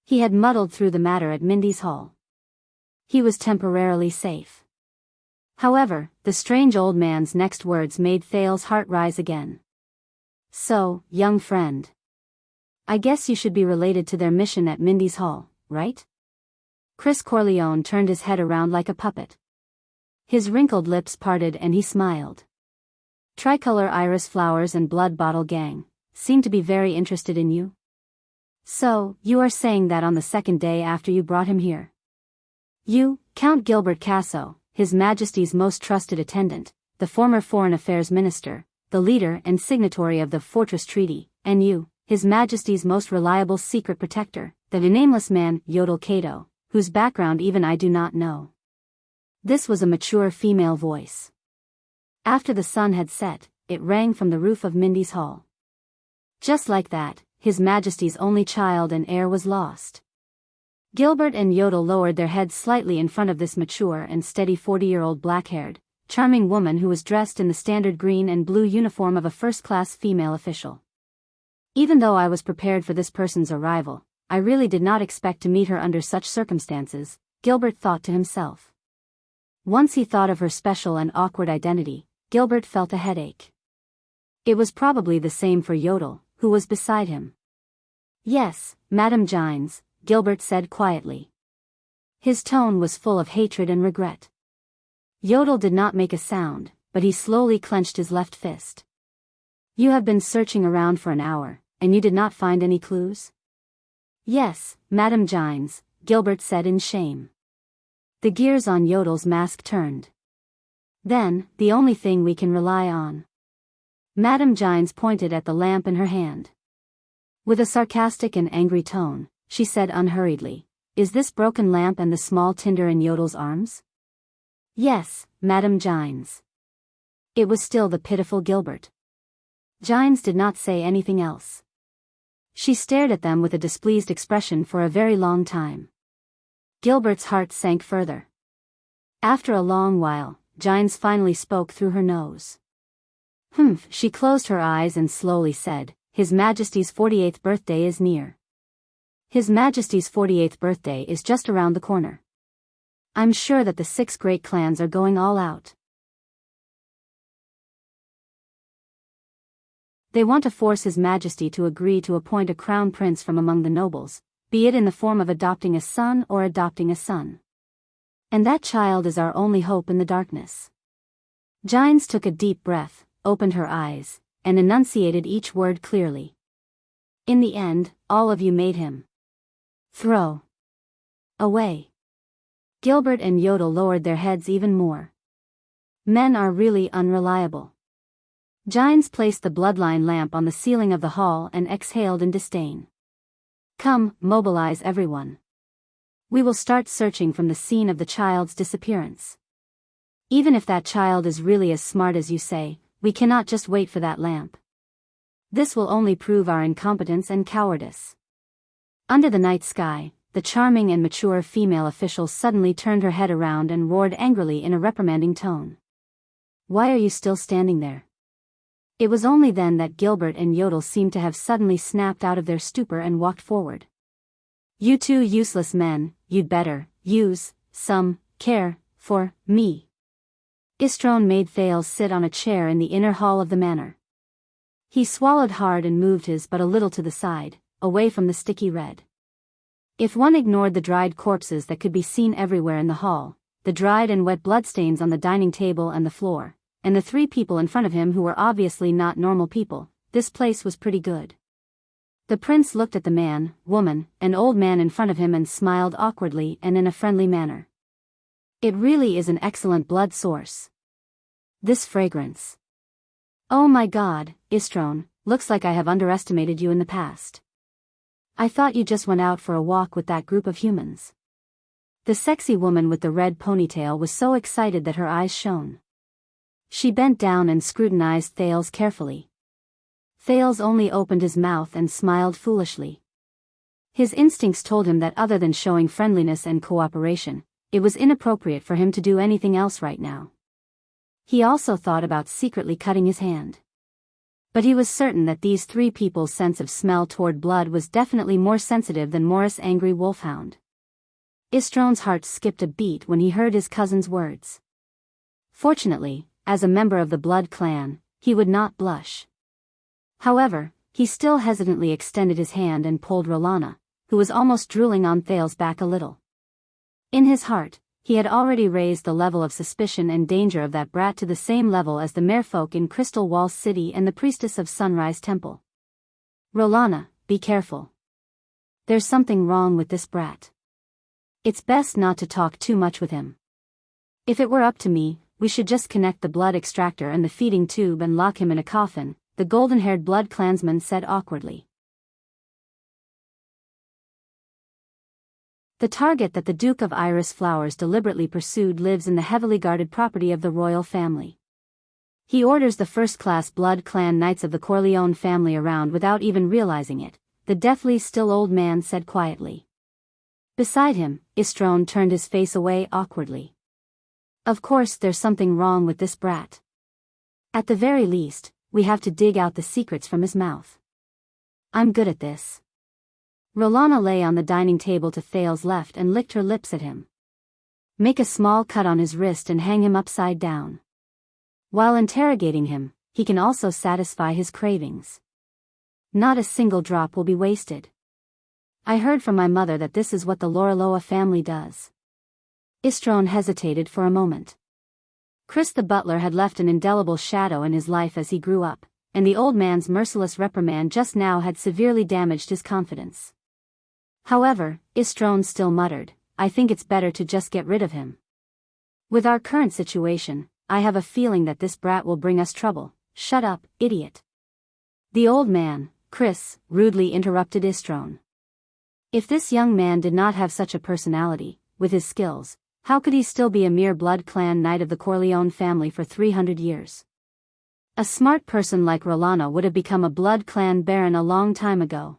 He had muddled through the matter at Mindy's Hall. He was temporarily safe. However, the strange old man's next words made Thales' heart rise again. "So, young friend. I guess you should be related to their mission at Mindy's Hall, right?" Chris Corleone turned his head around like a puppet. His wrinkled lips parted and he smiled. Tricolor iris flowers and blood bottle gang seem to be very interested in you. "So, you are saying that on the second day after you brought him here? You, Count Gilbert Casso, His Majesty's most trusted attendant, the former Foreign Affairs Minister, the leader and signatory of the Fortress Treaty, and you, His Majesty's most reliable secret protector, the nameless man, Yodel Kato, whose background even I do not know." This was a mature female voice. After the sun had set, it rang from the roof of Mindy's Hall. Just like that, His Majesty's only child and heir was lost. Gilbert and Yodel lowered their heads slightly in front of this mature and steady 40-year-old black-haired, charming woman who was dressed in the standard green and blue uniform of a first-class female official. Even though I was prepared for this person's arrival, I really did not expect to meet her under such circumstances, Gilbert thought to himself. Once he thought of her special and awkward identity, Gilbert felt a headache. It was probably the same for Yodel, who was beside him. "Yes, Madame Gines," Gilbert said quietly. His tone was full of hatred and regret. Yodel did not make a sound, but he slowly clenched his left fist. "You have been searching around for an hour, and you did not find any clues?" "Yes, Madame Gines," Gilbert said in shame. The gears on Yodel's mask turned. "Then, the only thing we can rely on." Madame Gines pointed at the lamp in her hand. With a sarcastic and angry tone, she said unhurriedly, "Is this broken lamp and the small tinder in Yodel's arms?" "Yes, Madame Gines." It was still the pitiful Gilbert. Gines did not say anything else. She stared at them with a displeased expression for a very long time. Gilbert's heart sank further. After a long while, Gines finally spoke through her nose. "Humph." She closed her eyes and slowly said, "His Majesty's 48th birthday is near. His Majesty's 48th birthday is just around the corner. I'm sure that the 6 great clans are going all out. They want to force His Majesty to agree to appoint a crown prince from among the nobles, be it in the form of adopting a son or adopting a son. And that child is our only hope in the darkness." Gines took a deep breath, opened her eyes, and enunciated each word clearly. "In the end, all of you made him throw away." Gilbert and Yodel lowered their heads even more. Men are really unreliable. Gines placed the bloodline lamp on the ceiling of the hall and exhaled in disdain. "Come, mobilize everyone. We will start searching from the scene of the child's disappearance. Even if that child is really as smart as you say, we cannot just wait for that lamp. This will only prove our incompetence and cowardice." Under the night sky, the charming and mature female official suddenly turned her head around and roared angrily in a reprimanding tone. "Why are you still standing there?" It was only then that Gilbert and Yodel seemed to have suddenly snapped out of their stupor and walked forward. "You two useless men, you'd better use some care for me." Istron made Thales sit on a chair in the inner hall of the manor. He swallowed hard and moved his butt a little to the side, away from the sticky red. If one ignored the dried corpses that could be seen everywhere in the hall, the dried and wet bloodstains on the dining table and the floor, and the three people in front of him who were obviously not normal people, this place was pretty good. The prince looked at the man, woman, and old man in front of him and smiled awkwardly and in a friendly manner. It really is an excellent blood source. This fragrance. Oh my God, Istron, looks like I have underestimated you in the past. I thought you just went out for a walk with that group of humans. The sexy woman with the red ponytail was so excited that her eyes shone. She bent down and scrutinized Thales carefully. Thales only opened his mouth and smiled foolishly. His instincts told him that other than showing friendliness and cooperation, it was inappropriate for him to do anything else right now. He also thought about secretly cutting his hand. But he was certain that these three people's sense of smell toward blood was definitely more sensitive than Morris' angry wolfhound. Istron's heart skipped a beat when he heard his cousin's words. Fortunately, as a member of the blood clan, he would not blush. However, he still hesitantly extended his hand and pulled Rolana, who was almost drooling on Thales, back a little. In his heart, he had already raised the level of suspicion and danger of that brat to the same level as the merfolk in Crystal Wall City and the priestess of Sunrise Temple. Rolana, be careful. There's something wrong with this brat. It's best not to talk too much with him. If it were up to me, we should just connect the blood extractor and the feeding tube and lock him in a coffin, the golden-haired blood clansman said awkwardly. The target that the Duke of Iris Flowers deliberately pursued lives in the heavily guarded property of the royal family. He orders the first-class blood clan knights of the Corleone family around without even realizing it, the deathly still old man said quietly. Beside him, Istron turned his face away awkwardly. Of course there's something wrong with this brat. At the very least, we have to dig out the secrets from his mouth. I'm good at this. Rolana lay on the dining table to Thales' left and licked her lips at him. Make a small cut on his wrist and hang him upside down. While interrogating him, he can also satisfy his cravings. Not a single drop will be wasted. I heard from my mother that this is what the Loraloa family does. Istron hesitated for a moment. Chris the butler had left an indelible shadow in his life as he grew up, and the old man's merciless reprimand just now had severely damaged his confidence. However, Istron still muttered, I think it's better to just get rid of him. With our current situation, I have a feeling that this brat will bring us trouble. Shut up, idiot. The old man, Chris, rudely interrupted Istron. If this young man did not have such a personality, with his skills, how could he still be a mere blood clan knight of the Corleone family for 300 years? A smart person like Rolana would have become a blood clan baron a long time ago.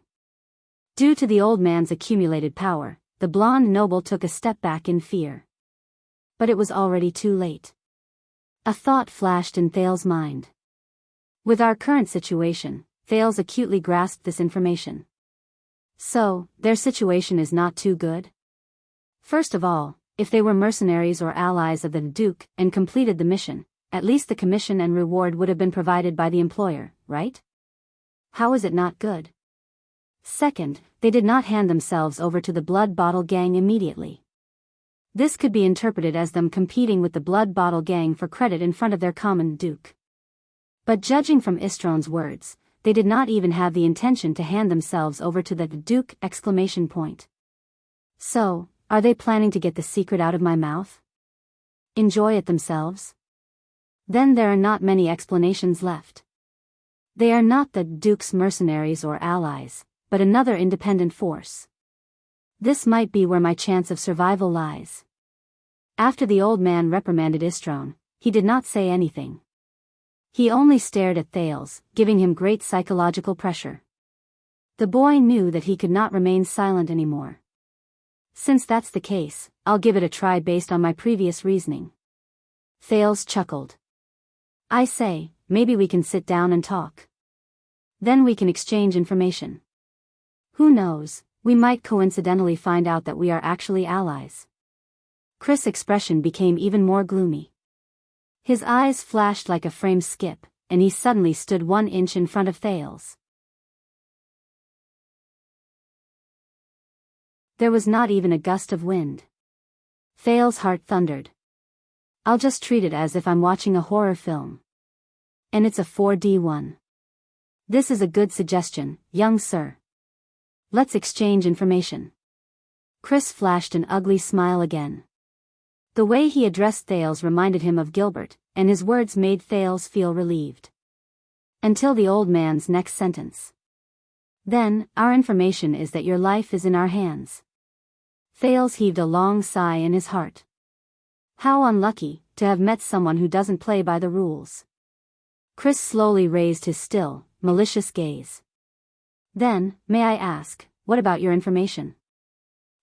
Due to the old man's accumulated power, the blonde noble took a step back in fear. But it was already too late. A thought flashed in Thales' mind. With our current situation, Thales acutely grasped this information. So, their situation is not too good? First of all, if they were mercenaries or allies of the Duke and completed the mission, at least the commission and reward would have been provided by the employer, right? How is it not good? Second, they did not hand themselves over to the Blood Bottle Gang immediately. This could be interpreted as them competing with the Blood Bottle Gang for credit in front of their common Duke. But judging from Istron's words, they did not even have the intention to hand themselves over to the Duke! So, are they planning to get the secret out of my mouth? Enjoy it themselves? Then there are not many explanations left. They are not the Duke's mercenaries or allies, but another independent force. This might be where my chance of survival lies. After the old man reprimanded Istron, he did not say anything. He only stared at Thales, giving him great psychological pressure. The boy knew that he could not remain silent anymore. Since that's the case, I'll give it a try based on my previous reasoning. Thales chuckled. I say, maybe we can sit down and talk. Then we can exchange information. Who knows, we might coincidentally find out that we are actually allies. Chris' expression became even more gloomy. His eyes flashed like a frame skip, and he suddenly stood 1 inch in front of Thales. There was not even a gust of wind. Thales' heart thundered. I'll just treat it as if I'm watching a horror film. And it's a 4D one. This is a good suggestion, young sir. Let's exchange information. Chris flashed an ugly smile again. The way he addressed Thales reminded him of Gilbert, and his words made Thales feel relieved. Until the old man's next sentence. Then, our information is that your life is in our hands. Thales heaved a long sigh in his heart. How unlucky, to have met someone who doesn't play by the rules. Chris slowly raised his still, malicious gaze. Then, may I ask, what about your information?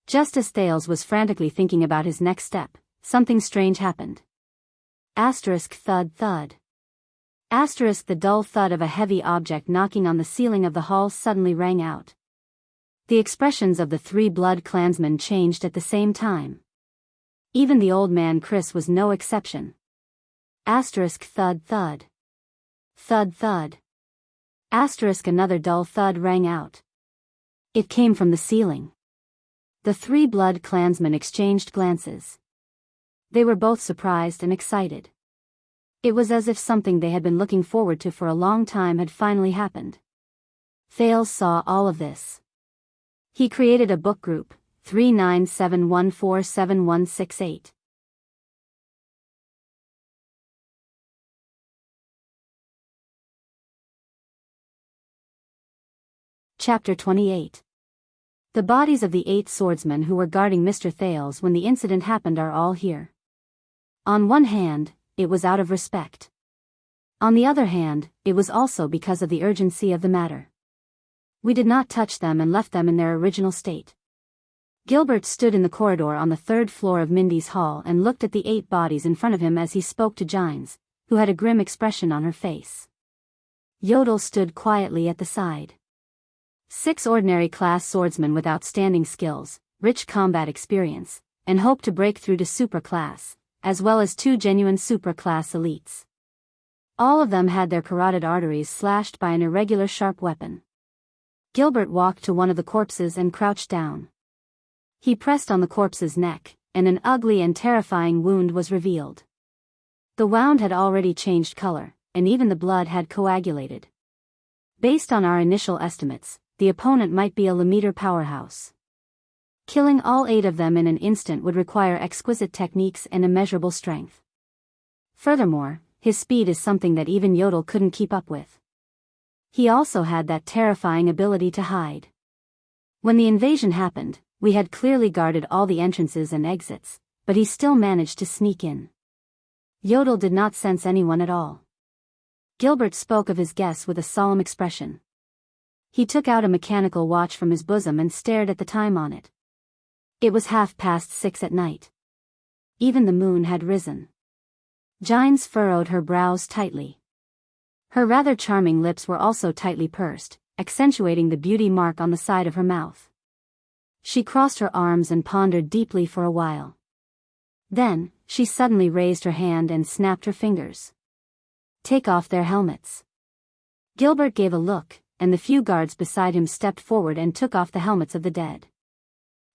Just as Thales was frantically thinking about his next step, something strange happened. Asterisk thud thud. Asterisk the dull thud of a heavy object knocking on the ceiling of the hall suddenly rang out. The expressions of the 3 blood clansmen changed at the same time. Even the old man Chris was no exception. Asterisk thud thud. Thud thud. Asterisk another dull thud rang out. It came from the ceiling. The 3 blood clansmen exchanged glances. They were both surprised and excited. It was as if something they had been looking forward to for a long time had finally happened. Thales saw all of this. He created a book group, 3971471168. Chapter 28. The bodies of the 8 swordsmen who were guarding Mr. Thales when the incident happened are all here. On one hand, it was out of respect. On the other hand, it was also because of the urgency of the matter. We did not touch them and left them in their original state. Gilbert stood in the corridor on the 3rd floor of Mindy's hall and looked at the 8 bodies in front of him as he spoke to Gines, who had a grim expression on her face. Yodel stood quietly at the side. 6 ordinary class swordsmen with outstanding skills, rich combat experience, and hope to break through to super class, as well as 2 genuine super class elites. All of them had their carotid arteries slashed by an irregular sharp weapon. Gilbert walked to one of the corpses and crouched down. He pressed on the corpse's neck, and an ugly and terrifying wound was revealed. The wound had already changed color, and even the blood had coagulated. Based on our initial estimates, the opponent might be a Lemeter powerhouse. Killing all 8 of them in an instant would require exquisite techniques and immeasurable strength. Furthermore, his speed is something that even Yodel couldn't keep up with. He also had that terrifying ability to hide. When the invasion happened, we had clearly guarded all the entrances and exits, but he still managed to sneak in. Yodel did not sense anyone at all. Gilbert spoke of his guests with a solemn expression. He took out a mechanical watch from his bosom and stared at the time on it. It was 6:30 at night. Even the moon had risen. Gines furrowed her brows tightly. Her rather charming lips were also tightly pursed, accentuating the beauty mark on the side of her mouth. She crossed her arms and pondered deeply for a while. Then, she suddenly raised her hand and snapped her fingers. Take off their helmets. Gilbert gave a look, and the few guards beside him stepped forward and took off the helmets of the dead.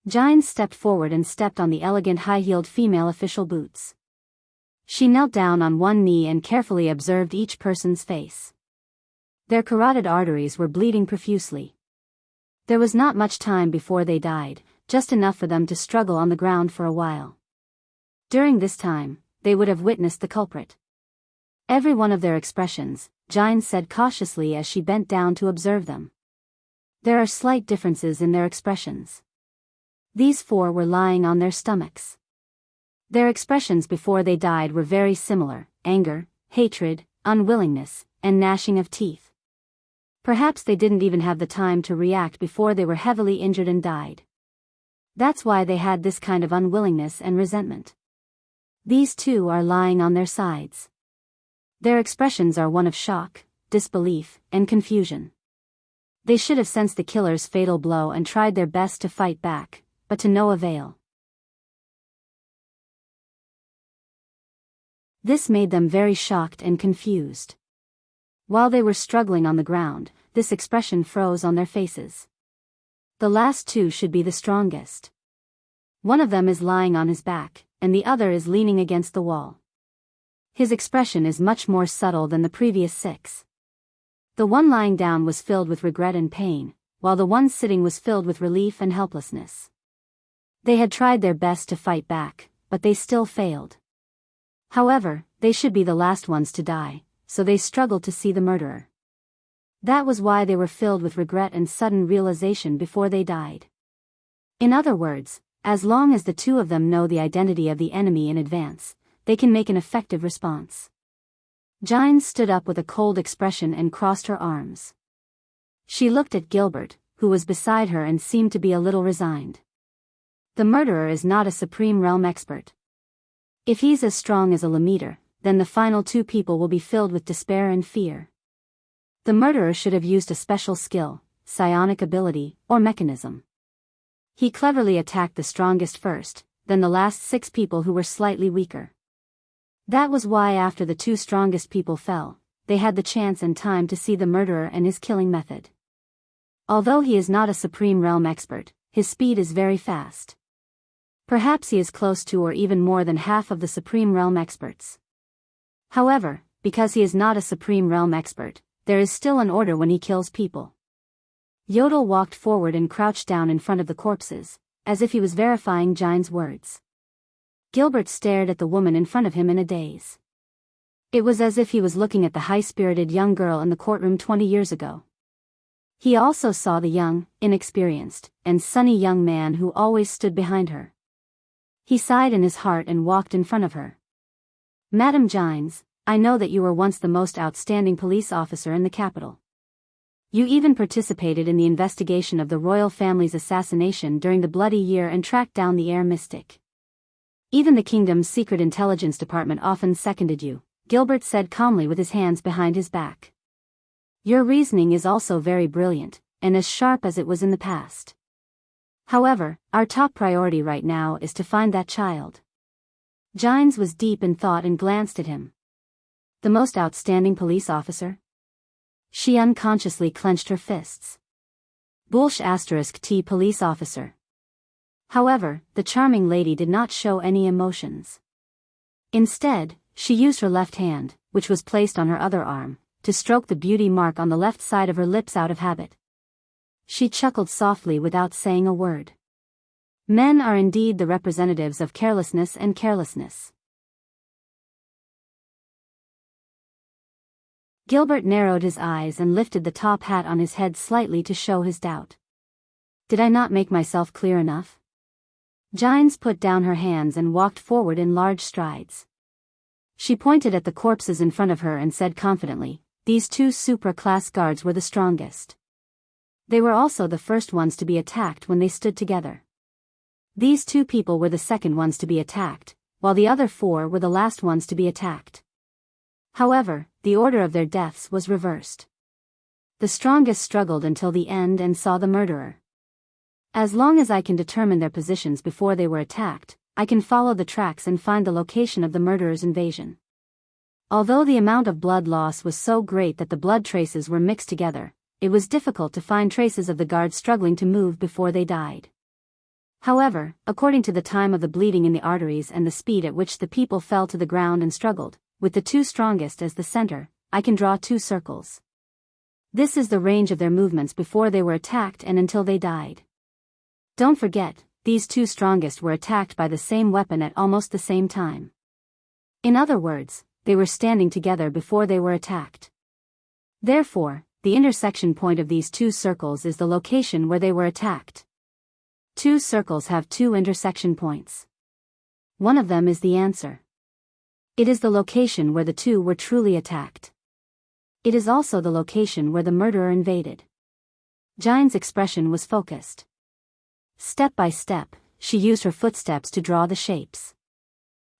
Gines stepped forward and stepped on the elegant high-heeled female official boots. She knelt down on one knee and carefully observed each person's face. Their carotid arteries were bleeding profusely. There was not much time before they died, just enough for them to struggle on the ground for a while. During this time, they would have witnessed the culprit. Every one of their expressions, Gines said cautiously as she bent down to observe them. There are slight differences in their expressions. These 4 were lying on their stomachs. Their expressions before they died were very similar: anger, hatred, unwillingness, and gnashing of teeth. Perhaps they didn't even have the time to react before they were heavily injured and died. That's why they had this kind of unwillingness and resentment. These 2 are lying on their sides. Their expressions are one of shock, disbelief, and confusion. They should have sensed the killer's fatal blow and tried their best to fight back, but to no avail. This made them very shocked and confused. While they were struggling on the ground, this expression froze on their faces. The last two should be the strongest. One of them is lying on his back, and the other is leaning against the wall. His expression is much more subtle than the previous 6. The one lying down was filled with regret and pain, while the one sitting was filled with relief and helplessness. They had tried their best to fight back, but they still failed. However, they should be the last ones to die, so they struggled to see the murderer. That was why they were filled with regret and sudden realization before they died. In other words, as long as the two of them know the identity of the enemy in advance, they can make an effective response. Jianghu stood up with a cold expression and crossed her arms. She looked at Gilbert, who was beside her, and seemed to be a little resigned. The murderer is not a supreme realm expert. If he's as strong as a Lamiter, then the final two people will be filled with despair and fear. The murderer should have used a special skill, psionic ability, or mechanism. He cleverly attacked the strongest first, then the last 6 people who were slightly weaker. That was why after the 2 strongest people fell, they had the chance and time to see the murderer and his killing method. Although he is not a supreme realm expert, his speed is very fast. Perhaps he is close to or even more than half of the supreme realm experts. However, because he is not a supreme realm expert, there is still an order when he kills people. Yodel walked forward and crouched down in front of the corpses, as if he was verifying Jianghu's words. Gilbert stared at the woman in front of him in a daze. It was as if he was looking at the high-spirited young girl in the courtroom 20 years ago. He also saw the young, inexperienced, and sunny young man who always stood behind her. He sighed in his heart and walked in front of her. Madam Jianghu, I know that you were once the most outstanding police officer in the capital. You even participated in the investigation of the royal family's assassination during the Bloody Year and tracked down the air mystic. Even the kingdom's secret intelligence department often seconded you, Gilbert said calmly with his hands behind his back. Your reasoning is also very brilliant, and as sharp as it was in the past. However, our top priority right now is to find that child. Jianghu was deep in thought and glanced at him. The most outstanding police officer? She unconsciously clenched her fists. Bullsh *T police officer. However, the charming lady did not show any emotions. Instead, she used her left hand, which was placed on her other arm, to stroke the beauty mark on the left side of her lips out of habit. She chuckled softly without saying a word. Men are indeed the representatives of carelessness and carelessness. Gilbert narrowed his eyes and lifted the top hat on his head slightly to show his doubt. Did I not make myself clear enough? Jianghu put down her hands and walked forward in large strides. She pointed at the corpses in front of her and said confidently, these 2 supra-class guards were the strongest. They were also the first ones to be attacked when they stood together. These 2 people were the second ones to be attacked, while the other 4 were the last ones to be attacked. However, the order of their deaths was reversed. The strongest struggled until the end and saw the murderer. As long as I can determine their positions before they were attacked, I can follow the tracks and find the location of the murderer's invasion. Although the amount of blood loss was so great that the blood traces were mixed together, it was difficult to find traces of the guards struggling to move before they died. However, according to the time of the bleeding in the arteries and the speed at which the people fell to the ground and struggled, with the 2 strongest as the center, I can draw 2 circles. This is the range of their movements before they were attacked and until they died. Don't forget, these 2 strongest were attacked by the same weapon at almost the same time. In other words, they were standing together before they were attacked. Therefore, the intersection point of these 2 circles is the location where they were attacked. 2 circles have 2 intersection points. One of them is the answer. It is the location where the 2 were truly attacked. It is also the location where the murderer invaded. Jianghu's expression was focused. Step by step, she used her footsteps to draw the shapes.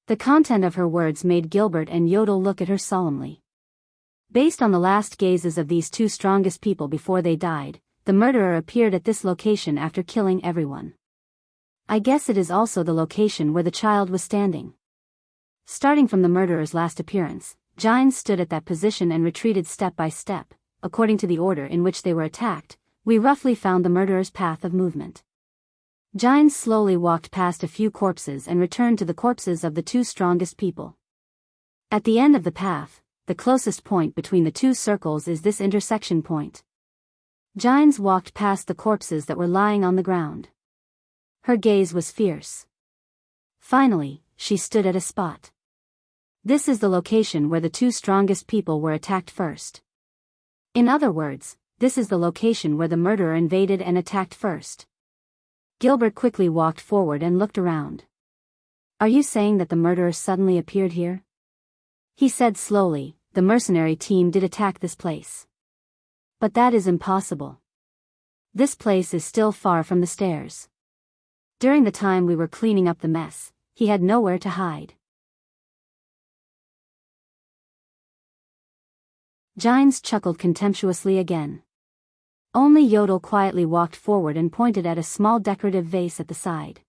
The content of her words made Gilbert and Yodel look at her solemnly. Based on the last gazes of these 2 strongest people before they died, the murderer appeared at this location after killing everyone. I guess it is also the location where the child was standing. Starting from the murderer's last appearance, Giants stood at that position and retreated step by step, according to the order in which they were attacked. We roughly found the murderer's path of movement. Giants slowly walked past a few corpses and returned to the corpses of the two strongest people. At the end of the path, the closest point between the two circles is this intersection point. Giants walked past the corpses that were lying on the ground. Her gaze was fierce. Finally, she stood at a spot. This is the location where the two strongest people were attacked first. In other words, this is the location where the murderer invaded and attacked first. Gilbert quickly walked forward and looked around. Are you saying that the murderer suddenly appeared here? He said slowly, the mercenary team did attack this place. But that is impossible. This place is still far from the stairs. During the time we were cleaning up the mess, he had nowhere to hide. Giants chuckled contemptuously again. Only Yodel quietly walked forward and pointed at a small decorative vase at the side.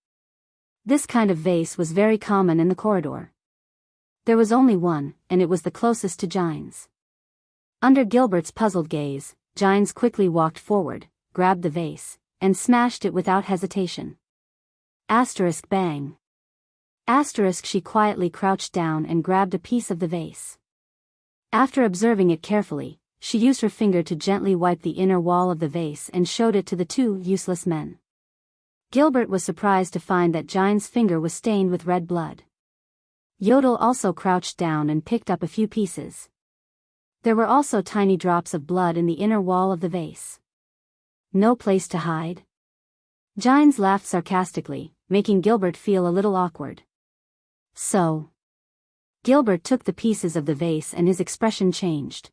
This kind of vase was very common in the corridor. There was only one, and it was the closest to Giants. Under Gilbert's puzzled gaze, Giants quickly walked forward, grabbed the vase, and smashed it without hesitation. Asterisk bang. Asterisk she quietly crouched down and grabbed a piece of the vase. After observing it carefully, she used her finger to gently wipe the inner wall of the vase and showed it to the two useless men. Gilbert was surprised to find that Giant's finger was stained with red blood. Yodel also crouched down and picked up a few pieces. There were also tiny drops of blood in the inner wall of the vase. No place to hide? Giants laughed sarcastically, making Gilbert feel a little awkward. So. Gilbert took the pieces of the vase and his expression changed.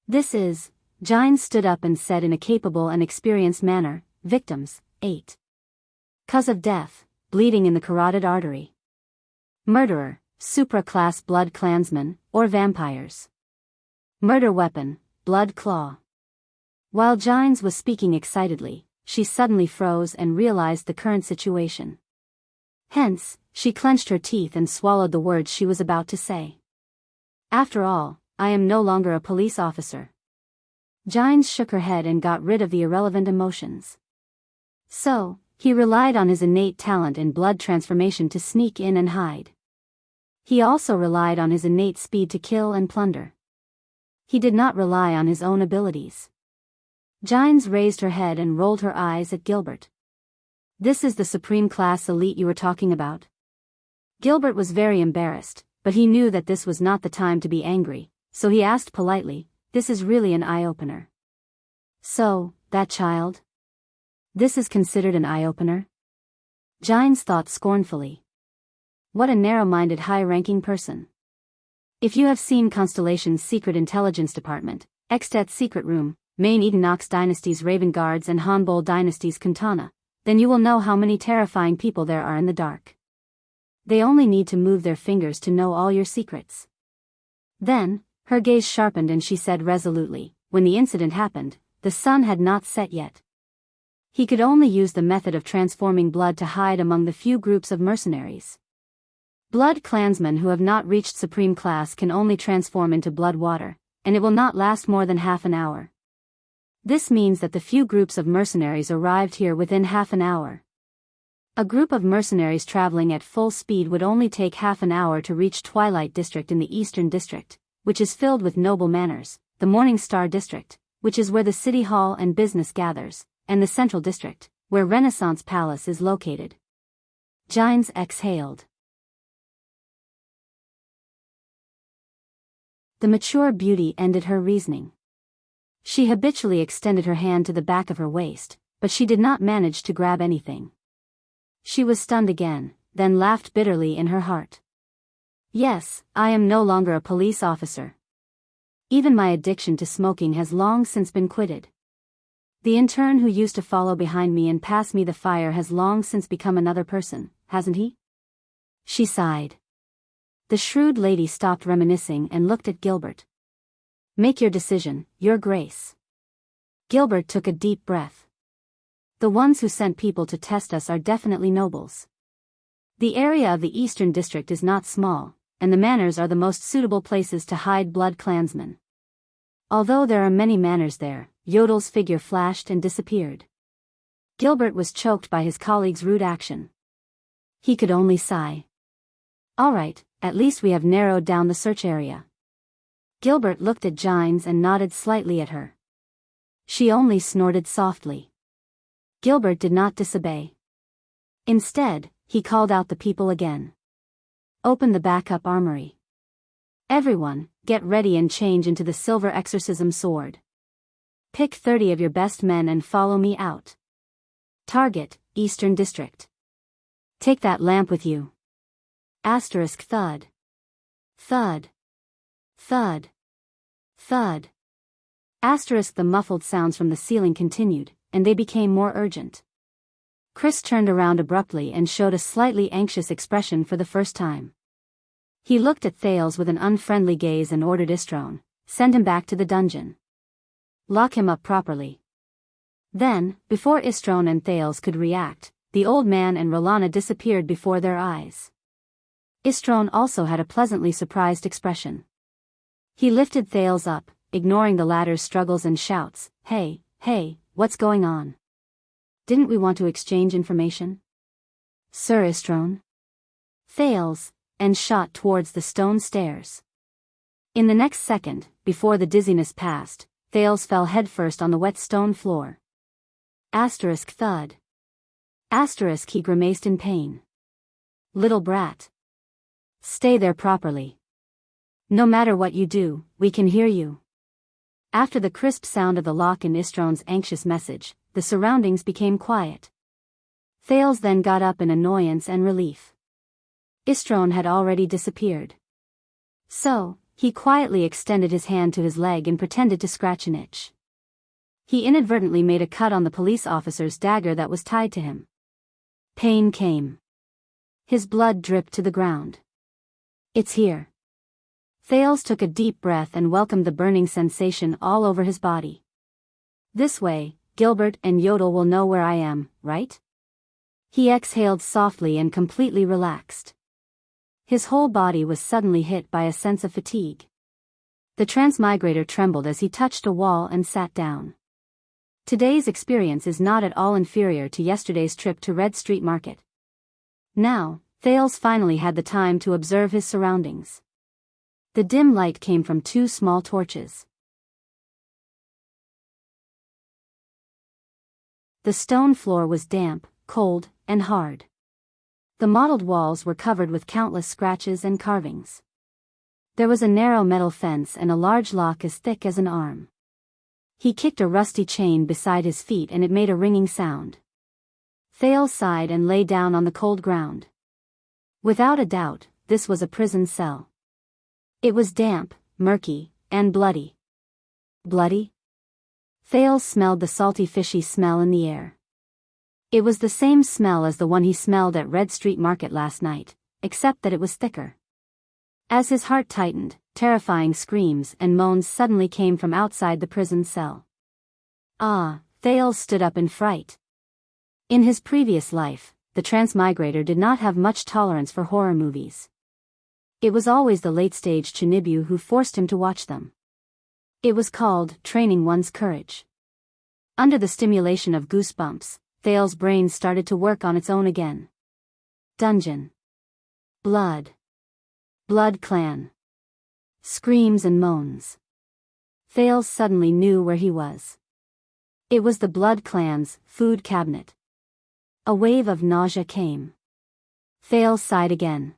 This is, Giants stood up and said in a capable and experienced manner, victims, 8. Cause of death, bleeding in the carotid artery. Murderer, supra-class blood clansmen, or vampires. Murder weapon, blood claw. While Giants was speaking excitedly, she suddenly froze and realized the current situation. Hence, she clenched her teeth and swallowed the words she was about to say. After all, I am no longer a police officer. Giants shook her head and got rid of the irrelevant emotions. So, he relied on his innate talent in blood transformation to sneak in and hide. He also relied on his innate speed to kill and plunder. He did not rely on his own abilities. Giants raised her head and rolled her eyes at Gilbert. This is the supreme class elite you were talking about? Gilbert was very embarrassed, but he knew that this was not the time to be angry, so he asked politely, this is really an eye-opener. So, that child? This is considered an eye-opener? Giants thought scornfully. What a narrow-minded high-ranking person. If you have seen Constellation's Secret Intelligence Department, Extet's Secret Room, Main Equinox Dynasty's Raven Guards and Hanbol Dynasty's Kantana, then you will know how many terrifying people there are in the dark. They only need to move their fingers to know all your secrets. Then, her gaze sharpened and she said resolutely, when the incident happened, the sun had not set yet. He could only use the method of transforming blood to hide among the few groups of mercenaries. Blood clansmen who have not reached supreme class can only transform into blood water, and it will not last more than half an hour. This means that the few groups of mercenaries arrived here within half an hour. A group of mercenaries traveling at full speed would only take half an hour to reach Twilight District in the Eastern District, which is filled with noble manners, the Morning Star District, which is where the City Hall and business gathers, and the Central District, where Renaissance Palace is located. Giants exhaled. The mature beauty ended her reasoning. She habitually extended her hand to the back of her waist, but she did not manage to grab anything. She was stunned again, then laughed bitterly in her heart. Yes, I am no longer a police officer. Even my addiction to smoking has long since been quitted. The intern who used to follow behind me and pass me the fire has long since become another person, hasn't he? She sighed. The shrewd lady stopped reminiscing and looked at Gilbert. Make your decision, Your Grace. Gilbert took a deep breath. The ones who sent people to test us are definitely nobles. The area of the Eastern District is not small, and the manors are the most suitable places to hide blood clansmen. Although there are many manors there, Yodel's figure flashed and disappeared. Gilbert was choked by his colleague's rude action. He could only sigh. All right, at least we have narrowed down the search area. Gilbert looked at Gines and nodded slightly at her. She only snorted softly. Gilbert did not disobey. Instead, he called out the people again. Open the backup armory. Everyone, get ready and change into the silver exorcism sword. Pick 30 of your best men and follow me out. Target, Eastern District. Take that lamp with you. Asterisk thud. Thud. Thud. Thud. Asterisk the muffled sounds from the ceiling continued, and they became more urgent. Chris turned around abruptly and showed a slightly anxious expression for the first time. He looked at Thales with an unfriendly gaze and ordered Istrone, send him back to the dungeon. Lock him up properly. Then, before Istrone and Thales could react, the old man and Rolana disappeared before their eyes. Istrone also had a pleasantly surprised expression. He lifted Thales up, ignoring the latter's struggles and shouts, Hey, what's going on? Didn't we want to exchange information? Sir Istrone? Thales, and shot towards the stone stairs. In the next second, before the dizziness passed, Thales fell headfirst on the wet stone floor. Asterisk thud. Asterisk he grimaced in pain. Little brat. Stay there properly. No matter what you do, we can hear you. After the crisp sound of the lock and Istrone's anxious message, the surroundings became quiet. Thales then got up in annoyance and relief. Istrone had already disappeared. So, he quietly extended his hand to his leg and pretended to scratch an itch. He inadvertently made a cut on the police officer's dagger that was tied to him. Pain came. His blood dripped to the ground. It's here. Thales took a deep breath and welcomed the burning sensation all over his body. This way, Gilbert and Yodel will know where I am, right? He exhaled softly and completely relaxed. His whole body was suddenly hit by a sense of fatigue. The transmigrator trembled as he touched a wall and sat down. Today's experience is not at all inferior to yesterday's trip to Red Street Market. Now, Thales finally had the time to observe his surroundings. The dim light came from 2 small torches. The stone floor was damp, cold, and hard. The mottled walls were covered with countless scratches and carvings. There was a narrow metal fence and a large lock as thick as an arm. He kicked a rusty chain beside his feet and it made a ringing sound. Thales sighed and lay down on the cold ground. Without a doubt, this was a prison cell. It was damp, murky, and bloody. Bloody? Thales smelled the salty fishy smell in the air. It was the same smell as the one he smelled at Red Street Market last night, except that it was thicker. As his heart tightened, terrifying screams and moans suddenly came from outside the prison cell. Thales stood up in fright. In his previous life, the transmigrator did not have much tolerance for horror movies. It was always the late-stage Chinibu who forced him to watch them. It was called training one's courage. Under the stimulation of goosebumps, Thales' brain started to work on its own again. Dungeon. Blood. Blood clan. Screams and moans. Thales suddenly knew where he was. It was the Blood clan's food cabinet. A wave of nausea came. Thales sighed again.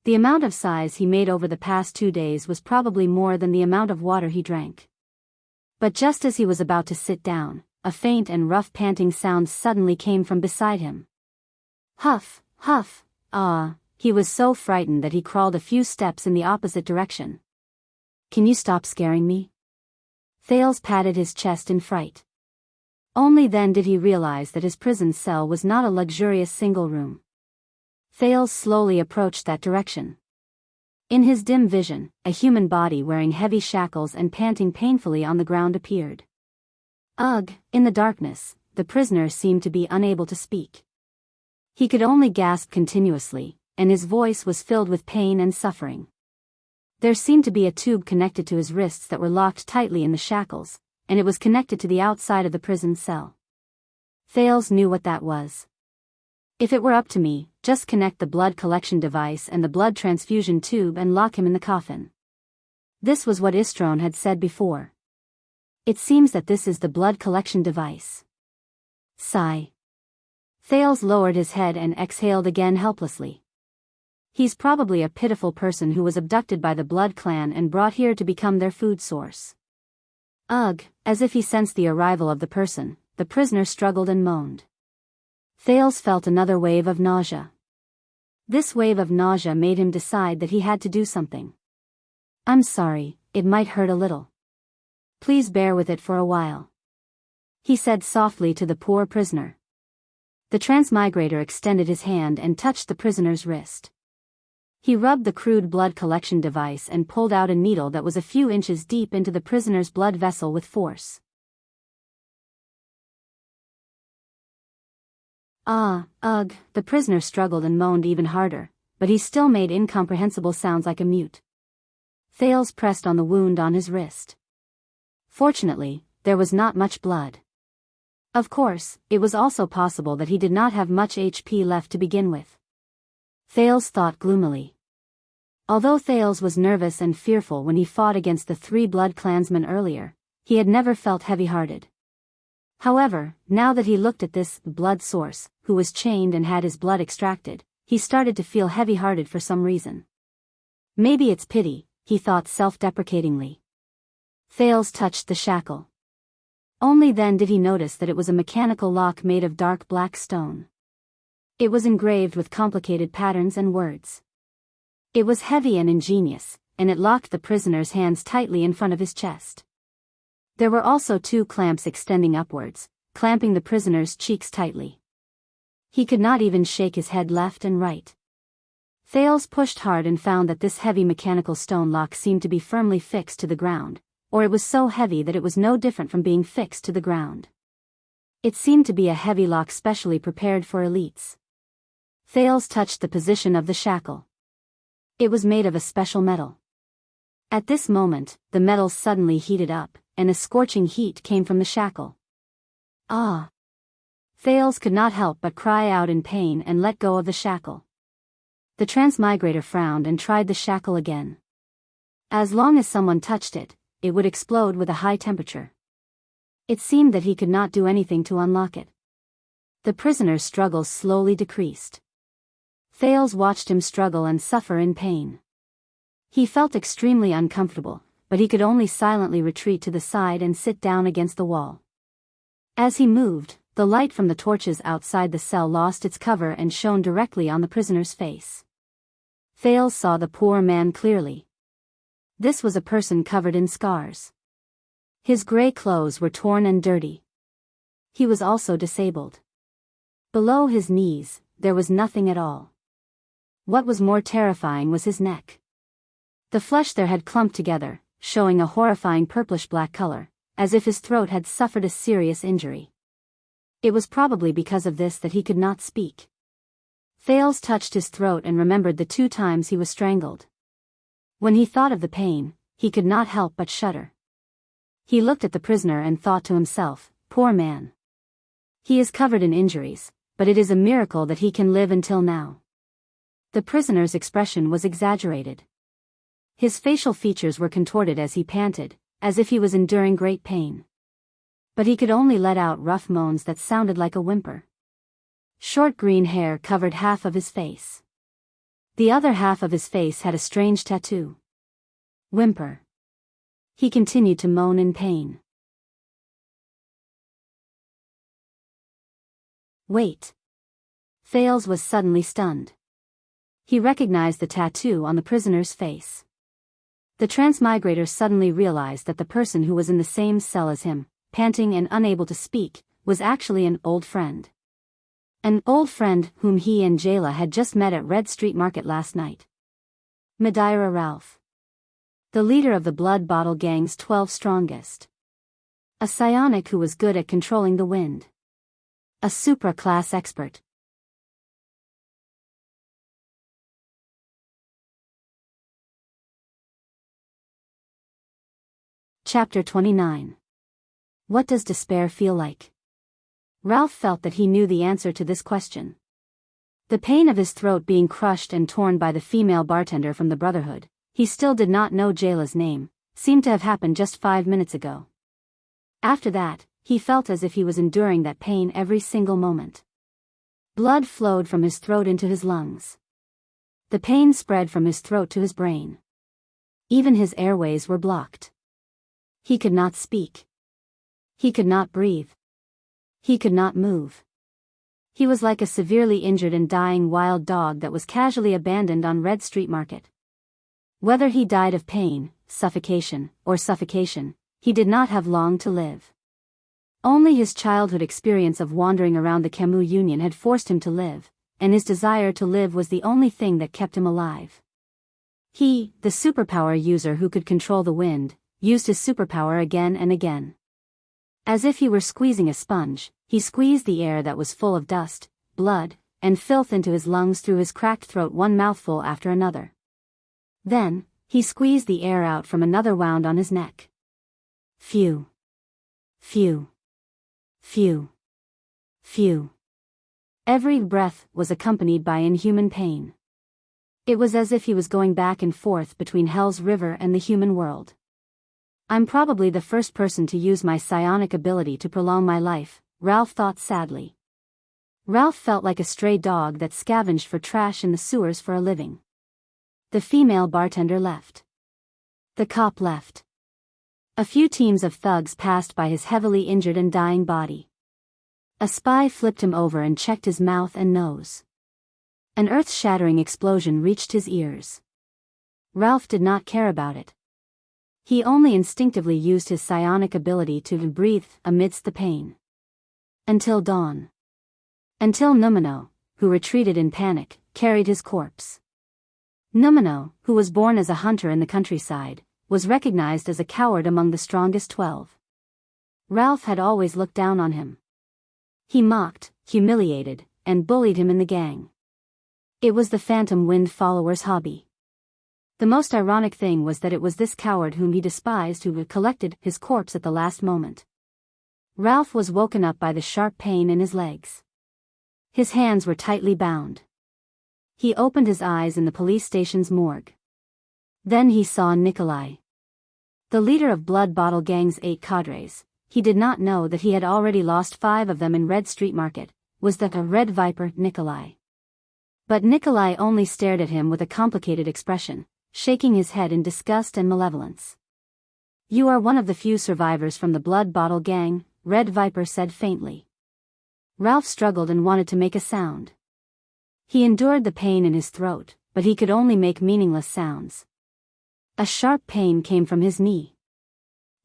The amount of sighs he made over the past 2 days was probably more than the amount of water he drank. But just as he was about to sit down, a faint and rough panting sound suddenly came from beside him. Huff, huff, he was so frightened that he crawled a few steps in the opposite direction. Can you stop scaring me? Thales patted his chest in fright. Only then did he realize that his prison cell was not a luxurious single room. Thales slowly approached that direction. In his dim vision, a human body wearing heavy shackles and panting painfully on the ground appeared. Ugh, in the darkness, the prisoner seemed to be unable to speak. He could only gasp continuously, and his voice was filled with pain and suffering. There seemed to be a tube connected to his wrists that were locked tightly in the shackles, and it was connected to the outside of the prison cell. Thales knew what that was. If it were up to me, just connect the blood collection device and the blood transfusion tube and lock him in the coffin. This was what Istron had said before. It seems that this is the blood collection device. Sigh. Thales lowered his head and exhaled again helplessly. He's probably a pitiful person who was abducted by the Blood Clan and brought here to become their food source. Ugh, as if he sensed the arrival of the person, the prisoner struggled and moaned. Thales felt another wave of nausea. This wave of nausea made him decide that he had to do something. I'm sorry, it might hurt a little. Please bear with it for a while, he said softly to the poor prisoner. The transmigrator extended his hand and touched the prisoner's wrist. He rubbed the crude blood collection device and pulled out a needle that was a few inches deep into the prisoner's blood vessel with force. Ugh, the prisoner struggled and moaned even harder, but he still made incomprehensible sounds like a mute. Thales pressed on the wound on his wrist. Fortunately, there was not much blood. Of course, it was also possible that he did not have much HP left to begin with. Thales thought gloomily. Although Thales was nervous and fearful when he fought against the 3 blood clansmen earlier, he had never felt heavy-hearted. However, now that he looked at this blood source, who was chained and had his blood extracted, he started to feel heavy-hearted for some reason. Maybe it's pity, he thought self-deprecatingly. Thales touched the shackle. Only then did he notice that it was a mechanical lock made of dark black stone. It was engraved with complicated patterns and words. It was heavy and ingenious, and it locked the prisoner's hands tightly in front of his chest. There were also 2 clamps extending upwards, clamping the prisoner's cheeks tightly. He could not even shake his head left and right. Thales pushed hard and found that this heavy mechanical stone lock seemed to be firmly fixed to the ground, or it was so heavy that it was no different from being fixed to the ground. It seemed to be a heavy lock specially prepared for elites. Thales touched the position of the shackle. It was made of a special metal. At this moment, the metal suddenly heated up, and a scorching heat came from the shackle. Ah! Thales could not help but cry out in pain and let go of the shackle. The transmigrator frowned and tried the shackle again. As long as someone touched it, it would explode with a high temperature. It seemed that he could not do anything to unlock it. The prisoner's struggles slowly decreased. Thales watched him struggle and suffer in pain. He felt extremely uncomfortable, but he could only silently retreat to the side and sit down against the wall. As he moved, the light from the torches outside the cell lost its cover and shone directly on the prisoner's face. Thales saw the poor man clearly. This was a person covered in scars. His gray clothes were torn and dirty. He was also disabled. Below his knees, there was nothing at all. What was more terrifying was his neck. The flesh there had clumped together, showing a horrifying purplish-black color, as if his throat had suffered a serious injury. It was probably because of this that he could not speak. Thales touched his throat and remembered the 2 times he was strangled. When he thought of the pain, he could not help but shudder. He looked at the prisoner and thought to himself, poor man. He is covered in injuries, but it is a miracle that he can live until now. The prisoner's expression was exaggerated. His facial features were contorted as he panted, as if he was enduring great pain. But he could only let out rough moans that sounded like a whimper. Short green hair covered half of his face. The other half of his face had a strange tattoo. Whimper. He continued to moan in pain. Wait. Thales was suddenly stunned. He recognized the tattoo on the prisoner's face. The transmigrator suddenly realized that the person who was in the same cell as him, panting and unable to speak, was actually an old friend. An old friend whom he and Jayla had just met at Red Street Market last night. Madeira Ralph. The leader of the Blood Bottle Gang's 12 strongest. A psionic who was good at controlling the wind. A supra-class expert. Chapter 29. What does despair feel like? Ralph felt that he knew the answer to this question. The pain of his throat being crushed and torn by the female bartender from the Brotherhood, he still did not know Jayla's name, seemed to have happened just 5 minutes ago. After that, he felt as if he was enduring that pain every single moment. Blood flowed from his throat into his lungs. The pain spread from his throat to his brain. Even his airways were blocked. He could not speak. He could not breathe. He could not move. He was like a severely injured and dying wild dog that was casually abandoned on Red Street Market. Whether he died of pain, suffocation, or suffocation, he did not have long to live. Only his childhood experience of wandering around the Camus Union had forced him to live, and his desire to live was the only thing that kept him alive. He, the superpower user who could control the wind, used his superpower again and again. As if he were squeezing a sponge, he squeezed the air that was full of dust, blood, and filth into his lungs through his cracked throat, one mouthful after another. Then, he squeezed the air out from another wound on his neck. Phew. Phew. Phew. Phew. Every breath was accompanied by inhuman pain. It was as if he was going back and forth between Hell's River and the human world. I'm probably the first person to use my psionic ability to prolong my life, Ralph thought sadly. Ralph felt like a stray dog that scavenged for trash in the sewers for a living. The female bartender left. The cop left. A few teams of thugs passed by his heavily injured and dying body. A spy flipped him over and checked his mouth and nose. An earth-shattering explosion reached his ears. Ralph did not care about it. He only instinctively used his psionic ability to breathe amidst the pain. Until dawn. Until Numino, who retreated in panic, carried his corpse. Numino, who was born as a hunter in the countryside, was recognized as a coward among the strongest 12. Ralph had always looked down on him. He mocked, humiliated, and bullied him in the gang. It was the Phantom Wind follower's hobby. The most ironic thing was that it was this coward whom he despised who had collected his corpse at the last moment. Ralph was woken up by the sharp pain in his legs. His hands were tightly bound. He opened his eyes in the police station's morgue. Then he saw Nikolai. The leader of Blood Bottle Gang's 8 cadres, he did not know that he had already lost 5 of them in Red Street Market, was the Red Viper Nikolai. But Nikolai only stared at him with a complicated expression, shaking his head in disgust and malevolence. You are one of the few survivors from the Blood Bottle Gang, Red Viper said faintly. Ralph struggled and wanted to make a sound. He endured the pain in his throat, but he could only make meaningless sounds. A sharp pain came from his knee.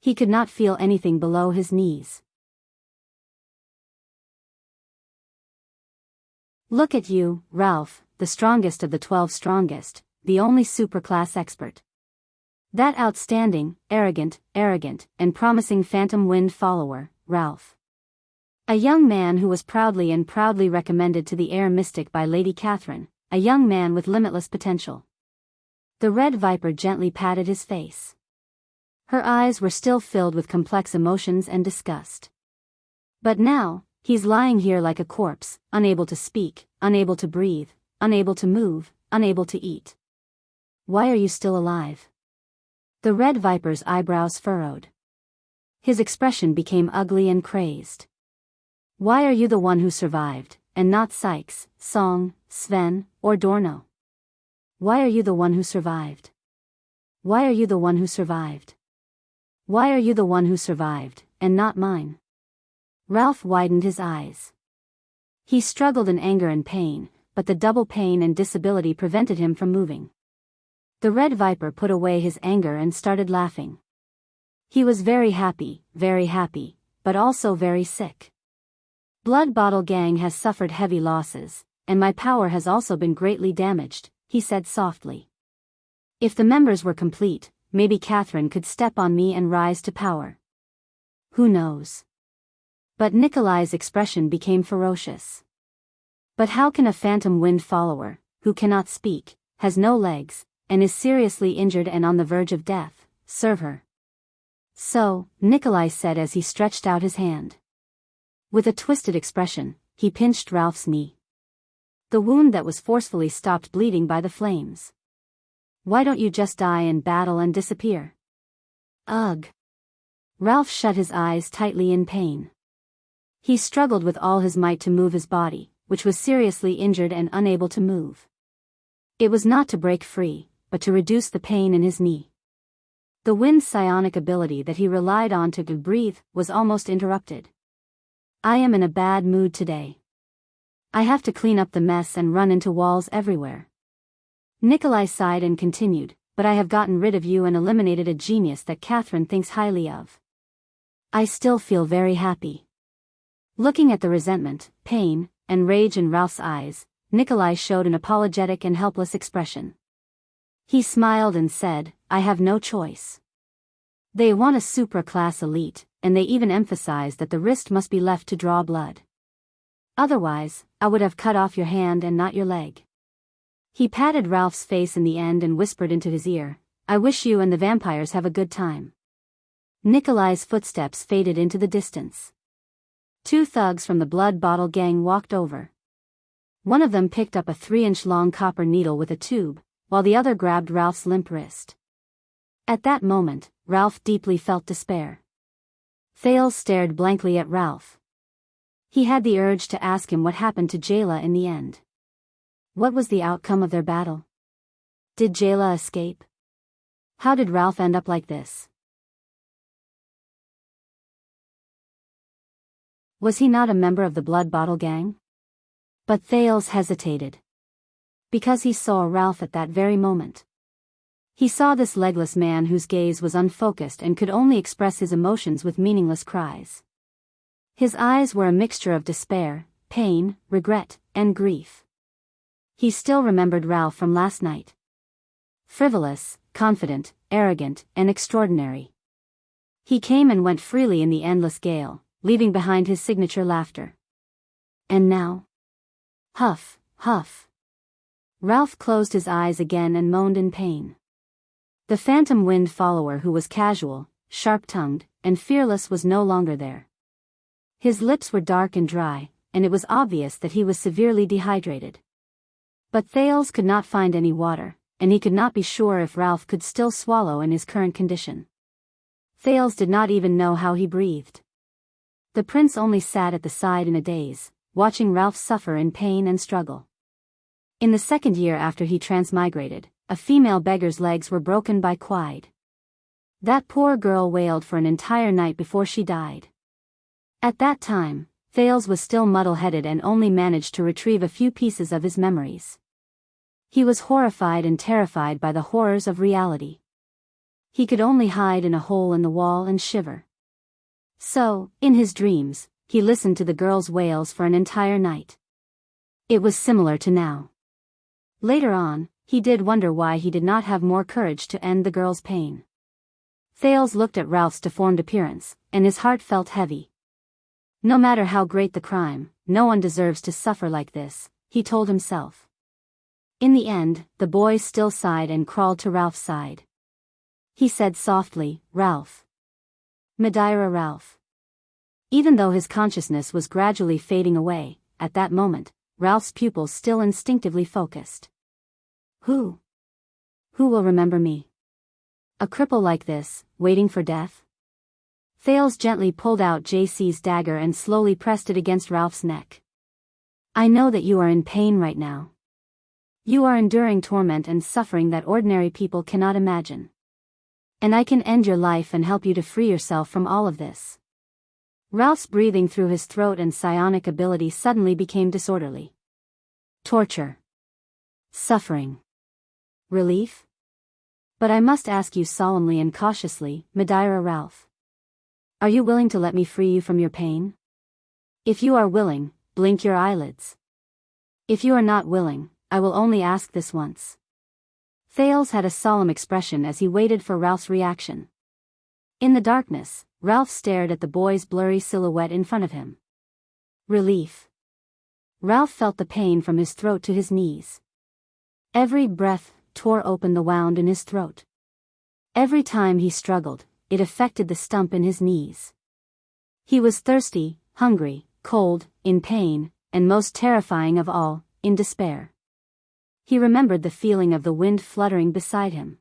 He could not feel anything below his knees. Look at you, Ralph, the strongest of the 12 strongest, the only superclass expert. That outstanding, arrogant, and promising Phantom Wind follower, Ralph. A young man who was proudly recommended to the Air Mystic by Lady Catherine, a young man with limitless potential. The Red Viper gently patted his face. Her eyes were still filled with complex emotions and disgust. But now, he's lying here like a corpse, unable to speak, unable to breathe, unable to move, unable to eat. Why are you still alive? The Red Viper's eyebrows furrowed. His expression became ugly and crazed. Why are you the one who survived, and not Sykes, Song, Sven, or Dorno? Why are you the one who survived? Why are you the one who survived? Why are you the one who survived, and not mine? Ralph widened his eyes. He struggled in anger and pain, but the double pain and disability prevented him from moving. The Red Viper put away his anger and started laughing. He was very happy, but also very sick. Blood Bottle Gang has suffered heavy losses, and my power has also been greatly damaged, he said softly. If the members were complete, maybe Catherine could step on me and rise to power. Who knows? But Nikolai's expression became ferocious. But how can a Phantom Wind follower, who cannot speak, has no legs, and is seriously injured and on the verge of death, serve her? So, Nikolai said as he stretched out his hand. With a twisted expression, he pinched Ralph's knee. The wound that was forcefully stopped bleeding by the flames. Why don't you just die in battle and disappear? Ugh. Ralph shut his eyes tightly in pain. He struggled with all his might to move his body, which was seriously injured and unable to move. It was not to break free, but to reduce the pain in his knee. The wind's psionic ability that he relied on to breathe was almost interrupted. I am in a bad mood today. I have to clean up the mess and run into walls everywhere. Nikolai sighed and continued, but I have gotten rid of you and eliminated a genius that Catherine thinks highly of. I still feel very happy. Looking at the resentment, pain, and rage in Ralph's eyes, Nikolai showed an apologetic and helpless expression. He smiled and said, I have no choice. They want a supra-class elite, and they even emphasize that the wrist must be left to draw blood. Otherwise, I would have cut off your hand and not your leg. He patted Ralph's face in the end and whispered into his ear, I wish you and the vampires have a good time. Nikolai's footsteps faded into the distance. Two thugs from the Blood Bottle Gang walked over. One of them picked up a 3-inch long copper needle with a tube, while the other grabbed Ralph's limp wrist. At that moment, Ralph deeply felt despair. Thales stared blankly at Ralph. He had the urge to ask him what happened to Jayla in the end. What was the outcome of their battle? Did Jayla escape? How did Ralph end up like this? Was he not a member of the Blood Bottle Gang? But Thales hesitated. Because he saw Ralph at that very moment. He saw this legless man whose gaze was unfocused and could only express his emotions with meaningless cries. His eyes were a mixture of despair, pain, regret, and grief. He still remembered Ralph from last night. Frivolous, confident, arrogant, and extraordinary. He came and went freely in the endless gale, leaving behind his signature laughter. And now? Huff, huff. Ralph closed his eyes again and moaned in pain. The phantom wind follower who was casual, sharp-tongued, and fearless was no longer there. His lips were dark and dry, and it was obvious that he was severely dehydrated. But Thales could not find any water, and he could not be sure if Ralph could still swallow in his current condition. Thales did not even know how he breathed. The prince only sat at the side in a daze, watching Ralph suffer in pain and struggle. In the second year after he transmigrated, a female beggar's legs were broken by quide. That poor girl wailed for an entire night before she died. At that time, Thales was still muddle-headed and only managed to retrieve a few pieces of his memories. He was horrified and terrified by the horrors of reality. He could only hide in a hole in the wall and shiver. So, in his dreams, he listened to the girl's wails for an entire night. It was similar to now. Later on, he did wonder why he did not have more courage to end the girl's pain. Thales looked at Ralph's deformed appearance, and his heart felt heavy. No matter how great the crime, no one deserves to suffer like this, he told himself. In the end, the boy still sighed and crawled to Ralph's side. He said softly, Ralph. Madeira Ralph. Even though his consciousness was gradually fading away, at that moment, Ralph's pupils still instinctively focused. Who will remember me? A cripple like this, waiting for death? Thales gently pulled out JC's dagger and slowly pressed it against Ralph's neck. I know that you are in pain right now. You are enduring torment and suffering that ordinary people cannot imagine. And I can end your life and help you to free yourself from all of this. Ralph's breathing through his throat and psionic ability suddenly became disorderly. Torture. Suffering. Relief? But I must ask you solemnly and cautiously, Madeira Ralph. Are you willing to let me free you from your pain? If you are willing, blink your eyelids. If you are not willing, I will only ask this once. Thales had a solemn expression as he waited for Ralph's reaction. In the darkness, Ralph stared at the boy's blurry silhouette in front of him. Relief. Ralph felt the pain from his throat to his knees. Every breath tore open the wound in his throat. Every time he struggled, it affected the stump in his knees. He was thirsty, hungry, cold, in pain, and most terrifying of all, in despair. He remembered the feeling of the wind fluttering beside him.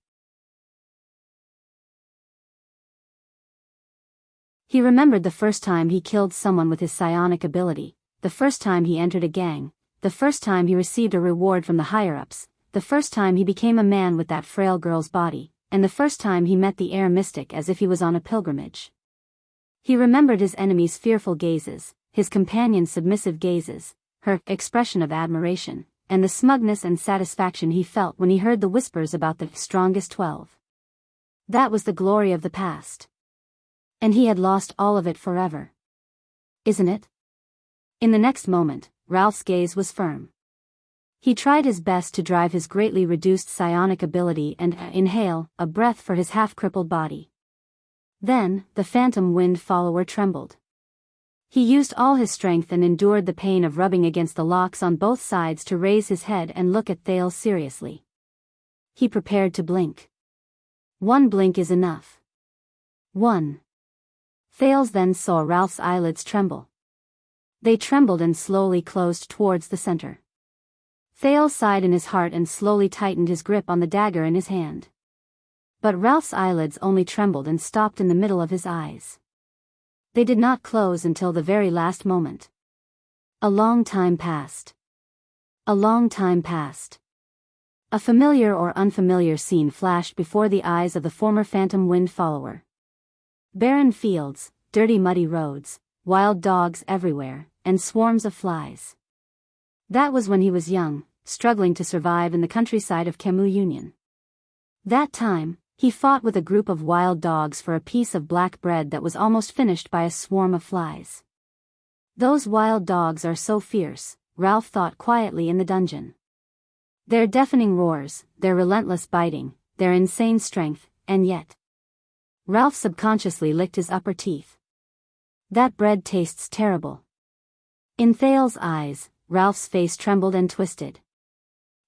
He remembered the first time he killed someone with his psionic ability, the first time he entered a gang, the first time he received a reward from the higher-ups, the first time he became a man with that frail girl's body, and the first time he met the air mystic as if he was on a pilgrimage. He remembered his enemy's fearful gazes, his companion's submissive gazes, her expression of admiration, and the smugness and satisfaction he felt when he heard the whispers about the strongest 12. That was the glory of the past. And he had lost all of it forever. Isn't it? In the next moment, Ralph's gaze was firm. He tried his best to drive his greatly reduced psionic ability and inhale a breath for his half-crippled body. Then, the phantom wind follower trembled. He used all his strength and endured the pain of rubbing against the locks on both sides to raise his head and look at Thales seriously. He prepared to blink. One blink is enough. One. Thales then saw Ralph's eyelids tremble. They trembled and slowly closed towards the center. Thales sighed in his heart and slowly tightened his grip on the dagger in his hand. But Ralph's eyelids only trembled and stopped in the middle of his eyes. They did not close until the very last moment. A long time passed. A long time passed. A familiar or unfamiliar scene flashed before the eyes of the former phantom wind follower. Barren fields, dirty muddy roads, wild dogs everywhere, and swarms of flies. That was when he was young, struggling to survive in the countryside of Kemu Union. That time, he fought with a group of wild dogs for a piece of black bread that was almost finished by a swarm of flies. Those wild dogs are so fierce, Ralph thought quietly in the dungeon. Their deafening roars, their relentless biting, their insane strength, and yet. Ralph subconsciously licked his upper teeth. That bread tastes terrible. In Thales' eyes, Ralph's face trembled and twisted.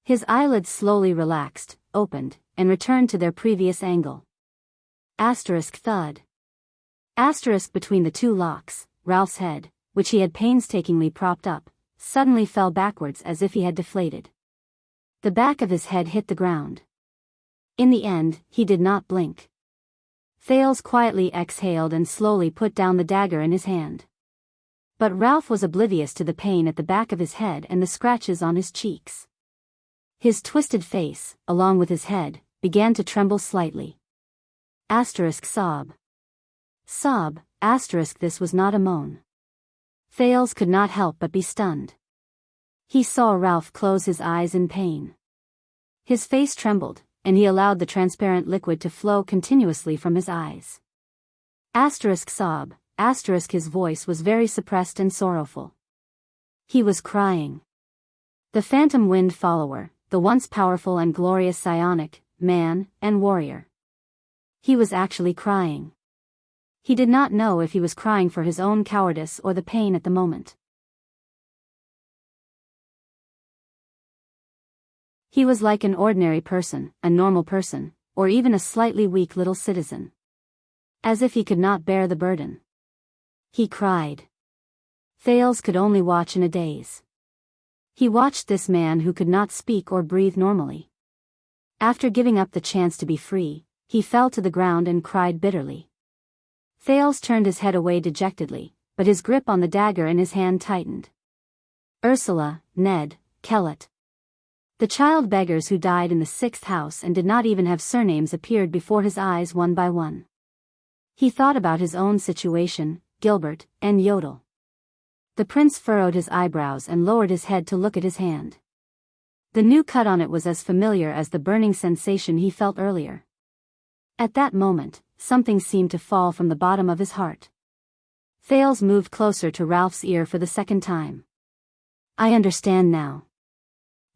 His eyelids slowly relaxed, opened, and returned to their previous angle. Asterisk thud. Asterisk between the two locks, Ralph's head, which he had painstakingly propped up, suddenly fell backwards as if he had deflated. The back of his head hit the ground. In the end, he did not blink. Thales quietly exhaled and slowly put down the dagger in his hand. But Ralph was oblivious to the pain at the back of his head and the scratches on his cheeks. His twisted face, along with his head, began to tremble slightly. Asterisk sob. Sob, asterisk this was not a moan. Thales could not help but be stunned. He saw Ralph close his eyes in pain. His face trembled, and he allowed the transparent liquid to flow continuously from his eyes. Asterisk sob, asterisk his voice was very suppressed and sorrowful. He was crying. The phantom wind follower, the once powerful and glorious psionic, man, and warrior. He was actually crying. He did not know if he was crying for his own cowardice or the pain at the moment. He was like an ordinary person, a normal person, or even a slightly weak little citizen. As if he could not bear the burden. He cried. Thales could only watch in a daze. He watched this man who could not speak or breathe normally. After giving up the chance to be free, he fell to the ground and cried bitterly. Thales turned his head away dejectedly, but his grip on the dagger in his hand tightened. Ursula, Ned, Kellett. The child beggars who died in the 6th house and did not even have surnames appeared before his eyes one by one. He thought about his own situation, Gilbert, and Yodel. The prince furrowed his eyebrows and lowered his head to look at his hand. The new cut on it was as familiar as the burning sensation he felt earlier. At that moment, something seemed to fall from the bottom of his heart. Thales moved closer to Ralph's ear for the second time. I understand now,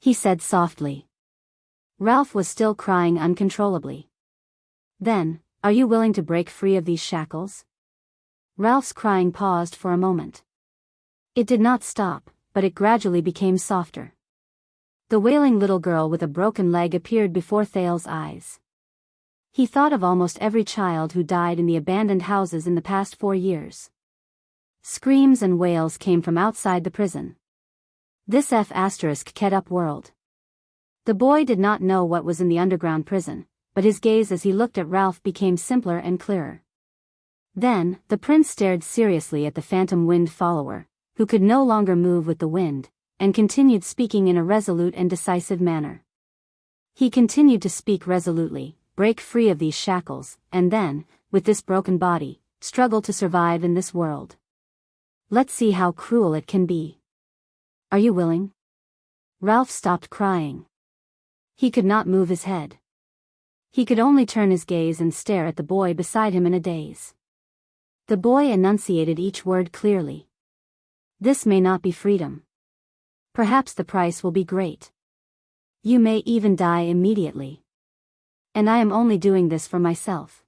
he said softly. Ralph was still crying uncontrollably. Then, are you willing to break free of these shackles? Ralph's crying paused for a moment. It did not stop, but it gradually became softer. The wailing little girl with a broken leg appeared before Thales' eyes. He thought of almost every child who died in the abandoned houses in the past 4 years. Screams and wails came from outside the prison. This F***ed up world. The boy did not know what was in the underground prison, but his gaze as he looked at Ralph became simpler and clearer. Then, the prince stared seriously at the phantom wind follower, who could no longer move with the wind, and continued speaking in a resolute and decisive manner. He continued to speak resolutely, break free of these shackles, and then, with this broken body, struggle to survive in this world. Let's see how cruel it can be. Are you willing? Ralph stopped crying. He could not move his head. He could only turn his gaze and stare at the boy beside him in a daze. The boy enunciated each word clearly. This may not be freedom. Perhaps the price will be great. You may even die immediately. And I am only doing this for myself.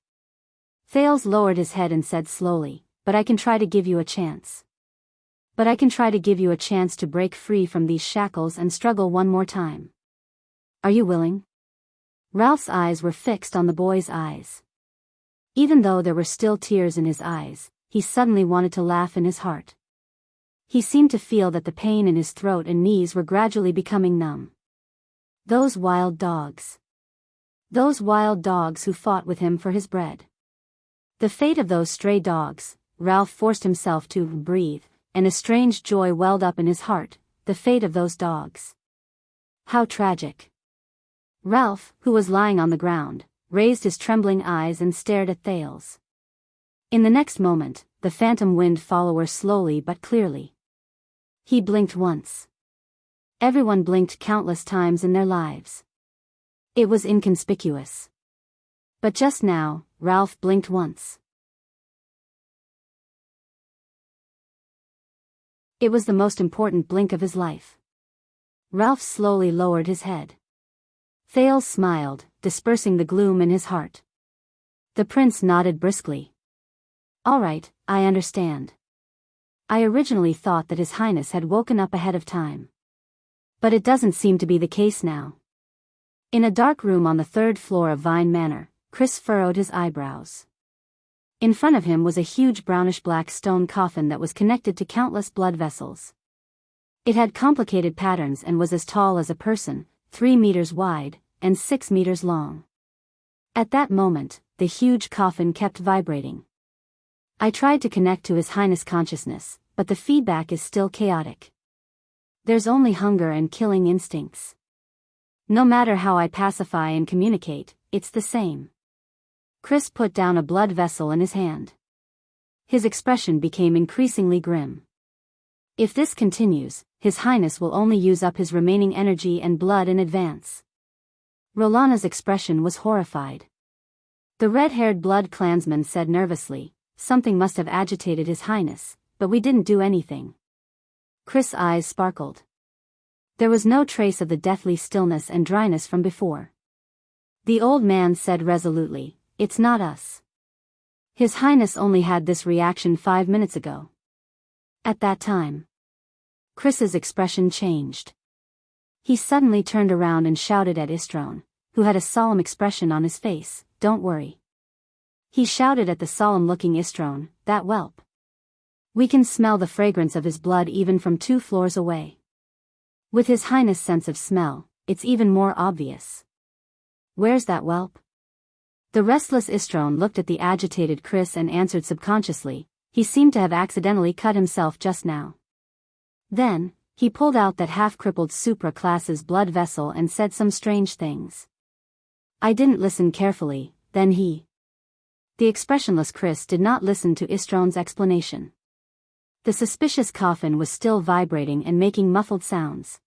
Thales lowered his head and said slowly, but I can try to give you a chance. But I can try to give you a chance to break free from these shackles and struggle one more time. Are you willing? Ralph's eyes were fixed on the boy's eyes. Even though there were still tears in his eyes, he suddenly wanted to laugh in his heart. He seemed to feel that the pain in his throat and knees were gradually becoming numb. Those wild dogs. Those wild dogs who fought with him for his bread. The fate of those stray dogs. Ralph forced himself to breathe, and a strange joy welled up in his heart. The fate of those dogs. How tragic. Ralph, who was lying on the ground, raised his trembling eyes and stared at Thales. In the next moment, the phantom wind follower slowly but clearly. He blinked once. Everyone blinked countless times in their lives. It was inconspicuous. But just now, Ralph blinked once. It was the most important blink of his life. Ralph slowly lowered his head. Thales smiled, dispersing the gloom in his heart. The prince nodded briskly. All right, I understand. I originally thought that His Highness had woken up ahead of time. But it doesn't seem to be the case now. In a dark room on the 3rd floor of Vine Manor, Chris furrowed his eyebrows. In front of him was a huge brownish-black stone coffin that was connected to countless blood vessels. It had complicated patterns and was as tall as a person, 3 meters wide, and 6 meters long. At that moment, the huge coffin kept vibrating. I tried to connect to His Highness consciousness, but the feedback is still chaotic. There's only hunger and killing instincts. No matter how I pacify and communicate, it's the same. Chris put down a blood vessel in his hand. His expression became increasingly grim. If this continues, His Highness will only use up his remaining energy and blood in advance. Rolana's expression was horrified. The red-haired blood clansman said nervously, something must have agitated His Highness, but we didn't do anything. Chris' eyes sparkled. There was no trace of the deathly stillness and dryness from before. The old man said resolutely, it's not us. His Highness only had this reaction 5 minutes ago. At that time, Chris's expression changed. He suddenly turned around and shouted at Istrone, who had a solemn expression on his face, don't worry. He shouted at the solemn-looking Istrone, that whelp. We can smell the fragrance of his blood even from 2 floors away. With His Highness' sense of smell, it's even more obvious. Where's that whelp? The restless Istrone looked at the agitated Chris and answered subconsciously, he seemed to have accidentally cut himself just now. Then, he pulled out that half-crippled supra-class's blood vessel and said some strange things. I didn't listen carefully, then he. The expressionless Chris did not listen to Istrone's explanation. The suspicious coffin was still vibrating and making muffled sounds.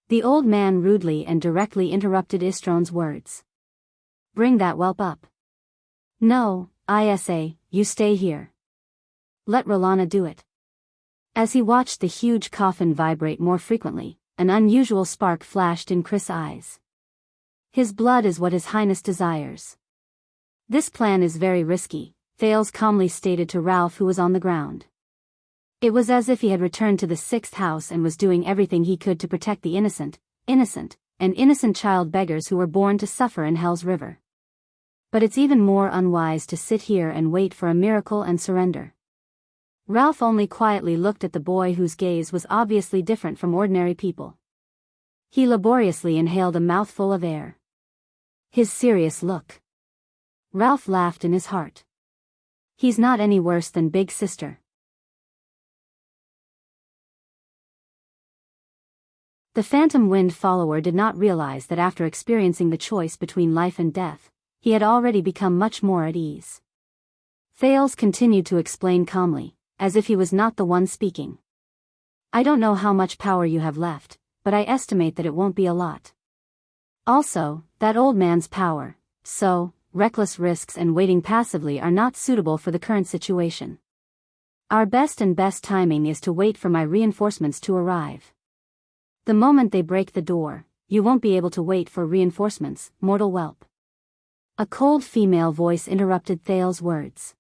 The old man rudely and directly interrupted Istrone's words. Bring that whelp up. No, Isa, you stay here. Let Rolana do it. As he watched the huge coffin vibrate more frequently, an unusual spark flashed in Chris' eyes. His blood is what His Highness desires. This plan is very risky, Thales calmly stated to Ralph, who was on the ground. It was as if he had returned to the 6th house and was doing everything he could to protect the innocent child beggars who were born to suffer in Hell's River. But it's even more unwise to sit here and wait for a miracle and surrender. Ralph only quietly looked at the boy whose gaze was obviously different from ordinary people. He laboriously inhaled a mouthful of air. His serious look. Ralph laughed in his heart. He's not any worse than Big Sister. The Phantom Wind follower did not realize that after experiencing the choice between life and death, he had already become much more at ease. Thales continued to explain calmly, as if he was not the one speaking. I don't know how much power you have left, but I estimate that it won't be a lot. Also, that old man's power, so, reckless risks and waiting passively are not suitable for the current situation. Our best timing is to wait for my reinforcements to arrive. The moment they break the door, you won't be able to wait for reinforcements, mortal whelp. A cold female voice interrupted Thales' words.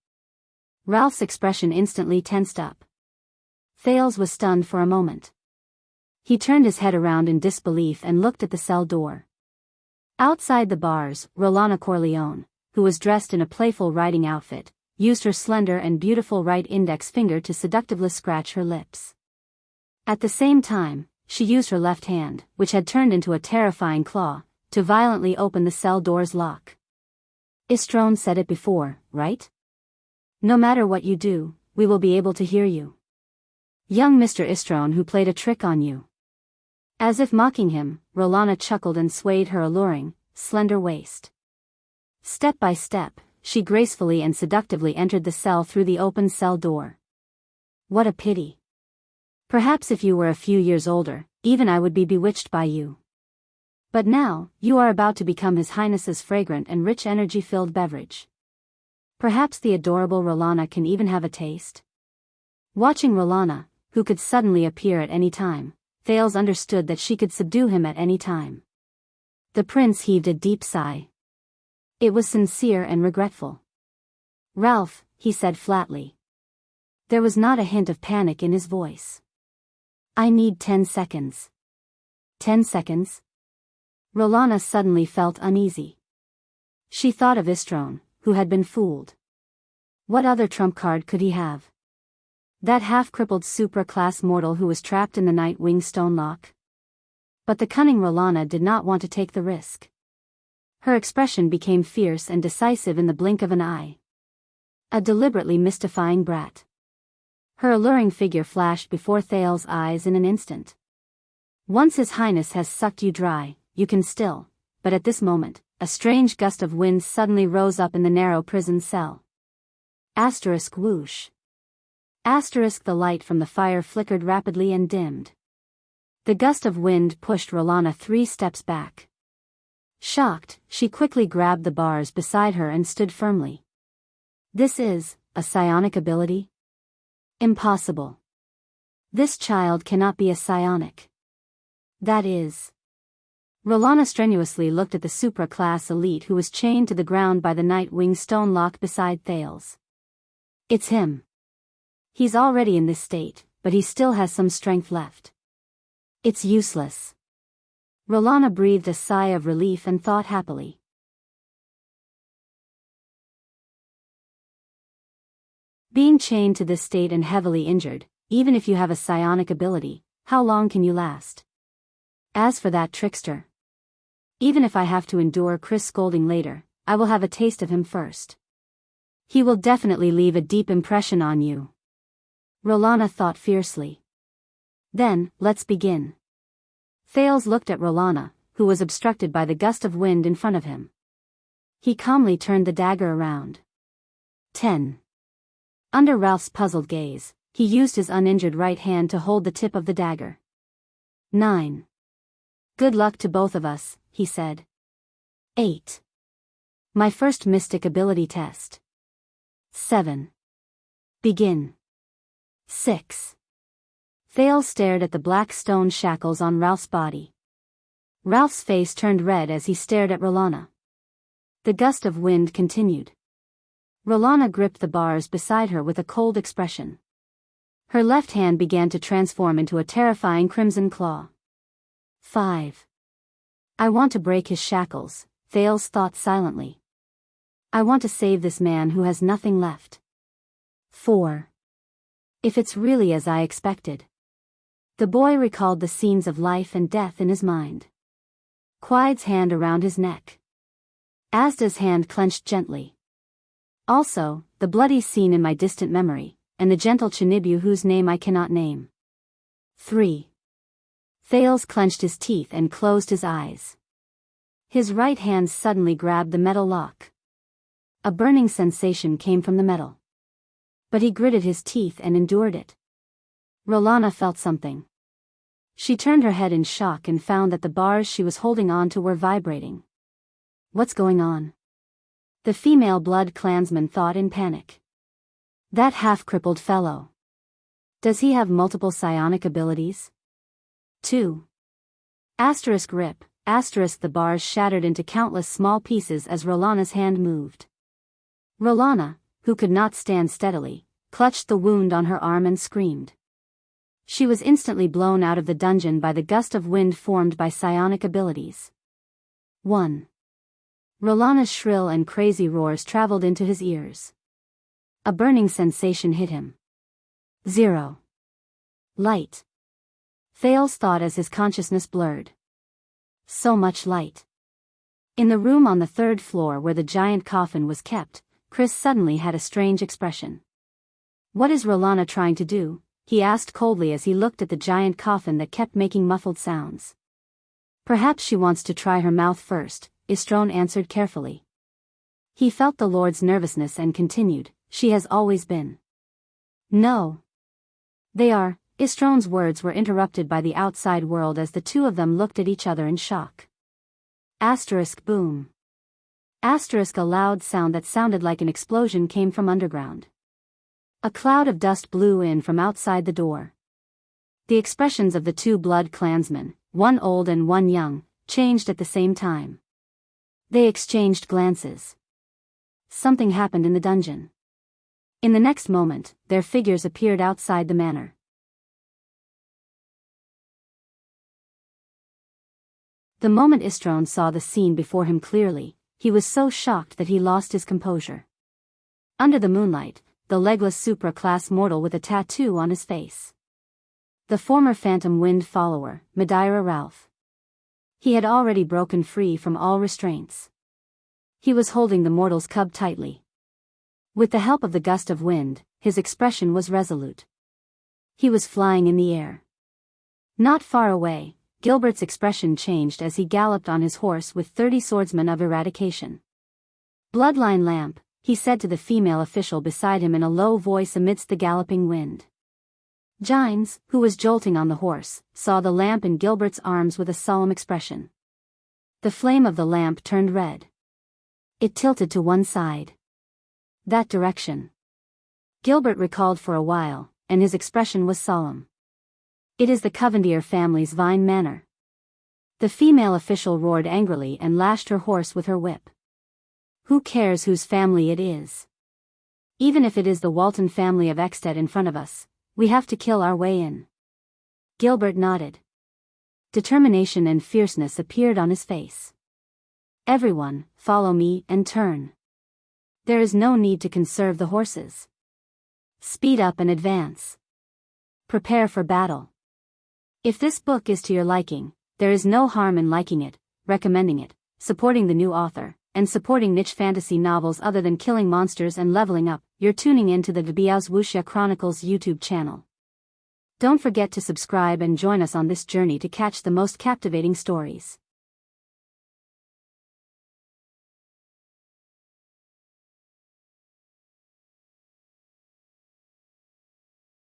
Ralph's expression instantly tensed up. Thales was stunned for a moment. He turned his head around in disbelief and looked at the cell door. Outside the bars, Rolana Corleone, who was dressed in a playful riding outfit, used her slender and beautiful right index finger to seductively scratch her lips. At the same time, she used her left hand, which had turned into a terrifying claw, to violently open the cell door's lock. Istrone said it before, right? No matter what you do, we will be able to hear you. Young Mr. Istrone who played a trick on you. As if mocking him, Rolana chuckled and swayed her alluring, slender waist. Step by step, she gracefully and seductively entered the cell through the open cell door. What a pity. Perhaps if you were a few years older, even I would be bewitched by you. But now, you are about to become His Highness's fragrant and rich energy-filled beverage. Perhaps the adorable Rolana can even have a taste? Watching Rolana, who could suddenly appear at any time, Thales understood that she could subdue him at any time. The prince heaved a deep sigh. It was sincere and regretful. Ralph, he said flatly. There was not a hint of panic in his voice. I need 10 seconds. 10 seconds? Rolana suddenly felt uneasy. She thought of Istrone, who had been fooled. What other trump card could he have? That half-crippled supra-class mortal who was trapped in the Nightwing stone lock? But the cunning Rolana did not want to take the risk. Her expression became fierce and decisive in the blink of an eye. A deliberately mystifying brat. Her alluring figure flashed before Thales' eyes in an instant. Once His Highness has sucked you dry, you can still, but at this moment, a strange gust of wind suddenly rose up in the narrow prison cell. Asterisk whoosh. Asterisk the light from the fire flickered rapidly and dimmed. The gust of wind pushed Rolana 3 steps back. Shocked, she quickly grabbed the bars beside her and stood firmly. This is a psionic ability? Impossible. This child cannot be a psionic. That is. Rolana strenuously looked at the supra-class elite who was chained to the ground by the Nightwing stone lock beside Thales. It's him. He's already in this state, but he still has some strength left. It's useless. Rolana breathed a sigh of relief and thought happily. Being chained to this state and heavily injured, even if you have a psionic ability, how long can you last? As for that trickster, even if I have to endure Chris scolding later, I will have a taste of him first. He will definitely leave a deep impression on you. Rolana thought fiercely. Then, let's begin. Thales looked at Rolana, who was obstructed by the gust of wind in front of him. He calmly turned the dagger around. 10. Under Ralph's puzzled gaze, he used his uninjured right hand to hold the tip of the dagger. 9. Good luck to both of us, he said. 8. My first mystic ability test. 7. Begin. 6. Thales stared at the black stone shackles on Ralph's body. Ralph's face turned red as he stared at Rolana. The gust of wind continued. Rolana gripped the bars beside her with a cold expression. Her left hand began to transform into a terrifying crimson claw. 5. I want to break his shackles, Thales thought silently. I want to save this man who has nothing left. 4. If it's really as I expected. The boy recalled the scenes of life and death in his mind. Quide's hand around his neck. Asda's hand clenched gently. Also, the bloody scene in my distant memory, and the gentle Chinibu whose name I cannot name. 3. Thales clenched his teeth and closed his eyes. His right hand suddenly grabbed the metal lock. A burning sensation came from the metal. But he gritted his teeth and endured it. Rolana felt something. She turned her head in shock and found that the bars she was holding on to were vibrating. What's going on? The female blood clansman thought in panic. That half-crippled fellow. Does he have multiple psionic abilities? 2. Asterisk rip, asterisk the bars shattered into countless small pieces as Rolana's hand moved. Rolana, who could not stand steadily, clutched the wound on her arm and screamed. She was instantly blown out of the dungeon by the gust of wind formed by psionic abilities. 1. Rolana's shrill and crazy roars traveled into his ears. A burning sensation hit him. 0. Light. Thales thought as his consciousness blurred. So much light. In the room on the 3rd floor where the giant coffin was kept, Chris suddenly had a strange expression. What is Rolana trying to do? He asked coldly as he looked at the giant coffin that kept making muffled sounds. Perhaps she wants to try her mouth first, Istrone answered carefully. He felt the Lord's nervousness and continued, she has always been. No. They are. Istrone's words were interrupted by the outside world as the two of them looked at each other in shock. Asterisk boom. Asterisk a loud sound that sounded like an explosion came from underground. A cloud of dust blew in from outside the door. The expressions of the two blood clansmen, one old and one young, changed at the same time. They exchanged glances. Something happened in the dungeon. In the next moment, their figures appeared outside the manor. The moment Istrone saw the scene before him clearly, he was so shocked that he lost his composure. Under the moonlight, the legless supra-class mortal with a tattoo on his face. The former Phantom Wind follower, Madeira Ralph. He had already broken free from all restraints. He was holding the mortal's cub tightly. With the help of the gust of wind, his expression was resolute. He was flying in the air. Not far away, Gilbert's expression changed as he galloped on his horse with 30 swordsmen of eradication. Bloodline lamp, he said to the female official beside him in a low voice amidst the galloping wind. Gines, who was jolting on the horse, saw the lamp in Gilbert's arms with a solemn expression. The flame of the lamp turned red. It tilted to one side. That direction. Gilbert recalled for a while, and his expression was solemn. It is the Covendier family's Vine Manor. The female official roared angrily and lashed her horse with her whip. Who cares whose family it is? Even if it is the Walton family of Exted in front of us, we have to kill our way in. Gilbert nodded. Determination and fierceness appeared on his face. Everyone, follow me and turn. There is no need to conserve the horses. Speed up and advance. Prepare for battle. If this book is to your liking, there is no harm in liking it, recommending it, supporting the new author, and supporting niche fantasy novels other than killing monsters and leveling up. You're tuning in to the Biyao's Wuxia Chronicles YouTube channel. Don't forget to subscribe and join us on this journey to catch the most captivating stories.